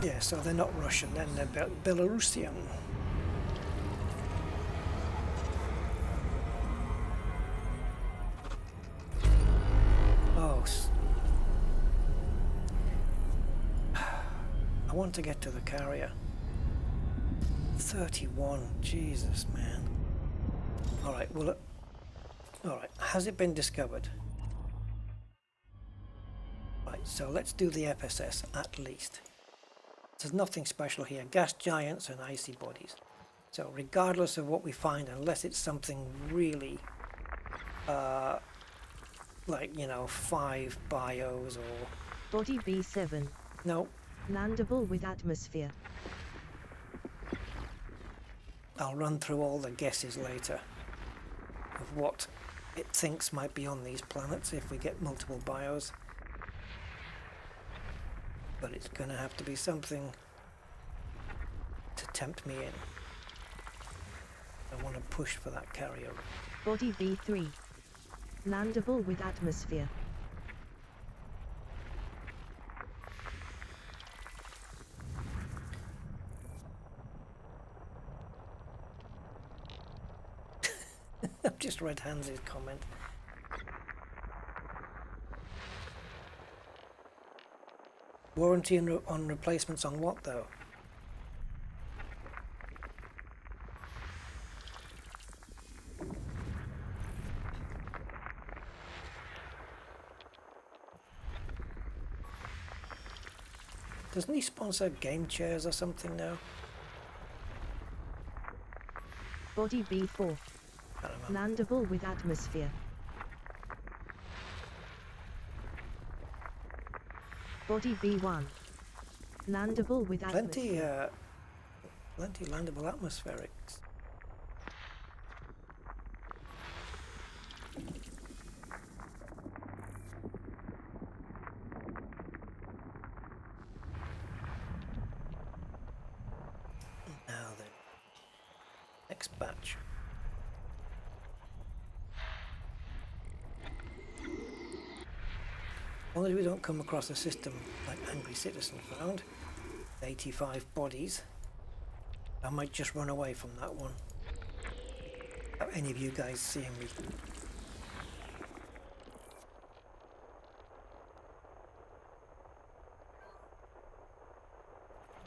Yeah, so they're not Russian, then they're Belarusian. Oh, I want to get to the carrier. 31, Jesus, man. Alright, well, alright, has it been discovered? Right, so let's do the FSS at least. There's nothing special here. Gas giants and icy bodies. So regardless of what we find, unless it's something really like, you know, 5 bios or... Body B7. No. Landable with atmosphere. I'll run through all the guesses later of what it thinks might be on these planets if we get multiple bios. But it's going to have to be something to tempt me in. I want to push for that carrier. Body B3. Landable with atmosphere. I've just read Hans's comment. Warranty on replacements on what though? Doesn't he sponsor game chairs or something now? Body B4. Landable with atmosphere. Body B1. Landable with atmosphere. Plenty landable atmospherics. Now then, next batch. As long as we don't come across a system like Angry Citizen found, 85 bodies, I might just run away from that one. Without any of you guys seeing me.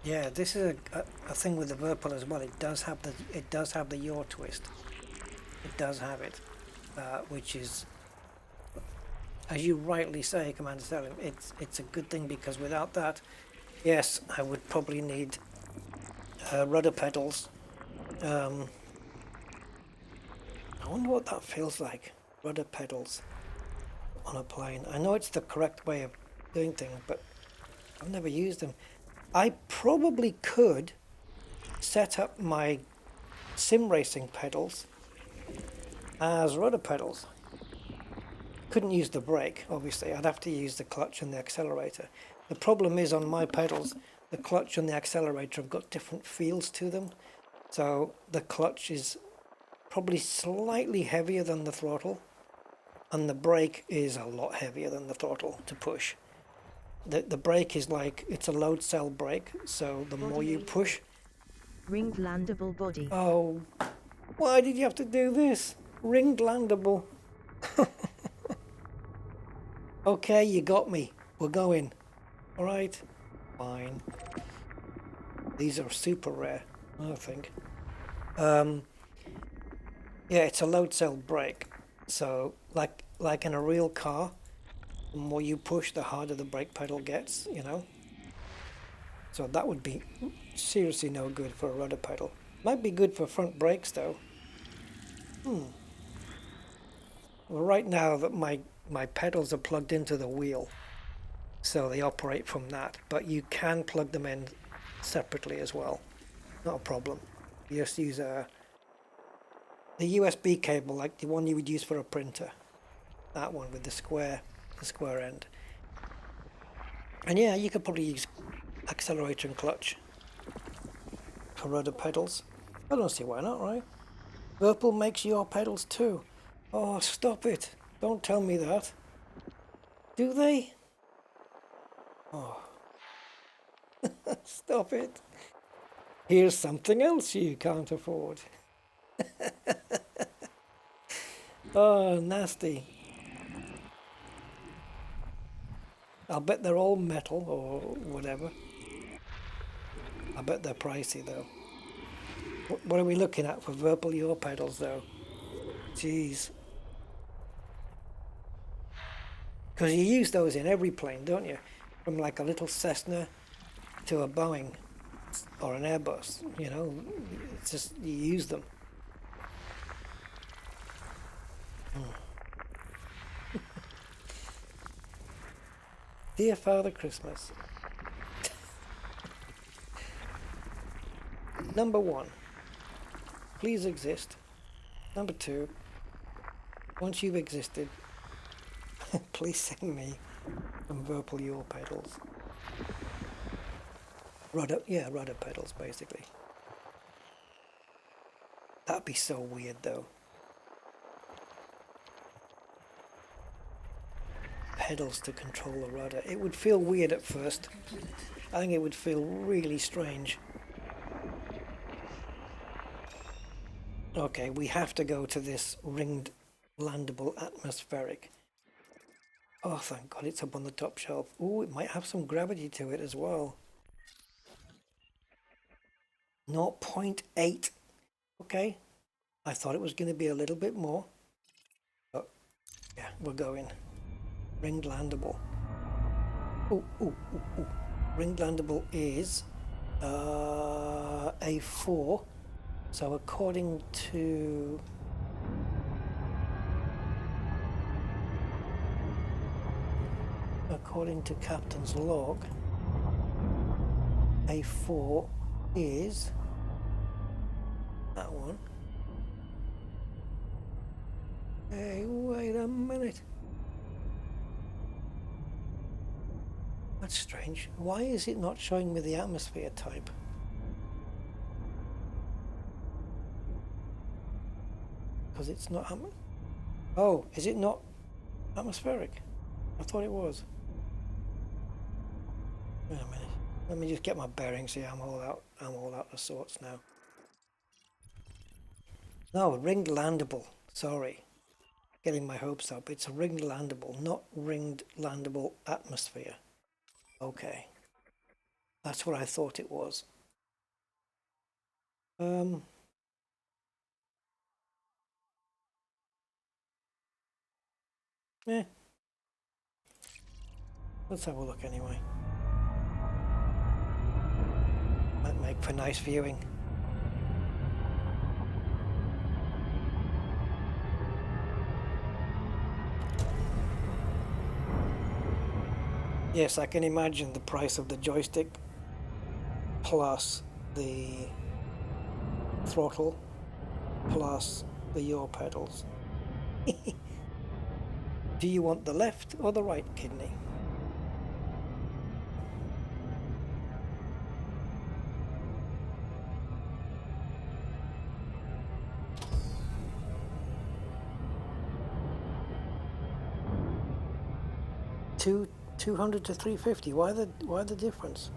Yeah, this is a thing with the Virpil as well. It does have the yaw twist. It does have it, which is as you rightly say, Commander Selim, it's a good thing, because without that, yes, I would probably need rudder pedals. I wonder what that feels like, rudder pedals on a plane. I know it's the correct way of doing things, but I've never used them. I probably could set up my sim racing pedals as rudder pedals. Couldn't use the brake, obviously. I'd have to use the clutch and the accelerator. The problem is, on my pedals, the clutch and the accelerator have got different feels to them. So the clutch is probably slightly heavier than the throttle, and the brake is a lot heavier than the throttle to push. The brake is like, it's a load cell brake, so the more you push... Ringed landable body. Oh, why did you have to do this? Ringed landable. Okay, you got me. We're going. Alright. Fine. These are super rare, I think. Yeah, it's a load cell brake. So, like in a real car, the more you push, the harder the brake pedal gets, you know? So that would be seriously no good for a rudder pedal. Might be good for front brakes, though. Well, right now that my pedals are plugged into the wheel, so they operate from that, but you can plug them in separately as well. Not a problem. You just use the USB cable, like the one you would use for a printer. That one with the square end. And yeah, you could probably use accelerator and clutch for rudder pedals. I don't see why not, right? Virpil makes your pedals too. Oh, stop it. Don't tell me that. Do they? Oh. Stop it. Here's something else you can't afford. Oh, nasty. I'll bet they're all metal or whatever. I bet they're pricey though. What are we looking at for Virpil your pedals though? Jeez. Because you use those in every plane, don't you? From like a little Cessna to a Boeing or an Airbus, you know, it's just, you use them. Dear Father Christmas. Number 1, please exist. Number 2, once you've existed, please send me some Virpil your pedals. Rudder pedals, basically. That'd be so weird, though. Pedals to control the rudder. It would feel weird at first. I think it would feel really strange. Okay, we have to go to this ringed landable atmospheric. Oh, thank God it's up on the top shelf. Oh, it might have some gravity to it as well. 0.8. Okay. I thought it was going to be a little bit more. But yeah, we're going. Ringed landable. Oh. Ringed landable is A4. So according to Captain's log, A4 is that one. Hey, wait a minute. That's strange. Why is it not showing me the atmosphere type? Because it's not... Oh, is it not atmospheric? I thought it was. Wait a minute. Let me just get my bearings here. I'm all out of sorts now. No, ringed landable. Sorry. Getting my hopes up. It's a ringed landable, not ringed landable atmosphere. Okay. That's what I thought it was. Let's have a look anyway. Might make for nice viewing. Yes, I can imagine the price of the joystick plus the throttle plus the yaw pedals. Do you want the left or the right kidney? Two 200 to 350. Why the difference?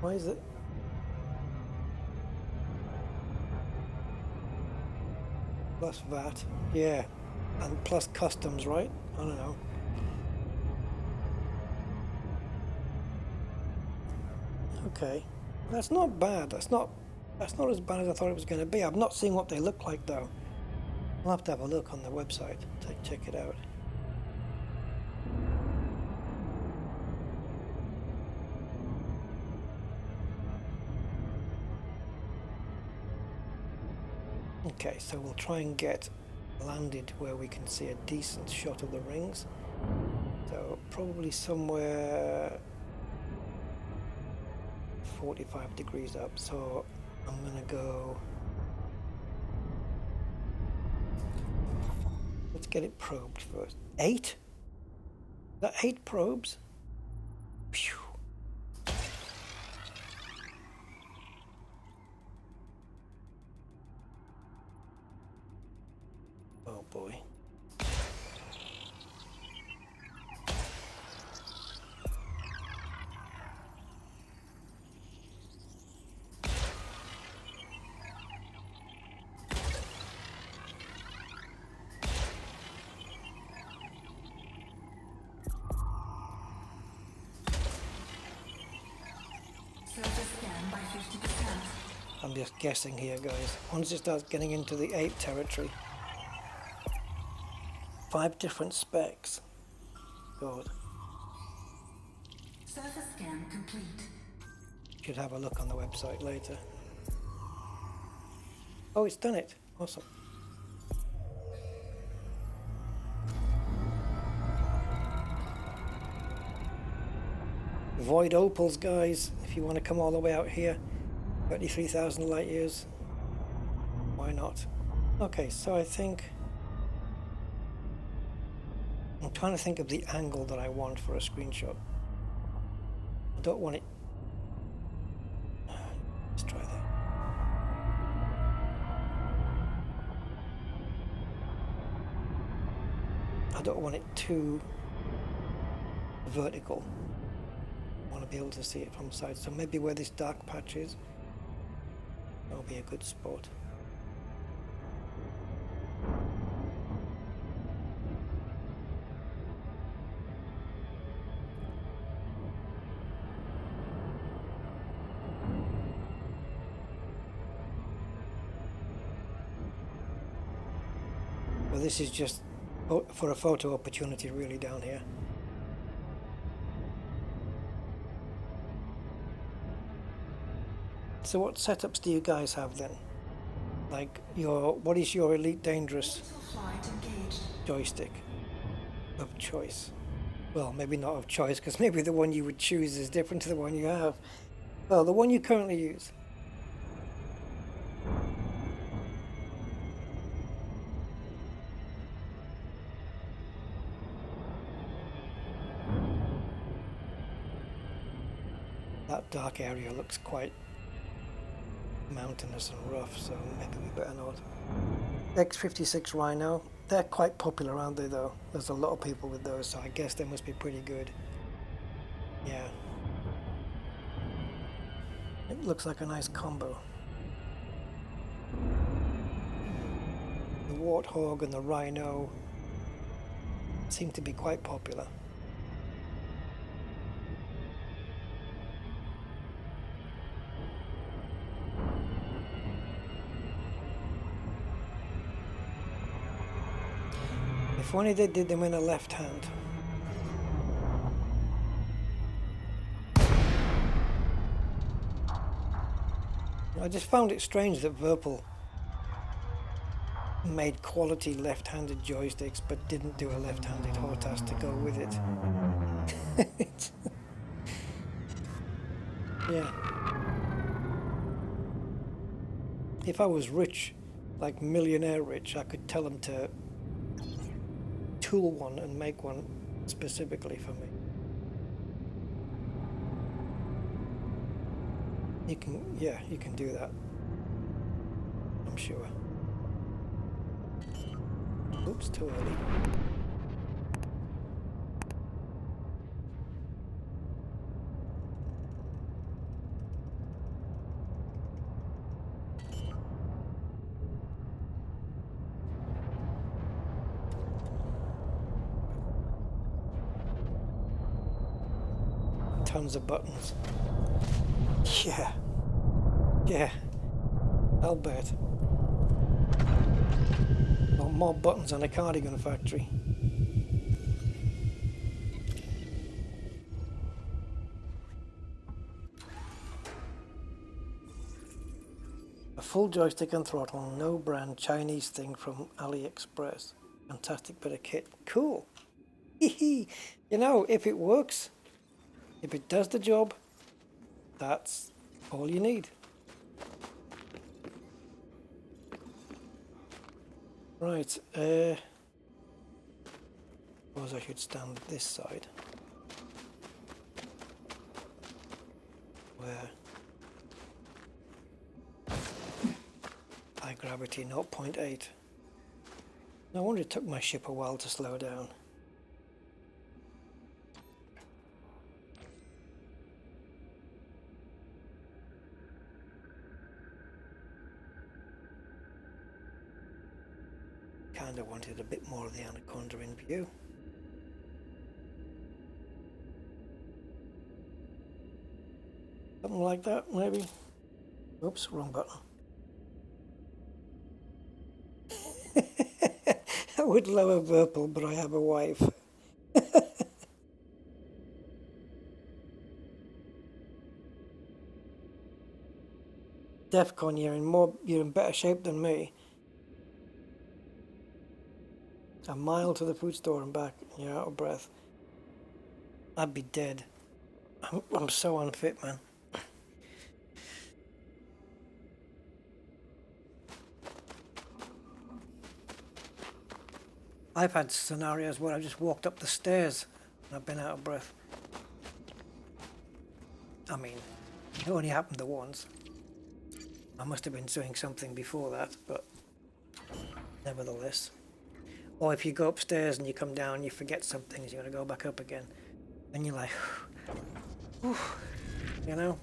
Why is it? Plus VAT, yeah, and plus customs, right? I don't know. Okay, that's not bad. That's not as bad as I thought it was going to be. I've not seen what they look like though. I'll have to have a look on the website to check it out. Okay, so we'll try and get landed where we can see a decent shot of the rings. So probably somewhere 45 degrees up. So I'm gonna go. Let's get it probed first. 8? Is that 8 probes? Phew. Oh boy. Surface scan by 50%. I'm just guessing here, guys. Once it starts getting into the 8 territory. 5 different specs. God. Surface scan complete. Should have a look on the website later. Oh, it's done it. Awesome. Avoid opals, guys, if you want to come all the way out here. 33,000 light years. Why not? Okay, so I think I'm trying to think of the angle that I want for a screenshot. I don't want it. Let's try that. I don't want it too vertical. I want to be able to see it from the side. So maybe where this dark patch is, that'll be a good spot. Well, this is just for a photo opportunity really down here. So what setups do you guys have then? Like what is your Elite Dangerous Flight engaged. joystick of choice? Well, maybe not of choice, because maybe the one you would choose is different to the one you have. Well, the one you currently use. That dark area looks quite mountainous and rough, so maybe we better not. X56 Rhino, they're quite popular, aren't they, though? There's a lot of people with those, so I guess they must be pretty good. Yeah. It looks like a nice combo. The Warthog and the Rhino seem to be quite popular. If only they did them in a left hand. I just found it strange that Virpil made quality left-handed joysticks but didn't do a left-handed HOTAS to go with it. Yeah. If I was rich, like millionaire rich, I could tell them to tool one and make one specifically for me. You can, yeah, you can do that. I'm sure. Oops, too early. Tons of buttons. Yeah. Yeah. I'll bet. Got more buttons than a cardigan factory. A full joystick and throttle, no brand, Chinese thing from AliExpress. Fantastic bit of kit. Cool. You know, if it works, if it does the job, that's all you need. Right, suppose I should stand this side. Where high gravity 0.8. No wonder it took my ship a while to slow down. Kinda wanted a bit more of the Anaconda in view. Something like that, maybe. Oops, wrong button. I would love a Virpil, but I have a wife. Defcon, you're in better shape than me. A mile to the food store and back, and you're out of breath. I'd be dead. I'm so unfit, man. I've had scenarios where I just walked up the stairs and I've been out of breath. I mean, it only happened the once. I must have been doing something before that, but nevertheless. Or if you go upstairs and you come down, you forget something, you're going to go back up again. And you're like, whew, you know,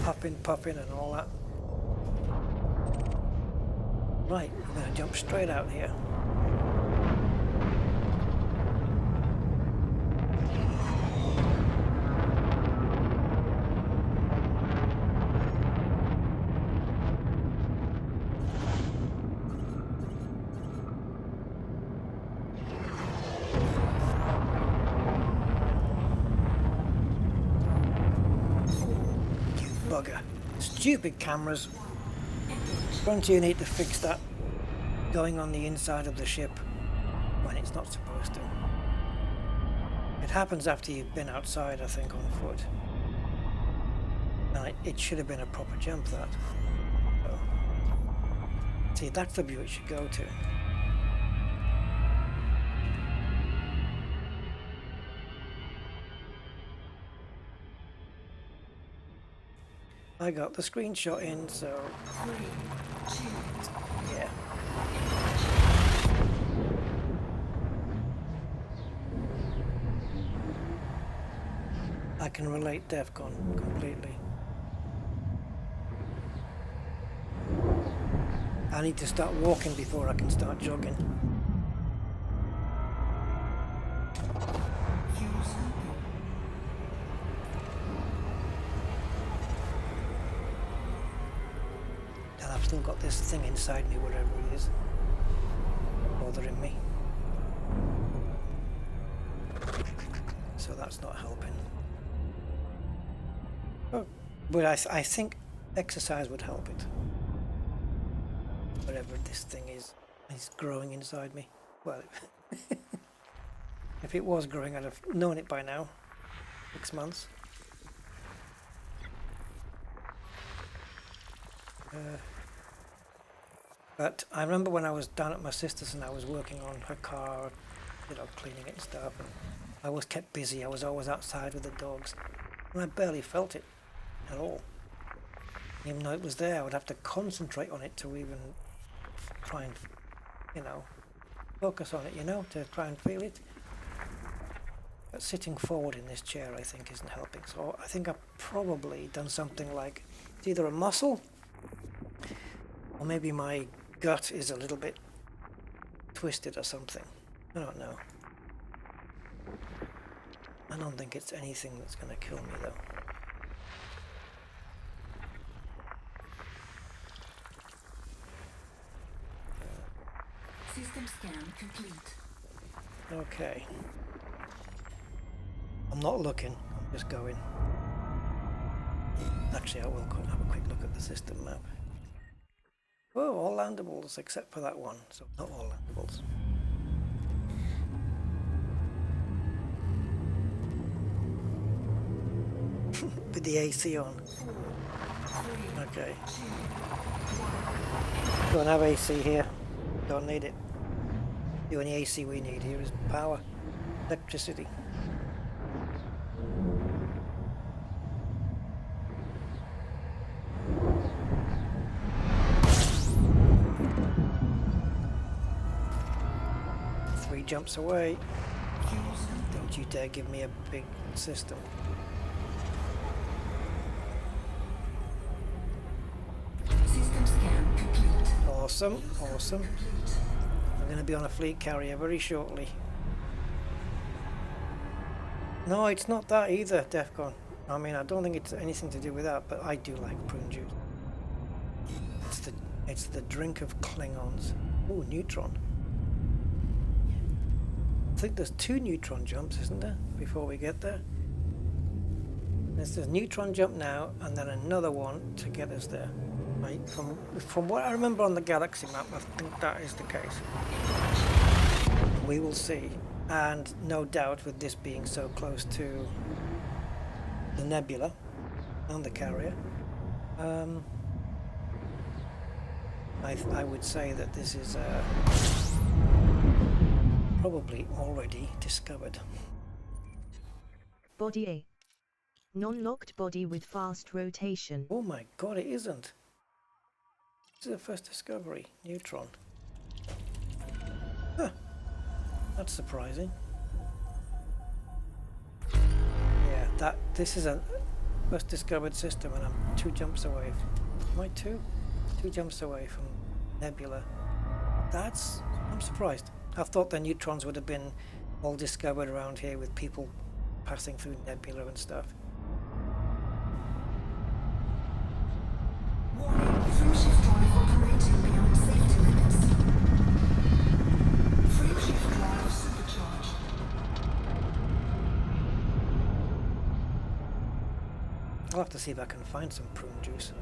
puffing and all that. Right, we're going to jump straight out here. Bugger. Stupid cameras. Frontier need to fix that going on the inside of the ship when it's not supposed to. It happens after you've been outside, I think, on foot. And it should have been a proper jump, that. So, see, that's the view it should go to. I got the screenshot in, so 3, 2, yeah. I can relate Defcon completely. I need to start walking before I can start jogging. fuse And I've still got this thing inside me, whatever it is, bothering me. So that's not helping. Oh, but I think exercise would help it. Whatever this thing is growing inside me. Well, if it was growing, I'd have known it by now. 6 months. But I remember when I was down at my sister's and I was working on her car, you know, cleaning it and stuff, and I was kept busy. I was always outside with the dogs, and I barely felt it at all. Even though it was there, I would have to concentrate on it to even try and, you know, focus on it, you know, to try and feel it. But sitting forward in this chair, I think, isn't helping. So I think I've probably done something like it's either a muscle or maybe my gut is a little bit twisted or something. I don't know. I don't think it's anything that's going to kill me, though. System scan complete. Okay. I'm not looking, I'm just going. Actually, I will have a quick look at the system map. Oh, all landables except for that one, so not all landables. With the AC on. Okay. Don't have AC here. Don't need it. The only AC we need here is power, electricity. Jumps away. Don't you dare give me a big system. System scan complete. Awesome, awesome. I'm going to be on a fleet carrier very shortly. No, it's not that either, Defcon. I mean, I don't think it's anything to do with that, but I do like prune juice. It's the drink of Klingons. Oh, Neutron. I think there's 2 Neutron jumps, isn't there, before we get there? There's a Neutron jump now, and then another one to get us there. Right? From what I remember on the galaxy map, I think that is the case. We will see. And no doubt, with this being so close to the Nebula and the carrier, I would say that this is probably already discovered. Body A. Non-locked body with fast rotation. Oh my god, it isn't. This is the first discovery. Neutron. Huh. That's surprising. Yeah, this is a first discovered system, and I'm 2 jumps away. Am I 2? 2 jumps away from Nebula. I'm surprised. I thought the neutrons would have been all discovered around here with people passing through Nebula and stuff. Warning, frameshift drive operating beyond safety limits. Frameshift drive supercharged. I'll have to see if I can find some prune juice.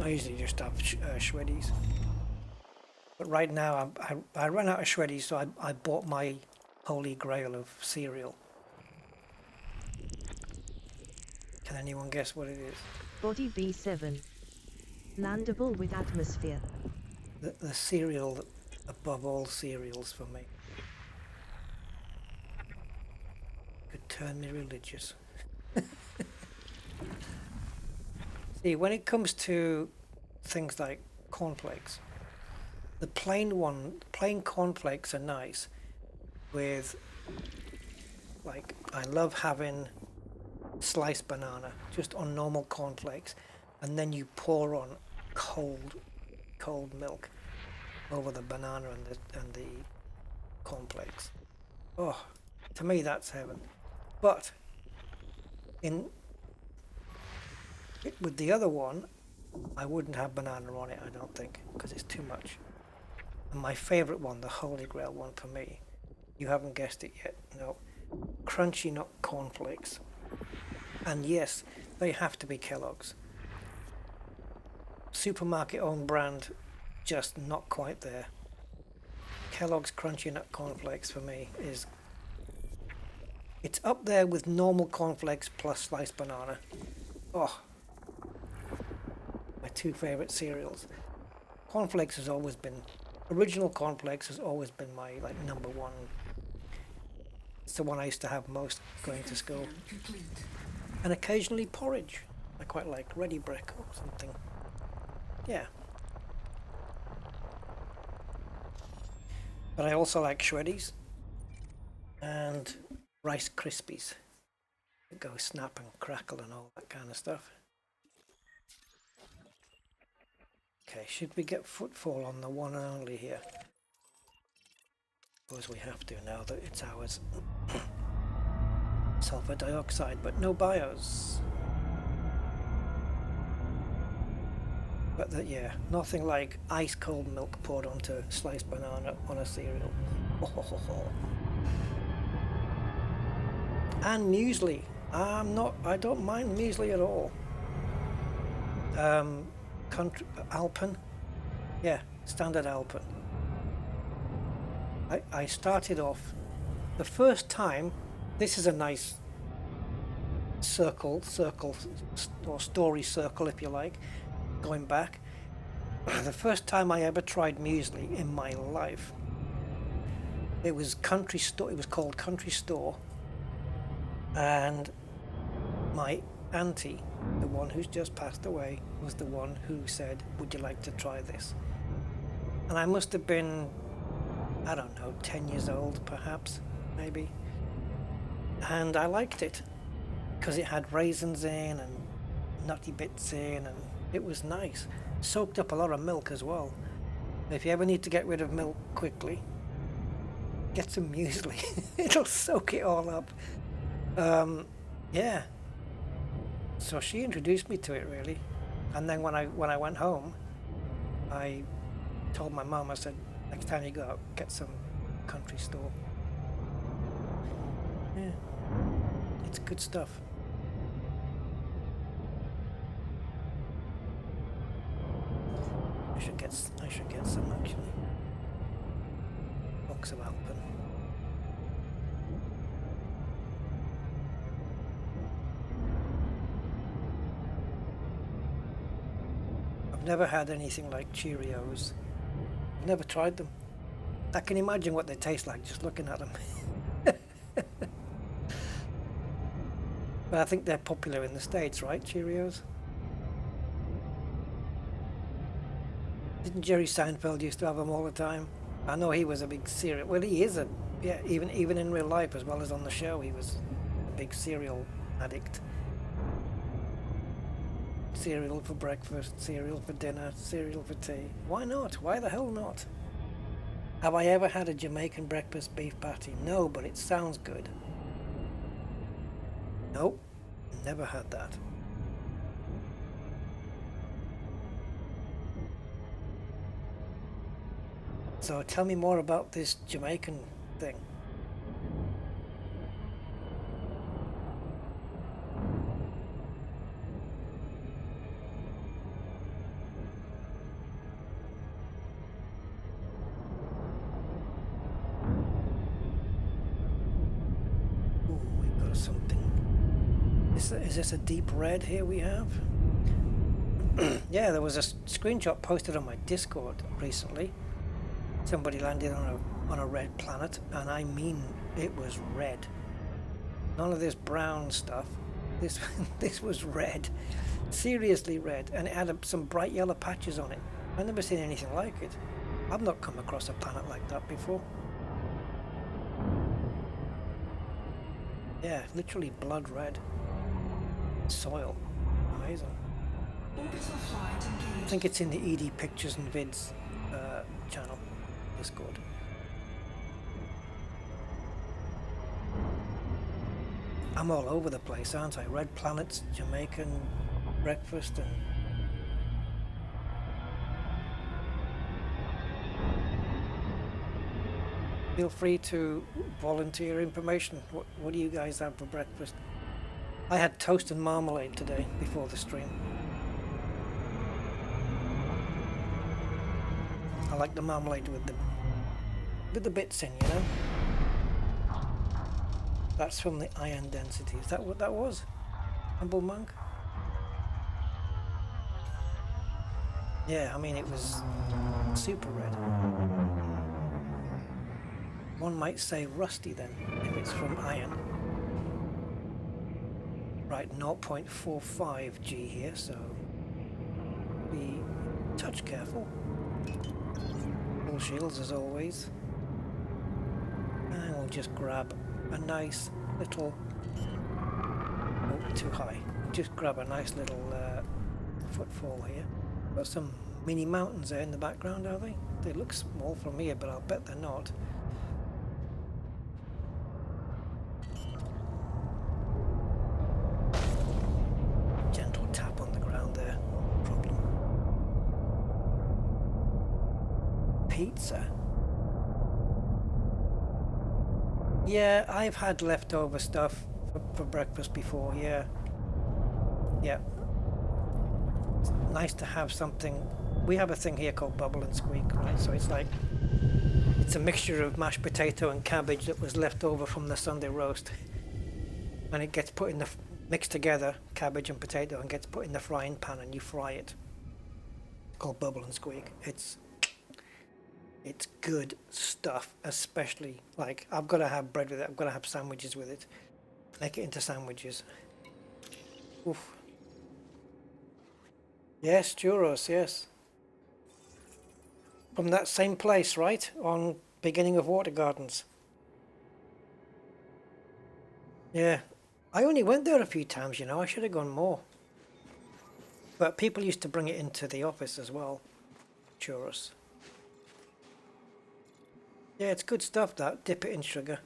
I usually just have shreddies. But right now, I ran out of shreddies, so I bought my holy grail of cereal. Can anyone guess what it is? Body B7. Landable with atmosphere. The cereal above all cereals for me. Could turn me religious. See, when it comes to things like cornflakes, the plain cornflakes are nice with, like, I love having sliced banana just on normal cornflakes, and then you pour on cold milk over the banana and the cornflakes. Oh, to me that's heaven. But with the other one, I wouldn't have banana on it, I don't think, because it's too much. And my favourite one, the Holy Grail one for me, you haven't guessed it yet, no, Crunchy Nut cornflakes. And yes, they have to be Kellogg's. supermarket owned brand, just not quite there. Kellogg's Crunchy Nut Cornflakes for me is, it's up there with normal cornflakes plus sliced banana. Oh, my two favorite cereals. Cornflakes has always been, original cornflakes has always been my like number one. It's the one I used to have most going to school. Complete. And occasionally porridge. I quite like Ready Brick or something. Yeah. But I also like Shreddies and Rice Krispies that go snap and crackle and all that kind of stuff. Okay, should we get footfall on the one and only here? Suppose we have to now that it's ours. Sulfur dioxide, but no bios. But yeah, nothing like ice cold milk poured onto sliced banana on a cereal. And muesli. I don't mind muesli at all. Alpen. Yeah, standard Alpen. I started off the first time. This is a nice circle or story circle if you like, going back. The first time I ever tried muesli in my life, it was Country Store. It was called Country Store, and my auntie, the one who's just passed away, was the one who said, "Would you like to try this?" And I must have been, I don't know, 10 years old perhaps, maybe. And I liked it because it had raisins in and nutty bits in, and it was nice. Soaked up a lot of milk as well. If you ever need to get rid of milk quickly, get some muesli. It'll soak it all up. Yeah. So she introduced me to it really, and then when I went home, I told my mum, I said, next time you go out, get some Country Store. Yeah. It's good stuff. I should get some actually. Box of Alpen. I've never had anything like Cheerios. I've never tried them. I can imagine what they taste like just looking at them. But I think they're popular in the States, right, Cheerios? Didn't Jerry Seinfeld used to have them all the time? I know he was a big cereal. Well, he is even in real life as well as on the show, he was a big cereal addict. Cereal for breakfast, cereal for dinner, cereal for tea. Why not? Why the hell not? Have I ever had a Jamaican breakfast beef patty? No, but it sounds good. Nope, never had that. So tell me more about this Jamaican thing. Ooh, we got something. Is this a deep red here we have? Yeah, there was a screenshot posted on my Discord recently. Somebody landed on a red planet, and I mean it was red. None of this brown stuff. This was red, seriously red, and it had some bright yellow patches on it. I've never seen anything like it. I've not come across a planet like that before. Yeah, literally blood red. Soil. Amazing. Orbital flight I engaged. think it's in the ED Pictures and Vids channel, Discord. I'm all over the place, aren't I? Red planets, Jamaican breakfast, and feel free to volunteer information. What do you guys have for breakfast? I had toast and marmalade today before the stream. like the marmalade with the bits in, you know. That's from the iron density. Is that what that was? Humble monk? Yeah, I mean it was super red. One might say rusty then, if it's from iron. Right, 0.45 G here, so be touch careful. Full shields as always. And we'll just grab a nice little... Oh, too high. Just grab a nice little footfall here. Got some mini mountains there in the background, are they? They look small from here, but I'll bet they're not. Gentle tap on the ground there. No problem. Pizza. Yeah, I've had leftover stuff for breakfast before, yeah. Yeah. It's nice to have something. We have a thing here called bubble and squeak, right? So it's like, it's a mixture of mashed potato and cabbage that was left over from the Sunday roast. And it gets put in the, mixed together, cabbage and potato, and gets put in the frying pan and you fry it. It's called bubble and squeak. It's good stuff, especially, like, I've got to have bread with it, I've got to have sandwiches with it. Make it into sandwiches. Oof. Yes, churros, yes. From that same place, right? On beginning of Water Gardens. Yeah. I only went there a few times, you know, I should have gone more. But people used to bring it into the office as well. Churros. Yeah, it's good stuff, that. Dip it in sugar.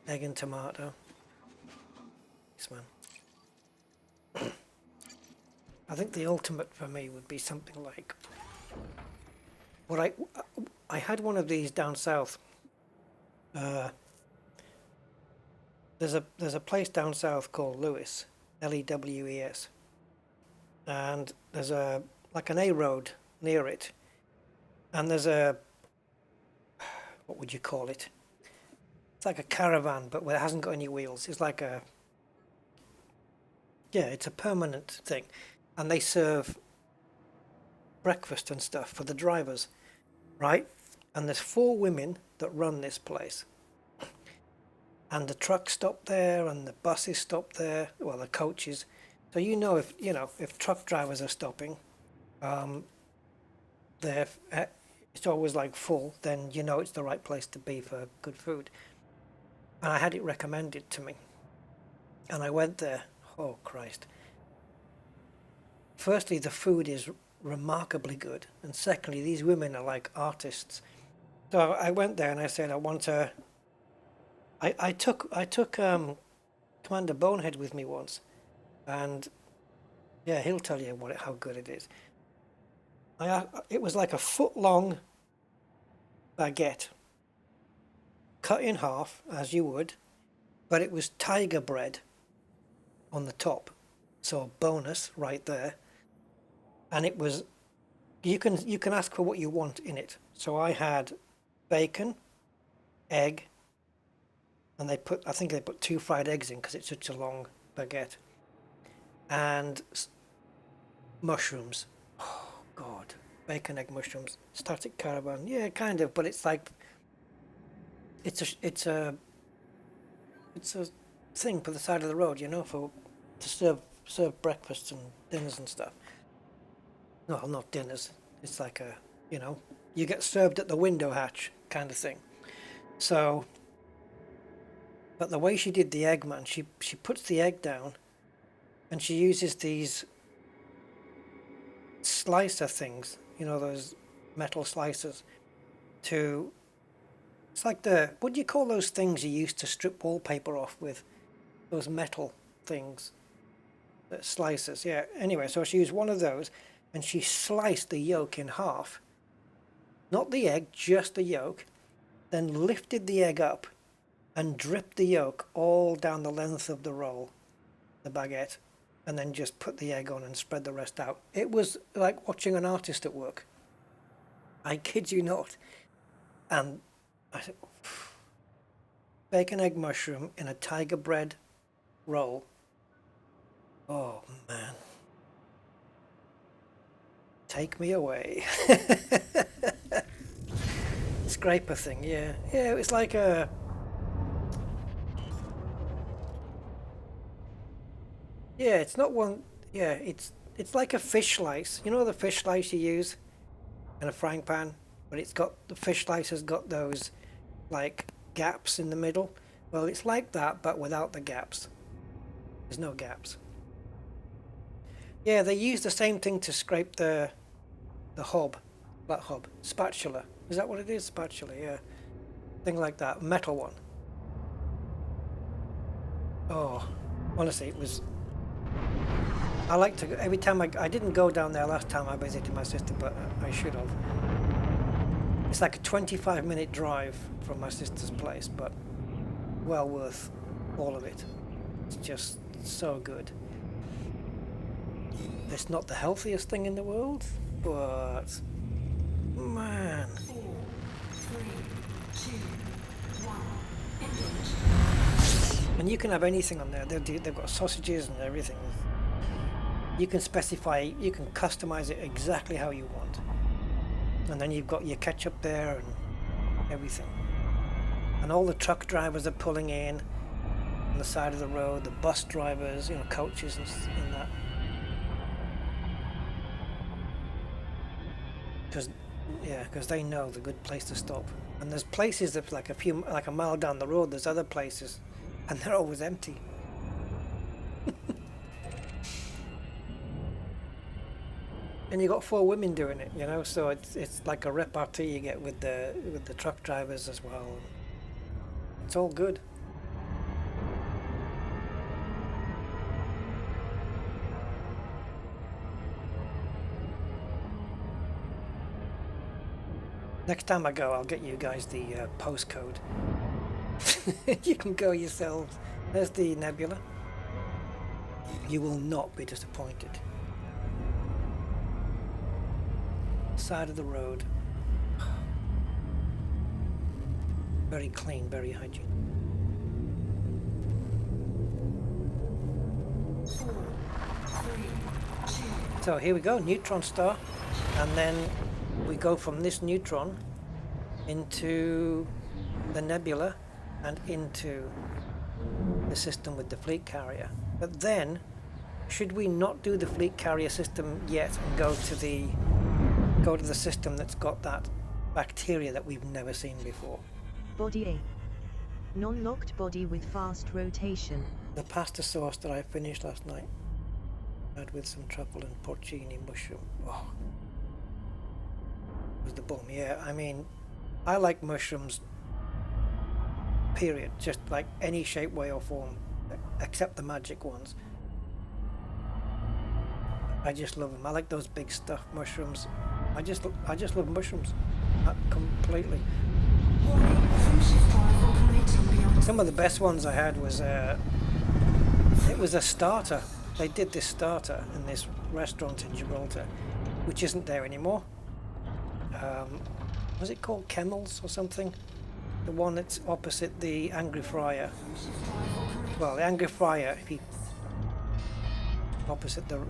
Egg and tomato. This one. I think the ultimate for me would be something like... What I had one of these down south. There's a place down south called Lewes. Lewes. And there's like an A road near it. And there's a, what would you call it? It's like a caravan, but it hasn't got any wheels. It's like a, yeah, it's a permanent thing. And they serve breakfast and stuff for the drivers, right? And there's 4 women that run this place. And the trucks stop there and the buses stop there, well, the coaches. So if truck drivers are stopping, it's always like full, then you know it's the right place to be for good food. And I had it recommended to me. And I went there. Oh, Christ. Firstly, the food is remarkably good. And secondly, these women are like artists. So I went there and I said, I want to... I took Commander Bonehead with me once. And yeah, he'll tell you how good it is. It was like a foot-long baguette, cut in half, as you would, but it was tiger bread on the top, so bonus right there. And it was, you can ask for what you want in it. So I had bacon, egg, and I think they put 2 fried eggs in because it's such a long baguette, and mushrooms. Oh God, bacon, egg, mushrooms, static caravan. Yeah, kind of, but it's like it's a thing for the side of the road, you know, to serve breakfasts and dinners and stuff. No, not dinners. It's like you get served at the window hatch kind of thing. So, but the way she did the egg, man, she puts the egg down, and she uses these slicer things, you know, those metal slicers, it's like what do you call those things you used to strip wallpaper off with? Those metal things, slicers, yeah. Anyway, so she used one of those, and she sliced the yolk in half. Not the egg, just the yolk. Then lifted the egg up and dripped the yolk all down the length of the roll, the baguette. and then just put the egg on and spread the rest out. It was like watching an artist at work. I kid you not. And I said, bacon egg mushroom in a tiger bread roll. Oh man. Take me away. Scraper thing, yeah. Yeah, it was like a... Yeah, it's not one... Yeah, it's like a fish slice. You know the fish slice you use in a frying pan? But it's got... The fish slice has got those, like, gaps in the middle. Well, it's like that, but without the gaps. There's no gaps. Yeah, they use the same thing to scrape the hob. That hob. Spatula. Is that what it is? Spatula, yeah. Thing like that. Metal one. Oh, honestly, it was... I like to... Every time I didn't go down there last time I visited my sister, but I should have. It's like a 25-minute drive from my sister's place, but well worth all of it. It's just so good. It's not the healthiest thing in the world, but... Man... 4, 3, 2, 1. Engage. And you can have anything on there. They've got sausages and everything. You can specify, you can customize it exactly how you want. And then you've got your ketchup there and everything. And all the truck drivers are pulling in on the side of the road, the bus drivers, you know, coaches and that. Because they know the good place to stop. And there's places that like a mile down the road, there's other places, and they're always empty. And you got 4 women doing it, you know, so it's like a repartee you get with the truck drivers as well. It's all good. Next time I go, I'll get you guys the postcode. You can go yourselves. There's the Nebula. You will not be disappointed. Side of the road. Very clean, very hygienic. 4, 3, 2. So here we go, neutron star, and then we go from this neutron into the nebula and into the system with the fleet carrier. But then, should we not do the fleet carrier system yet and go to the system that's got that bacteria that we've never seen before? Body A. Non-locked body with fast rotation. The pasta sauce that I finished last night, had with some truffle and porcini mushroom. Oh, it was the bomb. Yeah, I mean, I like mushrooms, period. Just like any shape, way or form, except the magic ones. I just love them. I like those big stuffed mushrooms. I just love mushrooms, completely. Warning, full shift drive operating beyond. Some of the best ones I had was it was a starter. They did this starter in this restaurant in Gibraltar, which isn't there anymore. Was it called Kemmels or something? The one that's opposite the Angry Fryer. Well, the Angry Fryer, if you opposite the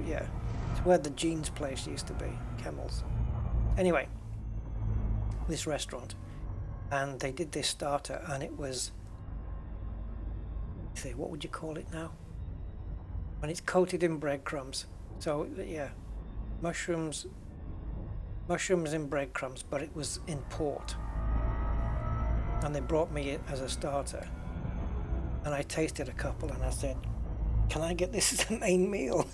it's where the jeans place used to be, Kemmels. Anyway, this restaurant, and they did this starter, and it was, what would you call it now? And it's coated in breadcrumbs. So yeah, mushrooms in breadcrumbs, but it was in port. And they brought me it as a starter, and I tasted a couple, and I said, "Can I get this as a main meal?"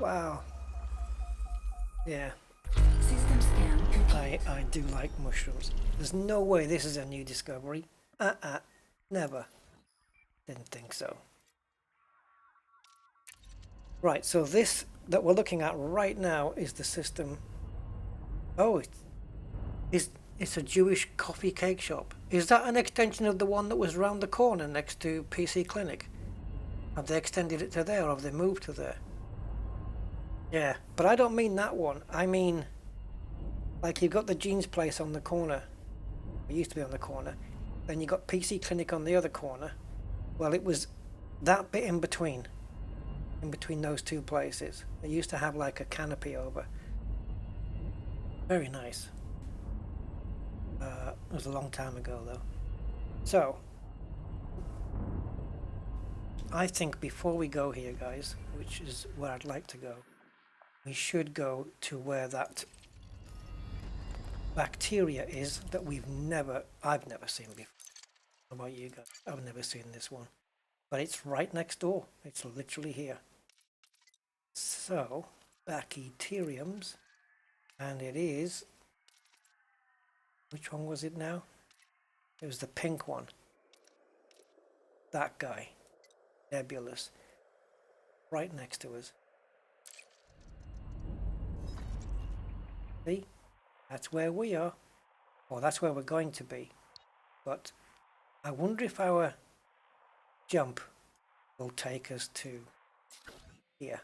Wow. Yeah. System scan complete. I do like mushrooms. There's no way this is a new discovery. Never. Didn't think so. Right, so this that we're looking at right now is the system. Oh, it's a Jewish coffee cake shop. Is that an extension of the one that was round the corner next to PC Clinic? Have they extended it to there, or have they moved to there? Yeah, but I don't mean that one. I mean, like you've got the jeans place on the corner. It used to be on the corner. Then you got PC Clinic on the other corner. Well, it was that bit in between those two places. They used to have like a canopy over. Very nice. It was a long time ago though. So, I think before we go here, guys, which is where I'd like to go, we should go to where that bacteria is that I've never seen before. How about you guys? I've never seen this one. But it's right next door. It's literally here. So, bacteriums, and it is, which one was it now? It was the pink one. That guy. Nebulous. Right next to us. See? That's where we are. Or that's where we're going to be. But I wonder if our jump will take us to here.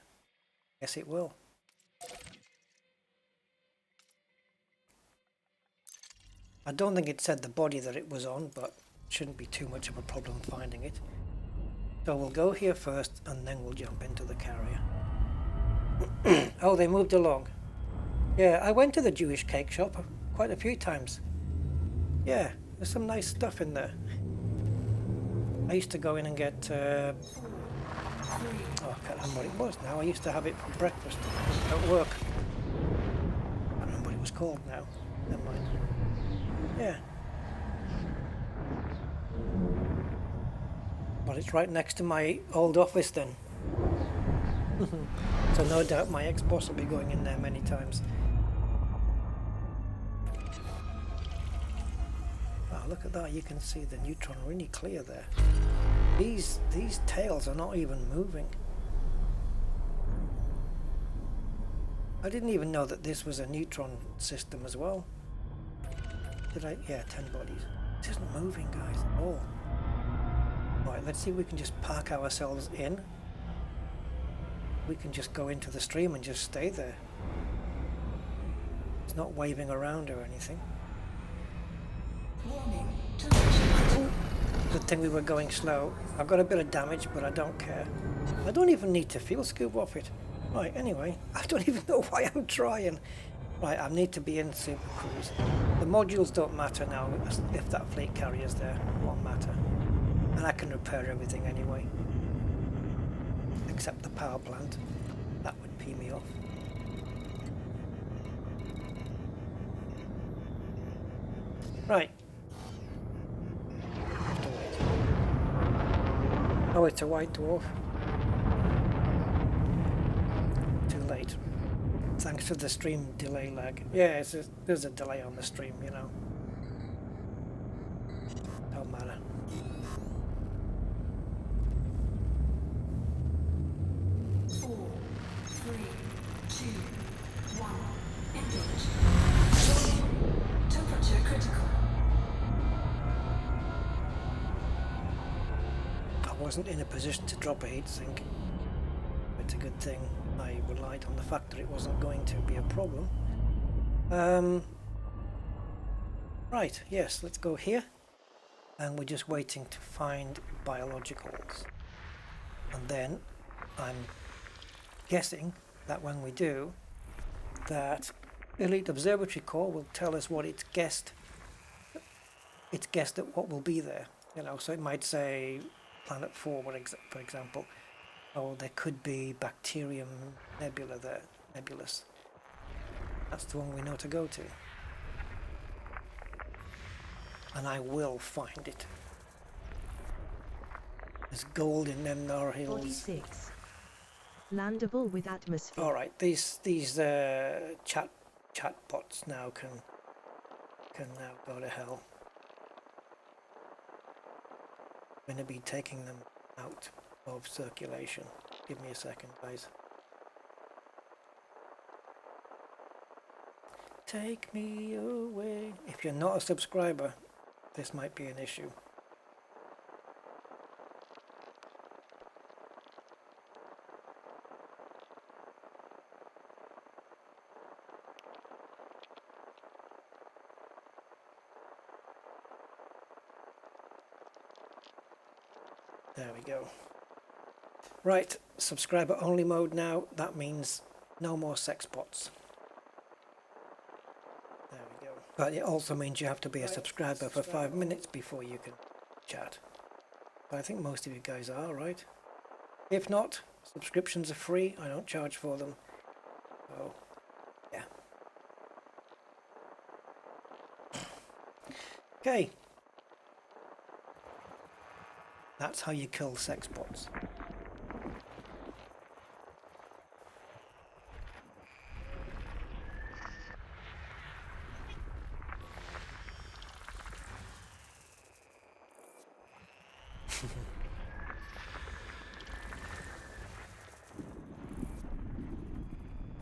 Yes, it will. I don't think it said the body that it was on, but shouldn't be too much of a problem finding it. So we'll go here first and then we'll jump into the carrier. Oh, they moved along. Yeah, I went to the Jewish cake shop quite a few times. Yeah, there's some nice stuff in there. I used to go in and get I can't remember what it was now. I used to have it for breakfast at work. I don't remember what it was called now. Never mind. Yeah. Well, it's right next to my old office then. So no doubt my ex-boss will be going in there many times. Oh, look at that. You can see the Neutron really clear there. These tails are not even moving. I didn't even know that this was a Neutron system as well. Did I? Yeah, 10 bodies. It isn't moving, guys, at all. Right, let's see if we can just park ourselves in. We can just go into the stream and just stay there. It's not waving around or anything. Warning. Temperature. Good thing we were going slow. I've got a bit of damage, but I don't care. I don't even need to fuel scoop off it. Right, anyway, I don't even know why I'm trying. Right, I need to be in Super Cruise. The modules don't matter now if that fleet carrier's there. It won't matter. And I can repair everything anyway. Except the power plant. That would pee me off. Right. Oh, it's a white dwarf. Too late. Thanks to the stream delay lag. Yeah, there's a delay on the stream, you know. Don't matter. Four, three, two, one. Engage. Temperature critical. I wasn't in a position to drop a heatsink. It's a good thing I relied on the fact that it wasn't going to be a problem. Right, yes, let's go here. And we're just waiting to find biologicals. And then I'm guessing that when we do, that Elite Observatory Core will tell us what it's guessed at what will be there. You know, so it might say Planet 4, for example. Oh, there could be Bacterium Nebula there, Nebulous. That's the one we know to go to. And I will find it. There's gold in them Nar Hills. 46. Landable with atmosphere. Alright, these chat bots now can now go to hell. I'm going to be taking them out of circulation. Give me a second, guys. Take me away. If you're not a subscriber, this might be an issue. There we go. Right, subscriber only mode now. That means no more sex bots. There we go. But it also means you have to be a subscriber for 5 minutes before you can chat. But I think most of you guys are, right? If not, subscriptions are free. I don't charge for them. So, yeah. Okay. That's how you kill sex bots.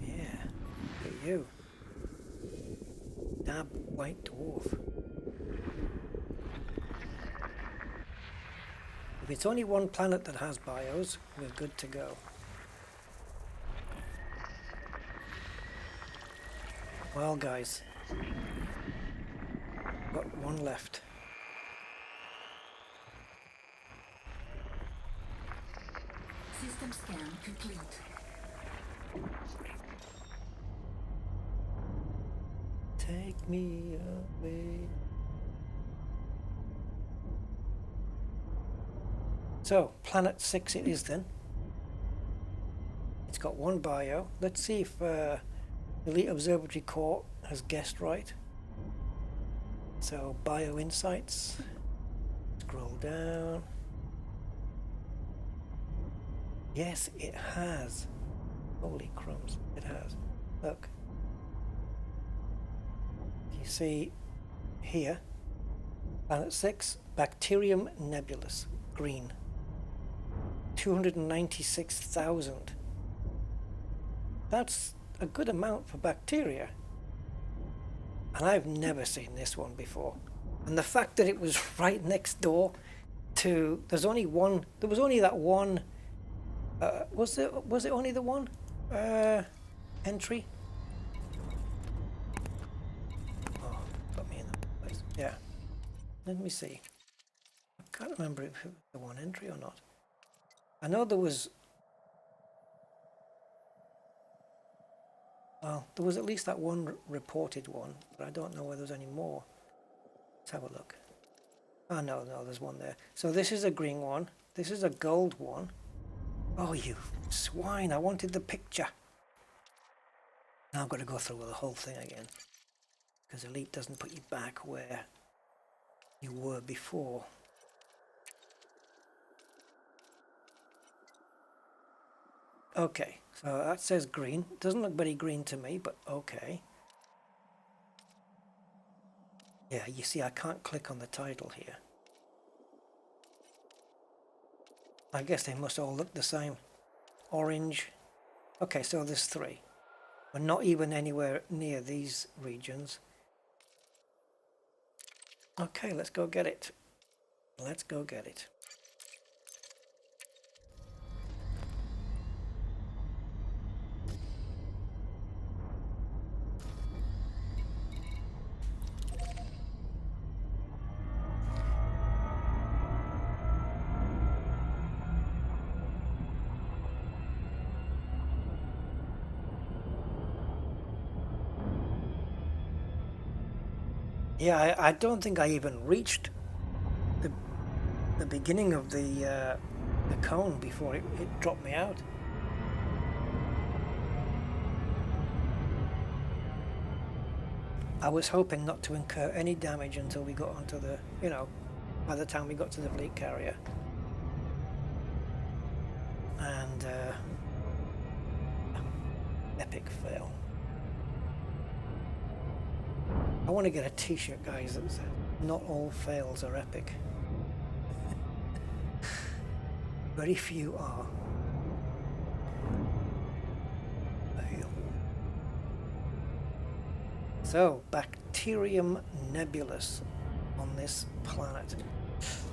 Yeah, look at you. Dab white dwarf. If it's only one planet that has bios, we're good to go. Well, guys, got one left. System scan complete. Take me away. So, Planet 6 it is then. It's got one bio. Let's see if Elite Observatory Core has guessed right. So, bio insights. Scroll down. Yes, it has. Holy crumbs, it has. Look. You see here, Planet 6, Bacterium nebulus, green. 296,000. That's a good amount for bacteria. And I've never seen this one before. And the fact that it was right next door to, there was only that one, was it only the one entry? Oh, got me in that place. Yeah. Let me see. I can't remember if it was the one entry or not. I know there was, well, there was at least that one reported one, but I don't know whether there's any more. Let's have a look. Oh, no, there's one there. So this is a green one. This is a gold one. Oh, you swine, I wanted the picture. Now I've got to go through the whole thing again. Because Elite doesn't put you back where you were before. Okay, so that says green. Doesn't look very green to me, but okay. Yeah, you see I can't click on the title here. I guess they must all look the same. Orange. Okay, so there's 3. We're not even anywhere near these regions. Okay, let's go get it. Let's go get it. Yeah, I don't think I even reached the beginning of the cone before it dropped me out. I was hoping not to incur any damage until we got onto the, by the time we got to the fleet carrier. And epic fail. I want to get a t-shirt, guys, that says, not all fails are epic. Very few are. Fail. So, Bacterium nebulus on this planet.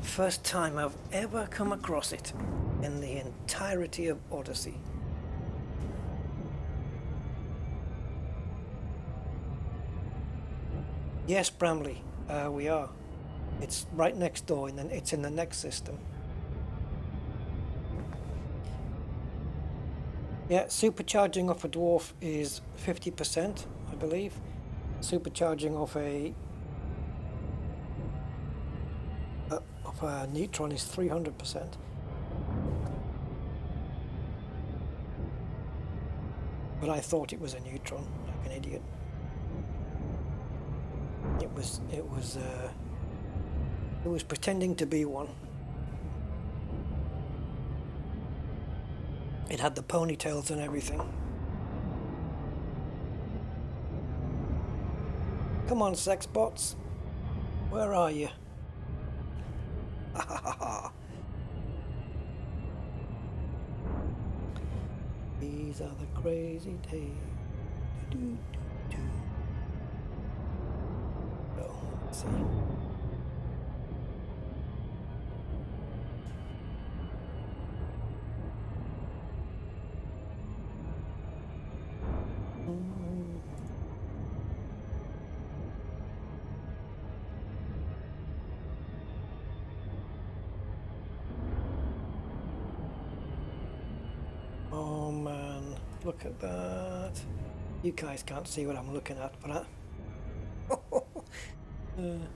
First time I've ever come across it in the entirety of Odyssey. Yes, Bramley, we are. It's right next door, and then it's in the next system. Yeah, supercharging off a dwarf is 50%, I believe. Supercharging off a neutron is 300%. But I thought it was a neutron, like an idiot. It was pretending to be one. It had the ponytails and everything. Come on, sex bots. Where are you? These are the crazy days. Oh, let's see. Oh man, look at that. You guys can't see what I'm looking at, but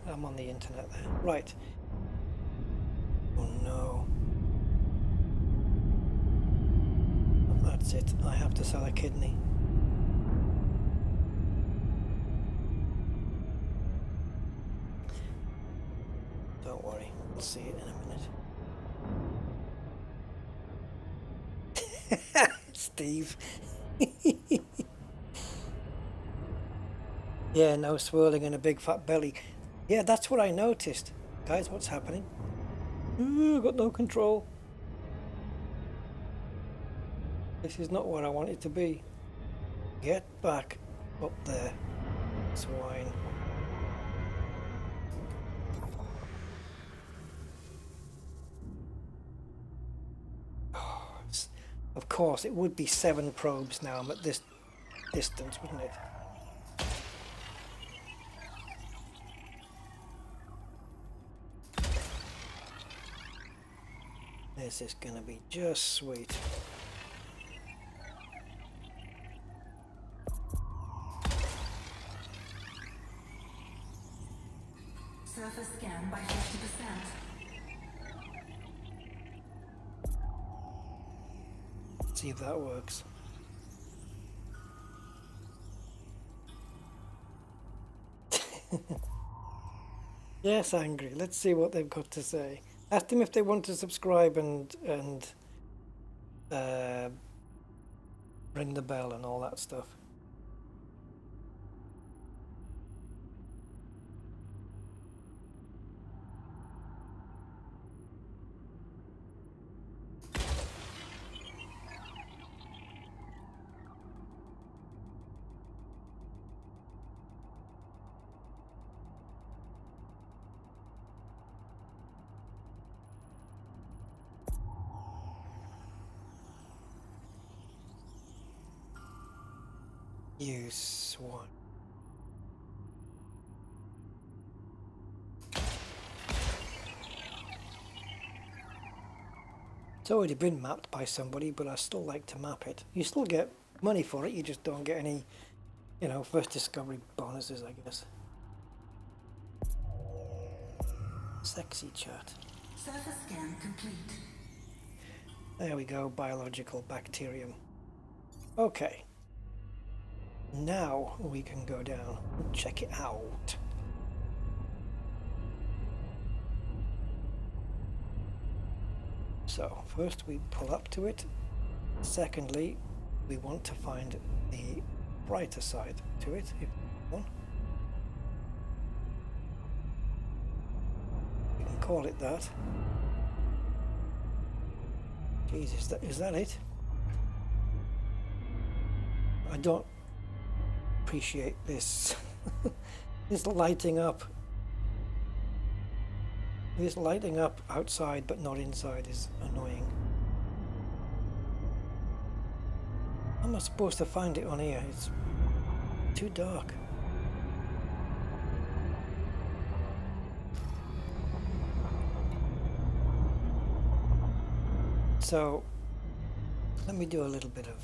I'm on the internet there. Right. Oh no. That's it. I have to sell a kidney. Don't worry. We'll see it in a minute. Steve. Yeah, no swirling and a big fat belly. Yeah, that's what I noticed. Guys, what's happening? Ooh, got no control. This is not what I want it to be. Get back up there, swine. Oh, of course, it would be 7 probes now. I'm at this distance, wouldn't it? This is going to be just sweet. Surface scan by 50%. See if that works. Yes, Angry. Let's see what they've got to say. Ask them if they want to subscribe and ring the bell and all that stuff. You swan. It's already been mapped by somebody, but I still like to map it. You still get money for it, you just don't get any, you know, first discovery bonuses, I guess. Sexy chat. Surface scan complete. There we go, biological bacterium. Okay. Now we can go down and check it out. So first we pull up to it. Secondly, we want to find the brighter side to it, if one. We can call it that. Jeez, is that it? I don't appreciate this. This lighting up. This lighting up outside but not inside is annoying. How am I supposed to find it on here? It's too dark. So let me do a little bit of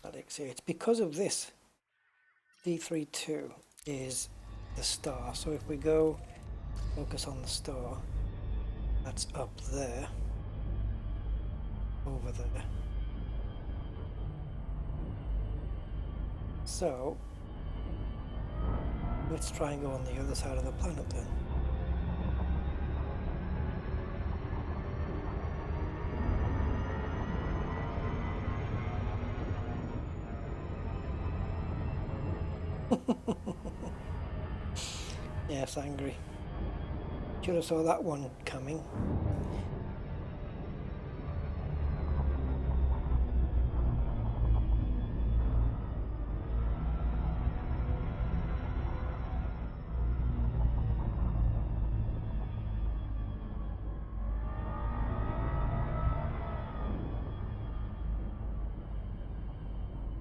Alex here. It's because of this. D32 is the star. So if we go focus on the star, that's up there, over there. So let's try and go on the other side of the planet then. Yes, angry. Should have saw that one coming.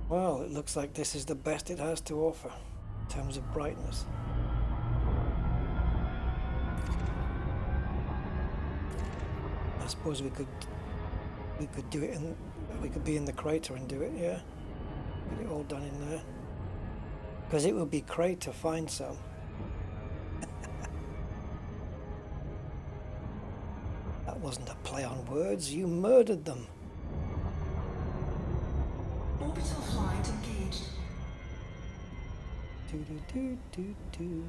Well, it looks like this is the best it has to offer in terms of brightness. I suppose we could do it and we could be in the crater and do it, yeah. Get it all done in there. Because it would be great to find some. That wasn't a play on words, you murdered them. Orbital flight engaged. Do do do do do.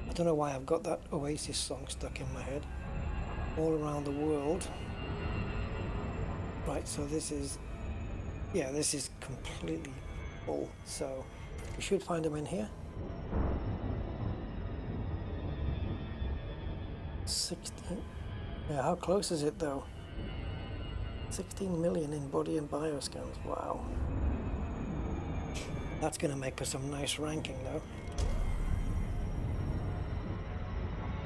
I don't know why I've got that Oasis song stuck in my head. All around the world. Right, so this is, yeah, this is completely full. So we should find them in here. 16. Yeah, how close is it though? 16 million in body and bioscans. Wow. That's going to make for some nice ranking though.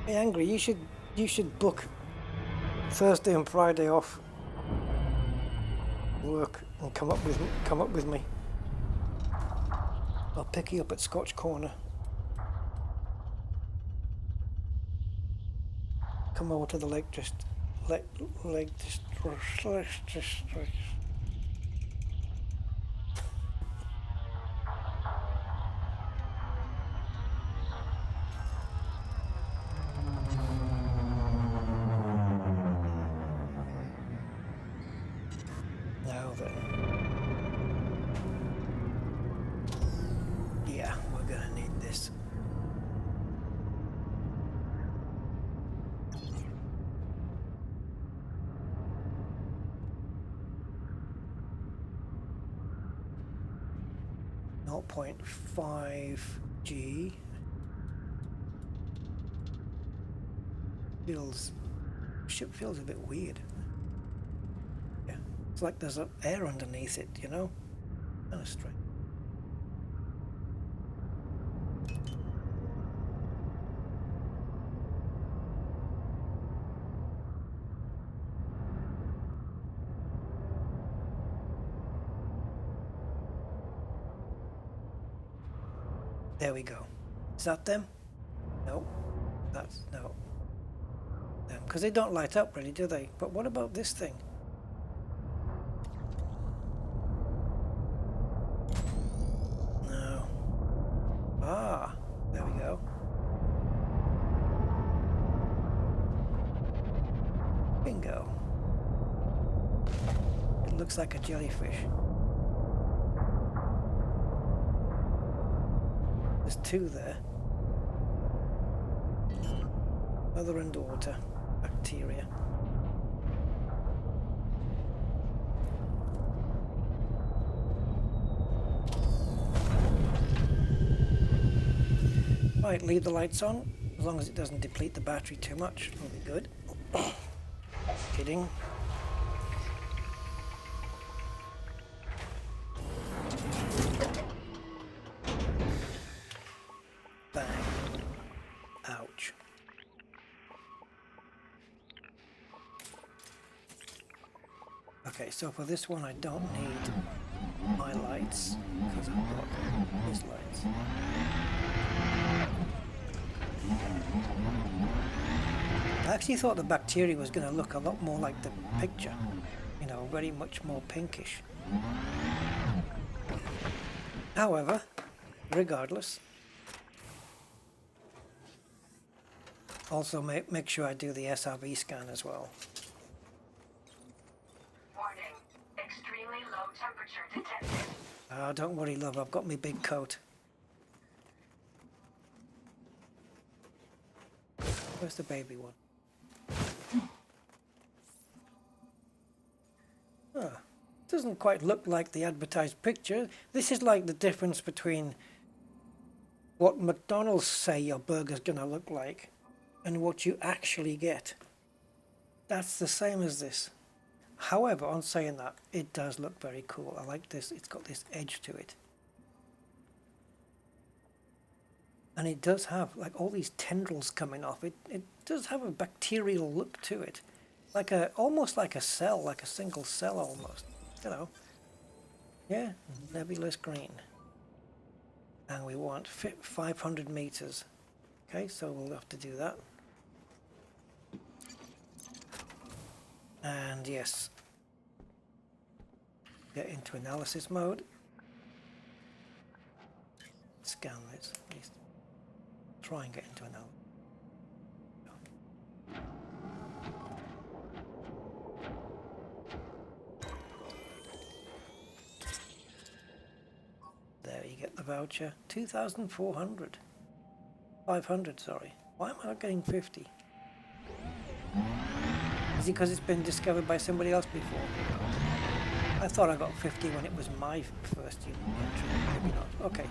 Hey Angry, you should book Thursday and Friday off work and come up with me. I'll pick you up at Scotch Corner. Come over to the Lake District. Now then. Yeah, we're gonna need this. .5G ship feels a bit weird. Yeah, it's like there's air underneath it, you know? Kind of strange. There we go. Is that them? No. That's no. Them. Because they don't light up really, do they? But what about this thing? No. Ah, there we go. Bingo. It looks like a jellyfish. There's two there. Mother and daughter. Bacteria. Right, leave the lights on. As long as it doesn't deplete the battery too much, it'll be good. Kidding. Bang. Ouch. Okay, so for this one I don't need my lights because I've got his lights. I actually thought the bacteria was going to look a lot more like the picture, you know, very much more pinkish. However, regardless, also make sure I do the SRV scan as well. Warning. Extremely low temperature detected. Ah, don't worry, love, I've got my big coat. Where's the baby one? Ah, doesn't quite look like the advertised picture. This is like the difference between what McDonald's say your burger's gonna look like and what you actually get. That's the same as this. However, on saying that, it does look very cool. I like this. It's got this edge to it. And it does have like all these tendrils coming off. It does have a bacterial look to it. Like almost like a cell, like a single cell almost. You know. Yeah, nebulous green. And we want 500 meters. Okay, so we'll have to do that. And yes, get into analysis mode. Scan this, at least. Try and get into analysis. There you get the voucher. 2,400. 500, sorry. Why am I not getting 50? Is it because it's been discovered by somebody else before? I thought I got 50 when it was my first entry. Maybe not. Okay.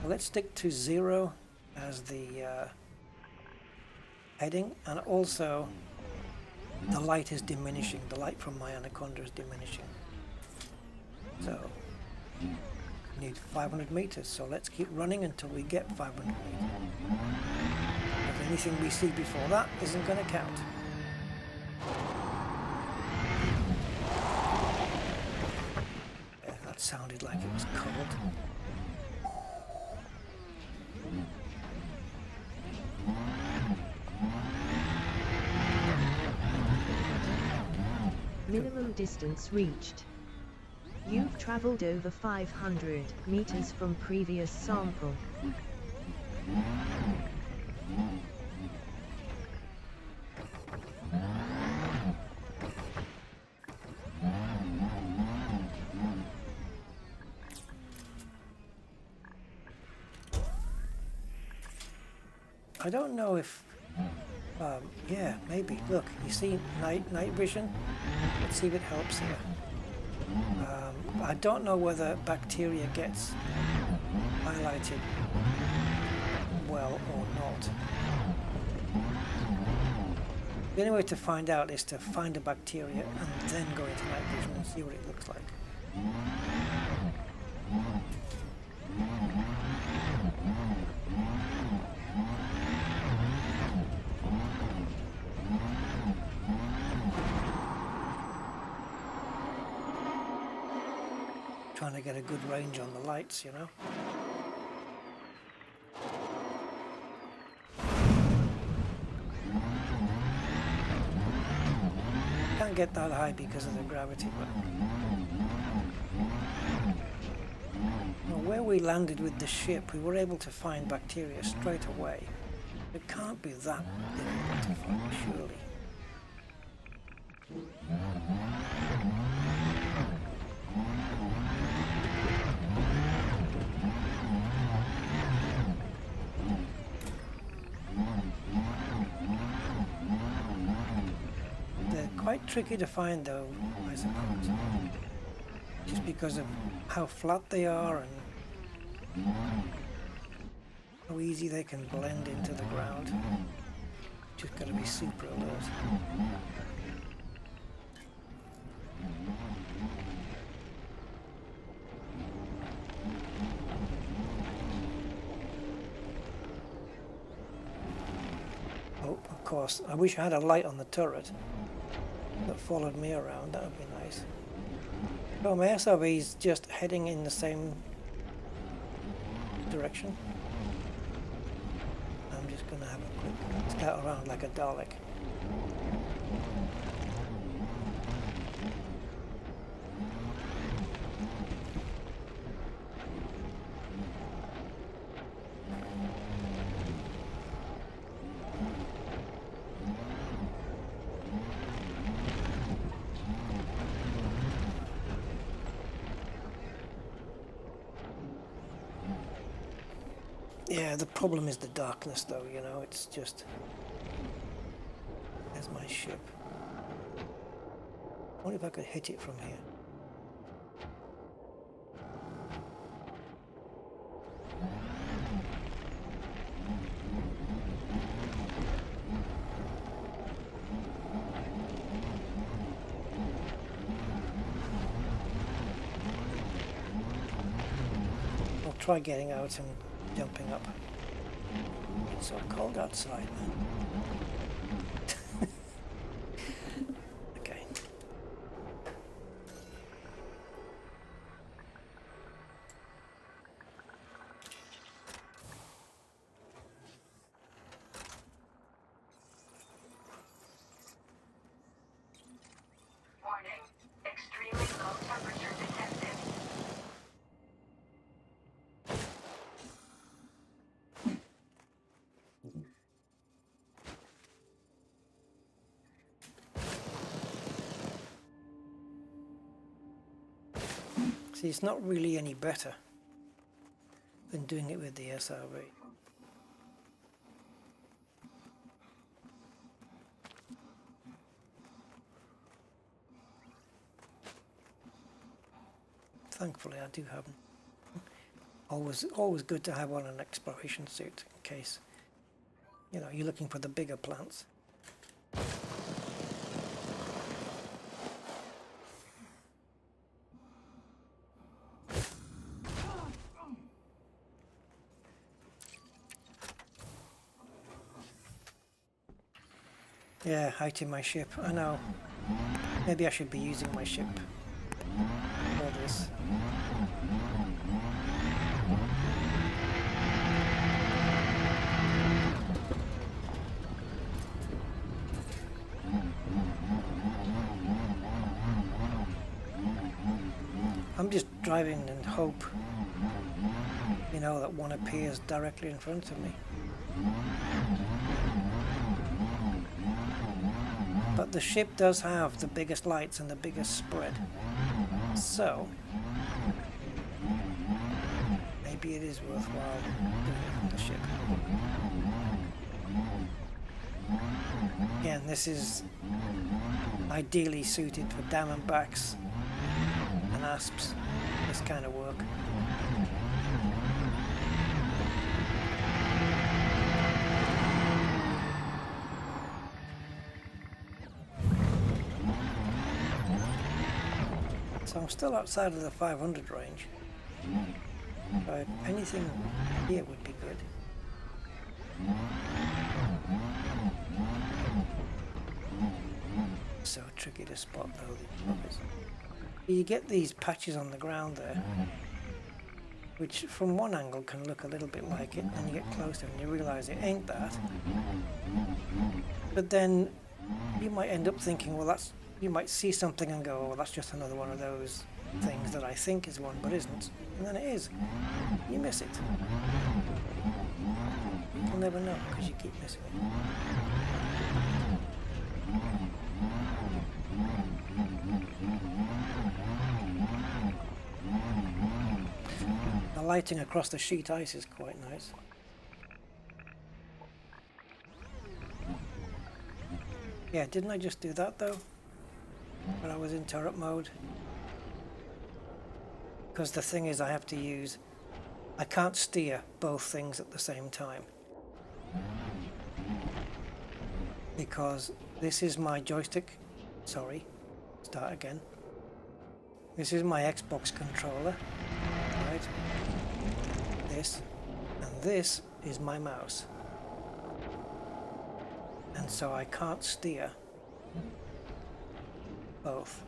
Well, let's stick to 0 as the heading, and also the light is diminishing. The light from my Anaconda is diminishing. So, we need 500 meters, so let's keep running until we get 500 meters. If anything we see before that isn't going to count. Yeah, that sounded like it was cold. Minimum distance reached. You've traveled over 500 meters from previous sample. I don't know if, yeah, maybe. Look, you see night vision? Let's see if it helps here. I don't know whether bacteria gets highlighted well or not. The only way to find out is to find a bacteria and then go into night vision and see what it looks like. Trying to get a good range on the lights, you know. Can't get that high because of the gravity, but well, where we landed with the ship, we were able to find bacteria straight away. It can't be that difficult to find, surely. Quite tricky to find though, I suppose, just because of how flat they are and how easy they can blend into the ground. Just got to be super alert. Oh, of course, I wish I had a light on the turret that followed me around. That would be nice. Oh, my SRV's just heading in the same direction. I'm just going to have a quick scout around like a Dalek. Yeah, the problem is the darkness though, you know, it's just... There's my ship. I wonder if I could hit it from here. I'll try getting out and jumping up. It's so cold outside, man. Okay. Warning. Extremely low temperature detected. See, it's not really any better than doing it with the SRV. Thankfully, I do have them. Always good to have on an exploration suit in case, you know, you're looking for the bigger plants. Yeah, heighting my ship. I know. Maybe I should be using my ship for this. I'm just driving and hope, you know, that one appears directly in front of me. But the ship does have the biggest lights and the biggest spread, so maybe it is worthwhile doing it from the ship. Again, this is ideally suited for diamondbacks and asps, this kind of work. So I'm still outside of the 500 range. So anything here would be good. So tricky to spot though, these puppies. You get these patches on the ground there, which from one angle can look a little bit like it, and you get closer and you realise it ain't that. But then you might end up thinking, well, that's, you might see something and go, oh, well, that's just another one of those things that I think is one but isn't, and then it is. You miss it. You'll never know because you keep missing it. The lighting across the sheet ice is quite nice. Yeah, didn't I just do that though? When I was in turret mode? Because the thing is, I have to use... I can't steer both things at the same time. Because this is my joystick. Sorry, start again. This is my Xbox controller. Right? This. And this is my mouse. And so I can't steer both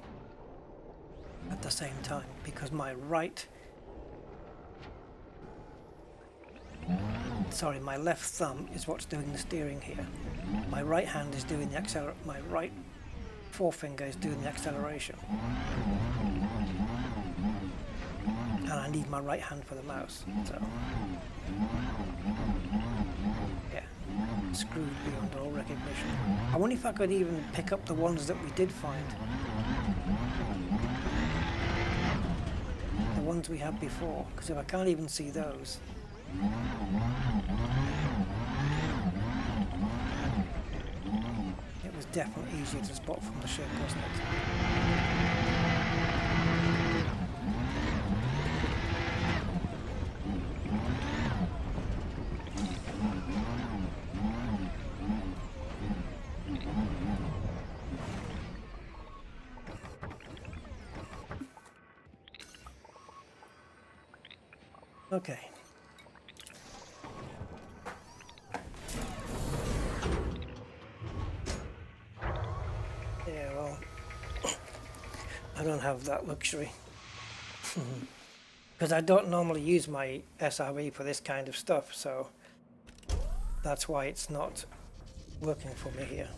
at the same time because my my left thumb is what's doing the steering here. My right hand is doing the accelerator. My right forefinger is doing the acceleration. And I need my right hand for the mouse, so yeah, screwed beyond all recognition. I wonder if I could even pick up the ones that we did find. The ones we had before, because if I can't even see those. It was definitely easier to spot from the ship, wasn't it? Okay. Yeah, well, I don't have that luxury. Because I don't normally use my SRE for this kind of stuff, so that's why it's not working for me here.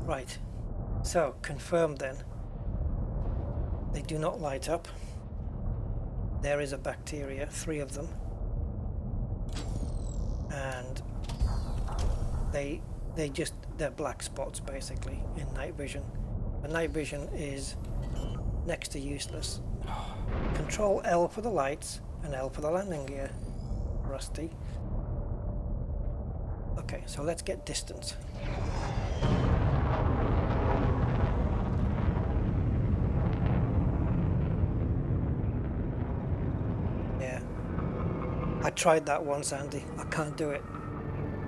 Right, so confirmed then. They do not light up. There is a bacteria, 3 of them. And they're black spots basically in night vision. The night vision is next to useless. Control L for the lights and L for the landing gear. Rusty. Okay, so let's get distance. I tried that once, Andy. I can't do it.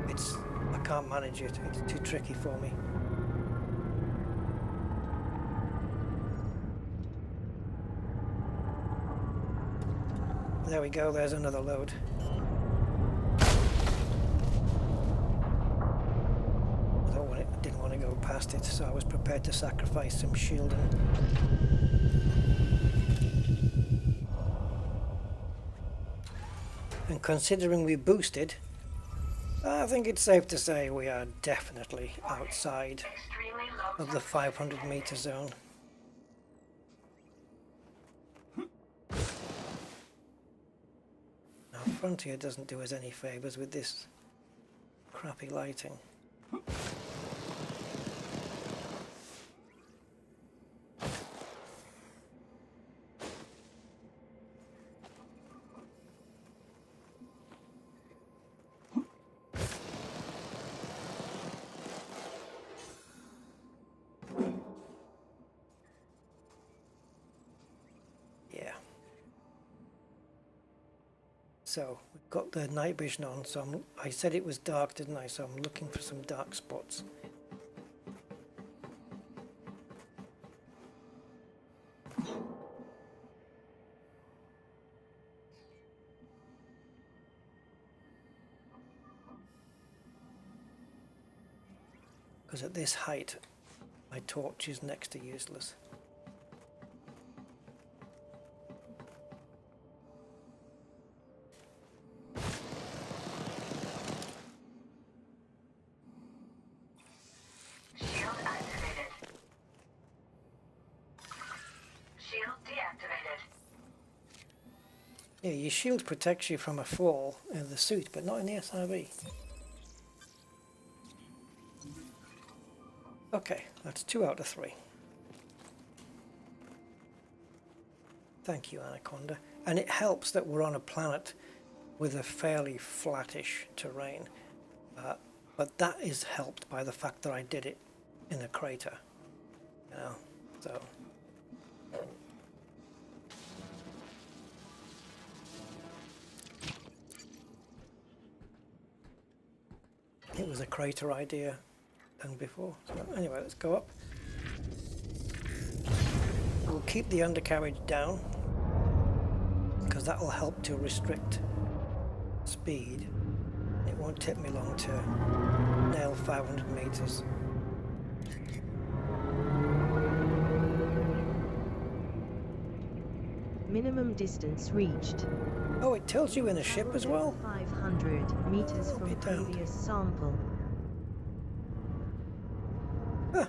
I can't manage it. It's too tricky for me. There we go. There's another load. I didn't want to go past it, so I was prepared to sacrifice some shielding. And considering we boosted, I think it's safe to say we are definitely outside of the 500 meter zone. Now, Frontier doesn't do us any favors with this crappy lighting. So we've got the night vision on, so I said it was dark, didn't I? So I'm looking for some dark spots. Because at this height, my torch is next to useless. Yeah, your shield protects you from a fall in the suit, but not in the SRB. Okay, that's 2 out of 3. Thank you, Anaconda. And it helps that we're on a planet with a fairly flattish terrain. But that is helped by the fact that I did it in a crater. You know, so... It was a crater idea than before. So anyway, let's go up. We'll keep the undercarriage down because that will help to restrict speed. It won't take me long to nail 500 meters. Minimum distance reached. Oh, it tells you in the ship as well? 500 meters Oh, from be damned. previous sample. Huh.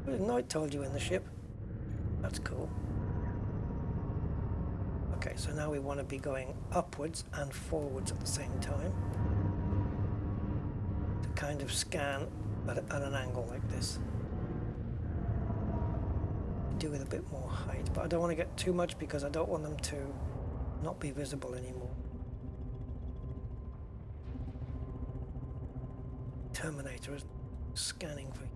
I didn't know it told you in the ship. That's cool. Okay, so now we want to be going upwards and forwards at the same time to kind of scan at an angle like this. Do with a bit more height, but I don't want to get too much because I don't want them to not be visible anymore. Terminator is scanning for you.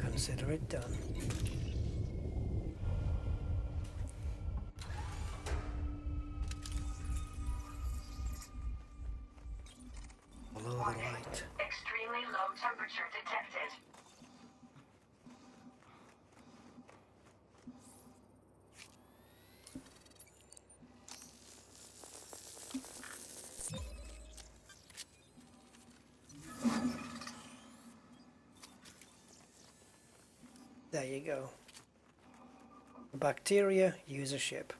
Consider it done. Follow the Warning. light. Extremely low temperature detected. There you go. The bacteria use a ship.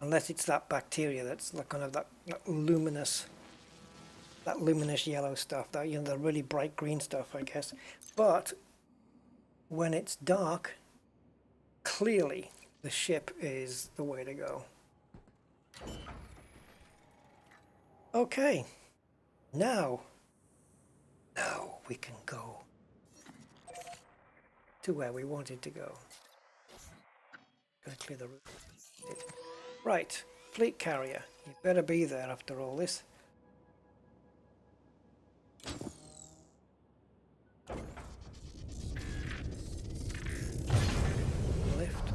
Unless it's that bacteria that's like kind of that luminous yellow stuff, that, you know, the really bright green stuff, I guess. But when it's dark, clearly the ship is the way to go. Okay, now we can go to where we wanted to go. Gonna clear the route. Right, fleet carrier. You better be there after all this. Lift.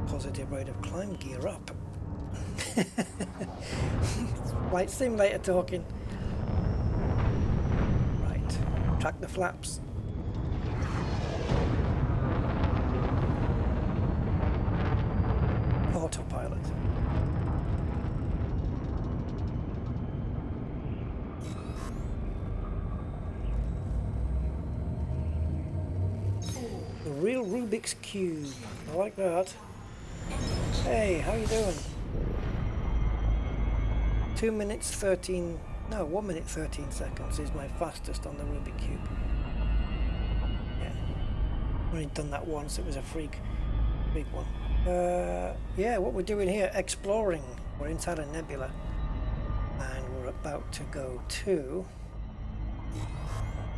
Positive rate of climb, gear up. Flight simulator talking. Right, track the flaps. Autopilot. The real Rubik's Cube. I like that. Hey, how you doing? 2 minutes 13... No, 1 minute 13 seconds is my fastest on the Rubik's Cube. Yeah. I've only done that once, it was a freak one. Yeah, what we're doing here, exploring. We're inside a nebula. And we're about to go to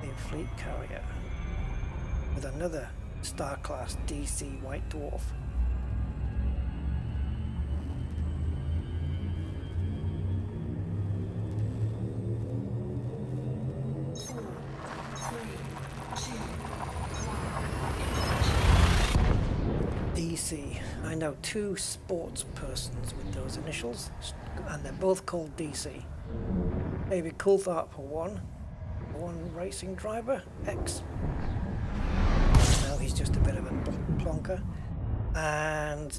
a fleet carrier with another star-class DC white dwarf. DC. I know 2 sports persons with those initials, and they're both called DC. David Coulthard for one racing driver, X. Now he's just a bit of a plonker. And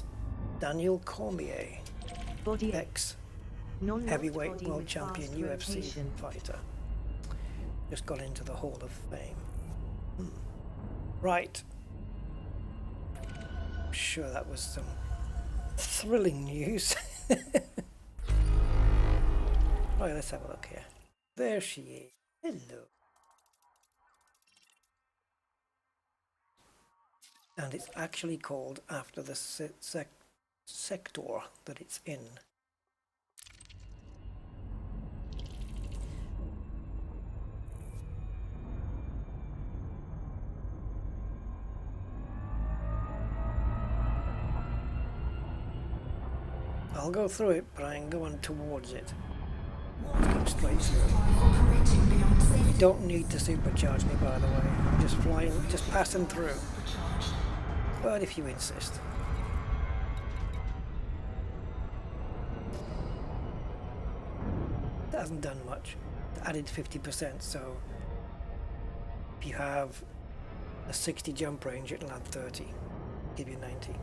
Daniel Cormier, Body X, non-locked heavyweight body world with champion fast UFC rotation. fighter. Just got into the Hall of Fame. Right. I'm sure that was some thrilling news. Right, let's have a look here. There she is. Hello. And it's actually called after the sector that it's in. I'll go through it, but I ain't going towards it. Go straight through. Operating beyond You safety. don't need to supercharge me, by the way. I'm just flying, just passing through. But if you insist. That hasn't done much. It added 50%, so if you have a 60 jump range, it'll add 30, give you 90.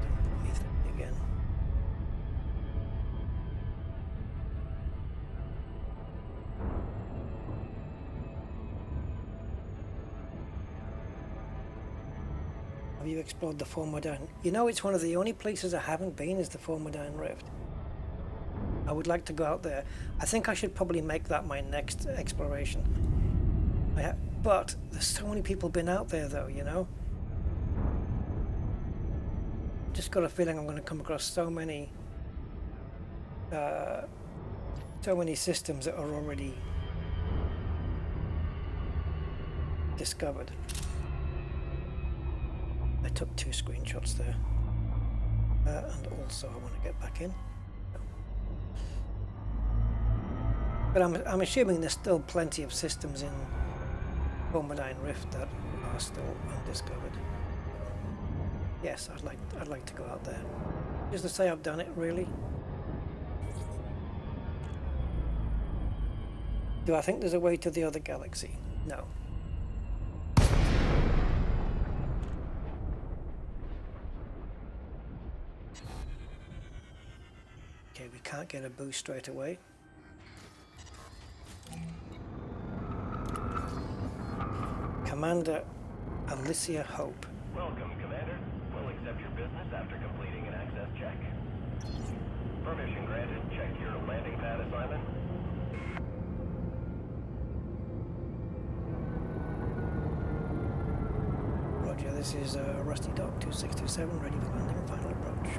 Don't put me through again. Have you explored the Formidine? You know, it's one of the only places I haven't been is the Formidine Rift. I would like to go out there. I think I should probably make that my next exploration. But there's so many people been out there though, you know? Just got a feeling I'm going to come across so many systems that are already discovered. I took 2 screenshots there. And also I want to get back in. But I'm assuming there's still plenty of systems in Formidine Rift that are still undiscovered. Yes, I'd like to go out there. Just to say I've done it, really. Do I think there's a way to the other galaxy? No. Okay, we can't get a boost straight away. Commander Alicia Hope. Welcome, Commander. We'll accept your business after completing an access check. Permission granted. Check your landing pad assignment. Roger, this is Rusty Dock 2627, ready for landing and final approach.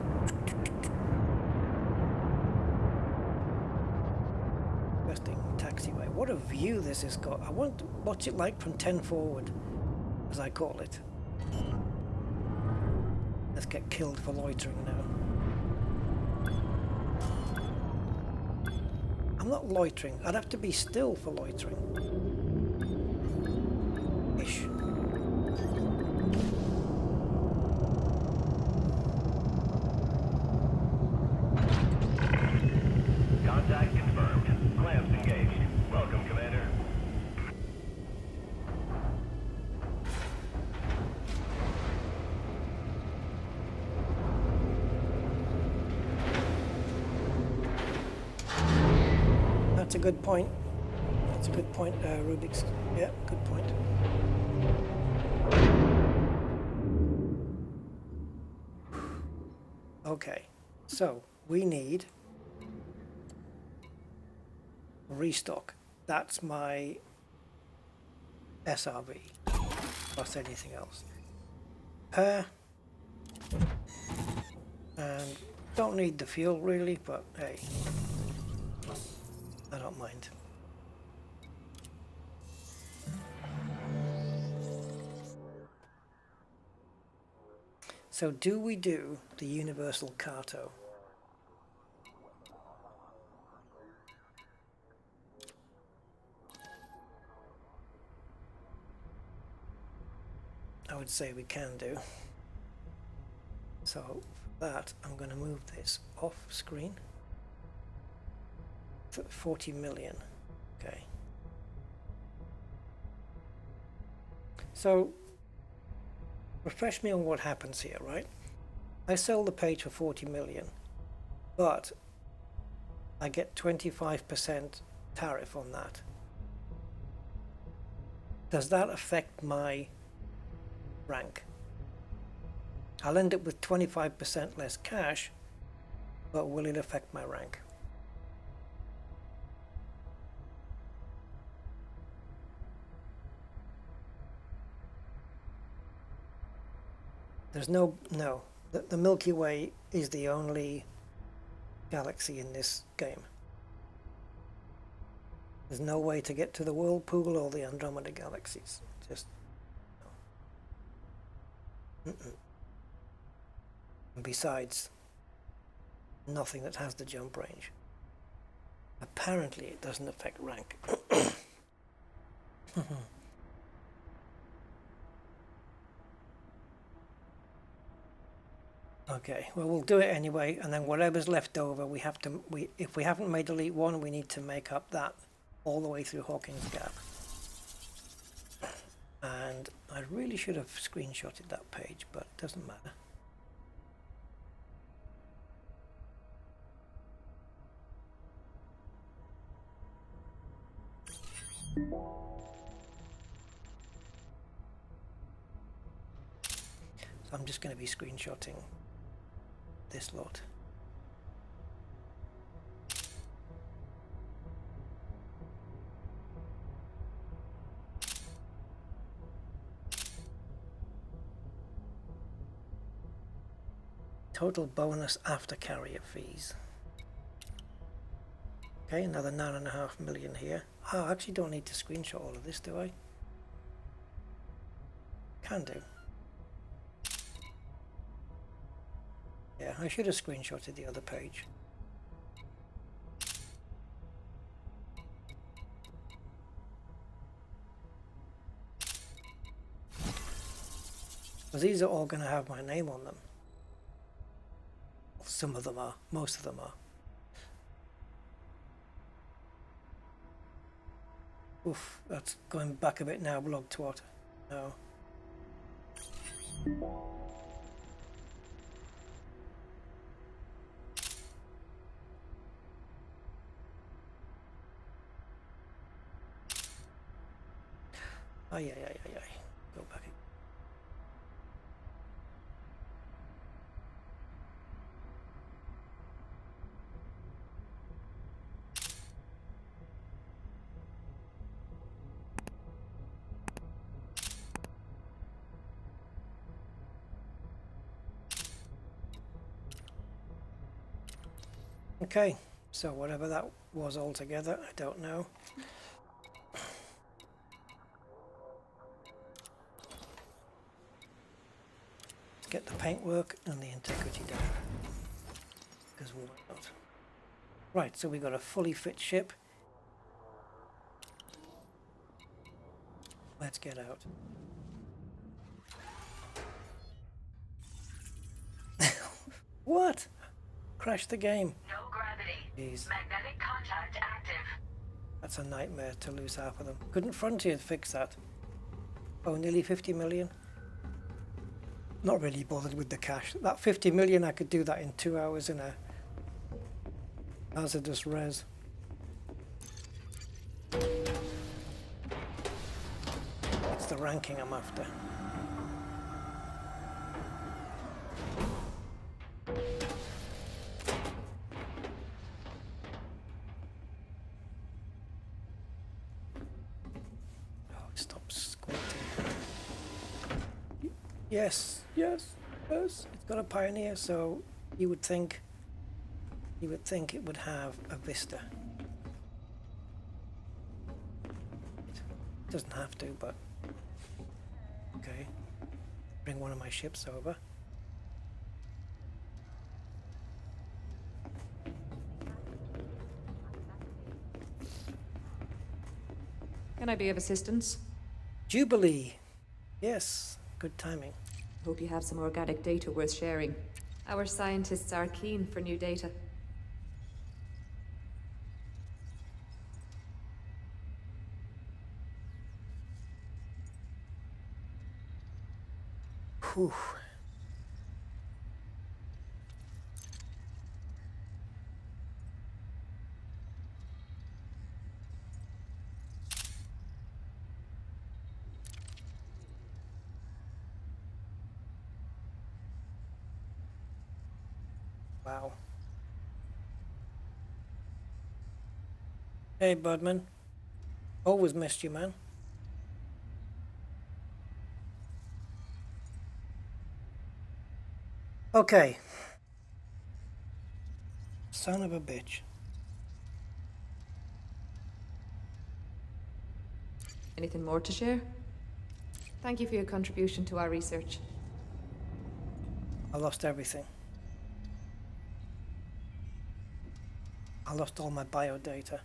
Resting taxiway. What a view this has got. I want what's it like from 10 forward, as I call it. Let's get killed for loitering now. I'm not loitering. I'd have to be still for loitering. Ish. Contact confirmed. Clamps engaged. Welcome, Commander. That's a good point. That's a good point, Rubik's. Yeah, good point. Okay, so we need restock. That's my SRV plus anything else. And don't need the fuel really, but hey, I don't mind. So do we do the universal Kato? I would say we can do. So for that, I'm going to move this off screen. 40 million. Okay. So refresh me on what happens here, right? I sell the page for 40 million, but I get 25% tariff on that. Does that affect my rank? I'll end up with 25% less cash, but will it affect my rank? There's no. The Milky Way is the only galaxy in this game. There's no way to get to the Whirlpool or the Andromeda galaxies. Just no. And besides, nothing that has the jump range. Apparently it doesn't affect rank. Okay, well we'll do it anyway, and then whatever's left over we have to, if we haven't made Elite 1, we need to make up that all the way through Hawkins Gap. And I really should have screenshotted that page, but it doesn't matter. So I'm just going to be screenshotting this lot. Total bonus after carrier fees. Okay, another 9.5 million here. Oh, I actually don't need to screenshot all of this, do I? Can do. Yeah, I should have screenshotted the other page. Because these are all going to have my name on them. Some of them are, most of them are. Oof, that's going back a bit now, blog twat. No. Ay, ay, ay, ay, ay. Go back. Okay, so whatever that was altogether, I don't know. Get the paintwork and the integrity down, because why not? Right, so we got a fully fit ship. Let's get out. What? Crashed the game. No gravity. Jeez. Magnetic contact active. That's a nightmare to lose half of them. Couldn't Frontier fix that? Oh, nearly 50 million? Not really bothered with the cash. That 50 million, I could do that in 2 hours in a hazardous res. It's the ranking I'm after. Yes, yes, yes. It's got a Pioneer, so you would think it would have a Vista. It doesn't have to, but okay. Bring one of my ships over. Can I be of assistance? Jubilee. Yes, good timing. Hope you have some organic data worth sharing. Our scientists are keen for new data. Whew. Wow. Hey, Budman. Always missed you, man. Okay. Son of a bitch. Anything more to share? Thank you for your contribution to our research. I lost everything. I lost all my bio data.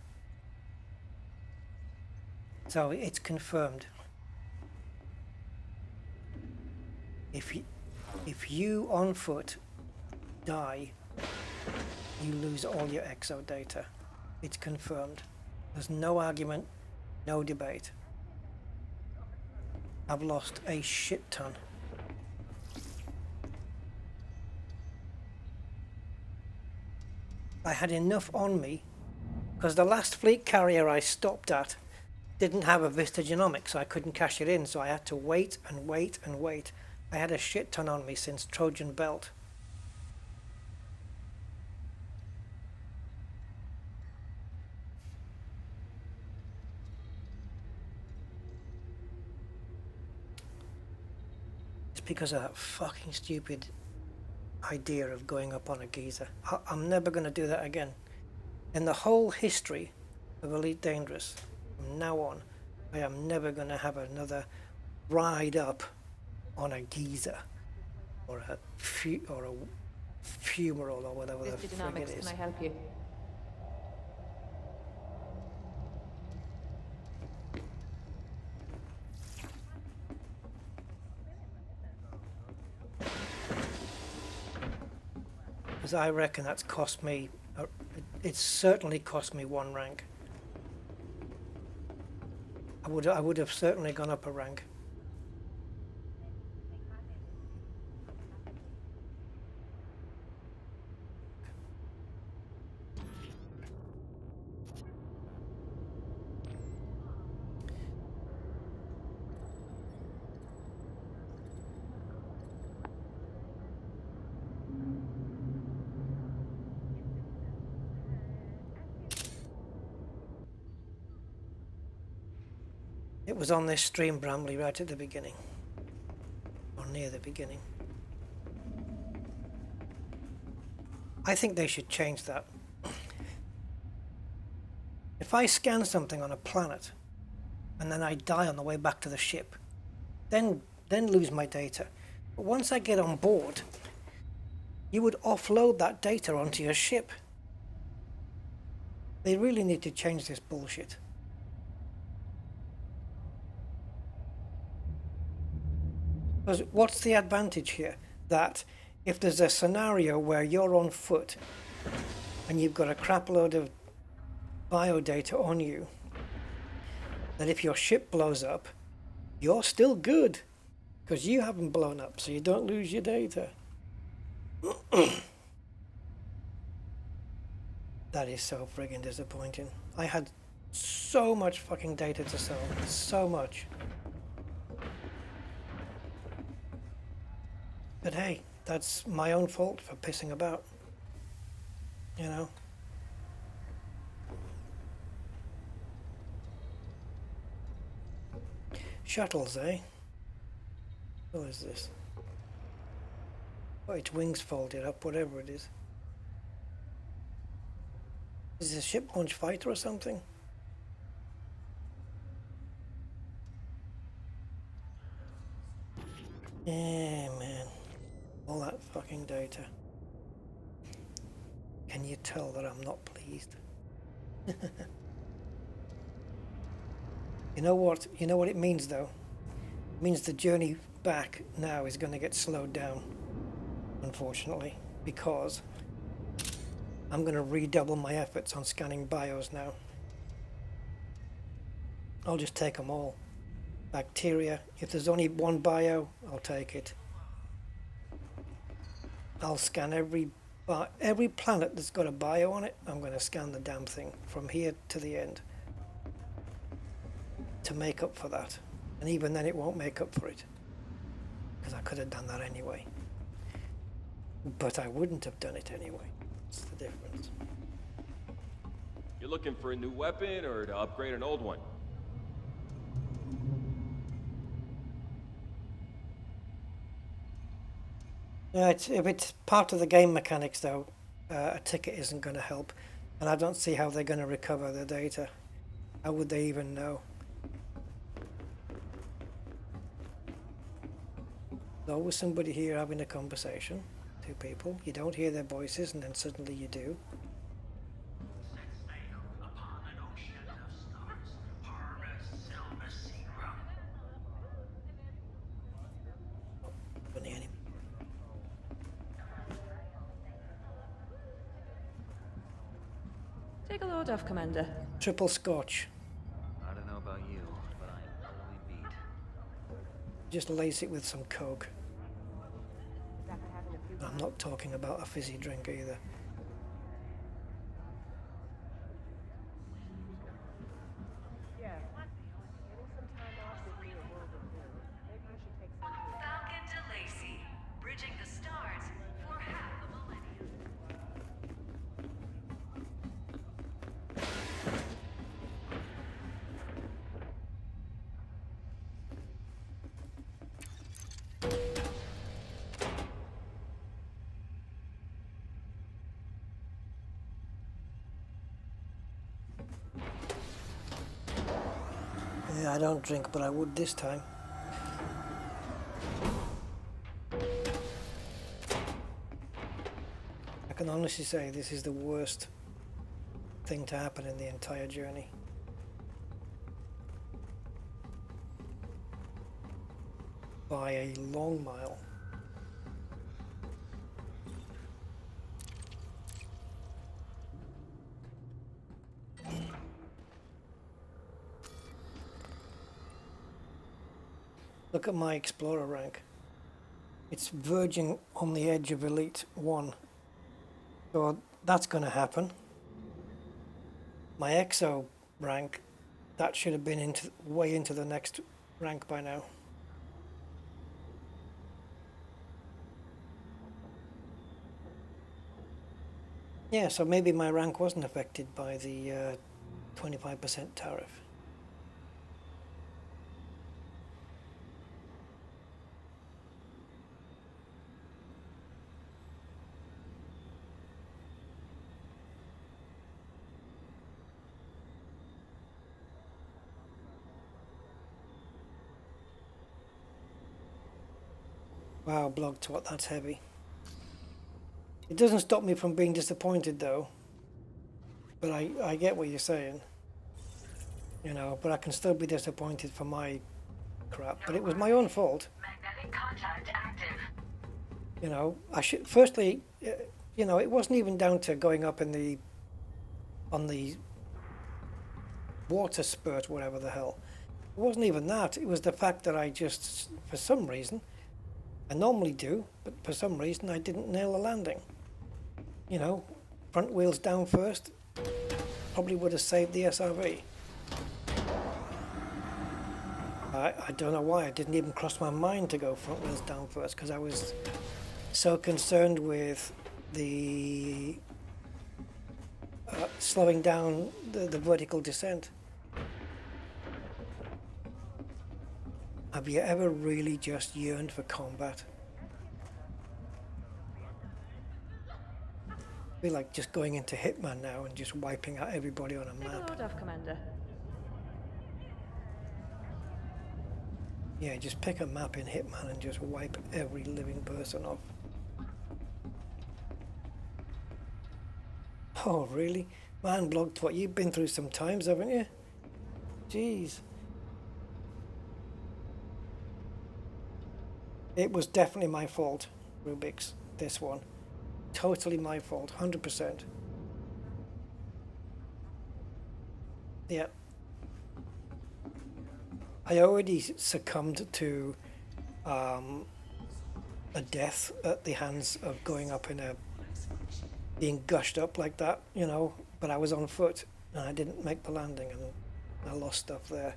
So it's confirmed. If you on foot die, you lose all your exo data. It's confirmed. There's no argument, no debate. I've lost a shit ton. I had enough on me because the last fleet carrier I stopped at didn't have a Vista Genomics, so I couldn't cash it in, so I had to wait and wait and wait. I had a shit ton on me since Trojan Belt. It's because of that fucking stupid idea of going up on a geyser. I'm never going to do that again. In the whole history of Elite Dangerous, from now on, I am never going to have another ride up on a geyser or a fumarole or whatever the Vista frig it Dynamics, is. can I help you? Because I reckon that's cost me, it's certainly cost me 1 rank. I would have certainly gone up a rank. It was on this stream, Bramley, right at the beginning. Or near the beginning. I think they should change that. If I scan something on a planet and then I die on the way back to the ship, then lose my data. But once I get on board, you would offload that data onto your ship. They really need to change this bullshit. Because what's the advantage here? That if there's a scenario where you're on foot and you've got a crap load of bio data on you, that if your ship blows up, you're still good because you haven't blown up, so you don't lose your data. That is so friggin' disappointing. I had so much fucking data to sell, so much. But hey, that's my own fault for pissing about, you know. Shuttles, eh? What is this? Oh, its wings folded up, whatever it is. Is this a ship launch fighter or something? Yeah, man. All that fucking data. Can you tell that I'm not pleased? You know what? You know what it means, though? It means the journey back now is going to get slowed down, unfortunately, because I'm going to redouble my efforts on scanning bios now. I'll just take them all. Bacteria. If there's only one bio, I'll take it. I'll scan every planet that's got a bio on it. I'm going to scan the damn thing from here to the end to make up for that. And even then it won't make up for it, because I could have done that anyway. But I wouldn't have done it anyway. That's the difference. You're looking for a new weapon or to upgrade an old one? Yeah, if it's part of the game mechanics, though, a ticket isn't going to help, and I don't see how they're going to recover the data. How would they even know? There's always somebody here having a conversation. Two people. You don't hear their voices, and then suddenly you do. Set sail upon an ocean of stars. Harbor silver serum. Funny anyway. Take a load off, Commander. Triple scotch. I don't know about you, but I'm utterly beat. Just lace it with some Coke. I'm not talking about a fizzy drink either. Falcon to Lacey, bridging the stars for half a millennium. Yeah, I don't drink, but I would this time. I can honestly say this is the worst thing to happen in the entire journey. By a long mile. Look at my Explorer rank. It's verging on the edge of Elite 1. So that's going to happen. My EXO rank, that should have been way into the next rank by now. Yeah, so maybe my rank wasn't affected by the 25% tariff. Wow, blog twat, that's heavy. It doesn't stop me from being disappointed though. But I get what you're saying. You know, but I can still be disappointed for my crap. But it was my own fault. Magnetic contact active. You know, I should, firstly, you know, it wasn't even down to going up in the, on the water spurt, whatever the hell. It wasn't even that. It was the fact that I just, for some reason, I normally do, but for some reason I didn't nail the landing. You know, front wheels down first, probably would have saved the SRV. I don't know why, it didn't even cross my mind to go front wheels down first, because I was so concerned with the slowing down the vertical descent. Have you ever really just yearned for combat? I feel like just going into Hitman now and just wiping out everybody on a Take a map. load off, Commander. Yeah, just pick a map in Hitman and just wipe every living person off. Oh, really? Man, blog twat, you've been through some times, haven't you? Jeez. It was definitely my fault, Rubik's, this one. Totally my fault, 100%. Yeah. I already succumbed to a death at the hands of going up in a, being gushed up like that, you know, but I was on foot and I didn't make the landing and I lost stuff there.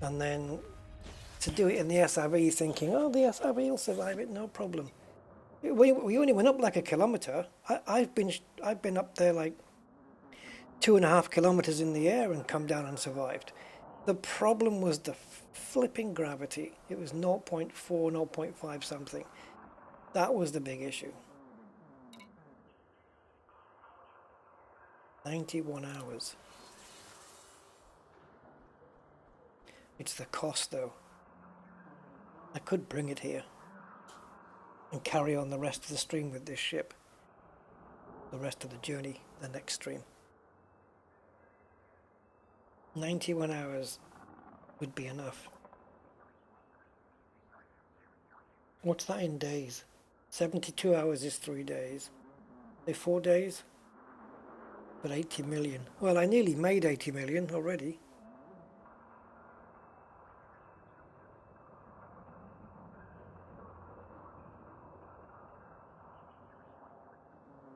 And then to do it in the SRV thinking, oh, the SRV will survive it, no problem. We only went up like a kilometre. I've been up there like 2.5 kilometres in the air and come down and survived. The problem was the flipping gravity. It was 0.4, 0.5 something. That was the big issue. 91 hours. It's the cost though. I could bring it here and carry on the rest of the stream with this ship. The rest of the journey, the next stream. 91 hours would be enough. What's that in days? 72 hours is 3 days. Say 4 days? But 80 million. Well, I nearly made 80 million already.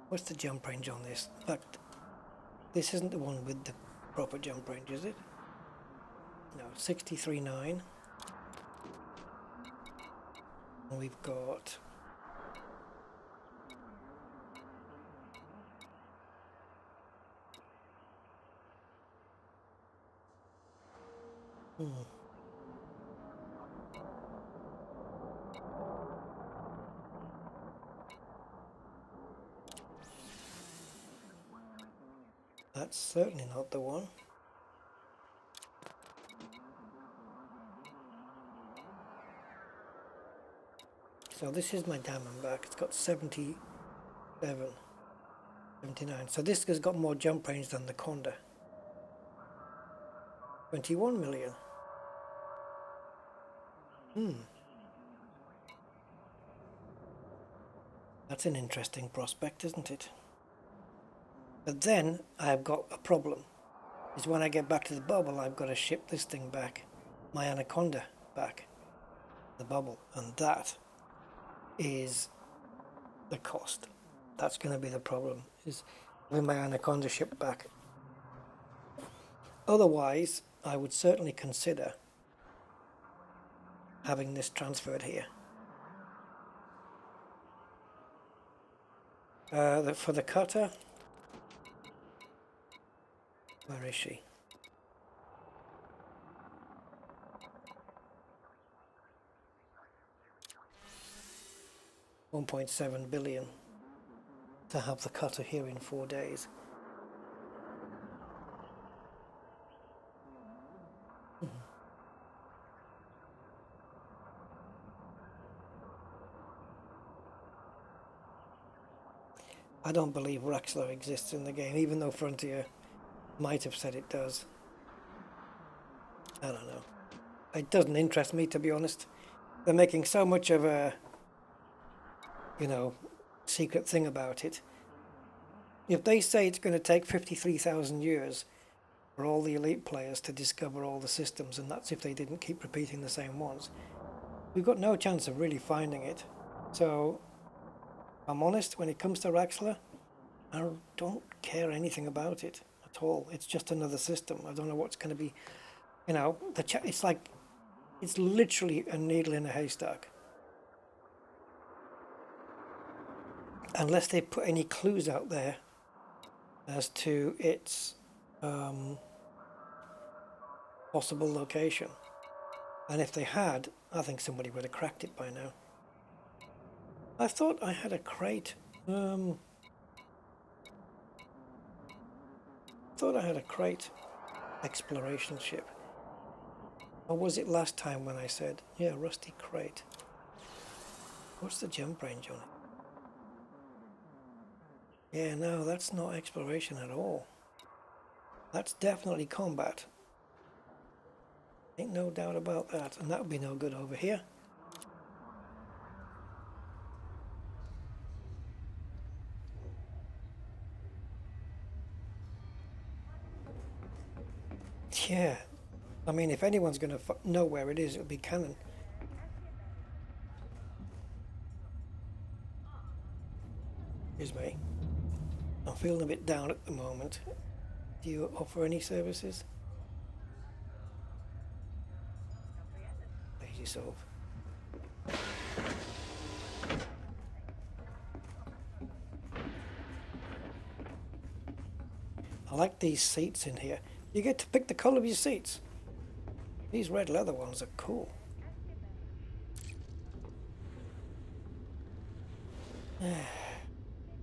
What's the jump range on this? In fact, this isn't the one with the proper jump range, is it? No, 63.9. And we've got that's certainly not the one. So this is my Diamondback. It's got 77, 79. So this has got more jump range than the Conda. 21 million. That's an interesting prospect, isn't it? But then I've got a problem. Is when I get back to the bubble, I've got to ship this thing back, my Anaconda back, the bubble, and that is the cost. That's going to be the problem, is having my Anaconda shipped back. Otherwise, I would certainly consider having this transferred here. For the cutter, where is she? $1.7 billion to have the cutter here in 4 days. I don't believe Raxler exists in the game, even though Frontier might have said it does. I don't know. It doesn't interest me, to be honest. They're making so much of a, secret thing about it. If they say it's going to take 53,000 years for all the elite players to discover all the systems, and that's if they didn't keep repeating the same ones, we've got no chance of really finding it. So, I'm honest, when it comes to Raxler, I don't care anything about it at all. It's just another system. I don't know what's going to be, it's like, it's literally a needle in a haystack. Unless they put any clues out there as to its possible location. And if they had, I think somebody would have cracked it by now. I thought I had a crate. Exploration ship. Or was it last time when I said, yeah, rusty crate? What's the jump range on it? Yeah, no, that's not exploration at all. That's definitely combat. Ain't no doubt about that. And that would be no good over here. Yeah, I mean, if anyone's going to know where it is, it'll be Cannon. Excuse me. I'm feeling a bit down at the moment. Do you offer any services? Lazy solve. I like these seats in here. You get to pick the colour of your seats. These red leather ones are cool.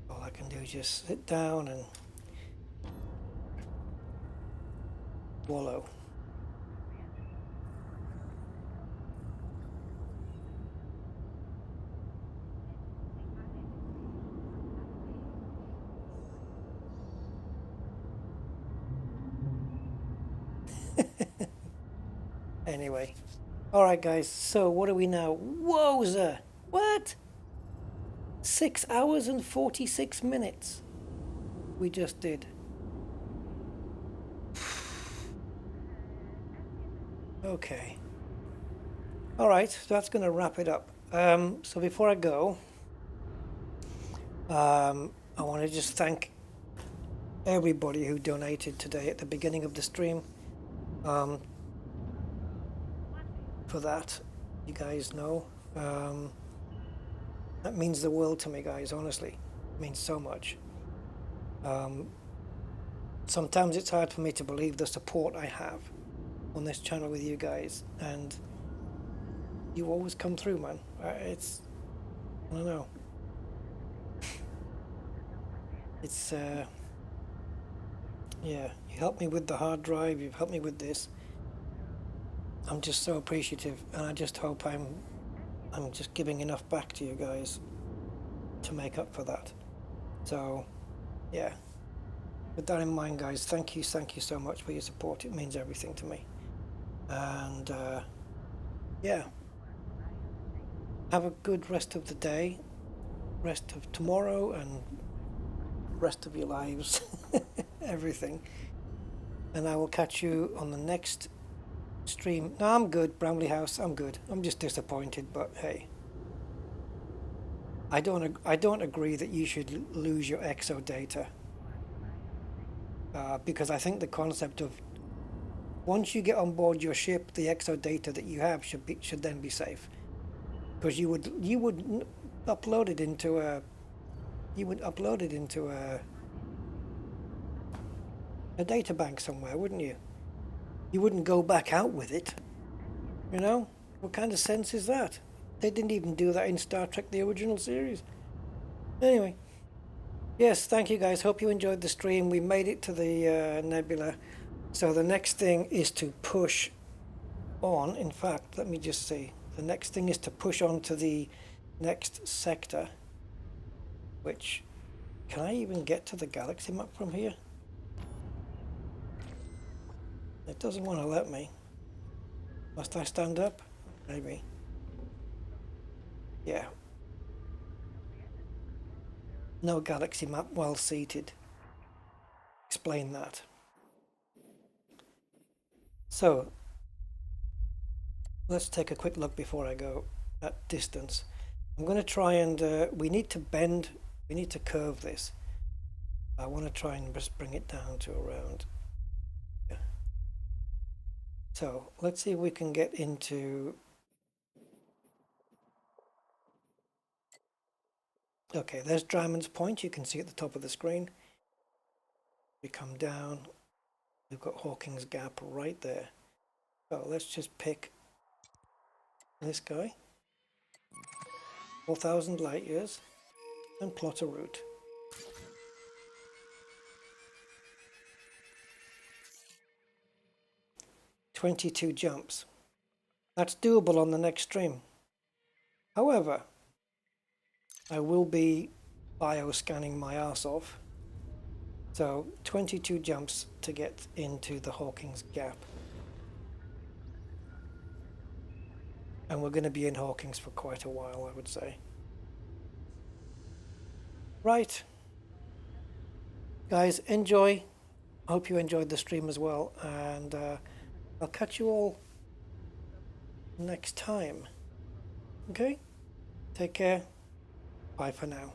All I can do is just sit down and wallow. Anyway. Alright guys, so what are we now? Wowza! What? 6 hours and 46 minutes we just did. Okay. Alright, that's going to wrap it up. So before I go, I want to just thank everybody who donated today at the beginning of the stream. For that, you guys know. That means the world to me, guys, honestly. It means so much. Sometimes it's hard for me to believe the support I have on this channel with you guys, and you always come through, man. It's, I don't know. It's, yeah, you helped me with the hard drive, you've helped me with this. I'm just so appreciative, and I just hope I'm just giving enough back to you guys to make up for that. So, yeah. With that in mind, guys, thank you so much for your support. It means everything to me. And, yeah. Have a good rest of the day, rest of tomorrow, and rest of your lives. Everything. And I will catch you on the next stream. No, I'm good, Bramley House. I'm good. I'm just disappointed, but hey, I don't agree that you should lose your exo data, because I think the concept of once you get on board your ship, the exo data that you have should then be safe, because you would upload it into a data bank somewhere, wouldn't you? You wouldn't go back out with it. You know? What kind of sense is that? They didn't even do that in Star Trek, the original series. Anyway. Yes, thank you guys. Hope you enjoyed the stream. We made it to the Nebula. So the next thing is to push on. In fact, let me just see. The next thing is to push on to the next sector. Which, can I even get to the galaxy map from here? It doesn't want to let me. Must I stand up? Maybe. Yeah. No galaxy map while seated. Explain that. So, let's take a quick look before I go at distance. I'm going to try and, we need to curve this. I want to try and just bring it down to around. Yeah. So, let's see if we can get into... Okay, there's Dryman's Point, you can see at the top of the screen. We come down, we've got Hawking's Gap right there. So let's just pick this guy, 4,000 light years, and plot a route. "22 jumps. That's doable on the next stream. However, I will be bio-scanning my arse off. So 22 jumps to get into the Hawking's Gap. And we're going to be in Hawking's for quite a while, I would say. Right. Guys, enjoy. Hope you enjoyed the stream as well. And I'll catch you all next time. Okay? Take care. Bye for now.